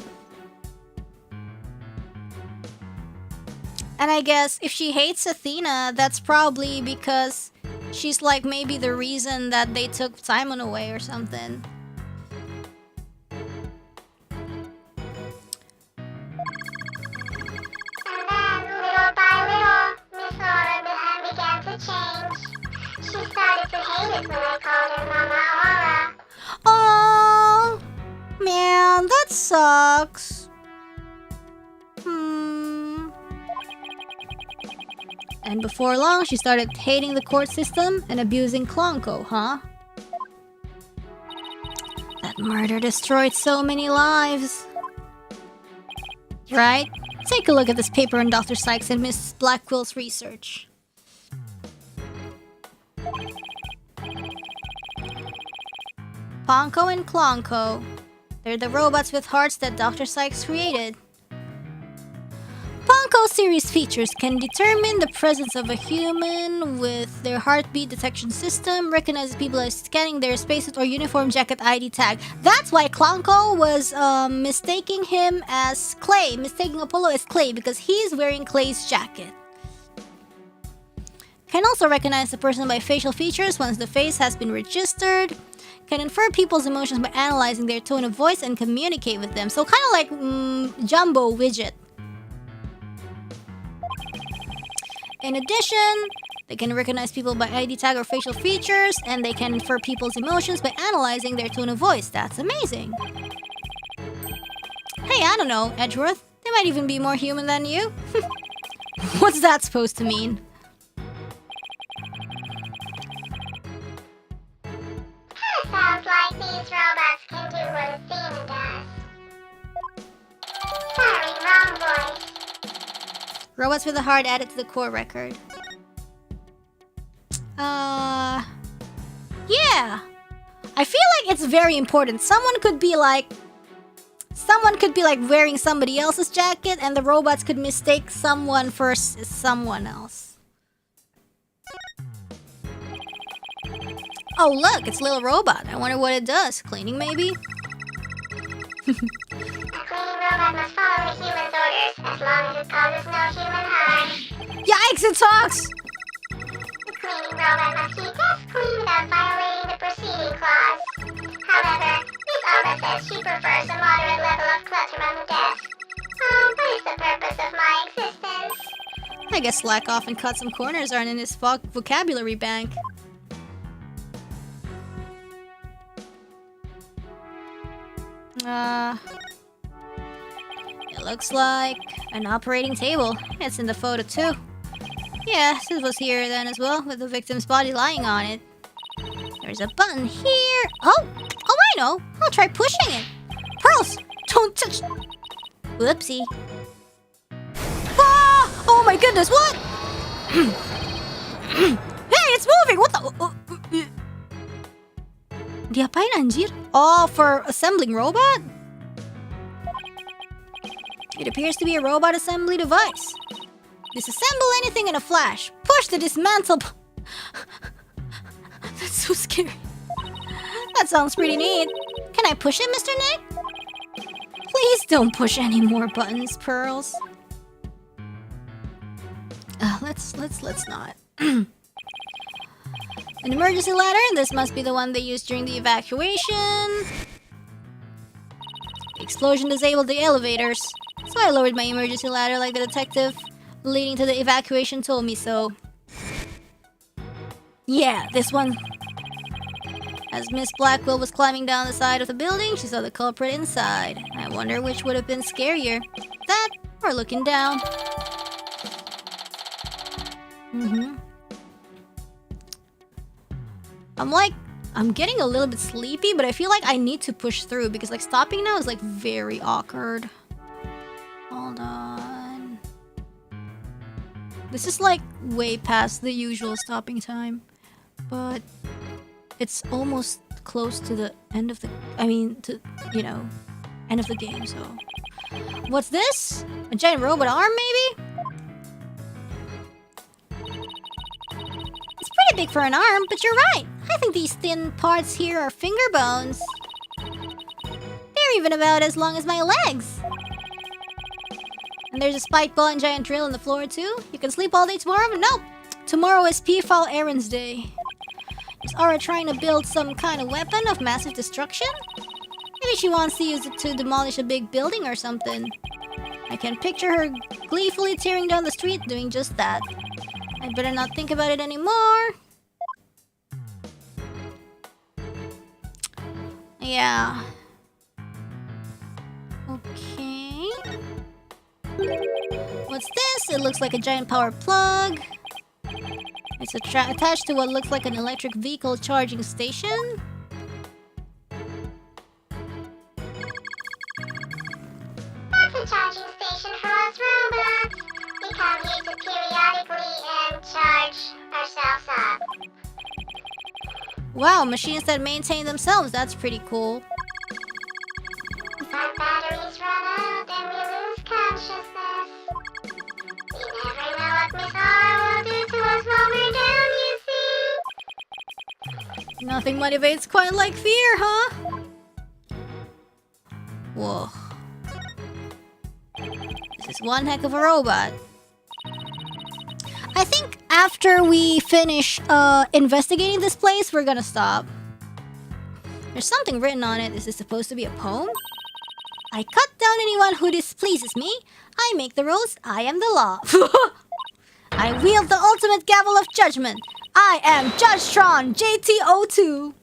And I guess if she hates Athena, that's probably because she's like maybe the reason that they took Simon away or something. And then, little by little, Miss Aura began to change. She started to hate it when I called her Mama Aura. Oh man, that sucks. And before long, she started hating the court system and abusing Clonko, huh? That murder destroyed so many lives. Right? Take a look at this paper on Dr. Sykes and Miss Blackwell's research. Ponko and Clonko. They're the robots with hearts that Dr. Sykes created. Ponko series features can determine the presence of a human with their heartbeat detection system, recognizes people as scanning their spacesuit or uniform jacket ID tag. That's why Clonko was mistaking him as Clay, mistaking Apollo as Clay because he's wearing Clay's jacket. Can also recognize the person by facial features once the face has been registered. Can infer people's emotions by analyzing their tone of voice and communicate with them. So kind of like Jumbo Widget. In addition, they can recognize people by ID tag or facial features, and they can infer people's emotions by analyzing their tone of voice. That's amazing. Hey, I don't know, Edgeworth. They might even be more human than you. What's that supposed to mean? Sounds like these robots can do what a theme does. Sorry, wrong voice. Robots with a heart added to the core record. Yeah. I feel like it's very important. Someone could be like wearing somebody else's jacket, and the robots could mistake someone for someone else. Oh look, it's a little robot. I wonder what it does. Cleaning maybe? A cleaning robot must follow the human's orders as long as it causes no human harm. Yikes, it talks! The cleaning robot must keep desk clean without violating the proceeding clause. However, Miss Alba says she prefers a moderate level of clutter on the desk. What is the purpose of my existence? I guess slack off and cut some corners aren't in his vocabulary bank. It looks like an operating table. It's in the photo too. Yeah, this was here then as well, with the victim's body lying on it. There's a button here. Oh, I know. I'll try pushing it. Pearls, don't touch. Whoopsie. Ah! Oh my goodness, what? Hey, it's moving. What the? Diapain anjir? Oh, for assembling robot? It appears to be a robot assembly device. Disassemble anything in a flash. Push the dismantle. That's so scary. That sounds pretty neat. Can I push it, Mr. Nick? Please don't push any more buttons, Pearls. Let's not. An emergency ladder. This must be the one they used during the evacuation. The explosion disabled the elevators, so I lowered my emergency ladder like the detective leading to the evacuation told me so. Yeah, this one. As Miss Blackwell was climbing down the side of the building, she saw the culprit inside. I wonder which would have been scarier, that or looking down. I'm getting a little bit sleepy, but I feel like I need to push through because like stopping now is like very awkward. Hold on. This is like way past the usual stopping time, but it's almost close to the end of the, end of the game, so. What's this? A giant robot arm, maybe? It's pretty big for an arm, but you're right. I think these thin parts here are finger bones. They're even about as long as my legs. And there's a spike ball and giant drill on the floor too. You can sleep all day tomorrow? Nope. Tomorrow is P-File Errands Day. Is Aura trying to build some kind of weapon of massive destruction? Maybe she wants to use it to demolish a big building or something. I can picture her gleefully tearing down the street doing just that. I'd better not think about it anymore. Yeah. Okay. What's this? It looks like a giant power plug. It's attached to what looks like an electric vehicle charging station. That's a charging station for us robots. We come here to periodically and charge ourselves up. Wow, machines that maintain themselves. That's pretty cool. If our batteries run out, then we lose consciousness. You never know what Miss Aura will do to us while we're down, you see? Nothing motivates quite like fear, huh? Whoa. This is one heck of a robot. I think after we finish investigating this place, we're gonna stop. There's something written on it. Is this supposed to be a poem? I cut down anyone who displeases me. I make the rules. I am the law. I wield the ultimate gavel of judgment. I am Judge Tron JTO2.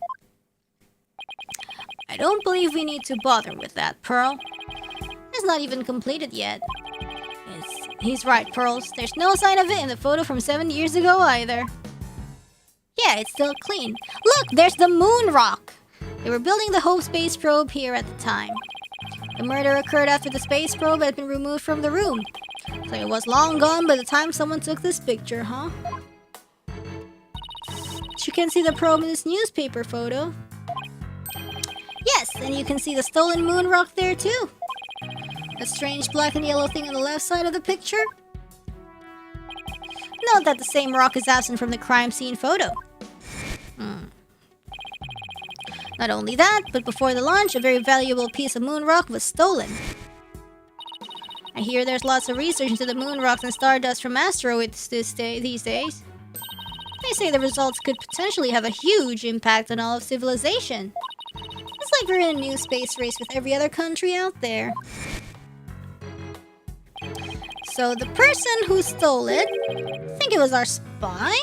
I don't believe we need to bother with that, Pearl. It's not even completed yet. He's right, Pearls. There's no sign of it in the photo from 7 years ago either. Yeah, it's still clean. Look, there's the moon rock. They were building the Hope space probe here at the time. The murder occurred after the space probe had been removed from the room. So it was long gone by the time someone took this picture, huh? You can see the probe in this newspaper photo. Yes, and you can see the stolen moon rock there too. A strange black and yellow thing on the left side of the picture. Note that the same rock is absent from the crime scene photo. Not only that, but before the launch, a very valuable piece of moon rock was stolen. I hear there's lots of research into the moon rocks and stardust from asteroids these days. They say the results could potentially have a huge impact on all of civilization. It's like we're in a new space race with every other country out there. So the person who stole it, I think it was our spy?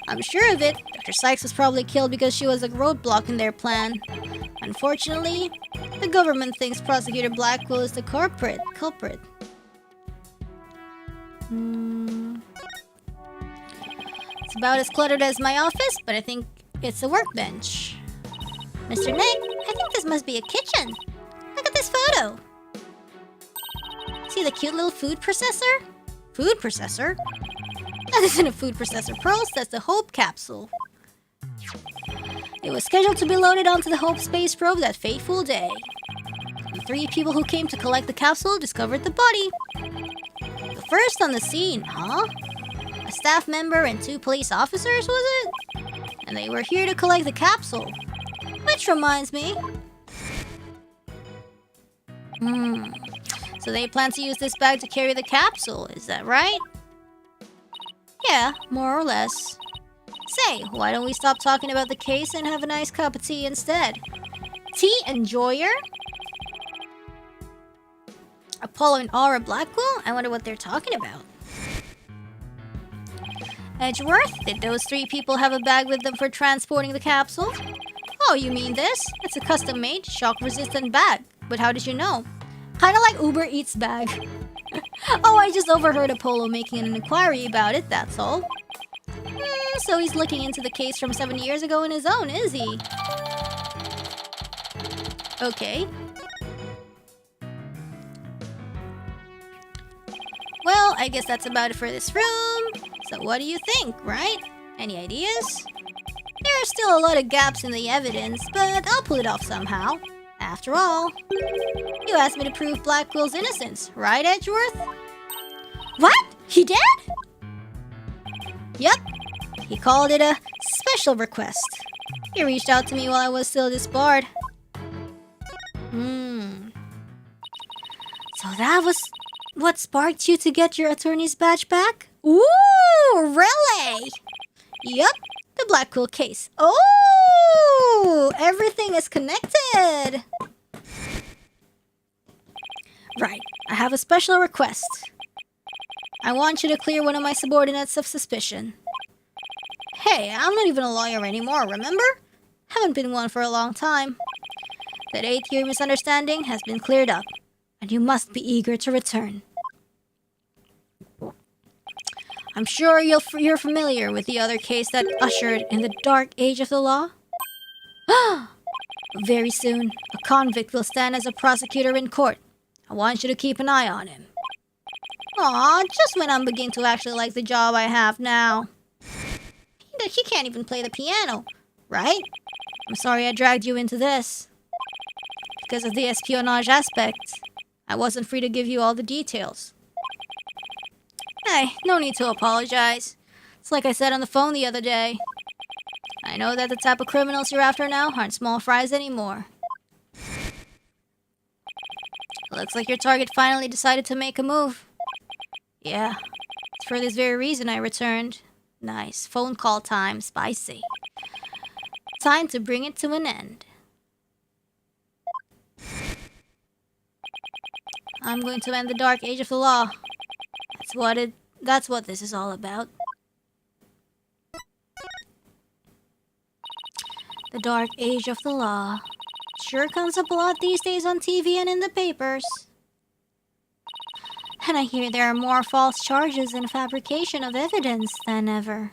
I'm sure of it. Dr. Sykes was probably killed because she was a roadblock in their plan. Unfortunately, the government thinks Prosecutor Blackwell is the culprit. It's about as cluttered as my office, but I think it's a workbench. Mr. Nick, I think this must be a kitchen. Look at this photo. See the cute little food processor? Food processor? That isn't a food processor, Pearls. That's the Hope capsule. It was scheduled to be loaded onto the Hope space probe that fateful day. The 3 people who came to collect the capsule discovered the body. The first on the scene, huh? A staff member and 2 police officers, was it? And they were here to collect the capsule. Which reminds me... So they plan to use this bag to carry the capsule, is that right? Yeah, more or less. Say, why don't we stop talking about the case and have a nice cup of tea instead? Tea enjoyer? Apollo and Aura Blackwell? I wonder what they're talking about. Edgeworth, did those 3 people have a bag with them for transporting the capsule? Oh, you mean this? It's a custom-made, shock-resistant bag. But how did you know? Kinda like Uber Eats bag. Oh, I just overheard Apollo making an inquiry about it, that's all. So he's looking into the case from 7 years ago on his own, is he? Okay. Well, I guess that's about it for this room. So what do you think, right? Any ideas? There are still a lot of gaps in the evidence, but I'll pull it off somehow. After all, you asked me to prove Blackwell's innocence, right, Edgeworth? What? He did? Yep. He called it a special request. He reached out to me while I was still disbarred. So that was what sparked you to get your attorney's badge back? Ooh, really? Yup, the Blackwell case. Oh, everything is connected. Right, I have a special request. I want you to clear one of my subordinates of suspicion. Hey, I'm not even a lawyer anymore, remember? Haven't been one for a long time. That 8-year misunderstanding has been cleared up, and you must be eager to return. I'm sure you're familiar with the other case that ushered in the dark age of the law? Very soon, a convict will stand as a prosecutor in court. I want you to keep an eye on him. Aw, just when I'm beginning to actually like the job I have now. He can't even play the piano, right? I'm sorry I dragged you into this. Because of the espionage aspect, I wasn't free to give you all the details. Hey, no need to apologize. It's like I said on the phone the other day. I know that the type of criminals you're after now aren't small fries anymore. Looks like your target finally decided to make a move. Yeah, it's for this very reason I returned. Nice, phone call time, spicy. Time to bring it to an end. I'm going to end the dark age of the law. That's That's what this is all about. The dark age of the law. Sure comes up a lot these days on TV and in the papers. And I hear there are more false charges and fabrication of evidence than ever.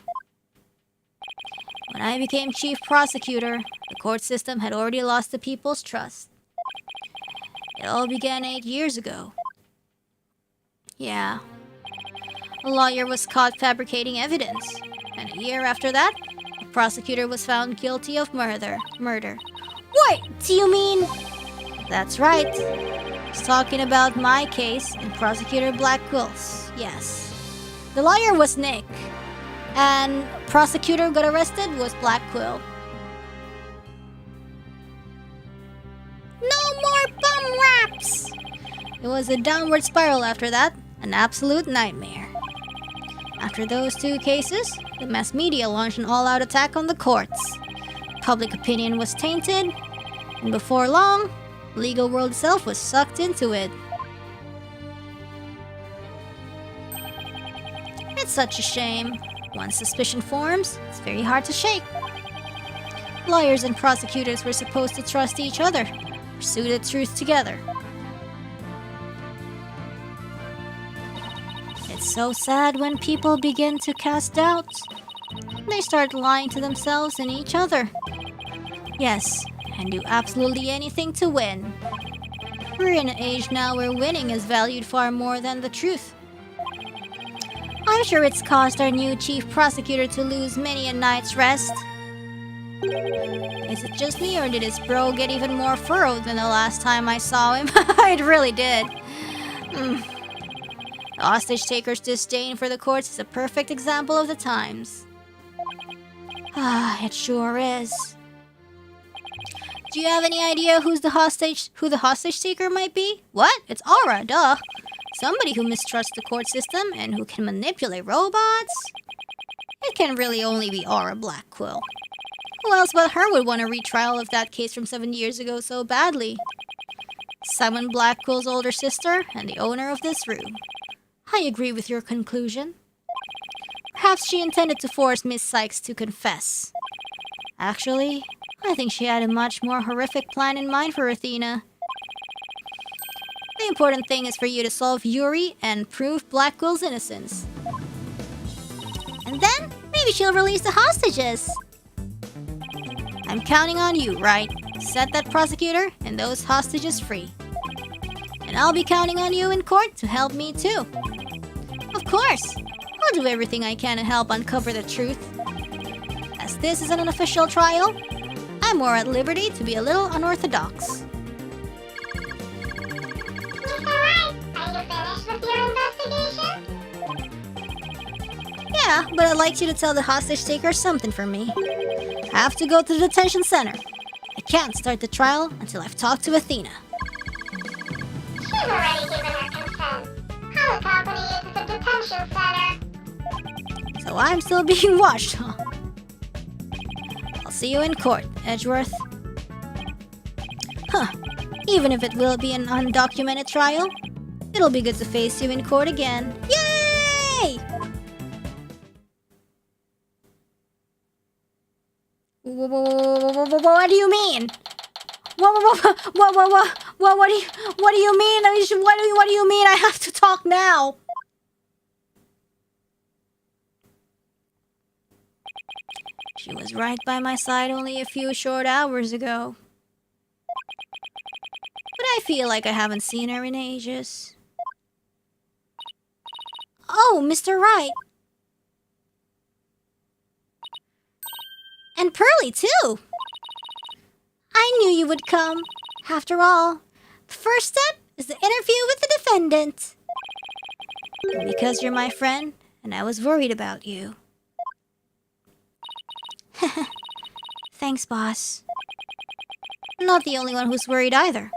When I became chief prosecutor, the court system had already lost the people's trust. It all began 8 years ago. Yeah. A lawyer was caught fabricating evidence, and a year after that, the prosecutor was found guilty of murder. What do you mean? That's right. He's talking about my case and Prosecutor Blackwell's. Yes. The lawyer was Nick, and prosecutor who got arrested was Blackwell. No more bum raps! It was a downward spiral after that, an absolute nightmare. After those 2 cases, the mass media launched an all-out attack on the courts. Public opinion was tainted, and before long, the legal world itself was sucked into it. It's such a shame. Once suspicion forms, it's very hard to shake. Lawyers and prosecutors were supposed to trust each other, pursue the truth together. It's so sad when people begin to cast doubts. They start lying to themselves and each other. Yes, and do absolutely anything to win. We're in an age now where winning is valued far more than the truth. I'm sure it's caused our new chief prosecutor to lose many a night's rest. Is it just me, or did his bro get even more furrowed than the last time I saw him? It really did. The hostage taker's disdain for the courts is a perfect example of the times. It sure is. Do you have any idea who the hostage taker might be? What? It's Aura, duh. Somebody who mistrusts the court system and who can manipulate robots? It can really only be Aura Blackquill. Who else but her would want a retrial of that case from 7 years ago so badly? Simon Blackwell's older sister and the owner of this room. I agree with your conclusion. Perhaps she intended to force Miss Sykes to confess. Actually, I think she had a much more horrific plan in mind for Athena. The important thing is for you to solve Yuri and prove Blackwell's innocence. And then, maybe she'll release the hostages. I'm counting on you, Wright. Set that prosecutor and those hostages free. And I'll be counting on you in court to help me too. Of course, I'll do everything I can to help uncover the truth. As this is an unofficial trial, I'm more at liberty to be a little unorthodox. Mr. Wright, are you finished with your investigation? Yeah, but I'd like you to tell the hostage taker something for me. I have to go to the detention center. I can't start the trial until I've talked to Athena. She's already given her consent. How accompany you to the detention center? So I'm still being watched, huh? I'll see you in court, Edgeworth. Huh. Even if it will be an undocumented trial, it'll be good to face you in court again. Yay! What do you mean? What do you mean? What do you mean I have to talk now? She was right by my side only a few short hours ago. But I feel like I haven't seen her in ages. Oh, Mr. Wright. And Pearly, too. I knew you would come. After all, the first step is the interview with the defendant. And because you're my friend, and I was worried about you. Thanks, boss. I'm not the only one who's worried either.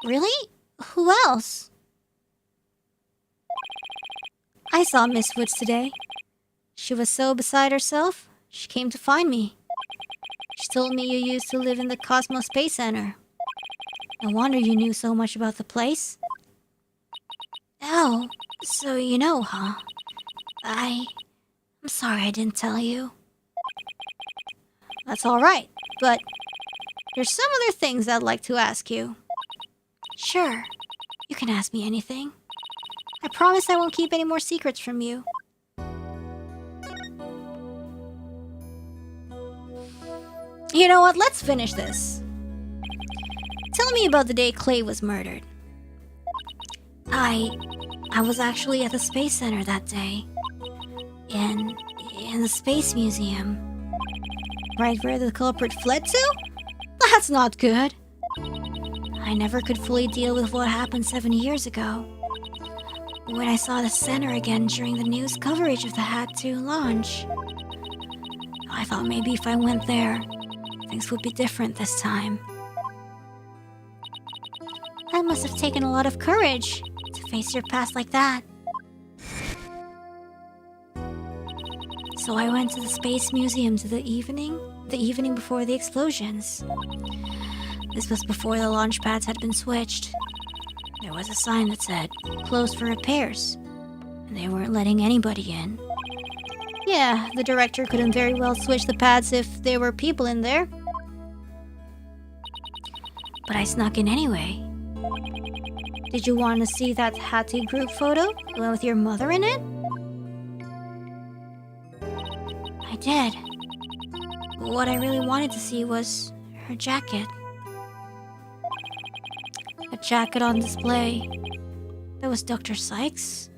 Really? Who else? I saw Miss Woods today. She was so beside herself, she came to find me. She told me you used to live in the Cosmos Space Center. No wonder you knew so much about the place. Oh, So you know, huh? I'm sorry I didn't tell you. That's alright, but there's some other things I'd like to ask you. Sure, you can ask me anything. I promise I won't keep any more secrets from you. You know what, let's finish this. Tell me about the day Clay was murdered. I was actually at the Space Center that day. In the Space Museum. Right where the culprit fled to? That's not good. I never could fully deal with what happened 7 years ago. When I saw the center again during the news coverage of the Hat-2 launch, I thought maybe if I went there, things would be different this time. That must have taken a lot of courage to face your past like that. So I went to the Space Museum the evening before the explosions. This was before the launch pads had been switched. There was a sign that said, "Closed for repairs," and they weren't letting anybody in. Yeah, the director couldn't very well switch the pads if there were people in there. But I snuck in anyway. Did you want to see that Hattie group photo? The one with your mother in it? I did. What I really wanted to see was her jacket. A jacket on display. That was Dr. Sykes.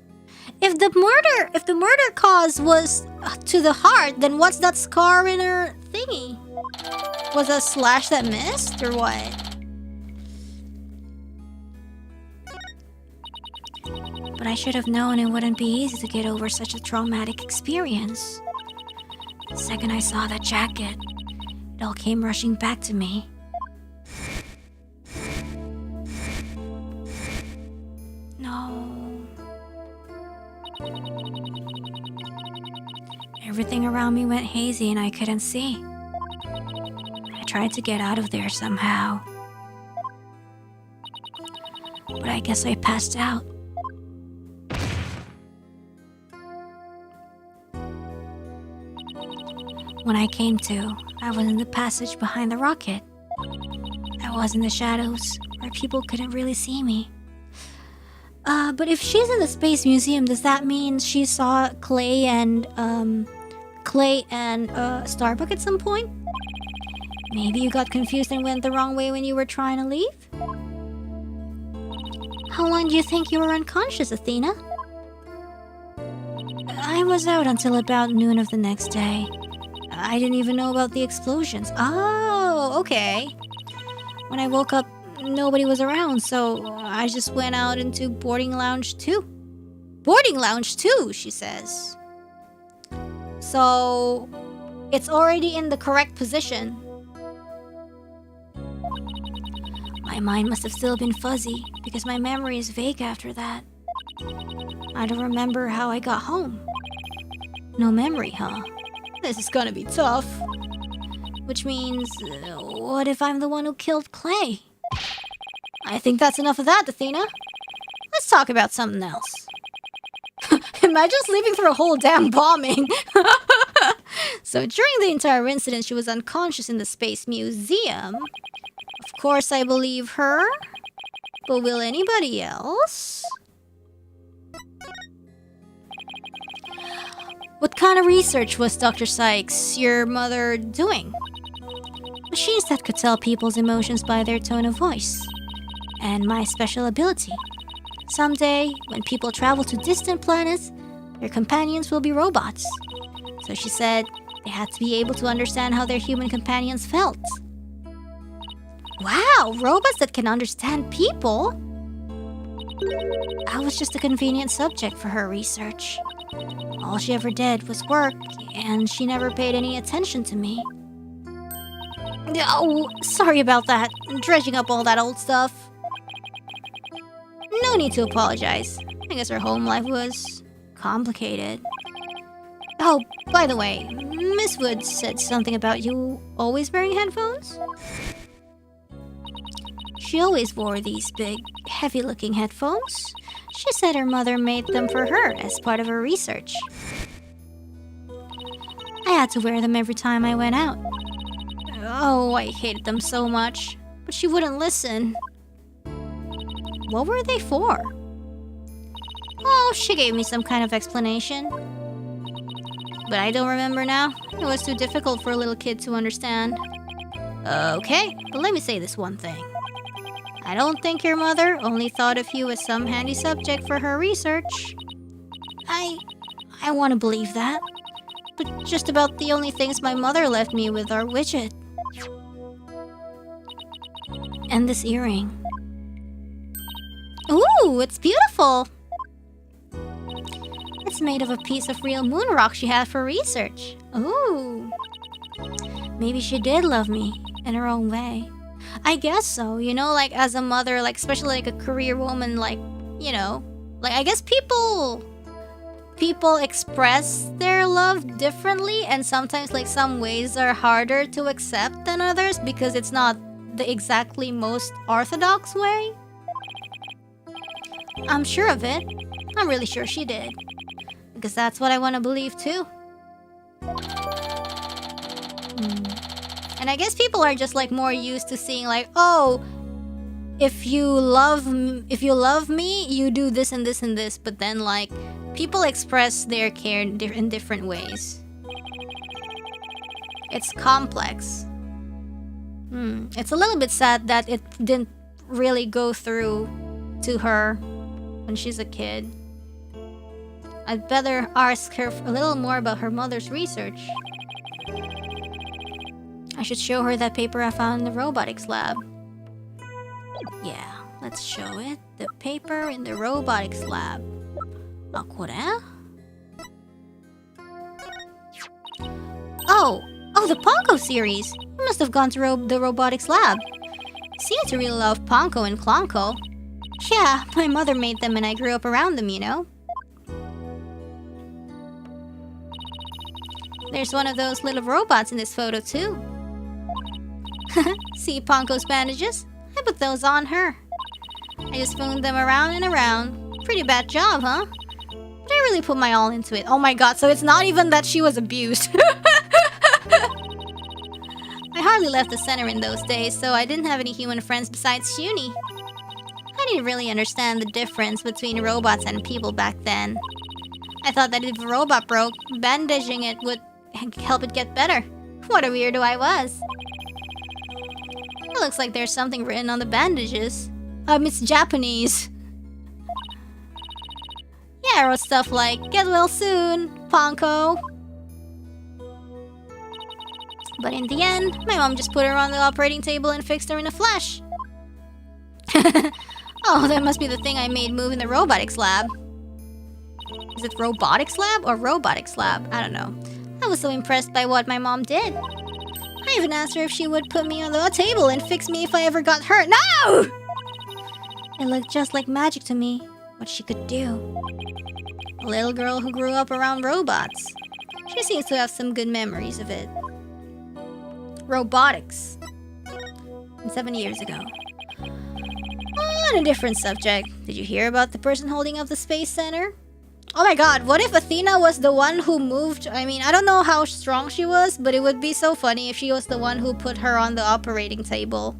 If the murder cause was to the heart, then what's that scar in her thingy? Was a slash that missed, or what? But I should have known it wouldn't be easy to get over such a traumatic experience. The second I saw that jacket, it all came rushing back to me. No. Everything around me went hazy and I couldn't see. I tried to get out of there somehow. But I guess I passed out. When I came to, I was in the passage behind the rocket. I was in the shadows, where people couldn't really see me. But if she's in the Space Museum, does that mean she saw Clay and Starbuck at some point? Maybe you got confused and went the wrong way when you were trying to leave? How long do you think you were unconscious, Athena? I was out until about noon of the next day. I didn't even know about the explosions. Oh, okay. When I woke up, nobody was around, so I just went out into boarding lounge 2. Boarding lounge 2, she says. So, it's already in the correct position. My mind must have still been fuzzy, because my memory is vague after that. I don't remember how I got home. No memory, huh? This is gonna be tough. Which means, what if I'm the one who killed Clay? I think that's enough of that, Athena. Let's talk about something else. Imagine sleeping through a whole damn bombing. So during the entire incident, she was unconscious in the Space Museum. Of course, I believe her. But will anybody else? What kind of research was Dr. Sykes, your mother, doing? Machines that could tell people's emotions by their tone of voice. And my special ability. Someday, when people travel to distant planets, their companions will be robots. So she said they had to be able to understand how their human companions felt. Wow, robots that can understand people? I was just a convenient subject for her research. All she ever did was work, and she never paid any attention to me. Oh, sorry about that. Dredging up all that old stuff. No need to apologize. I guess her home life was complicated. Oh, by the way, Miss Wood said something about you always wearing headphones? She always wore these big, heavy-looking headphones. She said her mother made them for her as part of her research. I had to wear them every time I went out. Oh, I hated them so much. But she wouldn't listen. What were they for? Oh, she gave me some kind of explanation. But I don't remember now. It was too difficult for a little kid to understand. Okay, but let me say this one thing. I don't think your mother only thought of you as some handy subject for her research. I want to believe that. But just about the only things my mother left me with are widget. And this earring. Ooh, it's beautiful! It's made of a piece of real moon rock she had for research. Ooh. Maybe she did love me in her own way. I guess so, you know, like as a mother, like especially like a career woman, like, you know, like I guess people express their love differently, and sometimes like some ways are harder to accept than others because it's not the exactly most orthodox way. I'm sure of it. I'm really sure she did. Because that's what I want to believe too. And I guess people are just like more used to seeing like, oh, if you love me, you do this and this and this. But then like people express their care in different ways. It's complex. It's a little bit sad that it didn't really go through to her when she's a kid. I'd better ask her a little more about her mother's research. I should show her that paper I found in the robotics lab. Yeah, let's show it. The paper in the robotics lab. Oh, the Ponko series! You must have gone to the robotics lab. You seem to really love Ponko and Klonko. Yeah, my mother made them and I grew up around them, you know? There's one of those little robots in this photo too. See Ponko's bandages? I put those on her. I just phoned them around and around. Pretty bad job, huh? But I really put my all into it. Oh my god, so it's not even that she was abused. I hardly left the center in those days, so I didn't have any human friends besides Shuni. I didn't really understand the difference between robots and people back then. I thought that if a robot broke, bandaging it would help it get better. What a weirdo I was. It looks like there's something written on the bandages. It's Japanese. Yeah, I wrote stuff like, get well soon, Ponko. But in the end, my mom just put her on the operating table and fixed her in a flash. Oh, that must be the thing I made move in the robotics lab. Is it robotics lab or robotics lab? I don't know. I was so impressed by what my mom did. I even asked her if she would put me on the table and fix me if I ever got hurt. No! It looked just like magic to me, what she could do. A little girl who grew up around robots. She seems to have some good memories of it. Robotics. 7 years ago. On a different subject, did you hear about the person holding up the space center? Oh my god, what if Athena was the one who moved? I mean, I don't know how strong she was, but it would be so funny if she was the one who put her on the operating table.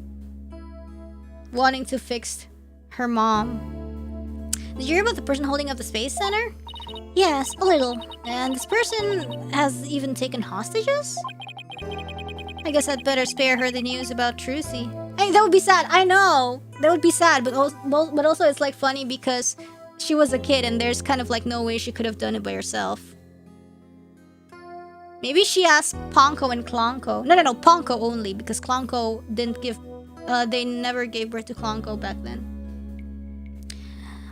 Wanting to fix her mom. Did you hear about the person holding up the space center? Yes, a little. And this person has even taken hostages? I guess I'd better spare her the news about Trucy. Hey, that would be sad. I know. That would be sad, but also it's like funny because she was a kid and there's kind of like no way she could have done it by herself. Maybe she asked Ponko and Klonko. No, Ponko only because Klonko didn't give... they never gave birth to Klonko back then.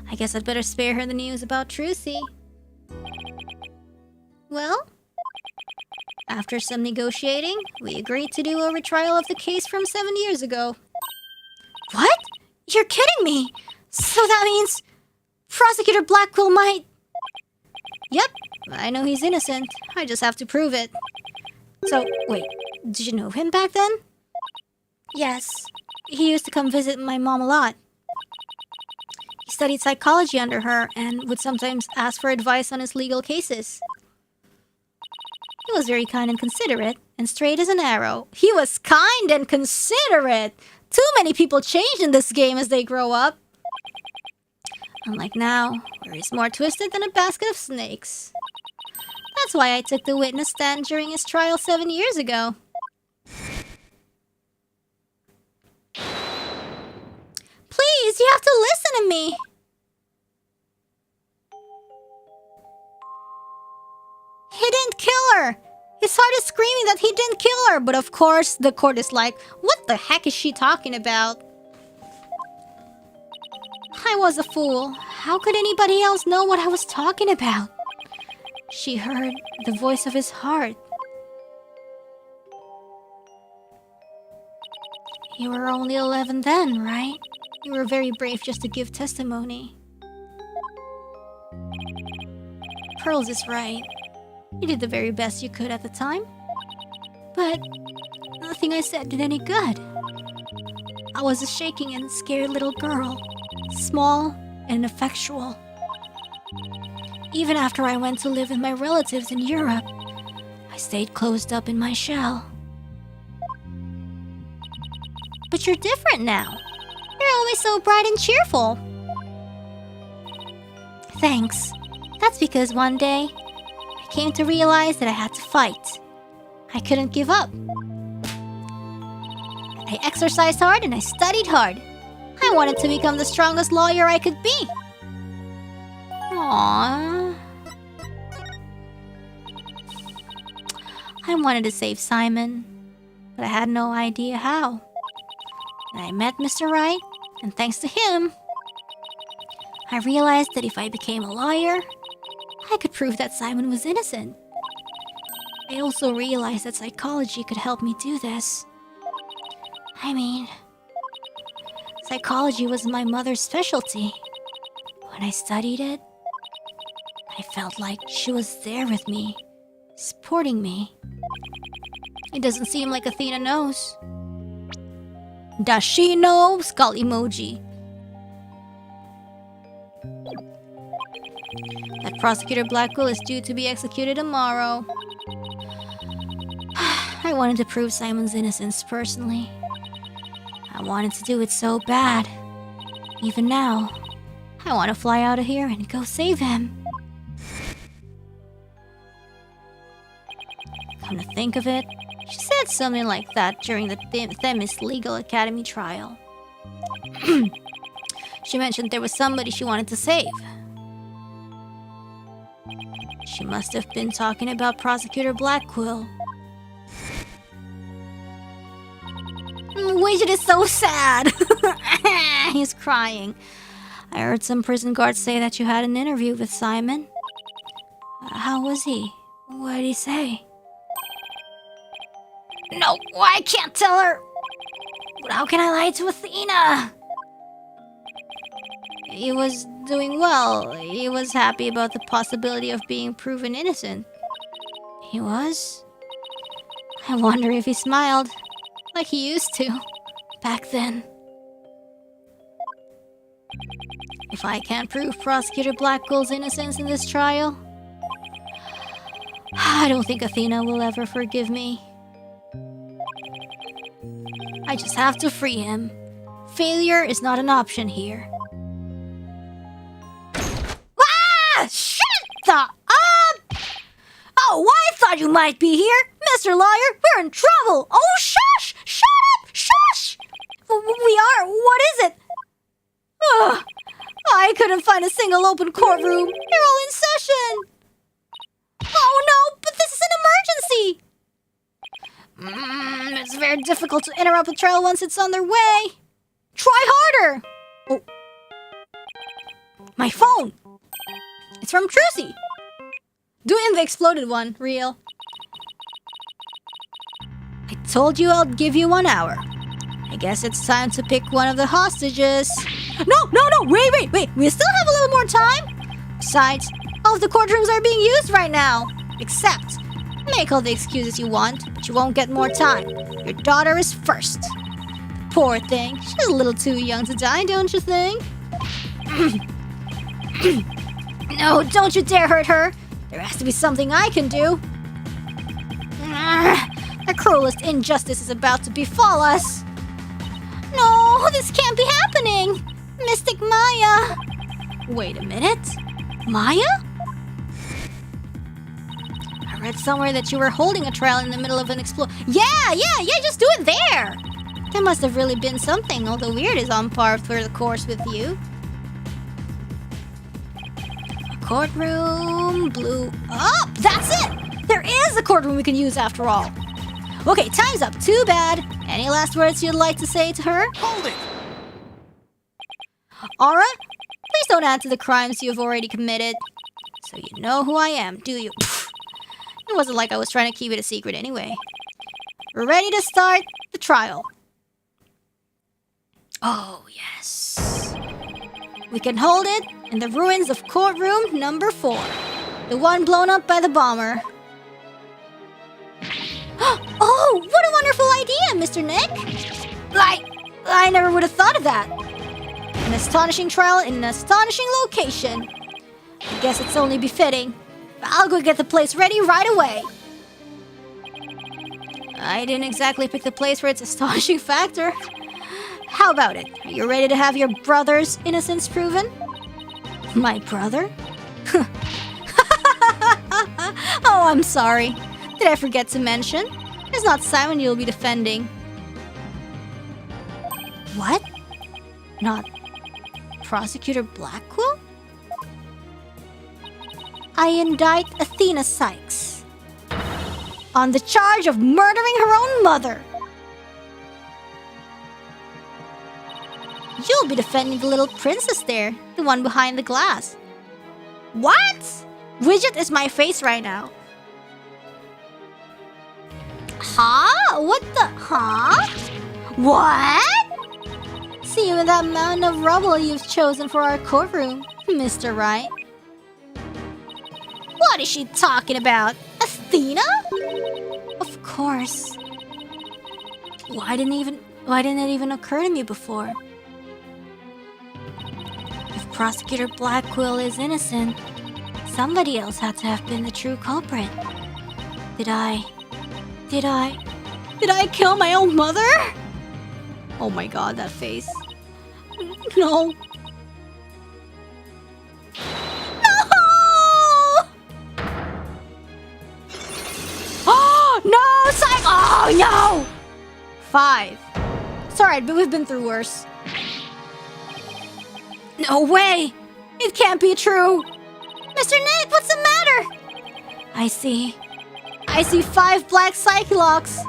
I guess I'd better spare her the news about Trucy. Well, after some negotiating, we agreed to do a retrial of the case from 7 years ago. What? You're kidding me! So that means... Prosecutor Blackwell might... Yep, I know he's innocent. I just have to prove it. So, wait, did you know him back then? Yes. He used to come visit my mom a lot. He studied psychology under her and would sometimes ask for advice on his legal cases. He was very kind and considerate, and straight as an arrow. He was kind and considerate! Too many people change in this game as they grow up. Unlike now, where he's more twisted than a basket of snakes. That's why I took the witness stand during his trial 7 years ago. Please, you have to listen to me! He didn't kill her! His heart is screaming that he didn't kill her, but of course, the court is like, what the heck is she talking about? I was a fool. How could anybody else know what I was talking about? She heard the voice of his heart. You were only 11 then, right? You were very brave just to give testimony. Pearls is right. You did the very best you could at the time. But nothing I said did any good. I was a shaking and scared little girl. Small and ineffectual. Even after I went to live with my relatives in Europe, I stayed closed up in my shell. But you're different now. You're always so bright and cheerful. Thanks. That's because one day, I came to realize that I had to fight. I couldn't give up. I exercised hard and I studied hard. I wanted to become the strongest lawyer I could be. Aww. I wanted to save Simon, but I had no idea how. And I met Mr. Wright, and thanks to him, I realized that if I became a lawyer, I could prove that Simon was innocent. I also realized that psychology could help me do this. I mean, psychology was my mother's specialty. When I studied it, I felt like she was there with me, supporting me. It doesn't seem like Athena knows. Does she know? Skull emoji. That Prosecutor Blackwell is due to be executed tomorrow. I wanted to prove Simon's innocence personally. I wanted to do it so bad. Even now, I want to fly out of here and go save him. Come to think of it, she said something like that during the Themis Legal Academy trial. She mentioned there was somebody she wanted to save. She must have been talking about Prosecutor Blackquill. Widget is so sad. He's crying. I heard some prison guards say that you had an interview with Simon. How was he? What did he say? No, I can't tell her. But how can I lie to Athena? He was doing well. He was happy about the possibility of being proven innocent. He was? I wonder if he smiled, like he used to, back then. If I can't prove Prosecutor Blackwell's innocence in this trial, I don't think Athena will ever forgive me. I just have to free him. Failure is not an option here. Ah! Shut the up! Oh, I thought you might be here. Mr. Lawyer, we're in trouble. Oh, shush! Shut up! Shush! We are? What is it? Ugh. I couldn't find a single open courtroom. You're all in session. Oh no, but this is an emergency. It's very difficult to interrupt a trial once it's on their way. Try harder. Oh. My phone. It's from Trucy. Do it in the exploded one, real. I told you I'll give you 1 hour. I guess it's time to pick one of the hostages. No, wait. We still have a little more time. Besides, all of the courtrooms are being used right now. Except, make all the excuses you want, but you won't get more time. Your daughter is first. Poor thing. She's a little too young to die, don't you think? No, don't you dare hurt her. There has to be something I can do. The cruelest injustice is about to befall us. No, this can't be happening. Mystic Maya. Wait a minute. Maya? I read somewhere that you were holding a trail in the middle of an explosion. Yeah, just do it there. There must have really been something, although weird is on par for the course with you. A courtroom blew up. That's it. There is a courtroom we can use after all. Okay, time's up. Too bad. Any last words you'd like to say to her? Hold it! Aura, please don't add to the crimes you have already committed. So you know who I am, do you? It wasn't like I was trying to keep it a secret anyway. We're ready to start the trial. Oh, yes. We can hold it in the ruins of courtroom number 4. The one blown up by the bomber. Oh, what a wonderful idea, Mr. Nick! I never would have thought of that. An astonishing trial in an astonishing location. I guess it's only befitting. I'll go get the place ready right away. I didn't exactly pick the place for its astonishing factor. How about it? Are you ready to have your brother's innocence proven? My brother? Oh, I'm sorry. Did I forget to mention? It's not Simon you'll be defending. What? Not Prosecutor Blackwell? I indict Athena Sykes on the charge of murdering her own mother. You'll be defending the little princess there, the one behind the glass. What? Widget is my face right now. Huh? What the? Huh? What? See you in that mountain of rubble you've chosen for our courtroom, Mr. Wright. What is she talking about? Athena? Of course. Why didn't it even occur to me before? If Prosecutor Blackwell is innocent, somebody else had to have been the true culprit. Did I kill my own mother? Oh my god, that face. No. Oh, no! Oh, no! 5. It's alright, but we've been through worse. No way! It can't be true! Mr. Nick, what's the matter? I see 5 black psyche locks.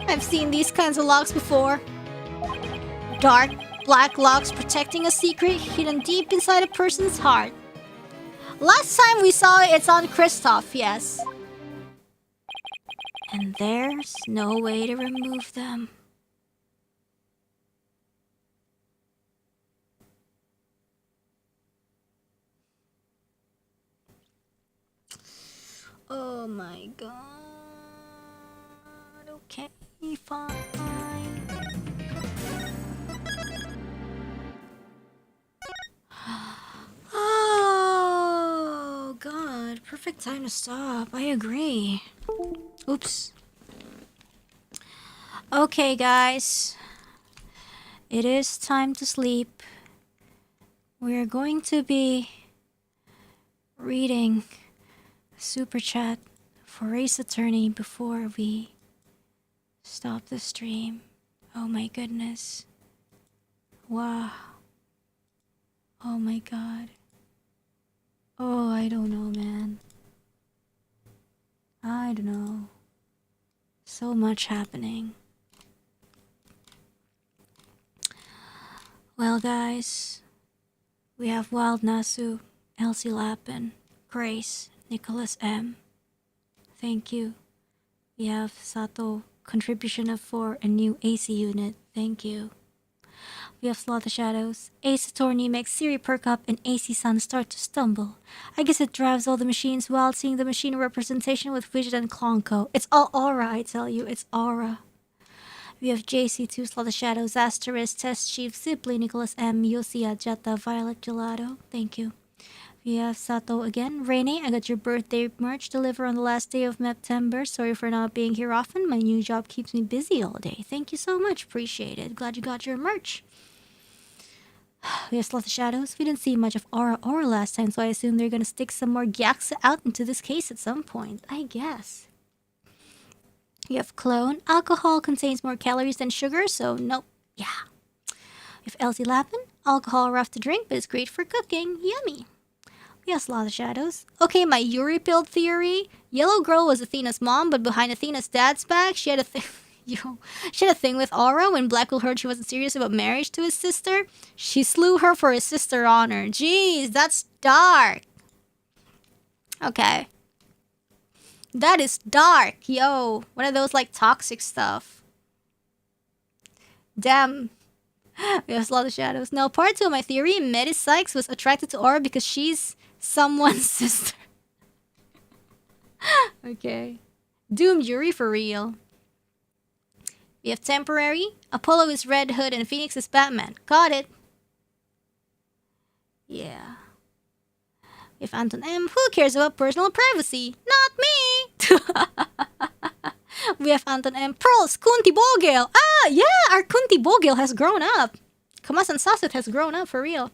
I've seen these kinds of locks before. Dark, black locks protecting a secret hidden deep inside a person's heart. Last time we saw it's on Kristoff, yes. And there's no way to remove them. Oh my god. Okay, fine. Oh god, perfect time to stop. I agree. Oops. Okay, guys. It is time to sleep. We're going to be reading super chat for Ace Attorney before we stop the stream. Oh my goodness. Wow. Oh my god. Oh, I don't know, man. I don't know. So much happening. Well, guys, we have Wild Nasu, Elsie Lappin, Grace, Nicholas M. Thank you. We have Sato, contribution of 4, a new AC unit. Thank you. We have Slaughter Shadows. Ace Attorney makes Siri perk up and AC-san start to stumble. I guess it drives all the machines while seeing the machine representation with Widget and Clonko. It's all aura, I tell you. It's aura. We have JC2, Slot of Shadows, Asterisk, Test Chief, Sibley, Nicholas M, Yosia, Jetta, Violet, Gelato. Thank you. We have Sato again. Reine, I got your birthday merch delivered on the last day of September. Sorry for not being here often. My new job keeps me busy all day. Thank you so much. Appreciate it. Glad you got your merch. We have Slot of Shadows. We didn't see much of Aura last time, so I assume they're gonna stick some more Gyaksa out into this case at some point. I guess. You have Clone. Alcohol contains more calories than sugar, so nope. Yeah. You have Elsie Lapin. Alcohol rough to drink, but it's great for cooking. Yummy. We have Slot of Shadows. Okay, my Yuri build theory. Yellow Girl was Athena's mom, but behind Athena's dad's back, she had a thing. She had a thing with Aura. When Blackwell heard she wasn't serious about marriage to his sister, she slew her for his sister honor. Jeez, that's dark. Okay. That is dark, yo. One of those like toxic stuff. Damn. We have a lot of shadows. Now, part 2 of my theory, Metis Sykes was attracted to Aura because she's someone's sister. Okay. Doomed Yuri for real. We have temporary. Apollo is Red Hood and Phoenix is Batman. Got it. Yeah. We have Anton M. Who cares about personal privacy? Not me! We have Anton M. Pearls, Kunti Bogel. Ah, yeah, our Kunti Bogel has grown up. Kamasan Sasut has grown up for real.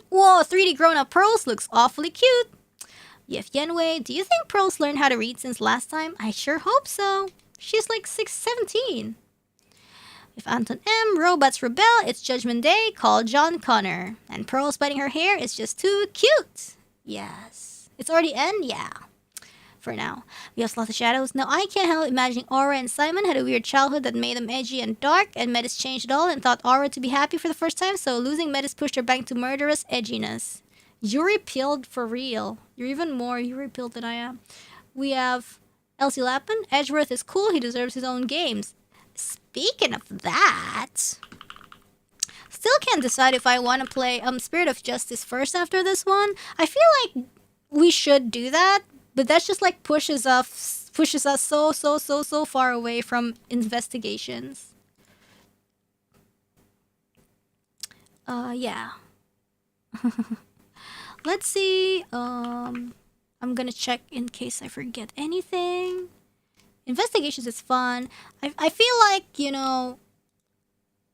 Whoa, 3D grown up Pearls looks awfully cute. We have Yenwei. Do you think Pearls learned how to read since last time? I sure hope so. She's like 17. If Anton M. Robots rebel, it's Judgment Day. Call John Connor. And Pearl's biting her hair is just too cute. Yes. It's already end? Yeah. For now. We have Slot of Shadows. Now, I can't help imagining Aura and Simon had a weird childhood that made them edgy and dark, and Metis changed it all and thought Aura to be happy for the first time, so losing Metis pushed her back to murderous edginess. Yuri pilled for real. You're even more Yuri pilled than I am. We have Elsie Lapin. Edgeworth is cool. He deserves his own games. Speaking of that, still can't decide if I want to play Spirit of Justice first after this one. I feel like we should do that, but that's just like pushes us so far away from investigations. Yeah. Let's see. I'm gonna check in case I forget anything. Investigations is fun. I feel like, you know,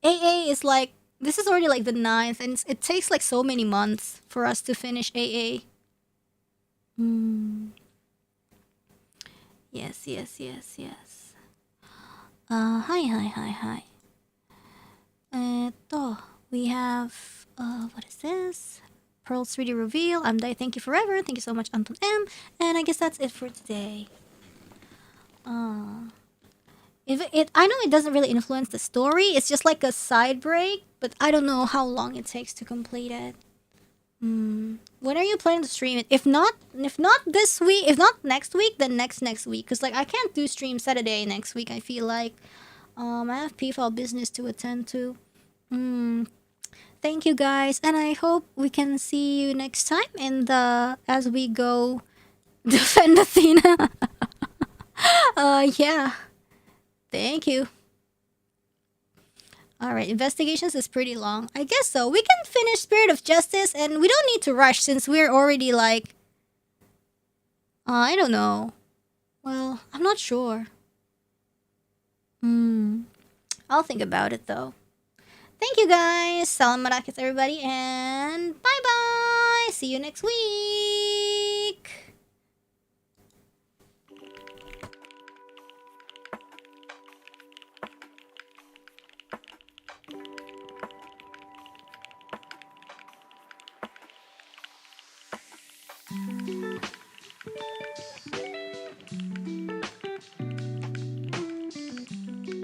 AA is like, this is already like the 9th, and it takes like so many months for us to finish AA. Yes. Hi. We have, what is this? Pearl's 3D reveal. I'm Dai, thank you forever. Thank you so much, Anton M. And I guess that's it for today. I know it doesn't really influence the story. It's just like a side break, but I don't know how long it takes to complete it. When are you planning to stream it? If not this week, if not next week, then next week. Cause like I can't do stream Saturday next week. I feel like I have PFL business to attend to. Thank you guys, and I hope we can see you next time as we go defend Athena. Yeah. Thank you. Alright, investigations is pretty long. I guess so. We can finish Spirit of Justice, and we don't need to rush since we're already like... I don't know. Well, I'm not sure. I'll think about it though. Thank you guys. Salam marakis everybody, and bye-bye. See you next week.